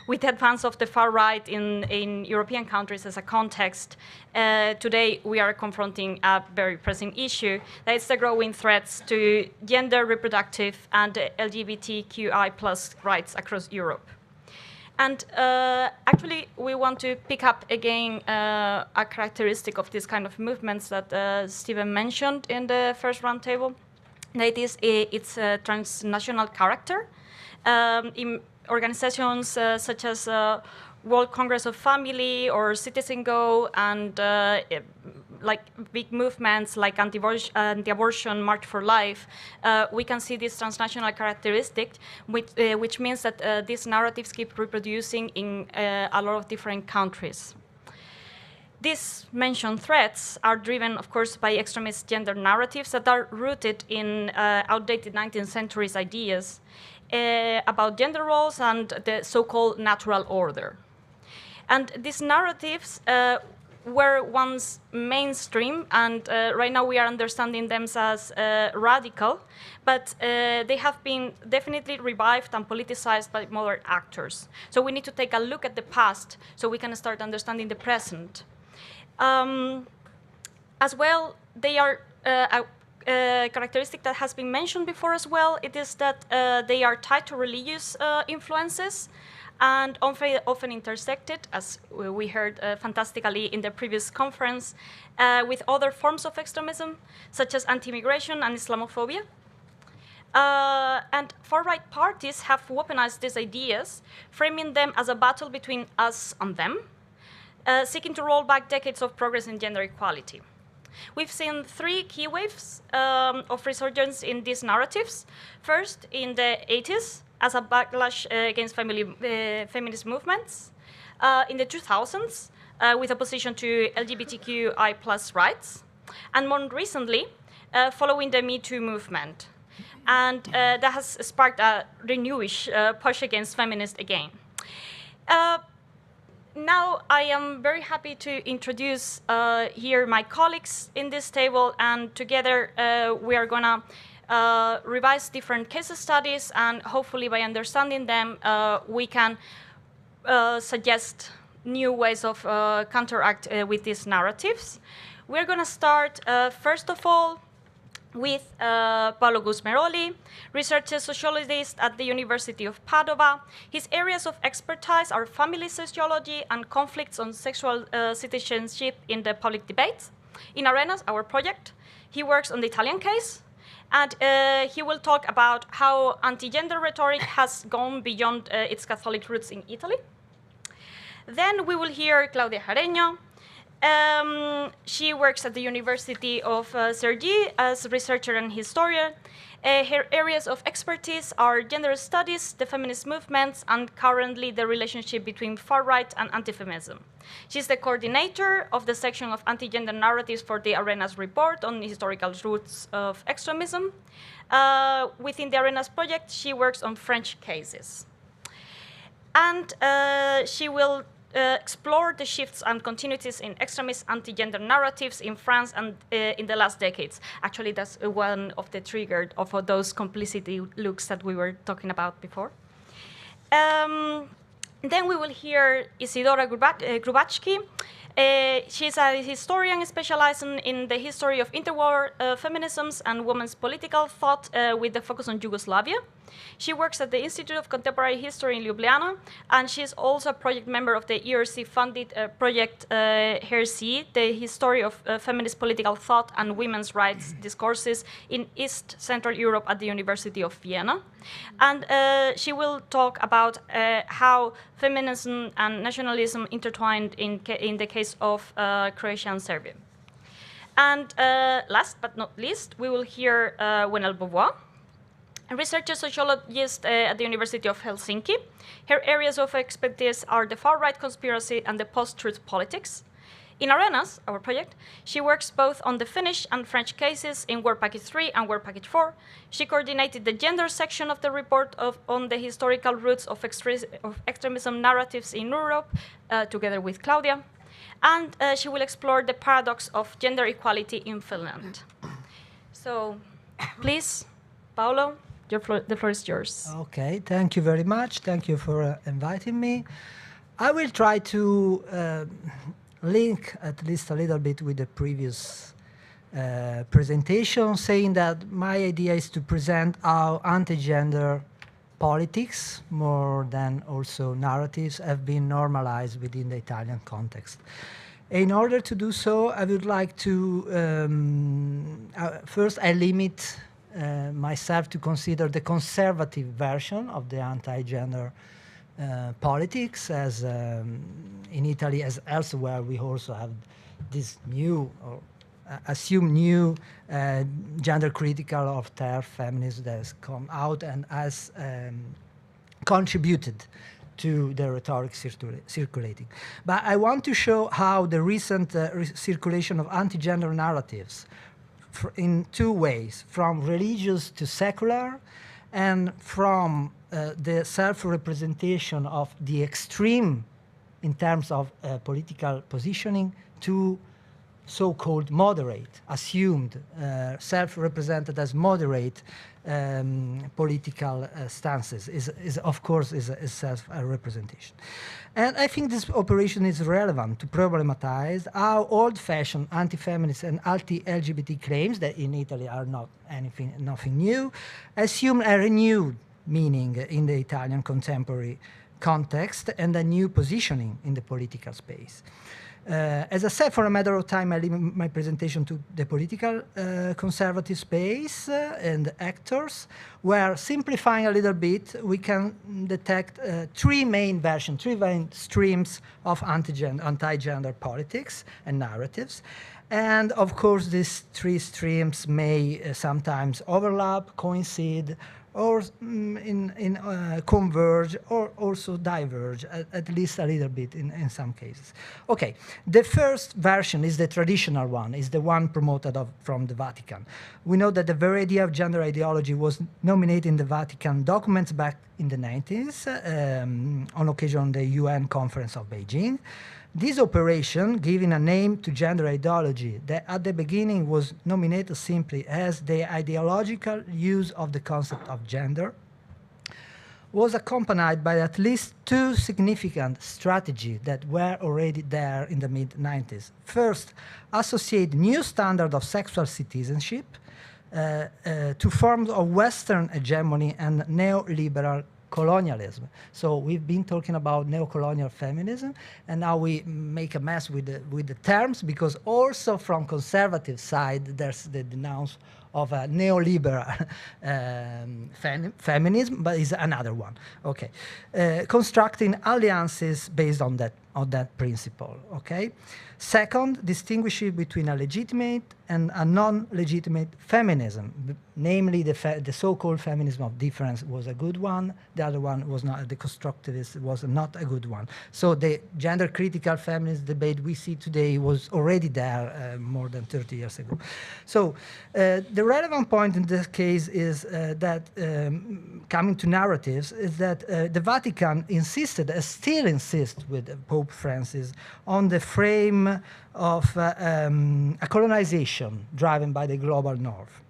with the advance of the far right in European countries as a context, today we are confronting a very pressing issue, that is the growing threats to gender, reproductive, and LGBTQI+ rights across Europe. And actually, we want to pick up again a characteristic of this kind of movements that Stephen mentioned in the first roundtable. That is its transnational character. In organizations such as World Congress of Family or Citizen Go, and like big movements like anti-abortion, March for Life, we can see this transnational characteristic, which means that these narratives keep reproducing in a lot of different countries. These mentioned threats are driven, of course, by extremist gender narratives that are rooted in outdated 19th century ideas about gender roles and the so-called natural order. And these narratives were once mainstream, and right now we are understanding them as radical, but they have been definitely revived and politicized by modern actors. So we need to take a look at the past so we can start understanding the present. As well, they are a characteristic that has been mentioned before as well. It is that they are tied to religious influences and often intersected, as we heard fantastically in the previous conference, with other forms of extremism, such as anti-immigration and Islamophobia. And far-right parties have weaponized these ideas, framing them as a battle between us and them, seeking to roll back decades of progress in gender equality. We've seen three key waves of resurgence in these narratives. First, in the 80s, as a backlash against feminist movements. In the 2000s, with opposition to LGBTQI+ rights, and more recently, following the Me Too movement. And that has sparked a renewish push against feminists again. Now I am very happy to introduce here my colleagues in this table, and together we are gonna revise different case studies, and hopefully by understanding them we can suggest new ways of counteract with these narratives. We're gonna start first of all with Paolo Gusmeroli, researcher sociologist at the University of Padova. His areas of expertise are family sociology and conflicts on sexual citizenship in the public debate. In Arenas, our project, he works on the Italian case, and he will talk about how anti-gender rhetoric has gone beyond its Catholic roots in Italy. Then we will hear Claudia Jareño. She works at the University of Cergy as a researcher and historian. Her areas of expertise are gender studies, the feminist movements, and currently the relationship between far-right and anti-feminism. She's the coordinator of the section of anti-gender narratives for the Arenas report on the historical roots of extremism. Within the Arenas project, she works on French cases. And she will explore the shifts and continuities in extremist anti-gender narratives in France and in the last decades. Actually, that's one of the triggers of those complicity looks that we were talking about before. Then we will hear Isidora Grubaczki. She's a historian specializing in the history of interwar feminisms and women's political thought with the focus on Yugoslavia. She works at the Institute of Contemporary History in Ljubljana, and she's also a project member of the ERC-funded project HERC, the history of feminist political thought and women's rights discourses in East Central Europe at the University of Vienna. And she will talk about how feminism and nationalism intertwined in the case of Croatia and Serbia. And last but not least, we will hear Gwenaëlle Beauvois, a researcher sociologist at the University of Helsinki. Her areas of expertise are the far-right conspiracy and the post-truth politics. In Arenas, our project, she works both on the Finnish and French cases in Work Package 3 and Work Package 4. She coordinated the gender section of the report on the historical roots of extremism narratives in Europe, together with Claudia. And she will explore the paradox of gender equality in Finland. So, please, Paolo, the floor is yours. Okay, thank you very much. Thank you for inviting me. I will try to link at least a little bit with the previous presentation, saying that my idea is to present how anti-gender politics, more than also narratives, have been normalized within the Italian context. In order to do so, I would like to, first I limit myself to consider the conservative version of the anti-gender politics, as in Italy as elsewhere we also have this new or assumed new gender critical of TERF feminism that has come out and has contributed to the rhetoric circulating. But I want to show how the recent circulation of anti-gender narratives in two ways, from religious to secular, and from the self-representation of the extreme in terms of political positioning to so-called moderate, assumed, self-represented as moderate political stances, is of course self-representation. And I think this operation is relevant to problematize how old-fashioned anti-feminist and anti-LGBT claims that in Italy are nothing new, assume a renewed meaning in the Italian contemporary context and a new positioning in the political space. As I said, for a matter of time, I limit my presentation to the political conservative space and actors, where, simplifying a little bit, we can detect three main versions, three main streams of anti-gender politics and narratives. And of course, these three streams may sometimes overlap, coincide, or converge, or also diverge, at least a little bit in some cases. Okay, the first version is the traditional one, is the one promoted from the Vatican. We know that the very idea of gender ideology was nominated in the Vatican documents back in the 90s on occasion of the UN Conference of Beijing. This operation, giving a name to gender ideology that at the beginning was nominated simply as the ideological use of the concept of gender, was accompanied by at least two significant strategies that were already there in the mid-90s. First, associate new standard of sexual citizenship to forms of Western hegemony and neoliberal colonialism. So we've been talking about neocolonial feminism, and now we make a mess with the terms, because also from conservative side there's the denounce of a neoliberal feminism, but it's another one. Okay, constructing alliances based on that principle. Okay. Second, distinguishing between a legitimate and a non-legitimate feminism, namely the so-called feminism of difference was a good one, the other one was not, the constructivist was not a good one. So the gender-critical feminist debate we see today was already there more than 30 years ago. So the relevant point in this case is that, coming to narratives, is that the Vatican insisted, still insists with Pope Francis, on the frame of a colonization driven by the global north.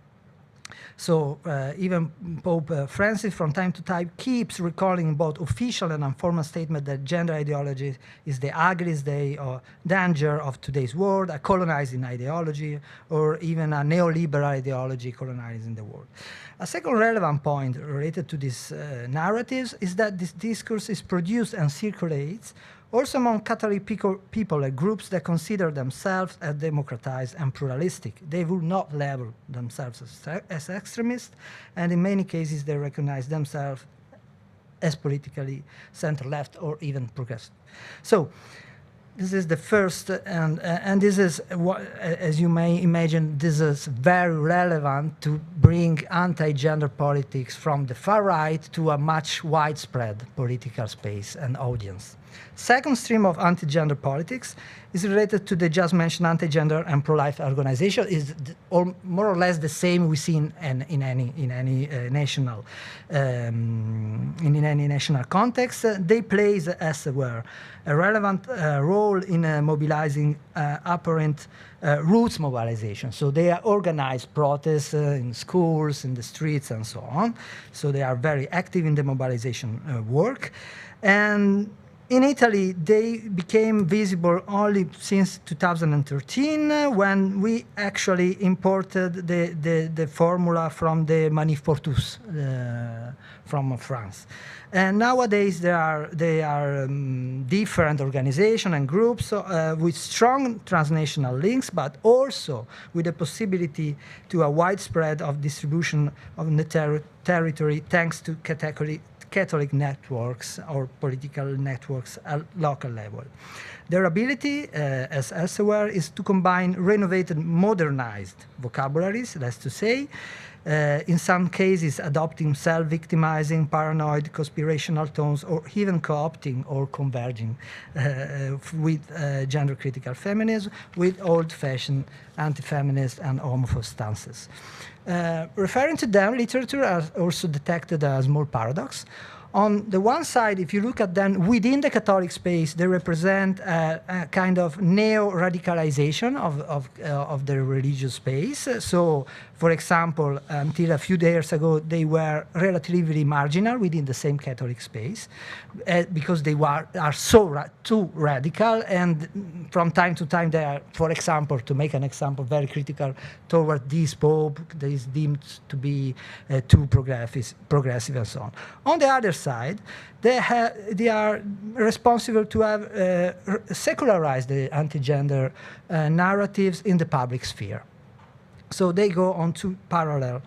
So even Pope Francis from time to time keeps recalling both official and informal statements that gender ideology is the ugliest danger of today's world, a colonizing ideology, or even a neoliberal ideology colonizing the world. A second relevant point related to these narratives is that this discourse is produced and circulates also among Catholic people and groups that consider themselves as democratized and pluralistic. They will not label themselves as extremists, and in many cases they recognize themselves as politically center-left or even progressive. So this is the first, and this is, as you may imagine, this is very relevant to bring anti-gender politics from the far right to a much widespread political space and audience. Second stream of anti-gender politics is related to the just mentioned anti-gender and pro-life organization. Is more or less the same we see in any national context. They play, as it were, a relevant role in mobilizing apparent roots mobilization. So they are organized protests in schools, in the streets, and so on. So they are very active in the mobilization work. And in Italy, they became visible only since 2013, when we actually imported the formula from the Manif pour tous from France. And nowadays, they are different organizations and groups with strong transnational links, but also with the possibility to a widespread of distribution of the territory thanks to Catholic networks or political networks at local level. Their ability, as elsewhere, is to combine renovated, modernized vocabularies, that's to say, in some cases adopting self-victimizing, paranoid, conspirational tones, or even co-opting or converging with gender-critical feminism, with old-fashioned anti-feminist and homophobe stances. Referring to them, literature has also detected a small paradox. On the one side, if you look at them within the Catholic space, they represent a kind of neo-radicalization of the religious space. So, for example, until a few years ago, they were relatively marginal within the same Catholic space because they are too radical, and from time to time they are, for example, to make an example, very critical toward this Pope that is deemed to be too progressive and so on. On the other side, they are responsible to have secularized the anti-gender narratives in the public sphere. So they go on two parallel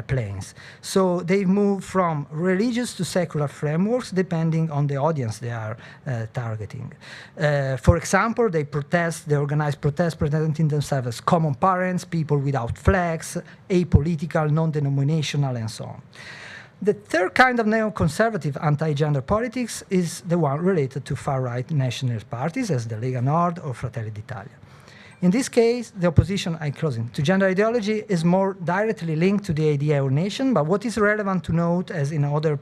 planes. So they move from religious to secular frameworks depending on the audience they are targeting. For example, they organize protests presenting themselves as common parents, people without flags, apolitical, non-denominational, and so on. The third kind of neoconservative anti-gender politics is the one related to far-right nationalist parties as the Lega Nord or Fratelli d'Italia. In this case, the opposition, I'm closing, to gender ideology is more directly linked to the idea of nation, but what is relevant to note, as in other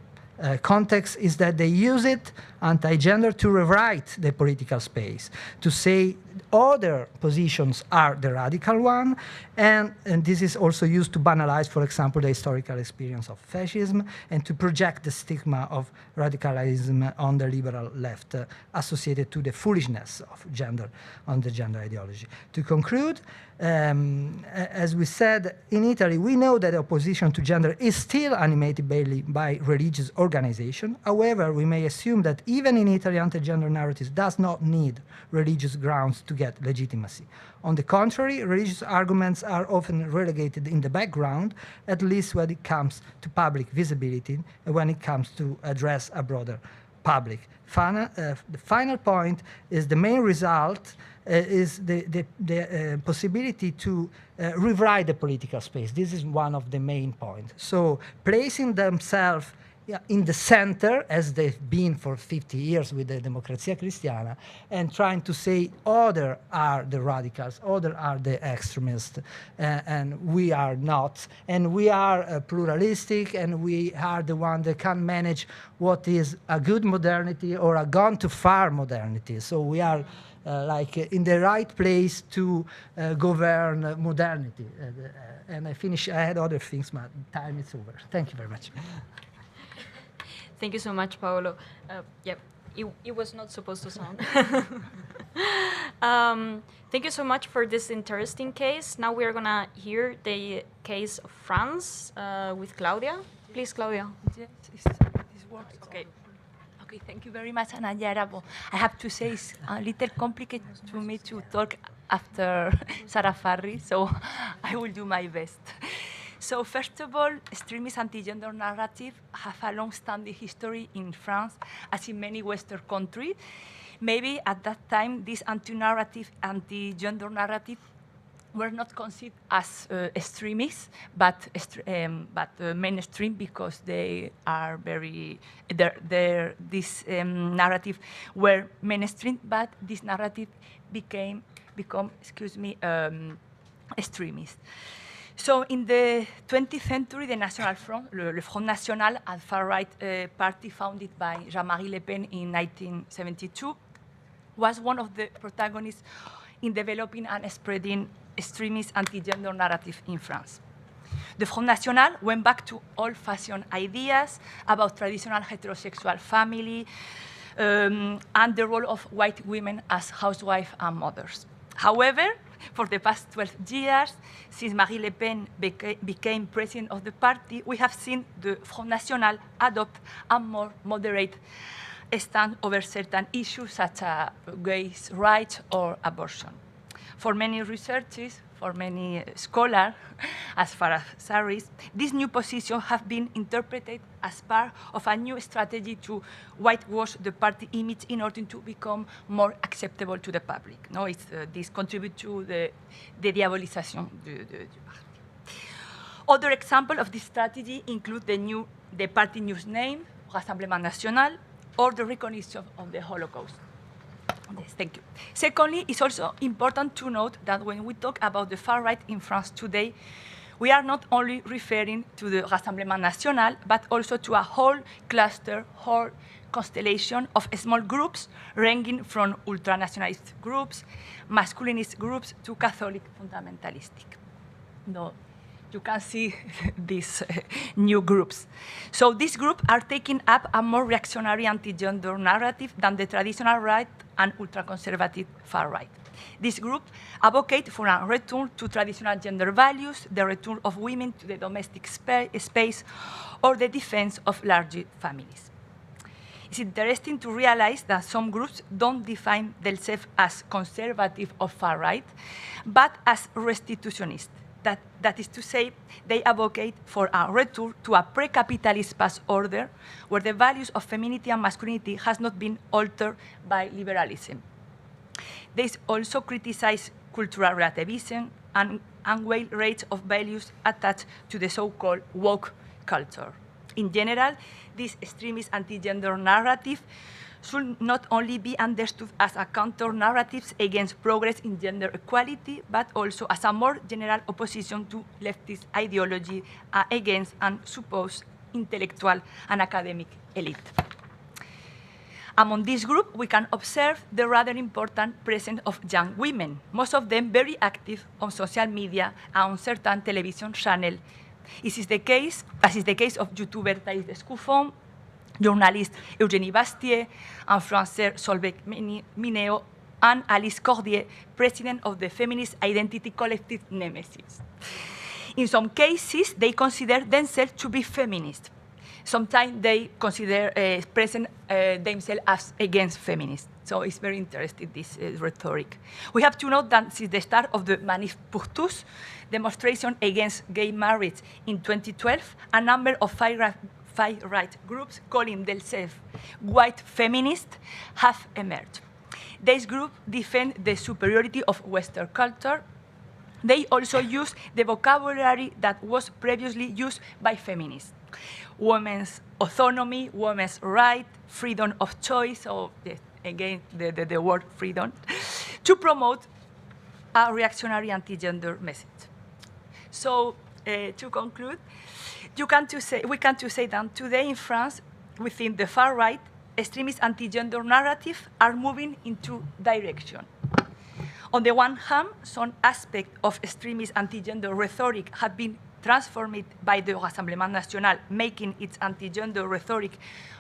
contexts, is that they use it, anti-gender, to rewrite the political space, to say other positions are the radical one, and this is also used to banalize, for example, the historical experience of fascism, and to project the stigma of radicalism on the liberal left associated to the foolishness of gender, on the gender ideology. To conclude, as we said, in Italy, we know that opposition to gender is still animated by religious organization. However, we may assume that even in Italy, anti-gender narratives does not need religious grounds to get legitimacy. On the contrary, religious arguments are often relegated in the background, at least when it comes to public visibility and when it comes to address a broader public. The final point is the main result is the possibility to rewrite the political space. This is one of the main points. So placing themselves in the center, as they've been for 50 years with the Democrazia Cristiana, and trying to say other are the radicals, other are the extremists, and we are not. And we are pluralistic, and we are the one that can manage what is a good modernity or a gone too far modernity. So we are like in the right place to govern modernity. And I had other things, but time is over. Thank you very much. Thank you so much, Paolo. Yeah, it was not supposed to sound. Thank you so much for this interesting case. Now we are going to hear the case of France with Claudia. Please, Claudia. Yes, this works. Okay. Okay, thank you very much, Ana Yara. I have to say it's a little complicated to me to talk after Sarah Farri, so I will do my best. So first of all, extremist anti-gender narrative have a long-standing history in France, as in many Western countries. Maybe at that time, this anti-gender narrative were not considered as extremists, but mainstream, because they are very, this narrative were mainstream, but this narrative become extremist. So in the 20th century, the National Front, le Front National, a far-right party founded by Jean-Marie Le Pen in 1972, was one of the protagonists in developing and spreading extremist anti-gender narrative in France. The Front National went back to old-fashioned ideas about traditional heterosexual family and the role of white women as housewives and mothers. However, for the past 12 years, since Marie Le Pen became president of the party, we have seen the Front National adopt a more moderate stand over certain issues such as gay rights or abortion. For many researchers, for many scholars, as far as Saris, this new position have been interpreted as part of a new strategy to whitewash the party image in order to become more acceptable to the public. No, this contributes to the diabolisation du party. Other examples of this strategy include the party new name, Rassemblement National, or the recognition of the Holocaust. Yes, thank you. Secondly, it's also important to note that when we talk about the far right in France today, we are not only referring to the Rassemblement National, but also to a whole cluster, whole constellation of small groups ranging from ultranationalist groups, masculinist groups, to Catholic fundamentalistic. No, you can see these new groups. So these groups are taking up a more reactionary anti-gender narrative than the traditional right and ultra-conservative far right. This group advocate for a return to traditional gender values, the return of women to the domestic space, or the defense of larger families. It's interesting to realize that some groups don't define themselves as conservative or far right, but as restitutionist. That is to say, they advocate for a return to a pre-capitalist past order where the values of femininity and masculinity has not been altered by liberalism. They also criticize cultural relativism and unveil rates of values attached to the so-called woke culture. In general, this extremist anti-gender narrative should not only be understood as a counter-narrative against progress in gender equality, but also as a more general opposition to leftist ideology against an supposed intellectual and academic elite. Among this group, we can observe the rather important presence of young women, most of them very active on social media and on certain television channels. As is the case of YouTuber Thaïs Descoufon, journalist Eugénie Bastier, and Françoise Solveig-Mineo, and Alice Cordier, president of the feminist identity collective Nemesis. In some cases, they consider themselves to be feminist. Sometimes they consider present themselves as against feminists. So it's very interesting, this rhetoric. We have to note that since the start of the Manif pour tous, demonstration against gay marriage in 2012, a number of far-right groups calling themselves white feminists have emerged. These groups defend the superiority of Western culture. They also use the vocabulary that was previously used by feminists. Women's autonomy, women's right, freedom of choice, or again, the word freedom, to promote a reactionary anti-gender message. So, to conclude, we can say that today in France, within the far right, extremist anti-gender narrative are moving into direction. On the one hand, some aspects of extremist anti-gender rhetoric have been transformed by the Rassemblement National, making its anti-gender rhetoric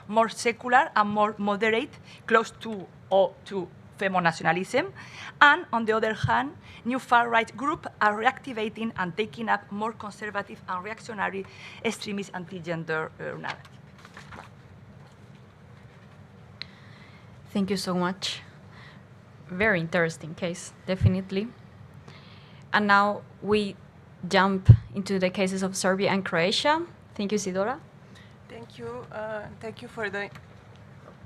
more secular and more moderate, close to Femonationalism. And on the other hand, new far-right groups are reactivating and taking up more conservative and reactionary extremist anti-gender narrative. Thank you so much. Very interesting case, definitely. And now we jump into the cases of Serbia and Croatia. Thank you, Sidora. Thank you. Thank you for the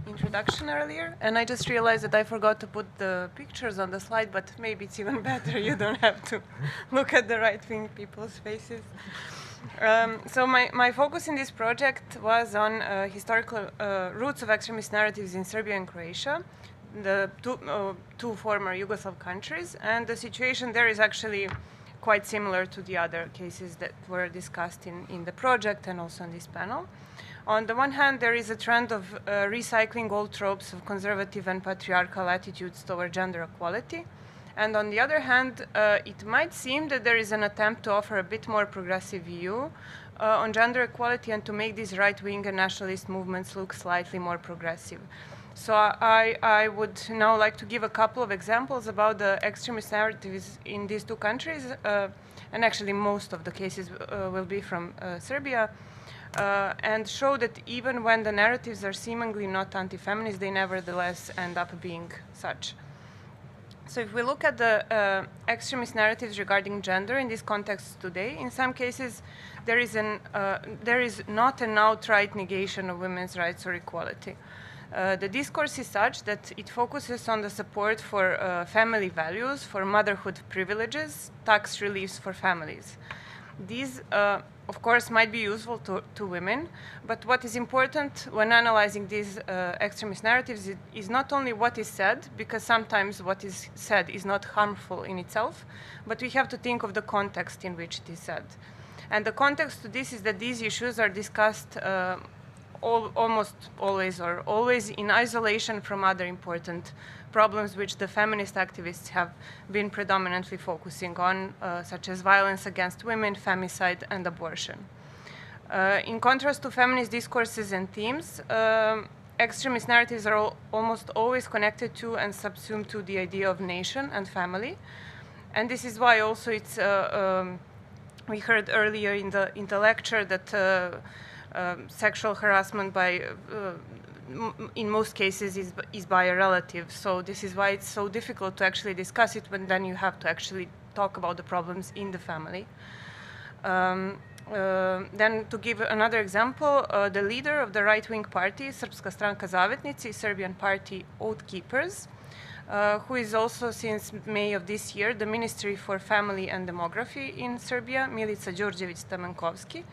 introduction earlier. And I just realized that I forgot to put the pictures on the slide, but maybe it's even better. You don't have to look at the right-wing people's faces. So my focus in this project was on historical roots of extremist narratives in Serbia and Croatia, the two former Yugoslav countries. And the situation there is actually quite similar to the other cases that were discussed in the project and also in this panel. On the one hand, there is a trend of recycling old tropes of conservative and patriarchal attitudes toward gender equality. And on the other hand, it might seem that there is an attempt to offer a bit more progressive view on gender equality and to make these right-wing and nationalist movements look slightly more progressive. So I would now like to give a couple of examples about the extremist narratives in these two countries, and actually most of the cases will be from Serbia, and show that even when the narratives are seemingly not anti-feminist, they nevertheless end up being such. So if we look at the extremist narratives regarding gender in this context today, in some cases there is not an outright negation of women's rights or equality. The discourse is such that it focuses on the support for family values, for motherhood privileges, tax reliefs for families. These, of course, might be useful to women, but what is important when analyzing these extremist narratives is not only what is said, because sometimes what is said is not harmful in itself, but we have to think of the context in which it is said. And the context to this is that these issues are discussed almost always or always in isolation from other important problems which the feminist activists have been predominantly focusing on, such as violence against women, femicide, and abortion. In contrast to feminist discourses and themes, extremist narratives are almost always connected to and subsumed to the idea of nation and family. And this is why also it's, we heard earlier in the lecture that sexual harassment in most cases is by a relative. So this is why it's so difficult to actually discuss it when then you have to actually talk about the problems in the family. Then to give another example, the leader of the right-wing party, Srpska stranka Zavetnici, Serbian party Oath Keepers, who is also since May of this year the Ministry for Family and Demography in Serbia, Milica Đurđević Stamenkovski,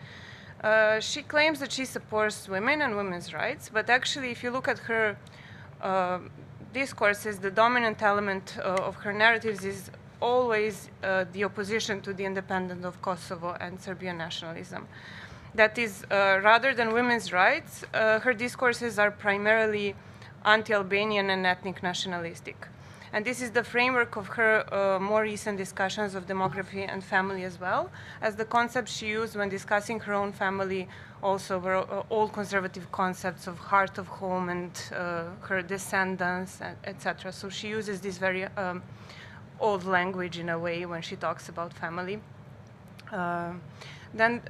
She claims that she supports women and women's rights, but actually, if you look at her discourses, the dominant element of her narratives is always the opposition to the independence of Kosovo and Serbian nationalism. That is, rather than women's rights, her discourses are primarily anti-Albanian and ethnic nationalistic. And this is the framework of her more recent discussions of demography and family as well, as the concepts she used when discussing her own family also were old conservative concepts of heart of home and her descendants, etc. So she uses this very old language in a way when she talks about family. Then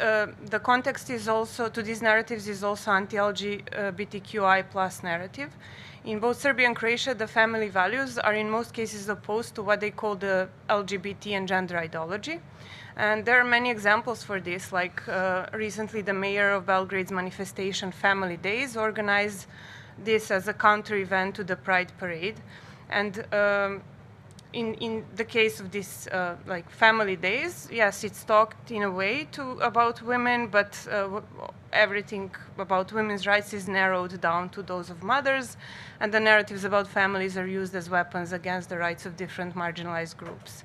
the context is also, to these narratives, is also anti-LGBTQI plus narrative. In both Serbia and Croatia, the family values are in most cases opposed to what they call the LGBT and gender ideology. And there are many examples for this, like recently the mayor of Belgrade's manifestation Family Days organized this as a counter event to the Pride Parade. And in the case of this like Family Days, yes, it's talked in a way about women, but everything about women's rights is narrowed down to those of mothers, and the narratives about families are used as weapons against the rights of different marginalized groups.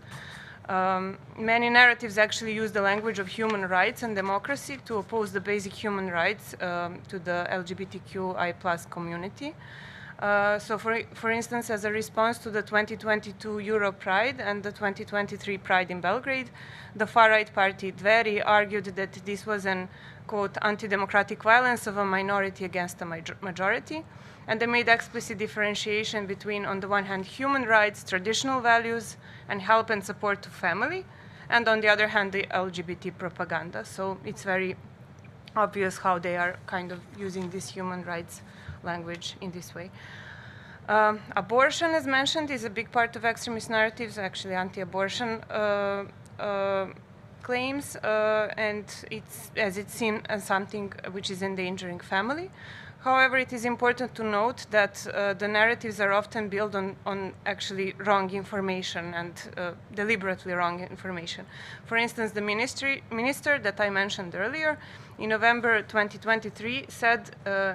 Many narratives actually use the language of human rights and democracy to oppose the basic human rights to the LGBTQI+ community. So for instance, as a response to the 2022 Euro Pride and the 2023 Pride in Belgrade, the far-right party Dveri argued that this was an, quote, anti-democratic violence of a minority against a majority. And they made explicit differentiation between, on the one hand, human rights, traditional values, and help and support to family, and on the other hand, the LGBT propaganda. So it's very obvious how they are kind of using this human rights language in this way. Abortion, as mentioned, is a big part of extremist narratives, actually anti-abortion claims, and it's seen as something which is endangering family. However, it is important to note that the narratives are often built on actually wrong information and deliberately wrong information. For instance, the minister that I mentioned earlier, in November 2023, said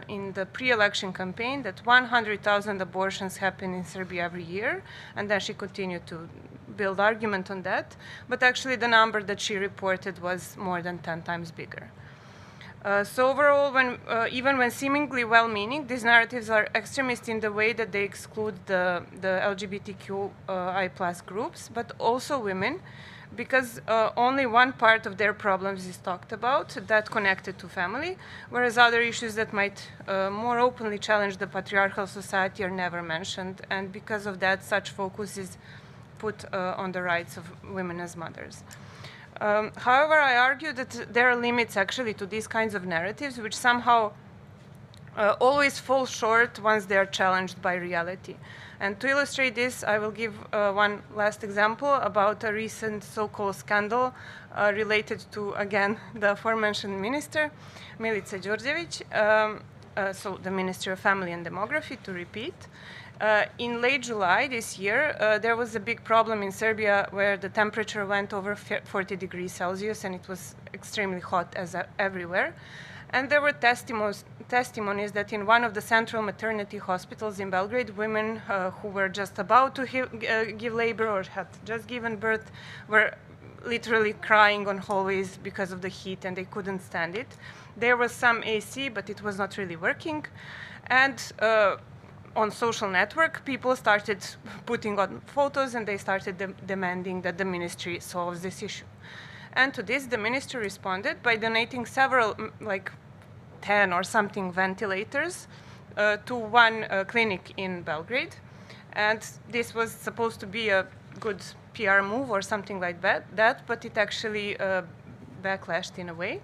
in the pre-election campaign that 100,000 abortions happen in Serbia every year, and then she continued to build argument on that. But actually, the number that she reported was more than 10 times bigger. So overall, even when seemingly well-meaning, these narratives are extremist in the way that they exclude the LGBTQI+ groups, but also women, because only one part of their problems is talked about, that connected to family, whereas other issues that might more openly challenge the patriarchal society are never mentioned, and because of that, such focus is put on the rights of women as mothers. However, I argue that there are limits actually to these kinds of narratives, which somehow always fall short once they are challenged by reality. And to illustrate this, I will give one last example about a recent so-called scandal related to, again, the aforementioned minister, Milica Đurđević, so the Ministry of Family and Demography, to repeat. In late July this year, there was a big problem in Serbia where the temperature went over 40 degrees Celsius, and it was extremely hot as everywhere. And there were testimonies that in one of the central maternity hospitals in Belgrade, women who were just about to give labor or had just given birth were literally crying on hallways because of the heat, and they couldn't stand it. There was some AC, but it was not really working. And on social network, people started putting on photos, and they started demanding that the ministry solves this issue. And to this, the ministry responded by donating several, like 10 or something ventilators to one clinic in Belgrade. And this was supposed to be a good PR move or something like that, but it actually backlashed in a way.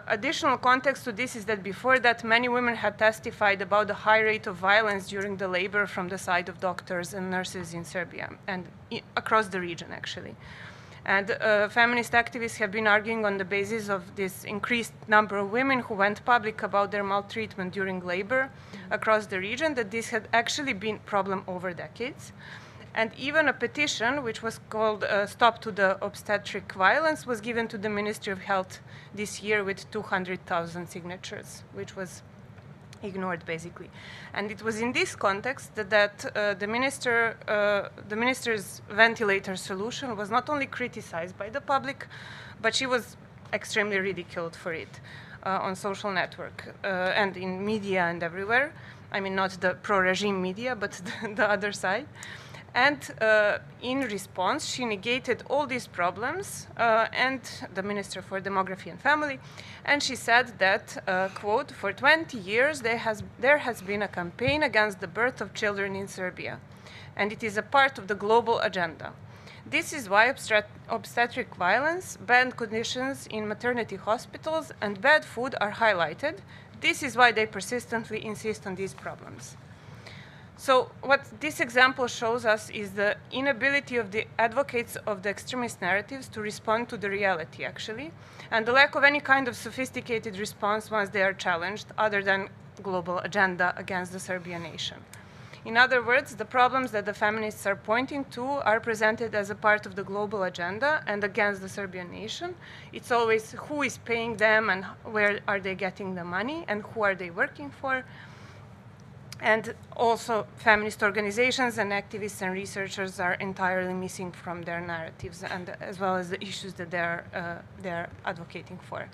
Additional context to this is that before that, many women had testified about the high rate of violence during the labor from the side of doctors and nurses in Serbia and across the region, actually. And feminist activists have been arguing on the basis of this increased number of women who went public about their maltreatment during labor across the region, that this had actually been a problem over decades. And even a petition, which was called Stop to the Obstetric Violence, was given to the Ministry of Health this year with 200,000 signatures, which was ignored, basically. And it was in this context that the minister's ventilator solution was not only criticized by the public, but she was extremely ridiculed for it on social network and in media and everywhere. I mean, not the pro-regime media, but the other side. And in response, she negated all these problems and the Minister for Demography and Family, and she said that, quote, for 20 years there has been a campaign against the birth of children in Serbia, and it is a part of the global agenda. This is why obstetric violence, bad conditions in maternity hospitals, and bad food are highlighted. This is why they persistently insist on these problems. So what this example shows us is the inability of the advocates of the extremist narratives to respond to the reality, actually, and the lack of any kind of sophisticated response once they are challenged, other than global agenda against the Serbian nation. In other words, the problems that the feminists are pointing to are presented as a part of the global agenda and against the Serbian nation. It's always who is paying them and where are they getting the money and who are they working for. And also, feminist organizations and activists and researchers are entirely missing from their narratives, and as well as the issues that they're advocating for.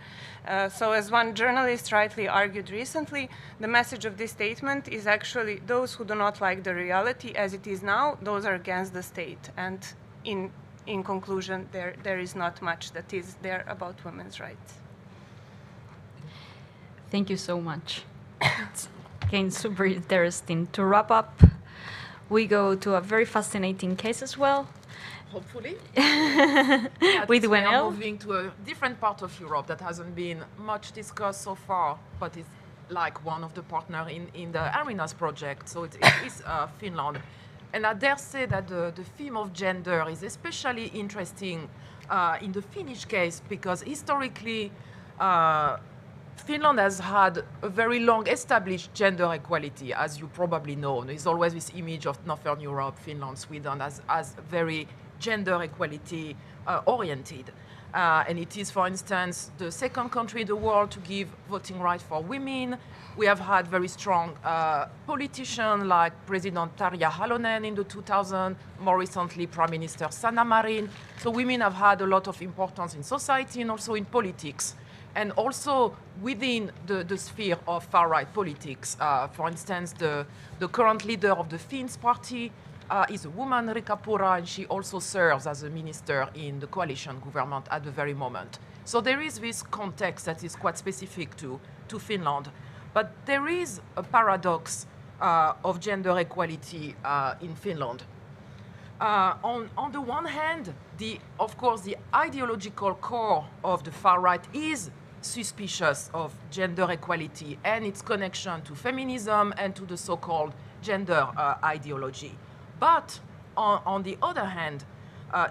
So, as one journalist rightly argued recently, the message of this statement is actually those who do not like the reality as it is now, those are against the state. And in conclusion, there is not much that is there about women's rights. Thank you so much. Again, super interesting. To wrap up, we go to a very fascinating case as well. Hopefully. With we are Wenel. moving to a different part of Europe that hasn't been much discussed so far, but is like one of the partners in the Arenas project. So it is Finland. And I dare say that the theme of gender is especially interesting in the Finnish case, because historically, Finland has had a very long established gender equality, as you probably know. There's always this image of Northern Europe, Finland, Sweden, as very gender equality oriented. And it is, for instance, the second country in the world to give voting rights for women. We have had very strong politicians like President Tarja Halonen in the 2000s, more recently Prime Minister Sanna Marin. So women have had a lot of importance in society and also in politics. And also within the sphere of far-right politics. For instance, the current leader of the Finns party is a woman, Riikka Purra, and she also serves as a minister in the coalition government at the very moment. So there is this context that is quite specific to Finland. But there is a paradox of gender equality in Finland. On the one hand, of course, the ideological core of the far right is suspicious of gender equality and its connection to feminism and to the so-called gender ideology. But on the other hand,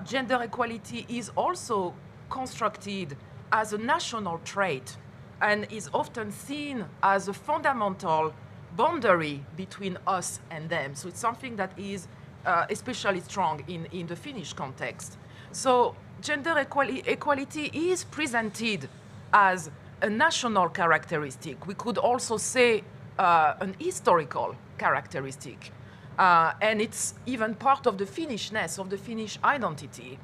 gender equality is also constructed as a national trait and is often seen as a fundamental boundary between us and them. So it's something that is especially strong in the Finnish context. So gender equality is presented as a national characteristic. We could also say an historical characteristic. And it's even part of the Finnishness, of the Finnish identity.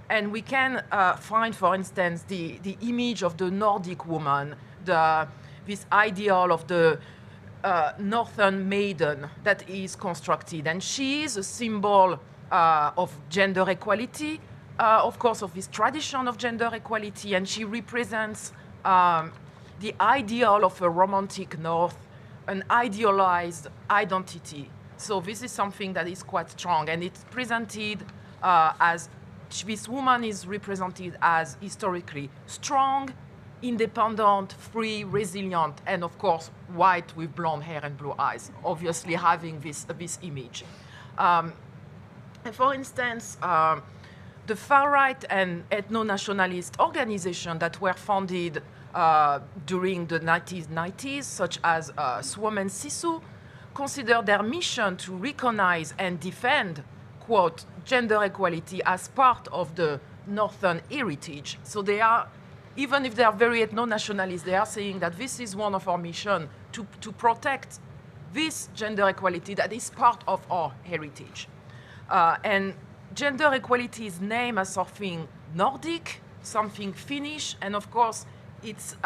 And we can find, for instance, the image of the Nordic woman, this ideal of the northern maiden that is constructed. And she is a symbol of gender equality, of course, of this tradition of gender equality, and she represents the ideal of a romantic North, an idealized identity. So this is something that is quite strong, and it's presented as this woman is represented as historically strong, independent, free, resilient, and of course white with blonde hair and blue eyes, obviously having this image. And for instance, the far-right and ethno-nationalist organizations that were founded during the 1990s, such as Suomen Sisu, consider their mission to recognize and defend quote, gender equality as part of the Northern heritage. So they are, even if they are very ethno-nationalist, they are saying that this is one of our mission to protect this gender equality that is part of our heritage. And gender equality is named as something Nordic, something Finnish, and of course it's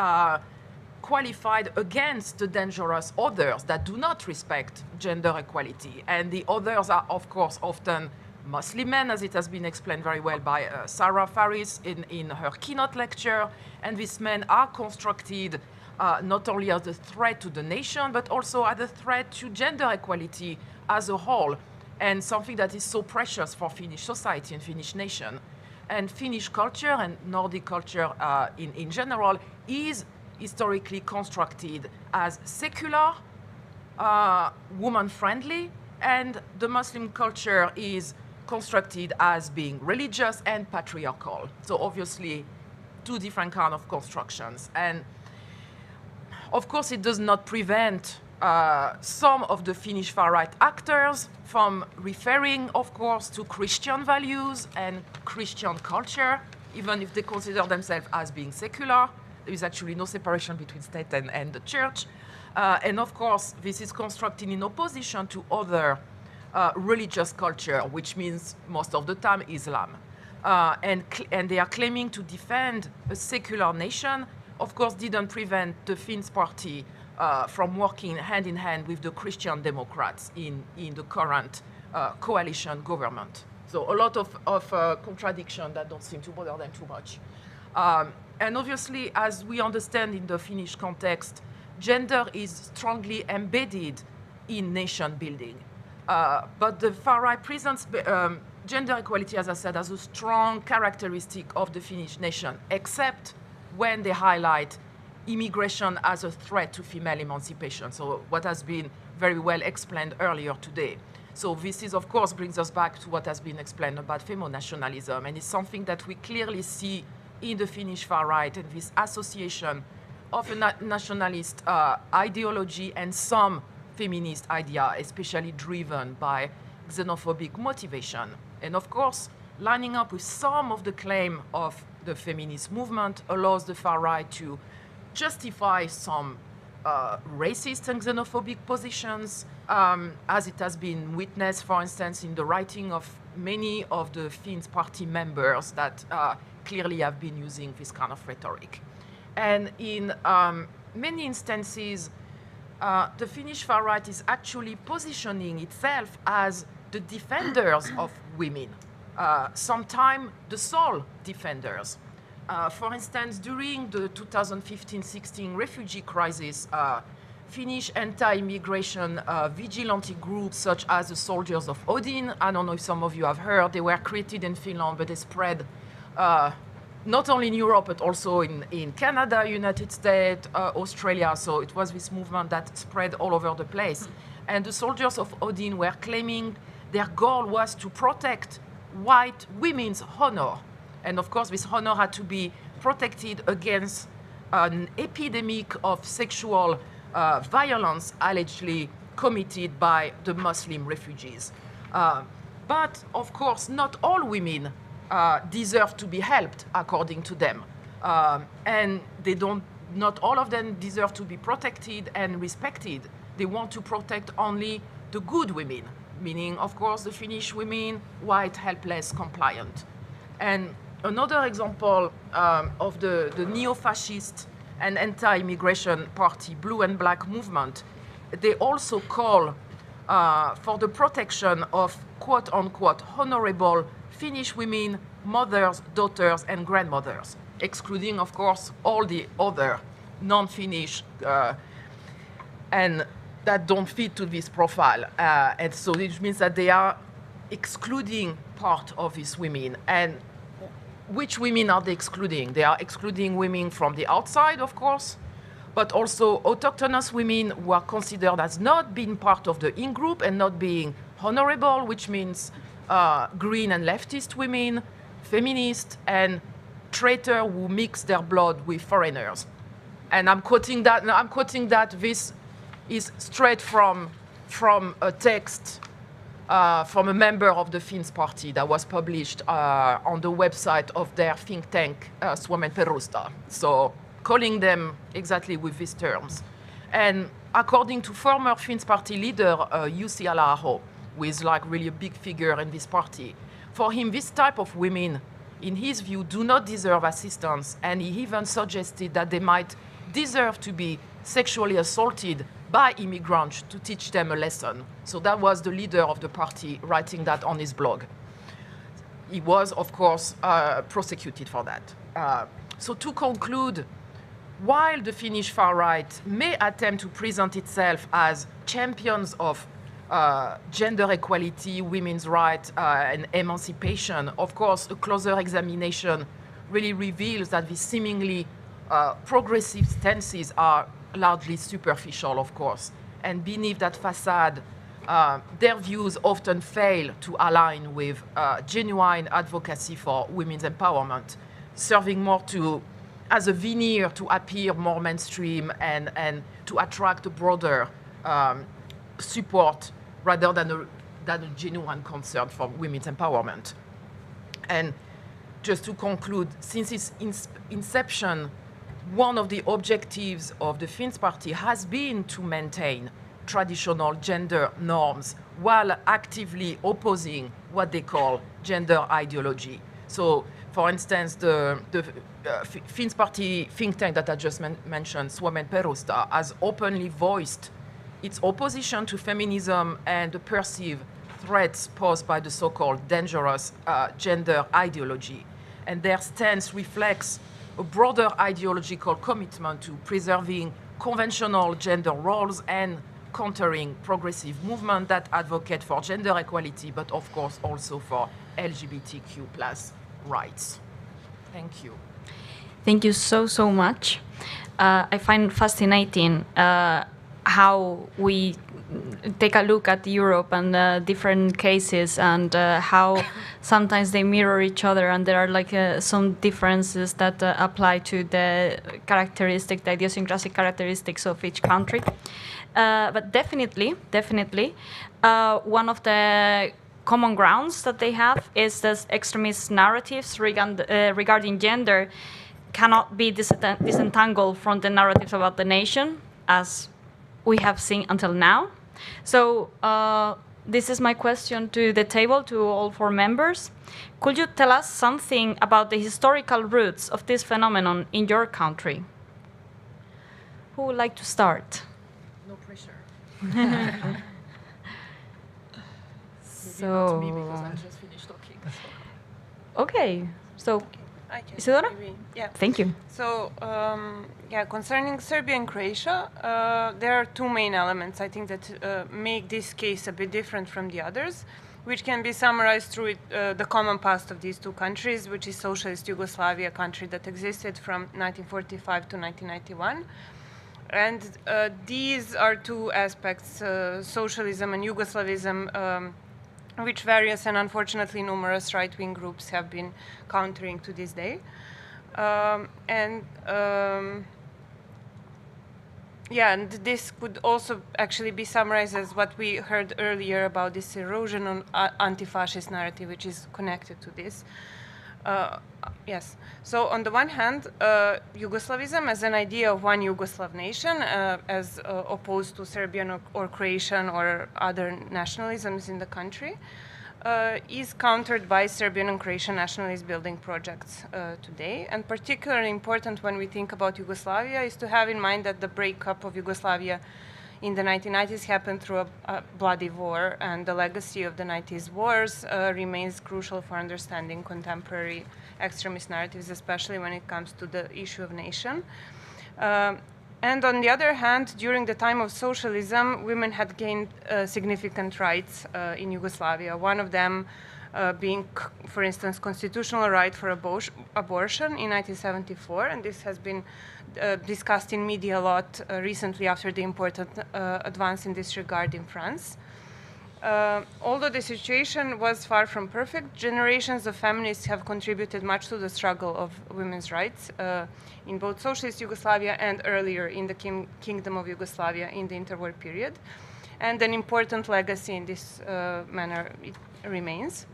qualified against the dangerous others that do not respect gender equality. And the others are, of course, often Muslim men, as it has been explained very well by Sarah Faris in her keynote lecture. And these men are constructed not only as a threat to the nation, but also as a threat to gender equality as a whole, and something that is so precious for Finnish society and Finnish nation. And Finnish culture and Nordic culture in general is historically constructed as secular, woman-friendly, and the Muslim culture is constructed as being religious and patriarchal. So obviously, two different kind of constructions. And of course, it does not prevent some of the Finnish far-right actors from referring, of course, to Christian values and Christian culture, even if they consider themselves as being secular. There is actually no separation between state and the church. And of course, this is constructed in opposition to other religious culture, which means most of the time Islam. And they are claiming to defend a secular nation. Of course, didn't prevent the Finns party from working hand in hand with the Christian Democrats in the current coalition government. So a lot of contradiction that don't seem to bother them too much. And obviously, as we understand in the Finnish context, gender is strongly embedded in nation building. But the far-right presents gender equality, as I said, as a strong characteristic of the Finnish nation, except when they highlight immigration as a threat to female emancipation. So what has been very well explained earlier today. So this is, of course, brings us back to what has been explained about Femonationalism, and it's something that we clearly see in the Finnish far-right, and this association of a nationalist ideology and some feminist idea, especially driven by xenophobic motivation. And of course, lining up with some of the claim of the feminist movement allows the far-right to justify some racist and xenophobic positions, as it has been witnessed, for instance, in the writing of many of the Finns party members that clearly have been using this kind of rhetoric. And in many instances, the Finnish far-right is actually positioning itself as the defenders of women, sometimes the sole defenders. For instance, during the 2015-16 refugee crisis, Finnish anti-immigration vigilante groups such as the Soldiers of Odin, I don't know if some of you have heard, they were created in Finland, but they spread not only in Europe, but also in Canada, United States, Australia. So it was this movement that spread all over the place. And the Soldiers of Odin were claiming their goal was to protect white women's honor. And of course, this honor had to be protected against an epidemic of sexual violence allegedly committed by the Muslim refugees. But of course, not all women deserve to be helped according to them. And not all of them deserve to be protected and respected. They want to protect only the good women, meaning, of course, the Finnish women, white, helpless, compliant. And another example of the neo-fascist and anti-immigration party, Blue and Black movement, they also call for the protection of quote-unquote honorable Finnish women, mothers, daughters, and grandmothers, excluding, of course, all the other non-Finnish and that don't fit to this profile. And so it means that they are excluding part of these women. And which women are they excluding? They are excluding women from the outside, of course, but also autochthonous women who are considered as not being part of the in-group and not being honorable, which means green and leftist women, feminists, and traitor who mix their blood with foreigners. And I'm quoting that this is straight from a text from a member of the Finns party that was published on the website of their think tank, Suomen Perusta. So calling them exactly with these terms. And according to former Finns party leader, Jussi Halla-aho, who is like really a big figure in this party, for him, this type of women, in his view, do not deserve assistance. And he even suggested that they might deserve to be sexually assaulted by immigrants to teach them a lesson. So that was the leader of the party writing that on his blog. He was, of course, prosecuted for that. So to conclude, while the Finnish far right may attempt to present itself as champions of gender equality, women's rights, and emancipation, of course, a closer examination really reveals that these seemingly progressive stances are largely superficial, of course. And beneath that facade, their views often fail to align with genuine advocacy for women's empowerment, serving more as a veneer to appear more mainstream and to attract a broader support rather than a genuine concern for women's empowerment. And just to conclude, since its inception, one of the objectives of the Finns party has been to maintain traditional gender norms while actively opposing what they call gender ideology. So, for instance, the Finns party think tank that I just mentioned, Suomen Perusta, has openly voiced its opposition to feminism and the perceived threats posed by the so-called dangerous gender ideology. And their stance reflects a broader ideological commitment to preserving conventional gender roles and countering progressive movements that advocate for gender equality, but of course also for LGBTQ+ rights. Thank you. Thank you so much. I find fascinating how we take a look at Europe and different cases and how sometimes they mirror each other, and there are like some differences that apply to the idiosyncratic characteristics of each country. But definitely, one of the common grounds that they have is that extremist narratives regarding gender cannot be disentangled from the narratives about the nation, as we have seen until now. So this is my question to the table, to all four members. Could you tell us something about the historical roots of this phenomenon in your country? Who would like to start? No pressure. So, not me, because I just finished talking. Okay, so I can Isidora? Yeah. Thank you. So, concerning Serbia and Croatia, there are two main elements, I think, that make this case a bit different from the others, which can be summarized through the common past of these two countries, which is socialist Yugoslavia, a country that existed from 1945 to 1991. And these are two aspects, socialism and Yugoslavism, which various and unfortunately numerous right-wing groups have been countering to this day. And this could also actually be summarized as what we heard earlier about this erosion on anti-fascist narrative, which is connected to this. Yes. So on the one hand, Yugoslavism as an idea of one Yugoslav nation, as opposed to Serbian or Croatian or other nationalisms in the country, is countered by Serbian and Croatian nationalist building projects today. And particularly important when we think about Yugoslavia is to have in mind that the breakup of Yugoslavia in the 1990s happened through a bloody war, and the legacy of the 90s wars remains crucial for understanding contemporary extremist narratives, especially when it comes to the issue of nation. And on the other hand, during the time of socialism, women had gained significant rights in Yugoslavia. One of them being, for instance, constitutional right for abortion in 1974, and this has been discussed in media a lot recently after the important advance in this regard in France. Although the situation was far from perfect, generations of feminists have contributed much to the struggle of women's rights in both socialist Yugoslavia and earlier in the Kingdom of Yugoslavia in the interwar period. and an important legacy in this manner it remains.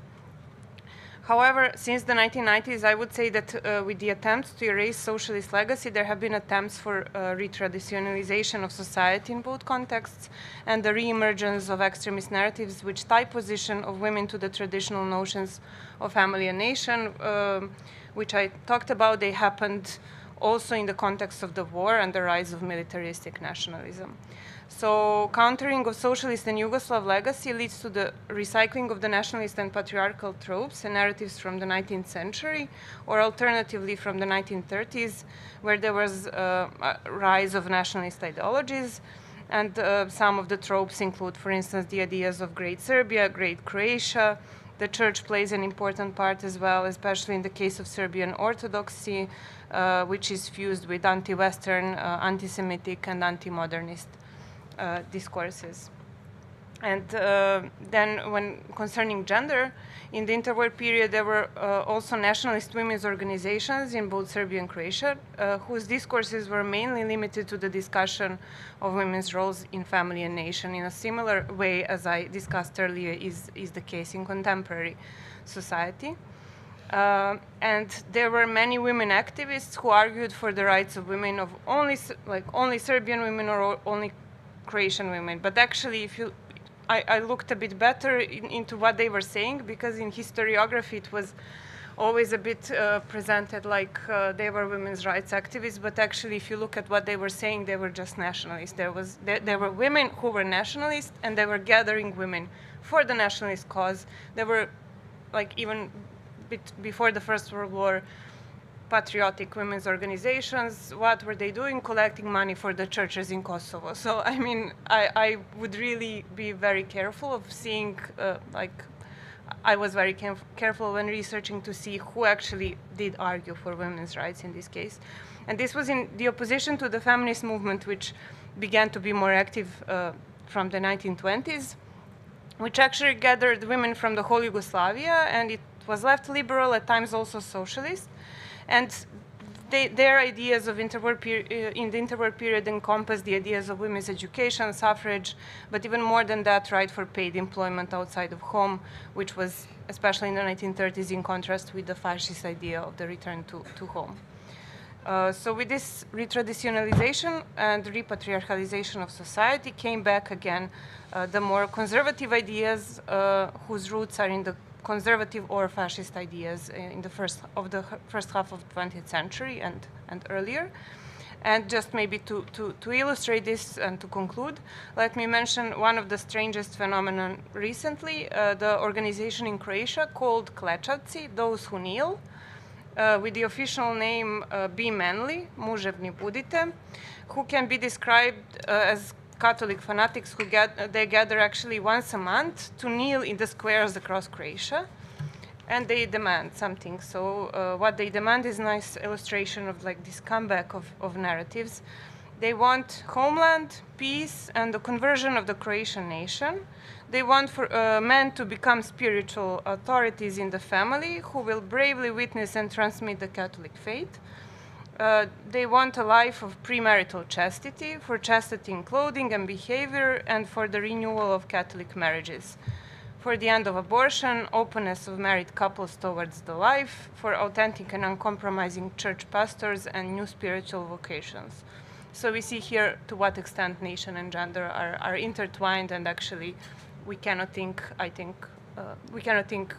However, since the 1990s, I would say that with the attempts to erase socialist legacy, there have been attempts for retraditionalization of society in both contexts, and the re-emergence of extremist narratives which tie position of women to the traditional notions of family and nation, which I talked about. They happened also in the context of the war and the rise of militaristic nationalism. So countering of socialist and Yugoslav legacy leads to the recycling of the nationalist and patriarchal tropes and narratives from the 19th century, or alternatively from the 1930s, where there was a rise of nationalist ideologies. And some of the tropes include, for instance, the ideas of Great Serbia, Great Croatia. The church plays an important part as well, especially in the case of Serbian Orthodoxy, which is fused with anti-Western, anti-Semitic, and anti-modernist discourses. And then when concerning gender, in the interwar period there were also nationalist women's organizations in both Serbia and Croatia, whose discourses were mainly limited to the discussion of women's roles in family and nation, in a similar way as I discussed earlier is the case in contemporary society. And there were many women activists who argued for the rights of women, of only Serbian women or only Croatian women. But actually, if you, I looked a bit better into what they were saying, because in historiography it was always a bit presented like they were women's rights activists, but actually if you look at what they were saying, they were just nationalists. There were women who were nationalists, and they were gathering women for the nationalist cause. They were, like, even before the First World War, patriotic women's organizations. What were they doing? Collecting money for the churches in Kosovo. So, I mean, I would really be very careful of seeing, I was very careful when researching to see who actually did argue for women's rights in this case. And this was in the opposition to the feminist movement, which began to be more active from the 1920s, which actually gathered women from the whole Yugoslavia, and it was left liberal, at times also socialist. And their ideas of in the interwar period encompassed the ideas of women's education, suffrage, but even more than that, right for paid employment outside of home, which was, especially in the 1930s, in contrast with the fascist idea of the return to home. So with this retraditionalization and repatriarchalization of society came back again the more conservative ideas whose roots are in the conservative or fascist ideas in the first half of the 20th century and earlier. And just maybe to illustrate this and to conclude, let me mention one of the strangest phenomenon recently, the organization in Croatia called Klečavci, those who kneel, with the official name Be Manly, Muževni budite, who can be described as Catholic fanatics who they gather actually once a month to kneel in the squares across Croatia, and they demand something. So what they demand is a nice illustration of like this comeback of narratives. They want homeland, peace, and the conversion of the Croatian nation. They want for men to become spiritual authorities in the family who will bravely witness and transmit the Catholic faith. They want a life of premarital chastity, for chastity in clothing and behavior, and for the renewal of Catholic marriages, for the end of abortion, openness of married couples towards the life, for authentic and uncompromising church pastors, and new spiritual vocations. So we see here to what extent nation and gender are intertwined, and actually we cannot think, we cannot think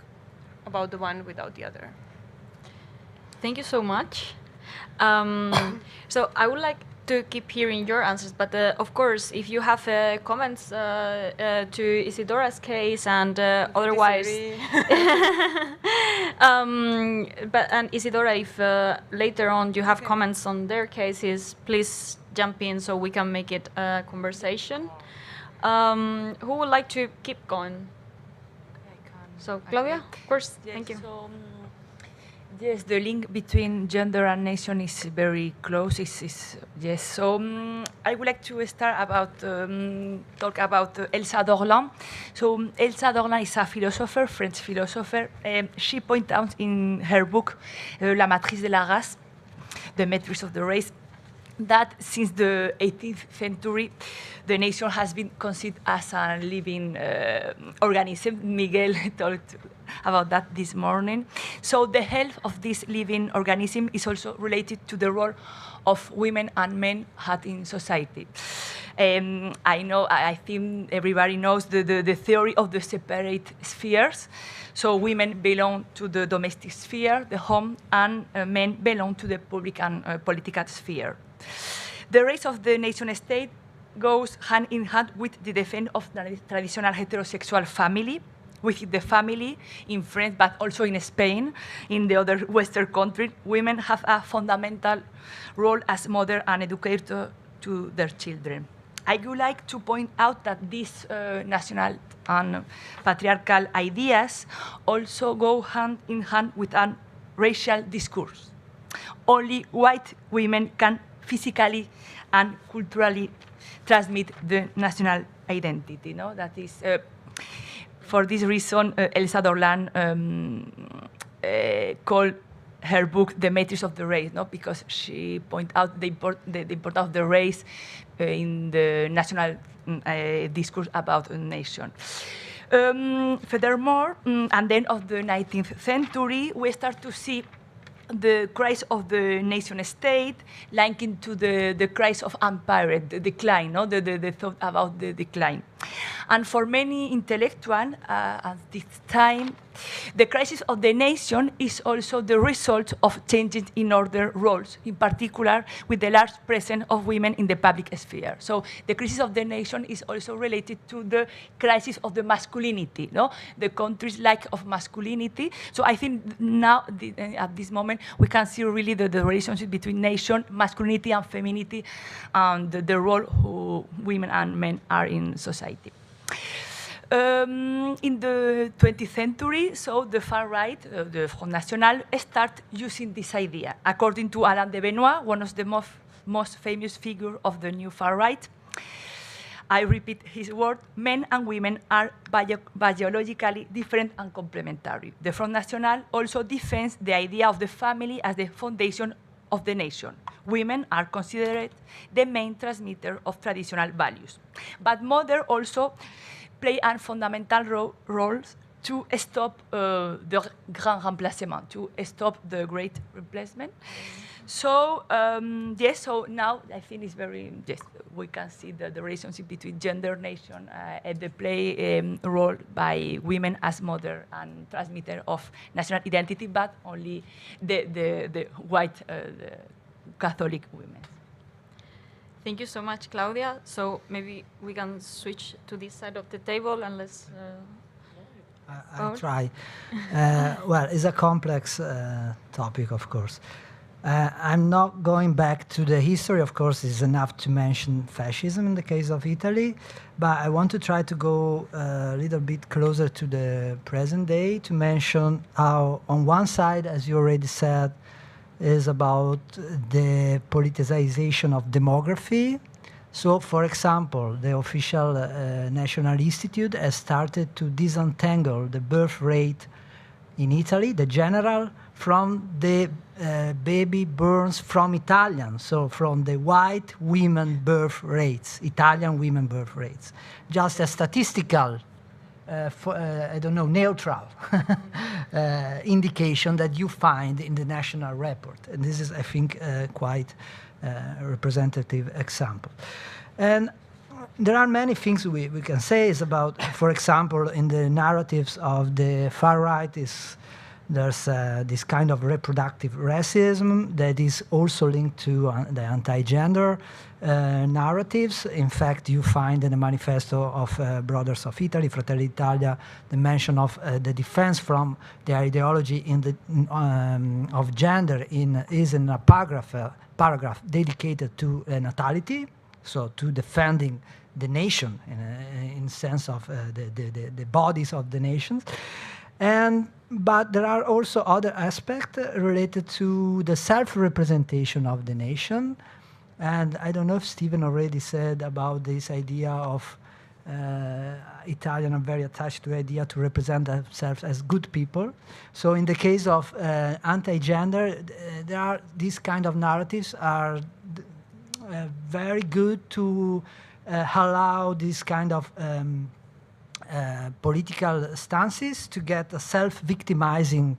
about the one without the other. Thank you so much. So I would like to keep hearing your answers, but of course, if you have comments to Isidora's case and otherwise, and Isidora, if later on you have comments on their cases, please jump in so we can make it a conversation. Who would like to keep going? So Claudia, of course, yes, thank you. So, yes, the link between gender and nation is very close. Yes. So I would like to start about talk about Elsa Dorland. So Elsa Dorland is a philosopher, French philosopher. She points out in her book La Matrice de la Race, the matrix of the race, that since the 18th century, the nation has been considered as a living organism. Miguel talked about that this morning. So the health of this living organism is also related to the role of women and men had in society. I think everybody knows the theory of the separate spheres. So women belong to the domestic sphere, the home, and men belong to the public and political sphere. The rise of the nation-state goes hand in hand with the defense of the traditional heterosexual family, with the family in France, but also in Spain, in the other Western countries. Women have a fundamental role as mother and educator to their children. I would like to point out that these national and patriarchal ideas also go hand in hand with a racial discourse. Only white women can physically and culturally transmit the national identity. No? That is, for this reason, Elsa Dorland called her book The Matrix of the Race, no? Because she pointed out the importance of the race in the national discourse about a nation. Furthermore, at the end of the 19th century, we start to see the crisis of the nation-state linking to the crisis of empire, the decline, no? the thought about the decline. And for many intellectuals at this time, the crisis of the nation is also the result of changes in order roles, in particular with the large presence of women in the public sphere. So the crisis of the nation is also related to the crisis of the masculinity, no? The country's lack of masculinity. So I think now, at this moment, we can see really the relationship between nation, masculinity, and femininity, and the role who women and men are in society. In the 20th century, so the far right, the Front National, start using this idea. According to Alain de Benoit, one of the most famous figures of the new far right, I repeat his word, men and women are biologically different and complementary. The Front National also defends the idea of the family as the foundation of the nation. Women are considered the main transmitter of traditional values. But mother also play a fundamental role to stop the grand remplacement, to stop the great replacement. So, yes, so now I think it's very, yes, we can see the relationship between gender, nation, and the play role by women as mother and transmitter of national identity, but only the white the Catholic women. Thank you so much, Claudia. So maybe we can switch to this side of the table and let's... I'll try. Well, it's a complex topic, of course. I'm not going back to the history, of course. It's enough to mention fascism in the case of Italy, but I want to try to go a little bit closer to the present day to mention how, on one side, as you already said, is about the politicization of demography. So, for example, the official National Institute has started to disentangle the birth rate in Italy, the general, from the baby burns from Italians, so from the white women birth rates, Italian women birth rates. Just a statistical, I don't know, neutral indication that you find in the national report. And this is, I think, quite a representative example. And there are many things we can say is about, for example, in the narratives of the far right, there's this kind of reproductive racism that is also linked to the anti-gender narratives. In fact, you find in the manifesto of Brothers of Italy, Fratelli d'Italia, the mention of the defense from the ideology in the, of gender is in a paragraph dedicated to natality, so to defending the nation in sense of the bodies of the nations. But there are also other aspects related to the self-representation of the nation. And I don't know if Stephen already said about this idea of Italian are very attached to the idea to represent themselves as good people. So in the case of anti-gender, there are these kind of narratives are very good to allow this kind of political stances to get a self-victimizing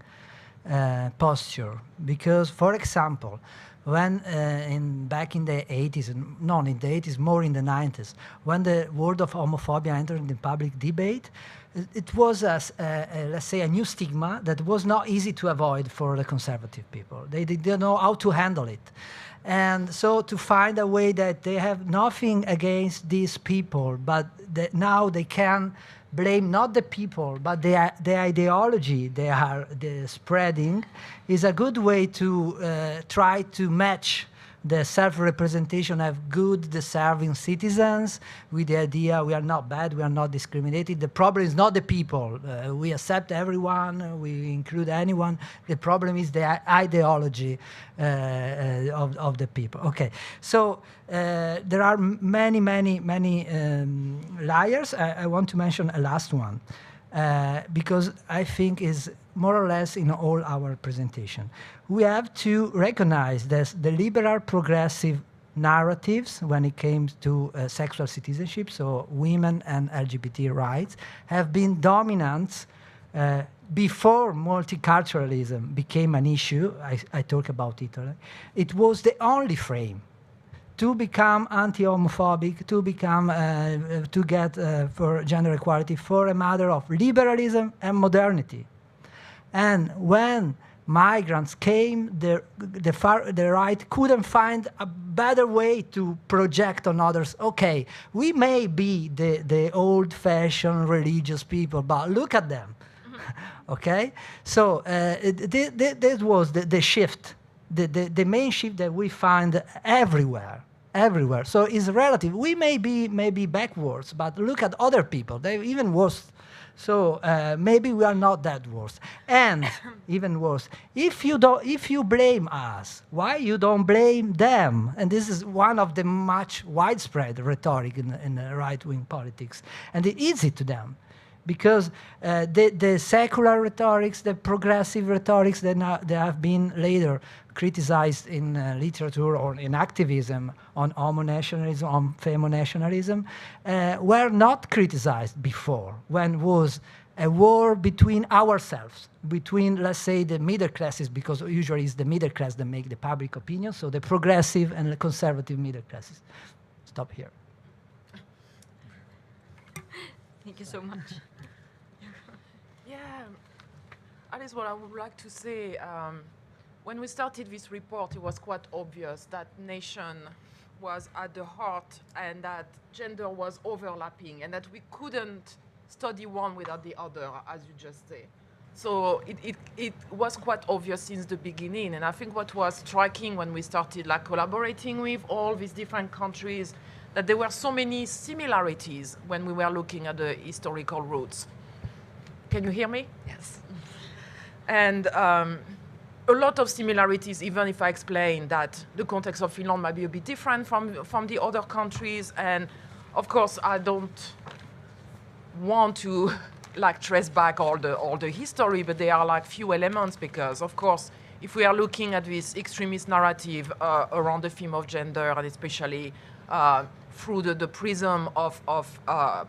posture. Because, for example, when back in the 80s, not in the 80s, more in the 90s, when the word of homophobia entered in the public debate, it was, let's say, a new stigma that was not easy to avoid for the conservative people. They didn't know how to handle it. And so to find a way that they have nothing against these people, but that now they can blame not the people, but the ideology they are spreading, is a good way to try to match the self-representation of good, deserving citizens with the idea we are not bad, we are not discriminated. The problem is not the people. We accept everyone, we include anyone. The problem is the ideology of the people. Okay, so there are many layers. I want to mention a last one, because I think is more or less in all our presentation. We have to recognize that the liberal progressive narratives when it came to sexual citizenship, so women and LGBT rights, have been dominant before multiculturalism became an issue. I talk about Italy. It was the only frame to become anti-homophobic, to become, to get for gender equality, for a matter of liberalism and modernity. And when migrants came, the right couldn't find a better way to project on others. Okay, we may be the old-fashioned religious people, but look at them. Okay, so this was the shift, the main shift that we find everywhere. So it's relative. We may be backwards, but look at other people; they're even worse. So maybe we are not that worse. And even worse, if you blame us, why you don't blame them? And this is one of the much widespread rhetoric in right-wing politics. And it's easy to them, because the secular rhetorics, the progressive rhetorics that have been later criticized in literature or in activism on homonationalism, on femonationalism, were not criticized before, when was a war between ourselves, between, let's say, the middle classes, because usually it's the middle class that make the public opinion, so the progressive and the conservative middle classes. Stop here. Thank you so much. Yeah, that is what I would like to say. When we started this report, it was quite obvious that nation was at the heart and that gender was overlapping and that we couldn't study one without the other, as you just say. So it was quite obvious since the beginning. And I think what was striking when we started collaborating with all these different countries, that there were so many similarities when we were looking at the historical roots. Can you hear me? Yes. And a lot of similarities, even if I explain that the context of Finland might be a bit different from the other countries. And of course, I don't want to trace back all the history, but there are few elements, because of course, if we are looking at this extremist narrative around the theme of gender, and especially through the prism of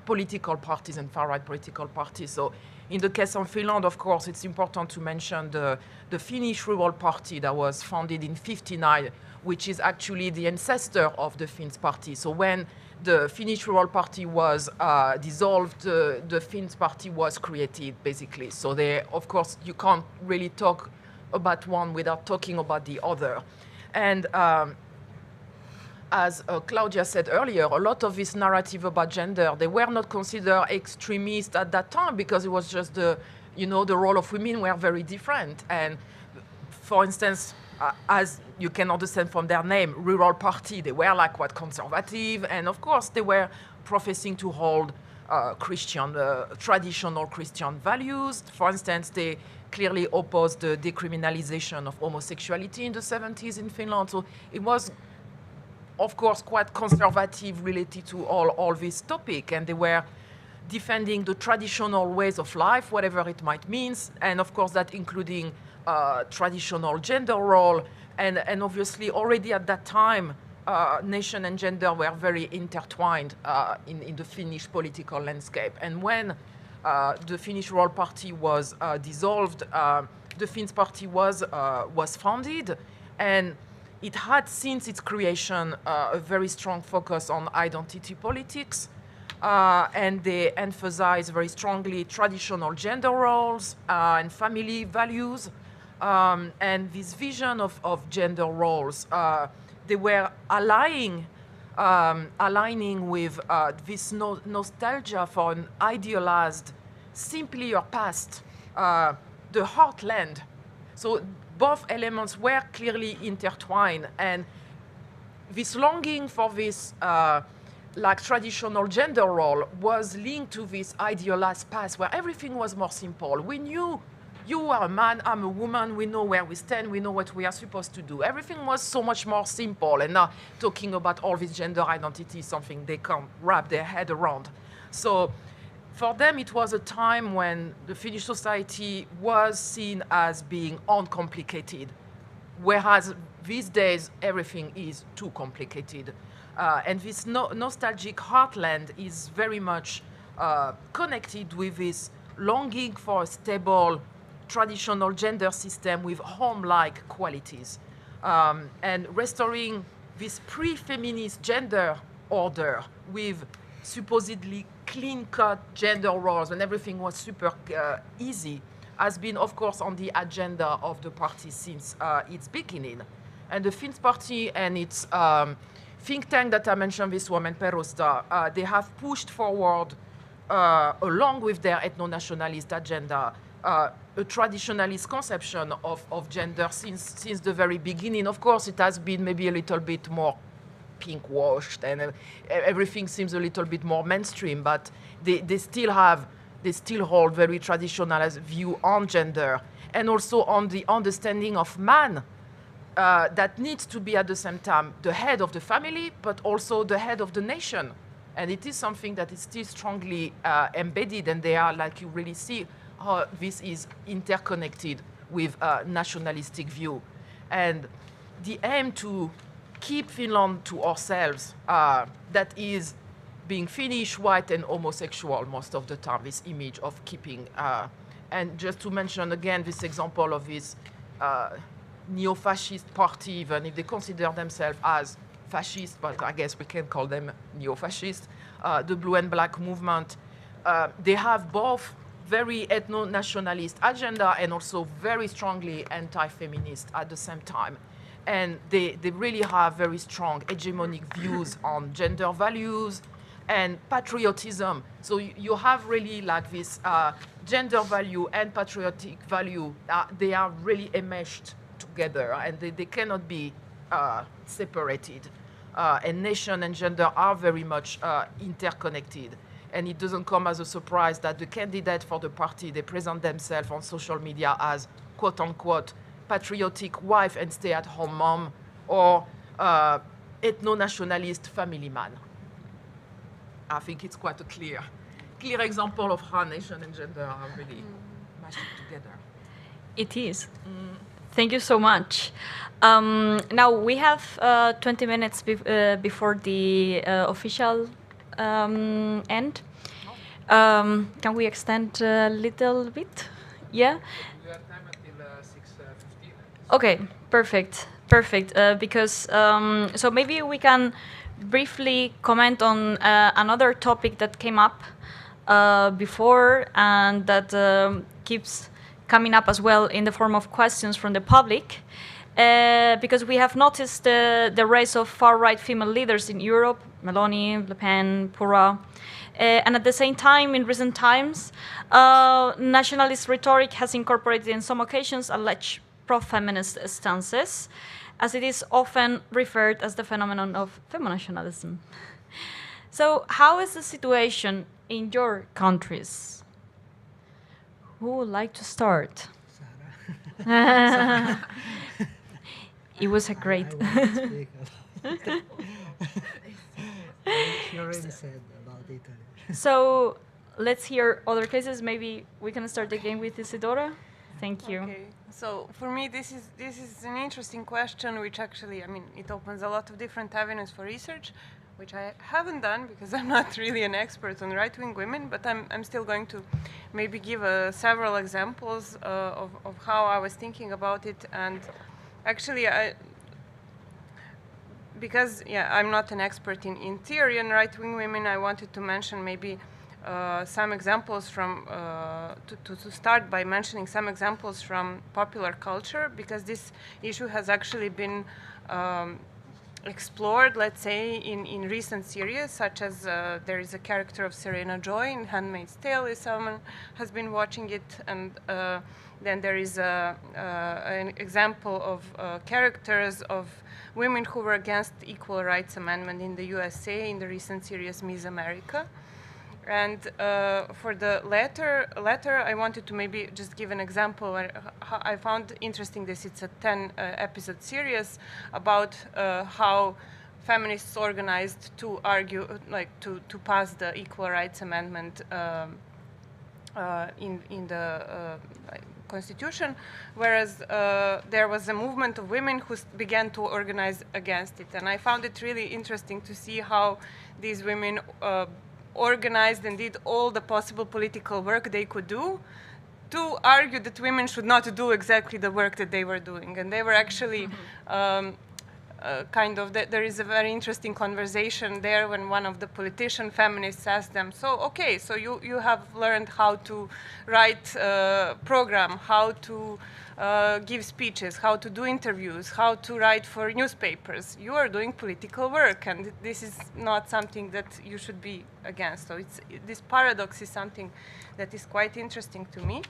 political parties and far-right political parties. So in the case of Finland, of course, it's important to mention the Finnish Rural Party that was founded in '59, which is actually the ancestor of the Finns Party. So when the Finnish Rural Party was dissolved, the Finns Party was created, basically. So of course, you can't really talk about one without talking about the other. And as Claudia said earlier, a lot of this narrative about gender, they were not considered extremist at that time, because it was just the role of women were very different. And for instance, as you can understand from their name, Rural Party, they were quite conservative, and of course they were professing to hold Christian, traditional Christian values. For instance, they clearly opposed the decriminalization of homosexuality in the 70s in Finland. So it was, of course, quite conservative related to all this topic, and they were defending the traditional ways of life, whatever it might mean, and of course that including traditional gender role, and obviously already at that time nation and gender were very intertwined in the Finnish political landscape. And when the Finnish Royal Party was dissolved, the Finns Party was founded, and it had since its creation a very strong focus on identity politics, and they emphasize very strongly traditional gender roles and family values, and this vision of gender roles. They were aligning with this nostalgia for an idealized, simpler past, the heartland. So both elements were clearly intertwined, and this longing for this like traditional gender role was linked to this idealized past where everything was more simple. We knew you are a man, I'm a woman, we know where we stand, we know what we are supposed to do. Everything was so much more simple, and now talking about all this gender identity is something they can't wrap their head around. So for them, it was a time when the Finnish society was seen as being uncomplicated, whereas these days, everything is too complicated. And this nostalgic heartland is very much connected with this longing for a stable, traditional gender system with home-like qualities. And restoring this pre-feminist gender order with supposedly clean-cut gender roles and everything was super easy has been, of course, on the agenda of the party since its beginning. And the Finns Party and its think tank that I mentioned, this woman, Perusta, they have pushed forward, along with their ethno-nationalist agenda, a traditionalist conception of gender since the very beginning. Of course, it has been maybe a little bit more pink-washed, and everything seems a little bit more mainstream, but they still hold very traditionalist view on gender, and also on the understanding of man, that needs to be at the same time the head of the family, but also the head of the nation. And it is something that is still strongly embedded, and they are, like, you really see how this is interconnected with a nationalistic view. And the aim to keep Finland to ourselves, that is being Finnish, white, and homosexual most of the time, this image of keeping. And just to mention again this example of this neo-fascist party, even if they consider themselves as fascist, but I guess we can call them neo-fascist, the Blue and Black movement, they have both very ethno-nationalist agenda and also very strongly anti-feminist at the same time. And they really have very strong hegemonic views on gender values and patriotism. So you have really like this gender value and patriotic value, they are really enmeshed together, and they cannot be separated. And nation and gender are very much interconnected. And it doesn't come as a surprise that the candidate for the party, they present themselves on social media as quote unquote patriotic wife and stay-at-home mom, or ethno-nationalist family man. I think it's quite a clear example of how nation and gender are really mashed together. It is. Thank you so much. Now we have 20 minutes before the official end. Can we extend a little bit? Yeah? We have time until 6:15. Okay, perfect. Because, so maybe we can briefly comment on another topic that came up before, and that keeps coming up as well in the form of questions from the public, because we have noticed the rise of far-right female leaders in Europe, Meloni, Le Pen, Pura, and at the same time, in recent times, nationalist rhetoric has incorporated in some occasions alleged pro-feminist stances, as it is often referred as the phenomenon of Femonationalism. So how is the situation in your countries? Who would like to start? Sarah. It was a great... She already said about Italy. So let's hear other cases. Maybe we can start again with Isidora. Thank you. Okay. So for me, this is an interesting question, which actually, I mean, it opens a lot of different avenues for research, which I haven't done because I'm not really an expert on right-wing women, but I'm still going to maybe give several examples of how I was thinking about it. And actually, because I'm not an expert in theory on right-wing women, I wanted to mention maybe some examples from, to start by mentioning some examples from popular culture, because this issue has actually been explored, let's say, in recent series, such as there is a character of Serena Joy in *Handmaid's Tale*, if someone has been watching it, and then there is an example of characters of women who were against equal rights amendment in the USA in the recent series *Miss America*. And for the latter, I wanted to maybe just give an example where I found interesting this. It's a 10-episode series about how feminists organized to argue, like to pass the Equal Rights Amendment in the Constitution, whereas there was a movement of women who began to organize against it. And I found it really interesting to see how these women organized and did all the possible political work they could do to argue that women should not do exactly the work that they were doing. And they were actually kind of, there is a very interesting conversation there when one of the politician feminists asked them, so, okay, so you have learned how to write a program, how to give speeches, how to do interviews, how to write for newspapers. You are doing political work, and this is not something that you should be against. So this paradox is something that is quite interesting to me.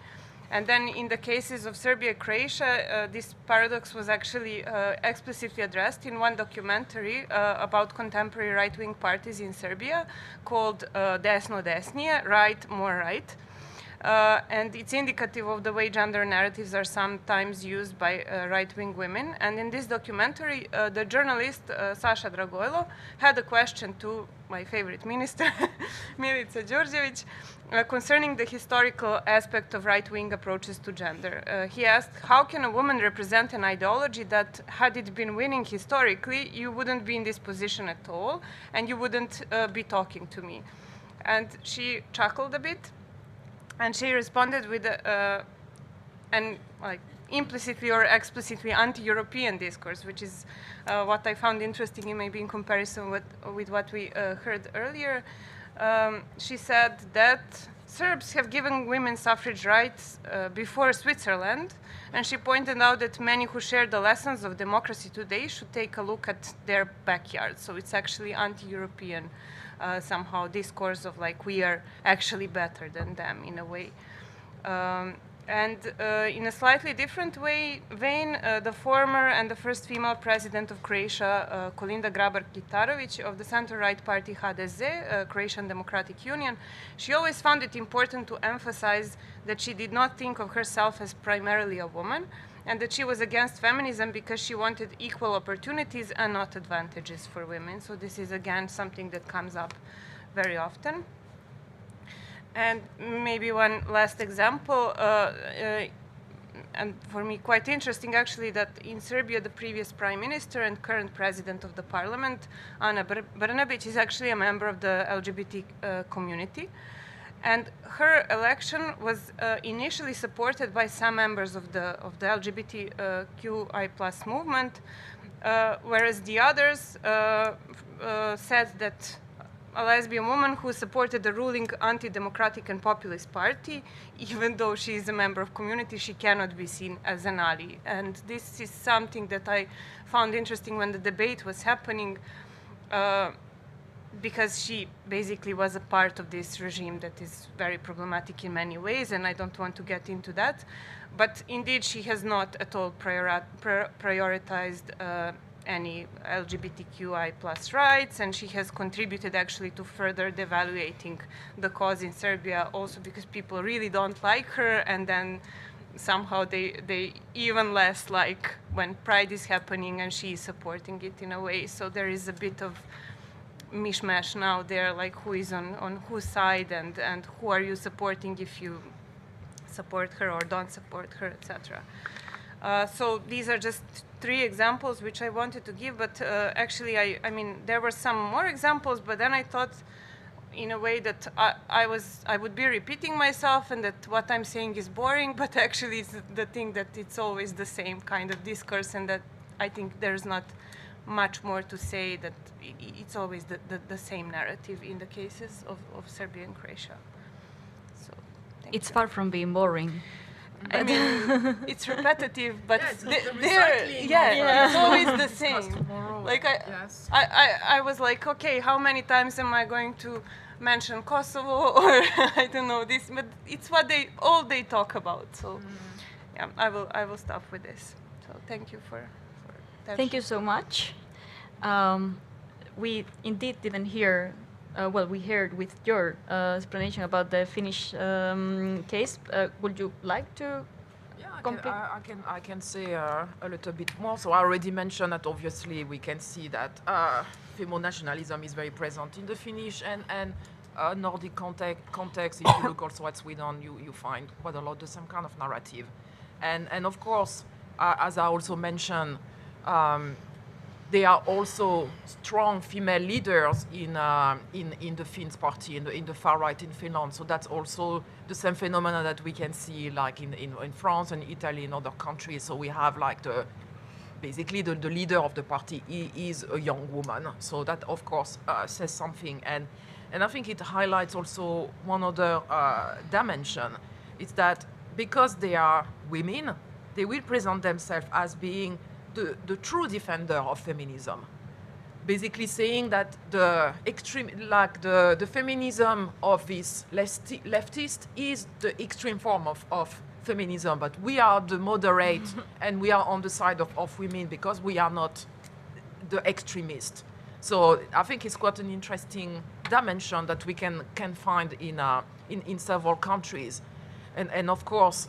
And then in the cases of Serbia and Croatia, this paradox was actually explicitly addressed in one documentary about contemporary right-wing parties in Serbia called Desno Desnije, Right, More Right. And it's indicative of the way gender narratives are sometimes used by right-wing women. And in this documentary, the journalist Saša Dragojlo had a question to my favorite minister, Milica Đurđević, concerning the historical aspect of right-wing approaches to gender. He asked, how can a woman represent an ideology that, had it been winning historically, you wouldn't be in this position at all, and you wouldn't be talking to me? And she chuckled a bit, and she responded with an like implicitly or explicitly anti-European discourse, which is what I found interesting in maybe in comparison with what we heard earlier. She said that Serbs have given women suffrage rights before Switzerland, and she pointed out that many who share the lessons of democracy today should take a look at their backyard. So it's actually anti-European somehow discourse of like we are actually better than them in a way. And in a slightly different vein, the former and the first female president of Croatia, Kolinda Grabar-Kitarović of the center-right party HDZ, Croatian Democratic Union, she always found it important to emphasize that she did not think of herself as primarily a woman, and that she was against feminism because she wanted equal opportunities and not advantages for women. So this is, again, something that comes up very often. And maybe one last example, and for me quite interesting actually, that in Serbia the previous prime minister and current president of the parliament, Ana Brnabić, is actually a member of the LGBT community. And her election was initially supported by some members of the LGBTQI+ movement, whereas the others said that a lesbian woman who supported the ruling anti-democratic and populist party, even though she is a member of community, she cannot be seen as an ally. And this is something that I found interesting when the debate was happening, because she basically was a part of this regime that is very problematic in many ways, and I don't want to get into that. But indeed, she has not at all prioritized any LGBTQI+ rights, and she has contributed actually to further devaluating the cause in Serbia, also because people really don't like her, and then somehow they even less like when Pride is happening and she is supporting it in a way. So there is a bit of mishmash now there, like who is on whose side, and who are you supporting if you support her or don't support her, etc. So these are just 3 examples which I wanted to give, but actually, I mean, there were some more examples, but then I thought, in a way, that I would be repeating myself and that what I'm saying is boring, but actually it's the thing that it's always the same kind of discourse, and that I think there's not much more to say, that it's always the same narrative in the cases of Serbia and Croatia. So, it's far from being boring. I mean, it's repetitive, but yeah, it's always the same. Like I was like, okay, how many times am I going to mention Kosovo, or I don't know this, but it's what they talk about. So yeah, I will stop with this. So thank you for attention. Thank you so much. We indeed didn't hear. Well, we heard with your explanation about the Finnish case. Would you like to complete? I can say a little bit more. So I already mentioned that obviously we can see that Femonationalism is very present in the Finnish and Nordic context. If you look also at Sweden, you find quite a lot the same kind of narrative. And of course, as I also mentioned, there are also strong female leaders in the Finns party, in the far right in Finland. So that's also the same phenomena that we can see like in France and Italy and other countries. So we have like basically the leader of the party is a young woman. So that of course says something. And I think it highlights also one other dimension. It's that because they are women, they will present themselves as being the true defender of feminism, basically saying that the extreme, like the feminism of this leftist is the extreme form of feminism, but we are the moderate and we are on the side of women because we are not the extremist. So I think it's quite an interesting dimension that we can find in several countries, and of course.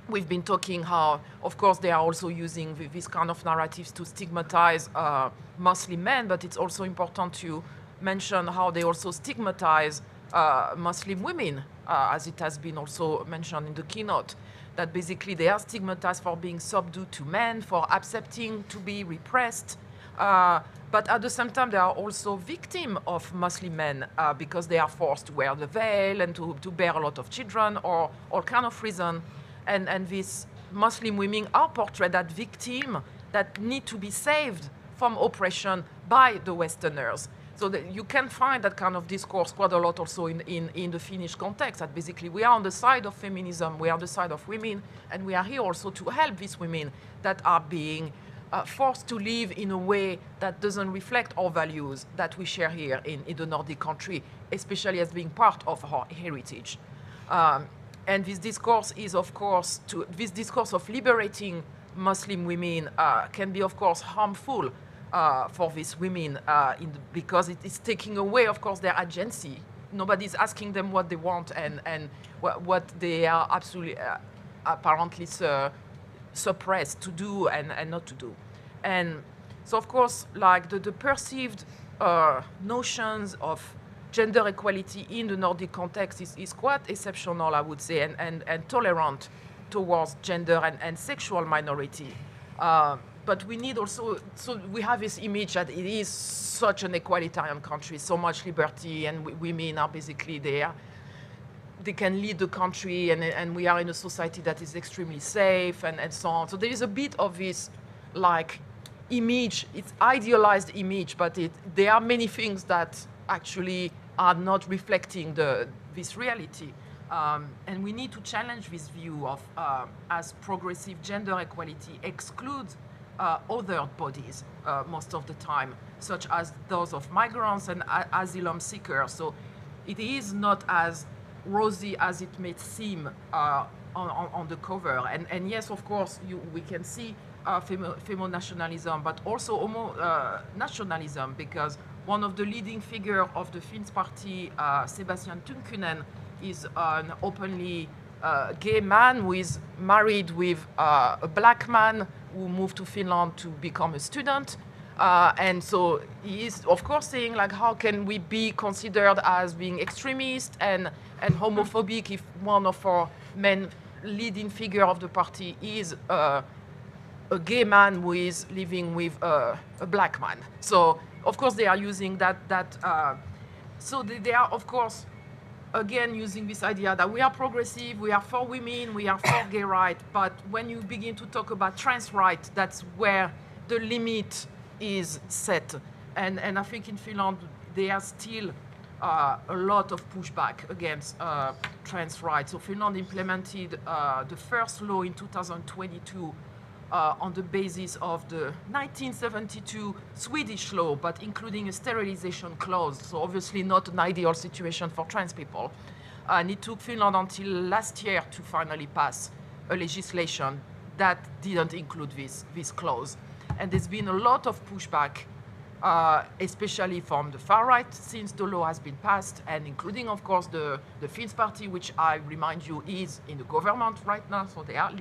We've been talking how, of course, they are also using this kind of narratives to stigmatize Muslim men, but it's also important to mention how they also stigmatize Muslim women, as it has been also mentioned in the keynote, that basically they are stigmatized for being subdued to men, for accepting to be repressed, but at the same time they are also victims of Muslim men because they are forced to wear the veil and to bear a lot of children or all kind of reason. And these Muslim women are portrayed as victims that need to be saved from oppression by the Westerners. So that you can find that kind of discourse quite a lot also in the Finnish context, that basically we are on the side of feminism, we are on the side of women, and we are here also to help these women that are being forced to live in a way that doesn't reflect our values that we share here in the Nordic country, especially as being part of our heritage. And this discourse is, of course, this discourse of liberating Muslim women can be, of course, harmful for these women because it is taking away, of course, their agency. Nobody's asking them what they want and what they are absolutely apparently suppressed to do and not to do. And so, of course, like the perceived notions of gender equality in the Nordic context is quite exceptional, I would say, and tolerant towards gender and sexual minority. But we need also, so we have this image that it is such an egalitarian country, so much liberty, and women are basically there. They can lead the country, and we are in a society that is extremely safe, and so on. So there is a bit of this, like, image, it's idealized image, but there are many things that actually are not reflecting this reality. And we need to challenge this view of as progressive gender equality excludes other bodies most of the time, such as those of migrants and asylum seekers. So it is not as rosy as it may seem on the cover. And yes, of course, we can see femonationalism, but also homo-nationalism, because one of the leading figures of the Finns party, Sebastian Tynkkynen, is an openly gay man who is married with a black man who moved to Finland to become a student. And so he is, of course, saying like, how can we be considered as being extremist and homophobic if one of our main leading figure of the party is a gay man who is living with a black man. So, of course, they are using so they are, of course, again, using this idea that we are progressive, we are for women, we are for gay rights, but when you begin to talk about trans rights, that's where the limit is set. And I think in Finland, there are still a lot of pushback against trans rights. So Finland implemented the first law in 2022 on the basis of the 1972 Swedish law, but including a sterilization clause. So obviously not an ideal situation for trans people. And it took Finland until last year to finally pass a legislation that didn't include this clause. And there's been a lot of pushback, especially from the far right since the law has been passed, and including, of course, the Finns party, which I remind you is in the government right now, so they are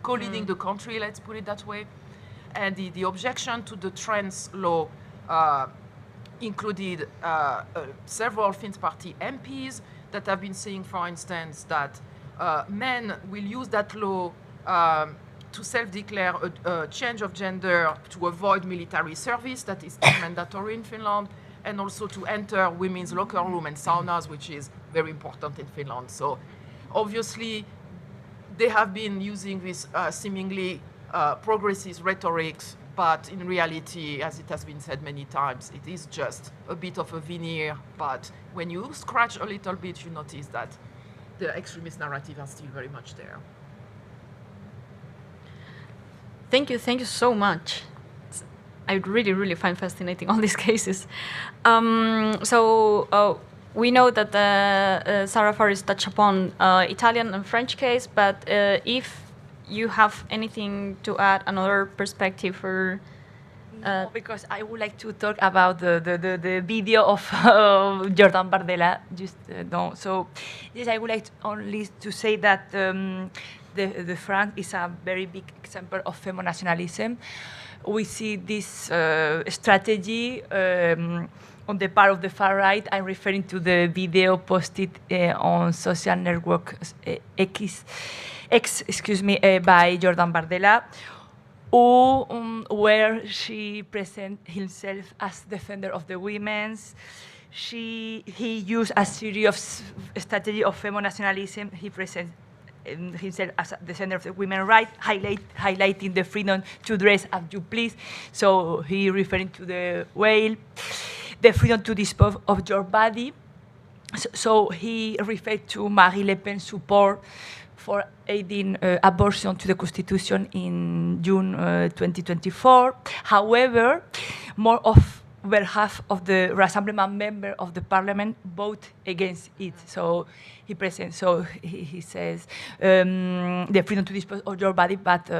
co-leading the country, let's put it that way. And the objection to the trans law included several Finns party MPs that have been saying, for instance, that men will use that law to self-declare a change of gender to avoid military service that is still mandatory in Finland, and also to enter women's locker room and saunas, which is very important in Finland. So obviously they have been using this seemingly progressist rhetorics, but in reality, as it has been said many times, it is just a bit of a veneer. But when you scratch a little bit, you notice that the extremist narrative are still very much there. Thank you so much. I really find fascinating all these cases. We know that Sarah Faris touched upon Italian and French case, but if you have anything to add, another perspective for... No, because I would like to talk about the video of Jordan Bardella. So yes, I would like only to say that the France is a very big example of Femonationalism. We see this strategy on the part of the far right. I'm referring to the video posted on social network X, by Jordan Bardella, where she presents himself as defender of the women's. He used a series of strategy of Femonationalism. He presents himself as a defender of the women's rights, highlighting the freedom to dress as you please. So he referring to the veil, the freedom to dispose of your body. So he referred to Marine Le Pen's support for aiding abortion to the Constitution in June 2024. However, more over half of the Rassemblement members of the parliament vote against it. So he says the freedom to dispose of your body, but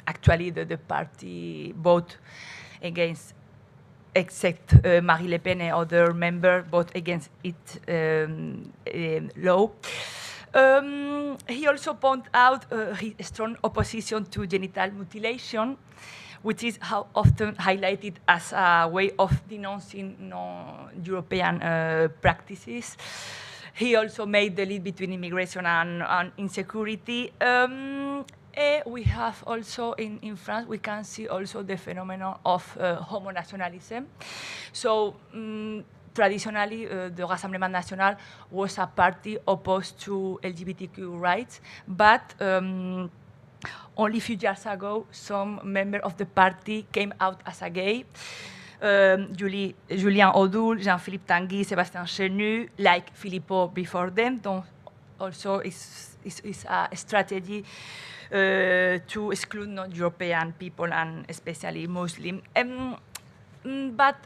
actually the party vote against, except Marine Le Pen and other members vote against it law. He also pointed out his strong opposition to genital mutilation, which is how often highlighted as a way of denouncing non-European practices. He also made the link between immigration and insecurity. We have also in France, we can see also the phenomenon of homonationalism. So traditionally, the Rassemblement National was a party opposed to LGBTQ rights, but only a few years ago, some members of the party came out as a gay. Julien Audoul, Jean-Philippe Tanguy, Sébastien Chenu, like Philippot before them, also is a strategy to exclude non-European people and especially Muslim. But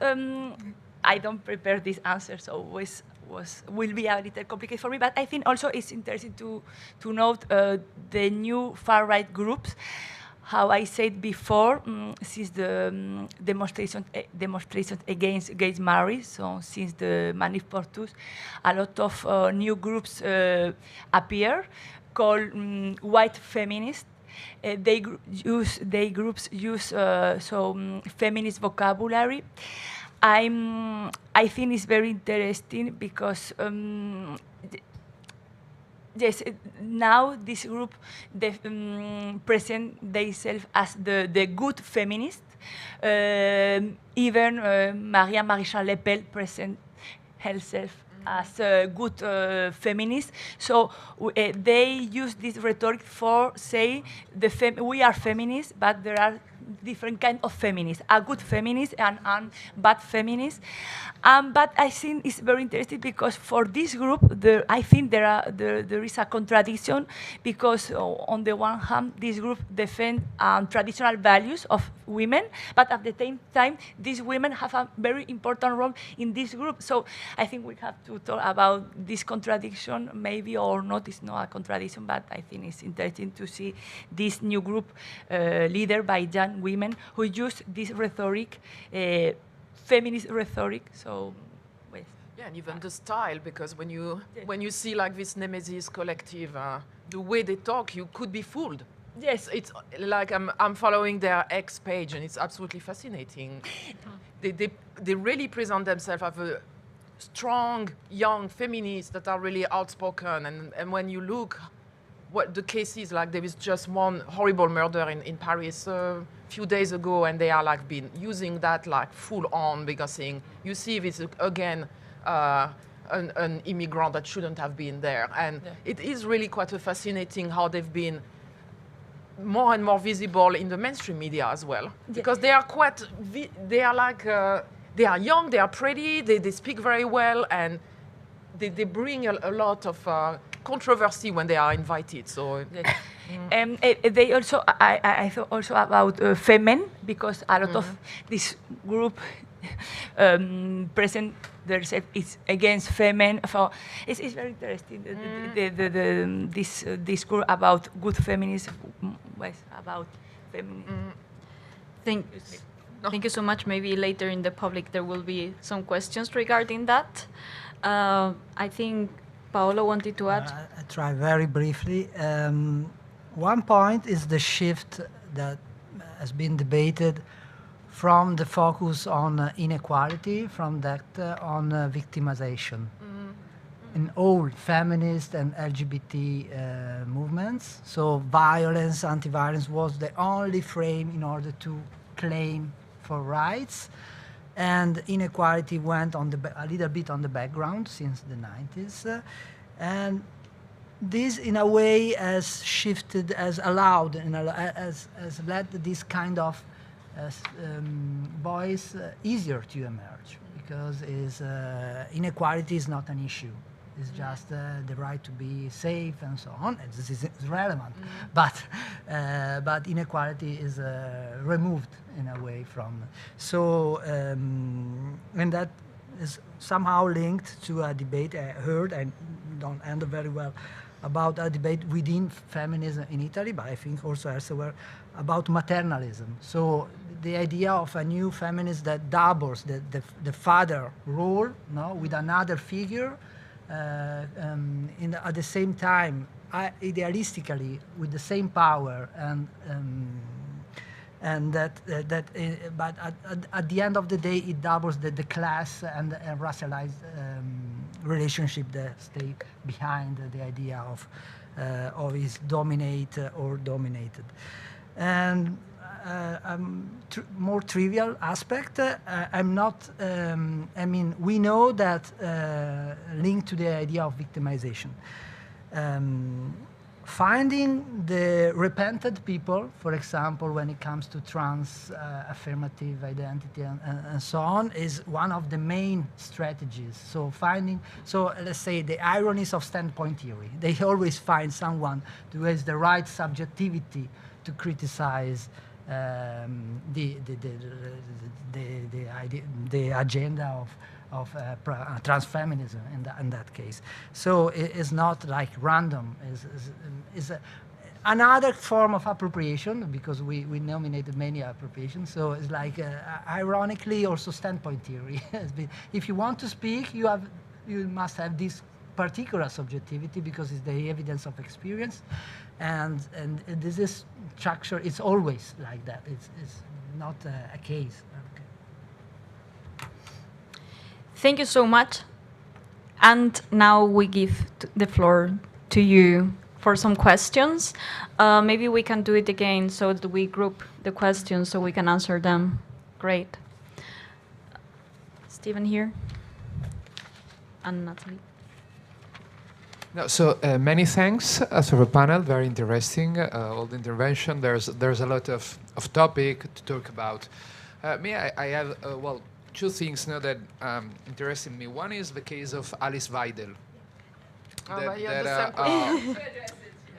I don't prepare this answer, so will be a little complicated for me. But I think also it's interesting to note the new far-right groups. How I said before, since the demonstrations against gay marriage, so since the Manif pour tous, a lot of new groups appear called white feminists. they groups use feminist vocabulary. I think it's very interesting because yes, now this group present themselves as the good feminist. Even Maria Maréchal Le Pen present herself as a good feminist. So they use this rhetoric for say we are feminists, but there are different kind of feminists, a good feminist and bad feminist. But I think it's very interesting because for this group, I think there is a contradiction because on the one hand, this group defend traditional values of women, but at the same time, these women have a very important role in this group. So I think we have to talk about this contradiction, maybe or not. It's not a contradiction, but I think it's interesting to see this new group leader by young women who use this rhetoric, feminist rhetoric. So, well. Yeah, and even the style, because when you see like this Nemesis collective, the way they talk, you could be fooled. Yes, it's like I'm following their X page, and it's absolutely fascinating. They really present themselves as a strong young feminists that are really outspoken, and when you look what the cases, like there is just one horrible murder in Paris a few days ago, and they are like been using that like full on because saying you see this again an immigrant that shouldn't have been there, and it is really quite a fascinating how they've been more and more visible in the mainstream media as well, because they are quite they are like they are young, they are pretty, they speak very well, and they bring a lot of controversy when they are invited. So they also I thought also about Femen, because a lot of this group present themselves is against Femen. So it's very interesting. This group about good feminism, about feminism. Thank you so much. Maybe later in the public there will be some questions regarding that. I think Paolo wanted to add. I try very briefly. One point is the shift that has been debated from the focus on inequality, from that on victimization. In all feminist and LGBT movements. So violence, anti-violence was the only frame in order to claim for rights, and inequality went on a little bit on the background since the 90s, and this in a way has shifted, has allowed, has led this kind of voice easier to emerge, because inequality is not an issue. It's just the right to be safe and so on. This is relevant, but inequality is removed in a way from. So, and that is somehow linked to a debate I heard, and don't end very well, about a debate within feminism in Italy, but I think also elsewhere, about maternalism. So the idea of a new feminist that doubles the father role, no, with another figure. At the same time, idealistically, with the same power, and but at the end of the day, it doubles the class and racialized relationship that stay behind the idea of is dominate or dominated. And more trivial aspect, I'm not, I mean, we know that linked to the idea of victimization. Finding the repentant people, for example, when it comes to trans affirmative identity and so on, is one of the main strategies. So let's say the ironies of standpoint theory. They always find someone who has the right subjectivity to criticize the agenda of transfeminism in that case. So it is not like random. Is another form of appropriation, because we nominated many appropriations. So it's like ironically also standpoint theory. If you want to speak, you must have this particular subjectivity because it's the evidence of experience. and this is structure. It's always like that. It's not a case. Okay. Thank you so much. And now we give the floor to you for some questions. Maybe we can do it again so that we group the questions so we can answer them. Great. Stephen here. And Nathalie. No, so many thanks for the panel. Very interesting. All the intervention. There's a lot of topic to talk about. Me, I have well, two things now that interested me. One is the case of Alice Weidel.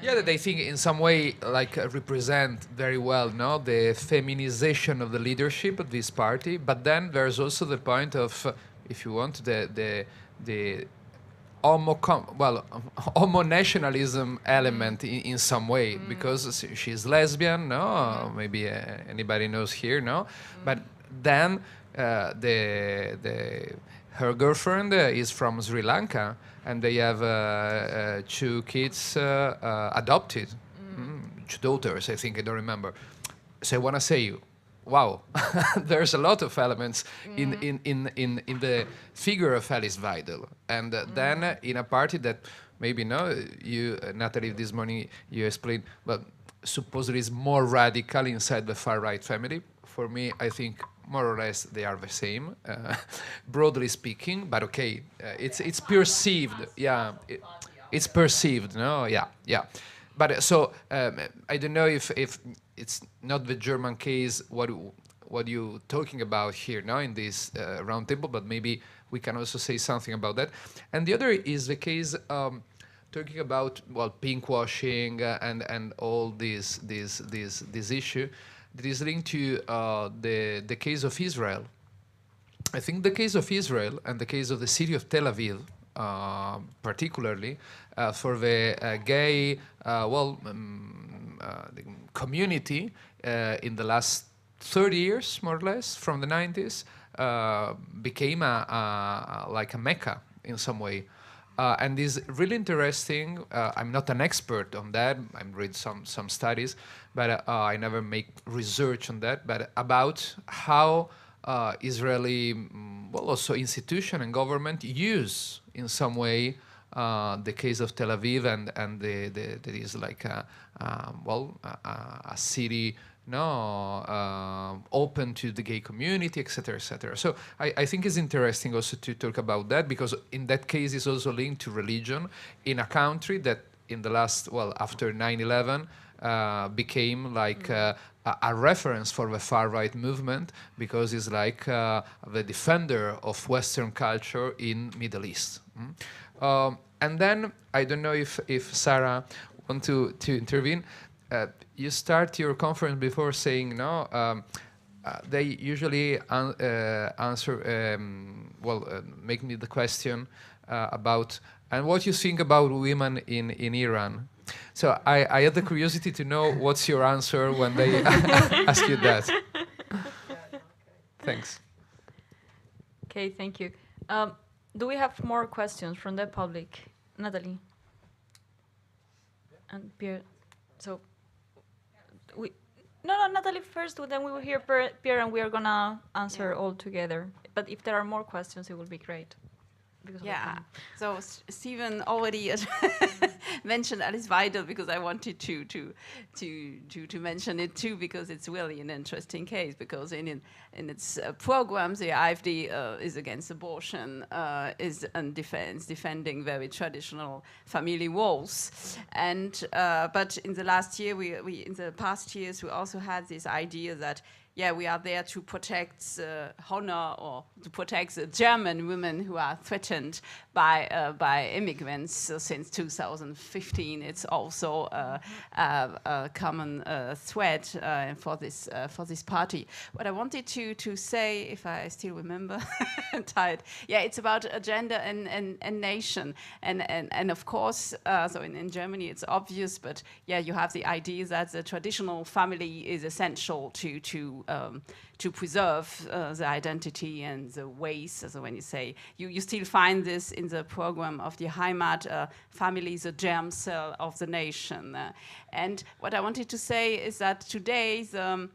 Yeah, that I think in some way like represent very well, no, the feminization of the leadership of this party. But then there's also the point of, if you want, the homo-nationalism element in some way, because she's lesbian, no? Maybe anybody knows here, no? But then her girlfriend is from Sri Lanka, and they have 2 kids adopted, 2 daughters, I think, I don't remember. So I want to say, wow, there's a lot of elements in the figure of Alice Weidel, and then in a party that maybe you, Nathalie, this morning you explained, but supposedly is more radical inside the far right family. For me, I think more or less they are the same, broadly speaking. But okay, it's perceived. Yeah, it's perceived. No, yeah. But so I don't know if it's not the German case. What you talking about here now in this round table? But maybe we can also say something about that. And the other is the case talking about pinkwashing and all this issue that is linked to the case of Israel. I think the case of Israel and the case of the city of Tel Aviv, particularly for the gay the community in the last 30 years, more or less, from the 90s, became like a mecca in some way. And is really interesting. I'm not an expert on that. I read some studies, but I never make research on that. But about how Israeli, also institution and government use in some way the case of Tel Aviv and that is like a city open to the gay community, etc., etc. So I think it's interesting also to talk about that, because in that case it's also linked to religion in a country that in the last, after 9/11 became like a reference for the far-right movement, because it's like the defender of Western culture in Middle East. And then, I don't know if Sarah want to intervene. You start your conference before saying, they usually answer, make me the question about, and what you think about women in Iran. So I had the curiosity to know what's your answer when they ask you that. Thanks. Okay, thank you. Do we have more questions from the public? Nathalie? And Pierre? So, no, Nathalie first, then we will hear Pierre, and we are going to answer all together. But if there are more questions, it will be great. So Stephen already mentioned Alice Weidel, because I wanted to mention it too, because it's really an interesting case, because in its programs the AfD is against abortion, is on defending very traditional family roles, and but in the last year in the past years we also had this idea that we are there to protect honor, or to protect the German women who are threatened by immigrants. So since 2015, it's also a common threat for this party. What I wanted to say, if I still remember, I'm tired. It's about gender and nation, and of course, so in Germany it's obvious, but you have the idea that the traditional family is essential to preserve the identity and the ways. So when you say, you still find this in the program of the Heimat, family is a germ cell of the nation. And what I wanted to say is that today, so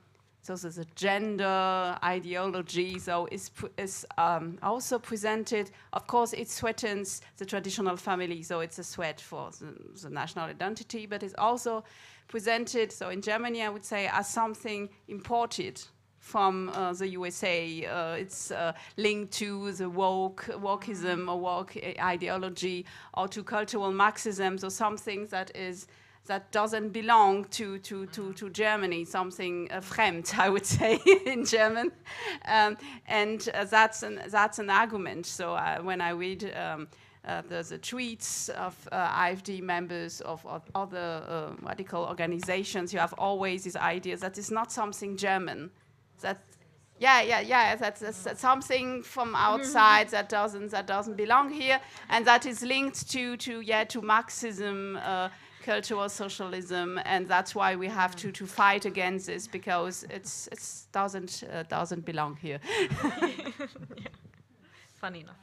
the gender ideology is also presented. Of course, it threatens the traditional family, so it's a threat for the national identity, but it's also presented, so in Germany, I would say, as something imported from the USA. It's linked to the wokeism or woke ideology, or to cultural Marxism, so something that doesn't belong to Germany, something fremd, I would say, in German. And that's an argument. So when I read the tweets of AfD members of other radical organizations, you have always this idea that it's not something German. That's something from outside that doesn't belong here, and that is linked to Marxism, cultural socialism, and that's why we have to fight against this, because it doesn't belong here. Yeah. Funny enough.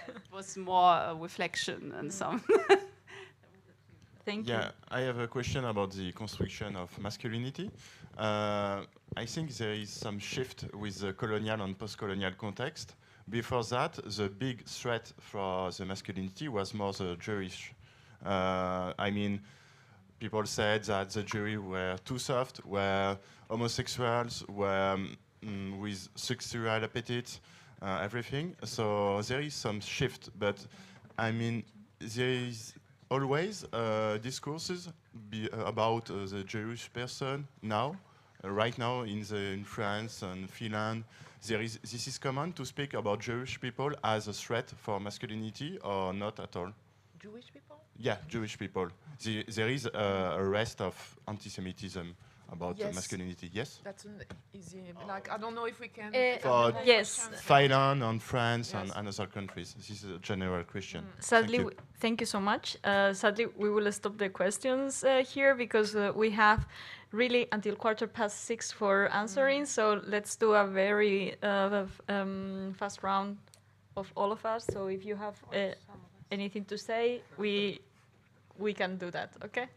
It was more a reflection and some. Thank you. Yeah, I have a question about the construction of masculinity. I think there is some shift with the colonial and post-colonial context. Before that, the big threat for the masculinity was more the Jewish. I mean, people said that the Jews were too soft, were homosexuals, were with sexual appetite, everything. So there is some shift, but I mean, there is always discourses about the Jewish person now. Right now in France and Finland, this is common to speak about Jewish people as a threat for masculinity, or not at all? Jewish people? Yeah, Jewish people. There is a rest of anti-Semitism about masculinity. Yes? That's an easy, like, I don't know if we can... For yes. Finland and France and other countries. This is a general question. Sadly, thank you so much. Sadly, we will stop the questions here, because we have really until 6:15 for answering. So let's do a very fast round of all of us. So if you have anything to say, we can do that, okay?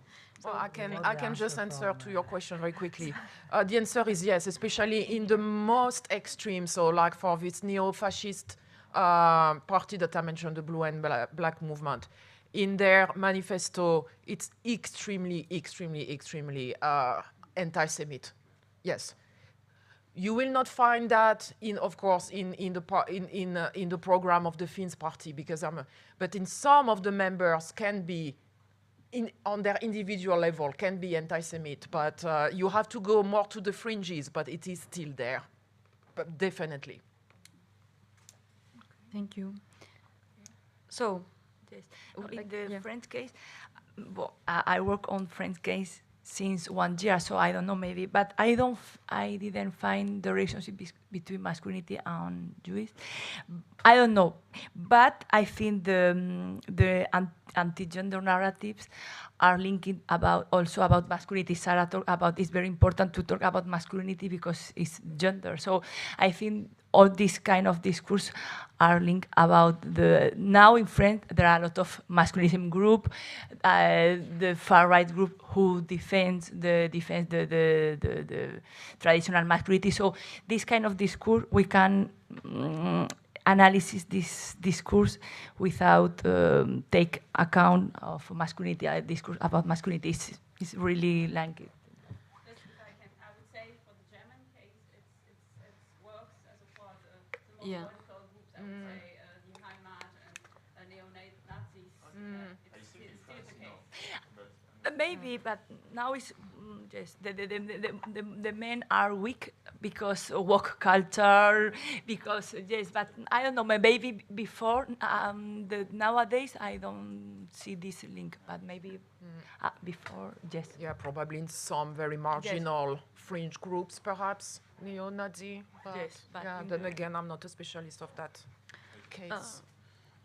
So I can just answer to your question very quickly. The answer is yes, especially in the most extreme. So like for this neo-fascist party that I mentioned, the Blue and Black movement, in their manifesto, it's extremely anti-Semite. Yes. You will not find that of course, in the program of the Finns party, because but in some of the members can be, on their individual level, can be anti-Semite, but you have to go more to the fringes, but it is still there, but definitely. Thank you. So, yes. In the French case, well, I work on French case since 1 year, so I don't know, maybe, but I didn't find the relationship between masculinity and Jewish. I don't know, but I think the anti-gender narratives are linking also about masculinity. Sarah talked about it's very important to talk about masculinity because it's gender. So I think all these kind of discourse are linked about now in France there are a lot of masculinism group, the far right group who defends the traditional masculinity. So this kind of discourse we can analyze this discourse without take account of masculinity. A discourse about masculinity is really like it. I would say for the German case, it works as a part of the Yeah. radical groups. I would say the Heimat and neo-Nazis. It's still the case. Maybe, but now it's yes. The men are weak because of woke culture. Because yes, but I don't know. Maybe before nowadays I don't see this link, but maybe before yes. Yeah, probably in some very marginal fringe groups, perhaps neo-Nazi. Yes, but yeah. Then again, I'm not a specialist of that case.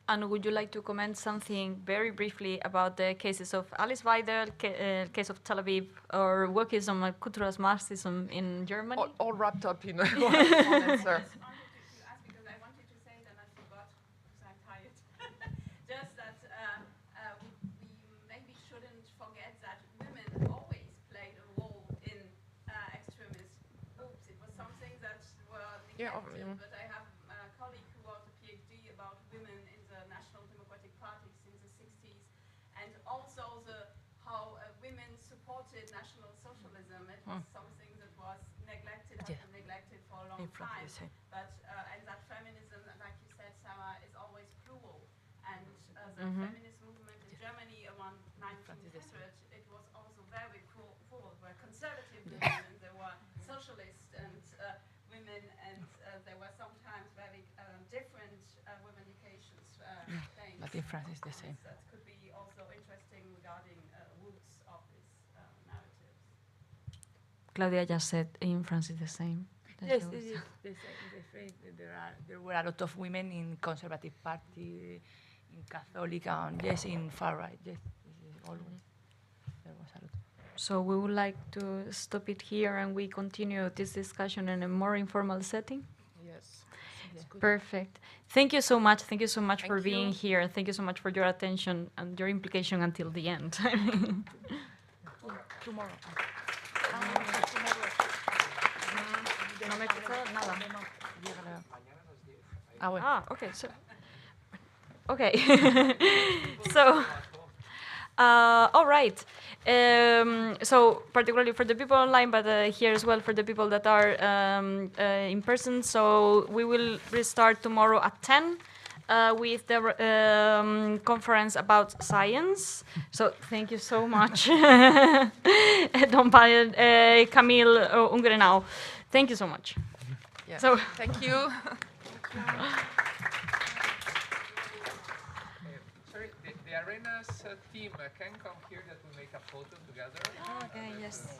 And would you like to comment something very briefly about the cases of Alice Weidel, case of Tel Aviv, or wokism and cultural Marxism in Germany? All wrapped up in one answer. Because I wanted to say that I forgot because I'm tired. Just that we maybe shouldn't forget that women always played a role in extremist groups. It was something that were neglected, but I have a colleague who wrote a PhD about women in the National Democratic Party since the 60s, and also how women supported National Socialism. It was something that was neglected, has been neglected for a long time. But and that feminism, like you said, Sarah, is always plural. And the feminist movement in Germany around 1900, it was also very plural. There were conservative women, and there were socialist and women, and there were sometimes very different revendications. The difference is the same. That could be also interesting regarding roots of these narratives. Claudia just said in France is the same. Yes, it is the same. There were a lot of women in conservative party, in Catholic, and yes, in far right. Yes, always there was a lot. So we would like to stop it here, and we continue this discussion in a more informal setting. Yes. Perfect. Thank you so much. Thank you so much for being here. Thank you so much for your attention and your implication until the end. Tomorrow. No me escuchado nada. Okay. So, all right. So particularly for the people online, but here as well for the people that are in person. So we will restart tomorrow at 10 with the conference about science. So thank you so much, Camille Ungrenau. Thank you so much. Yeah. So thank you. Sorry, the Arenas team can come here that we make a photo together. Okay, yes.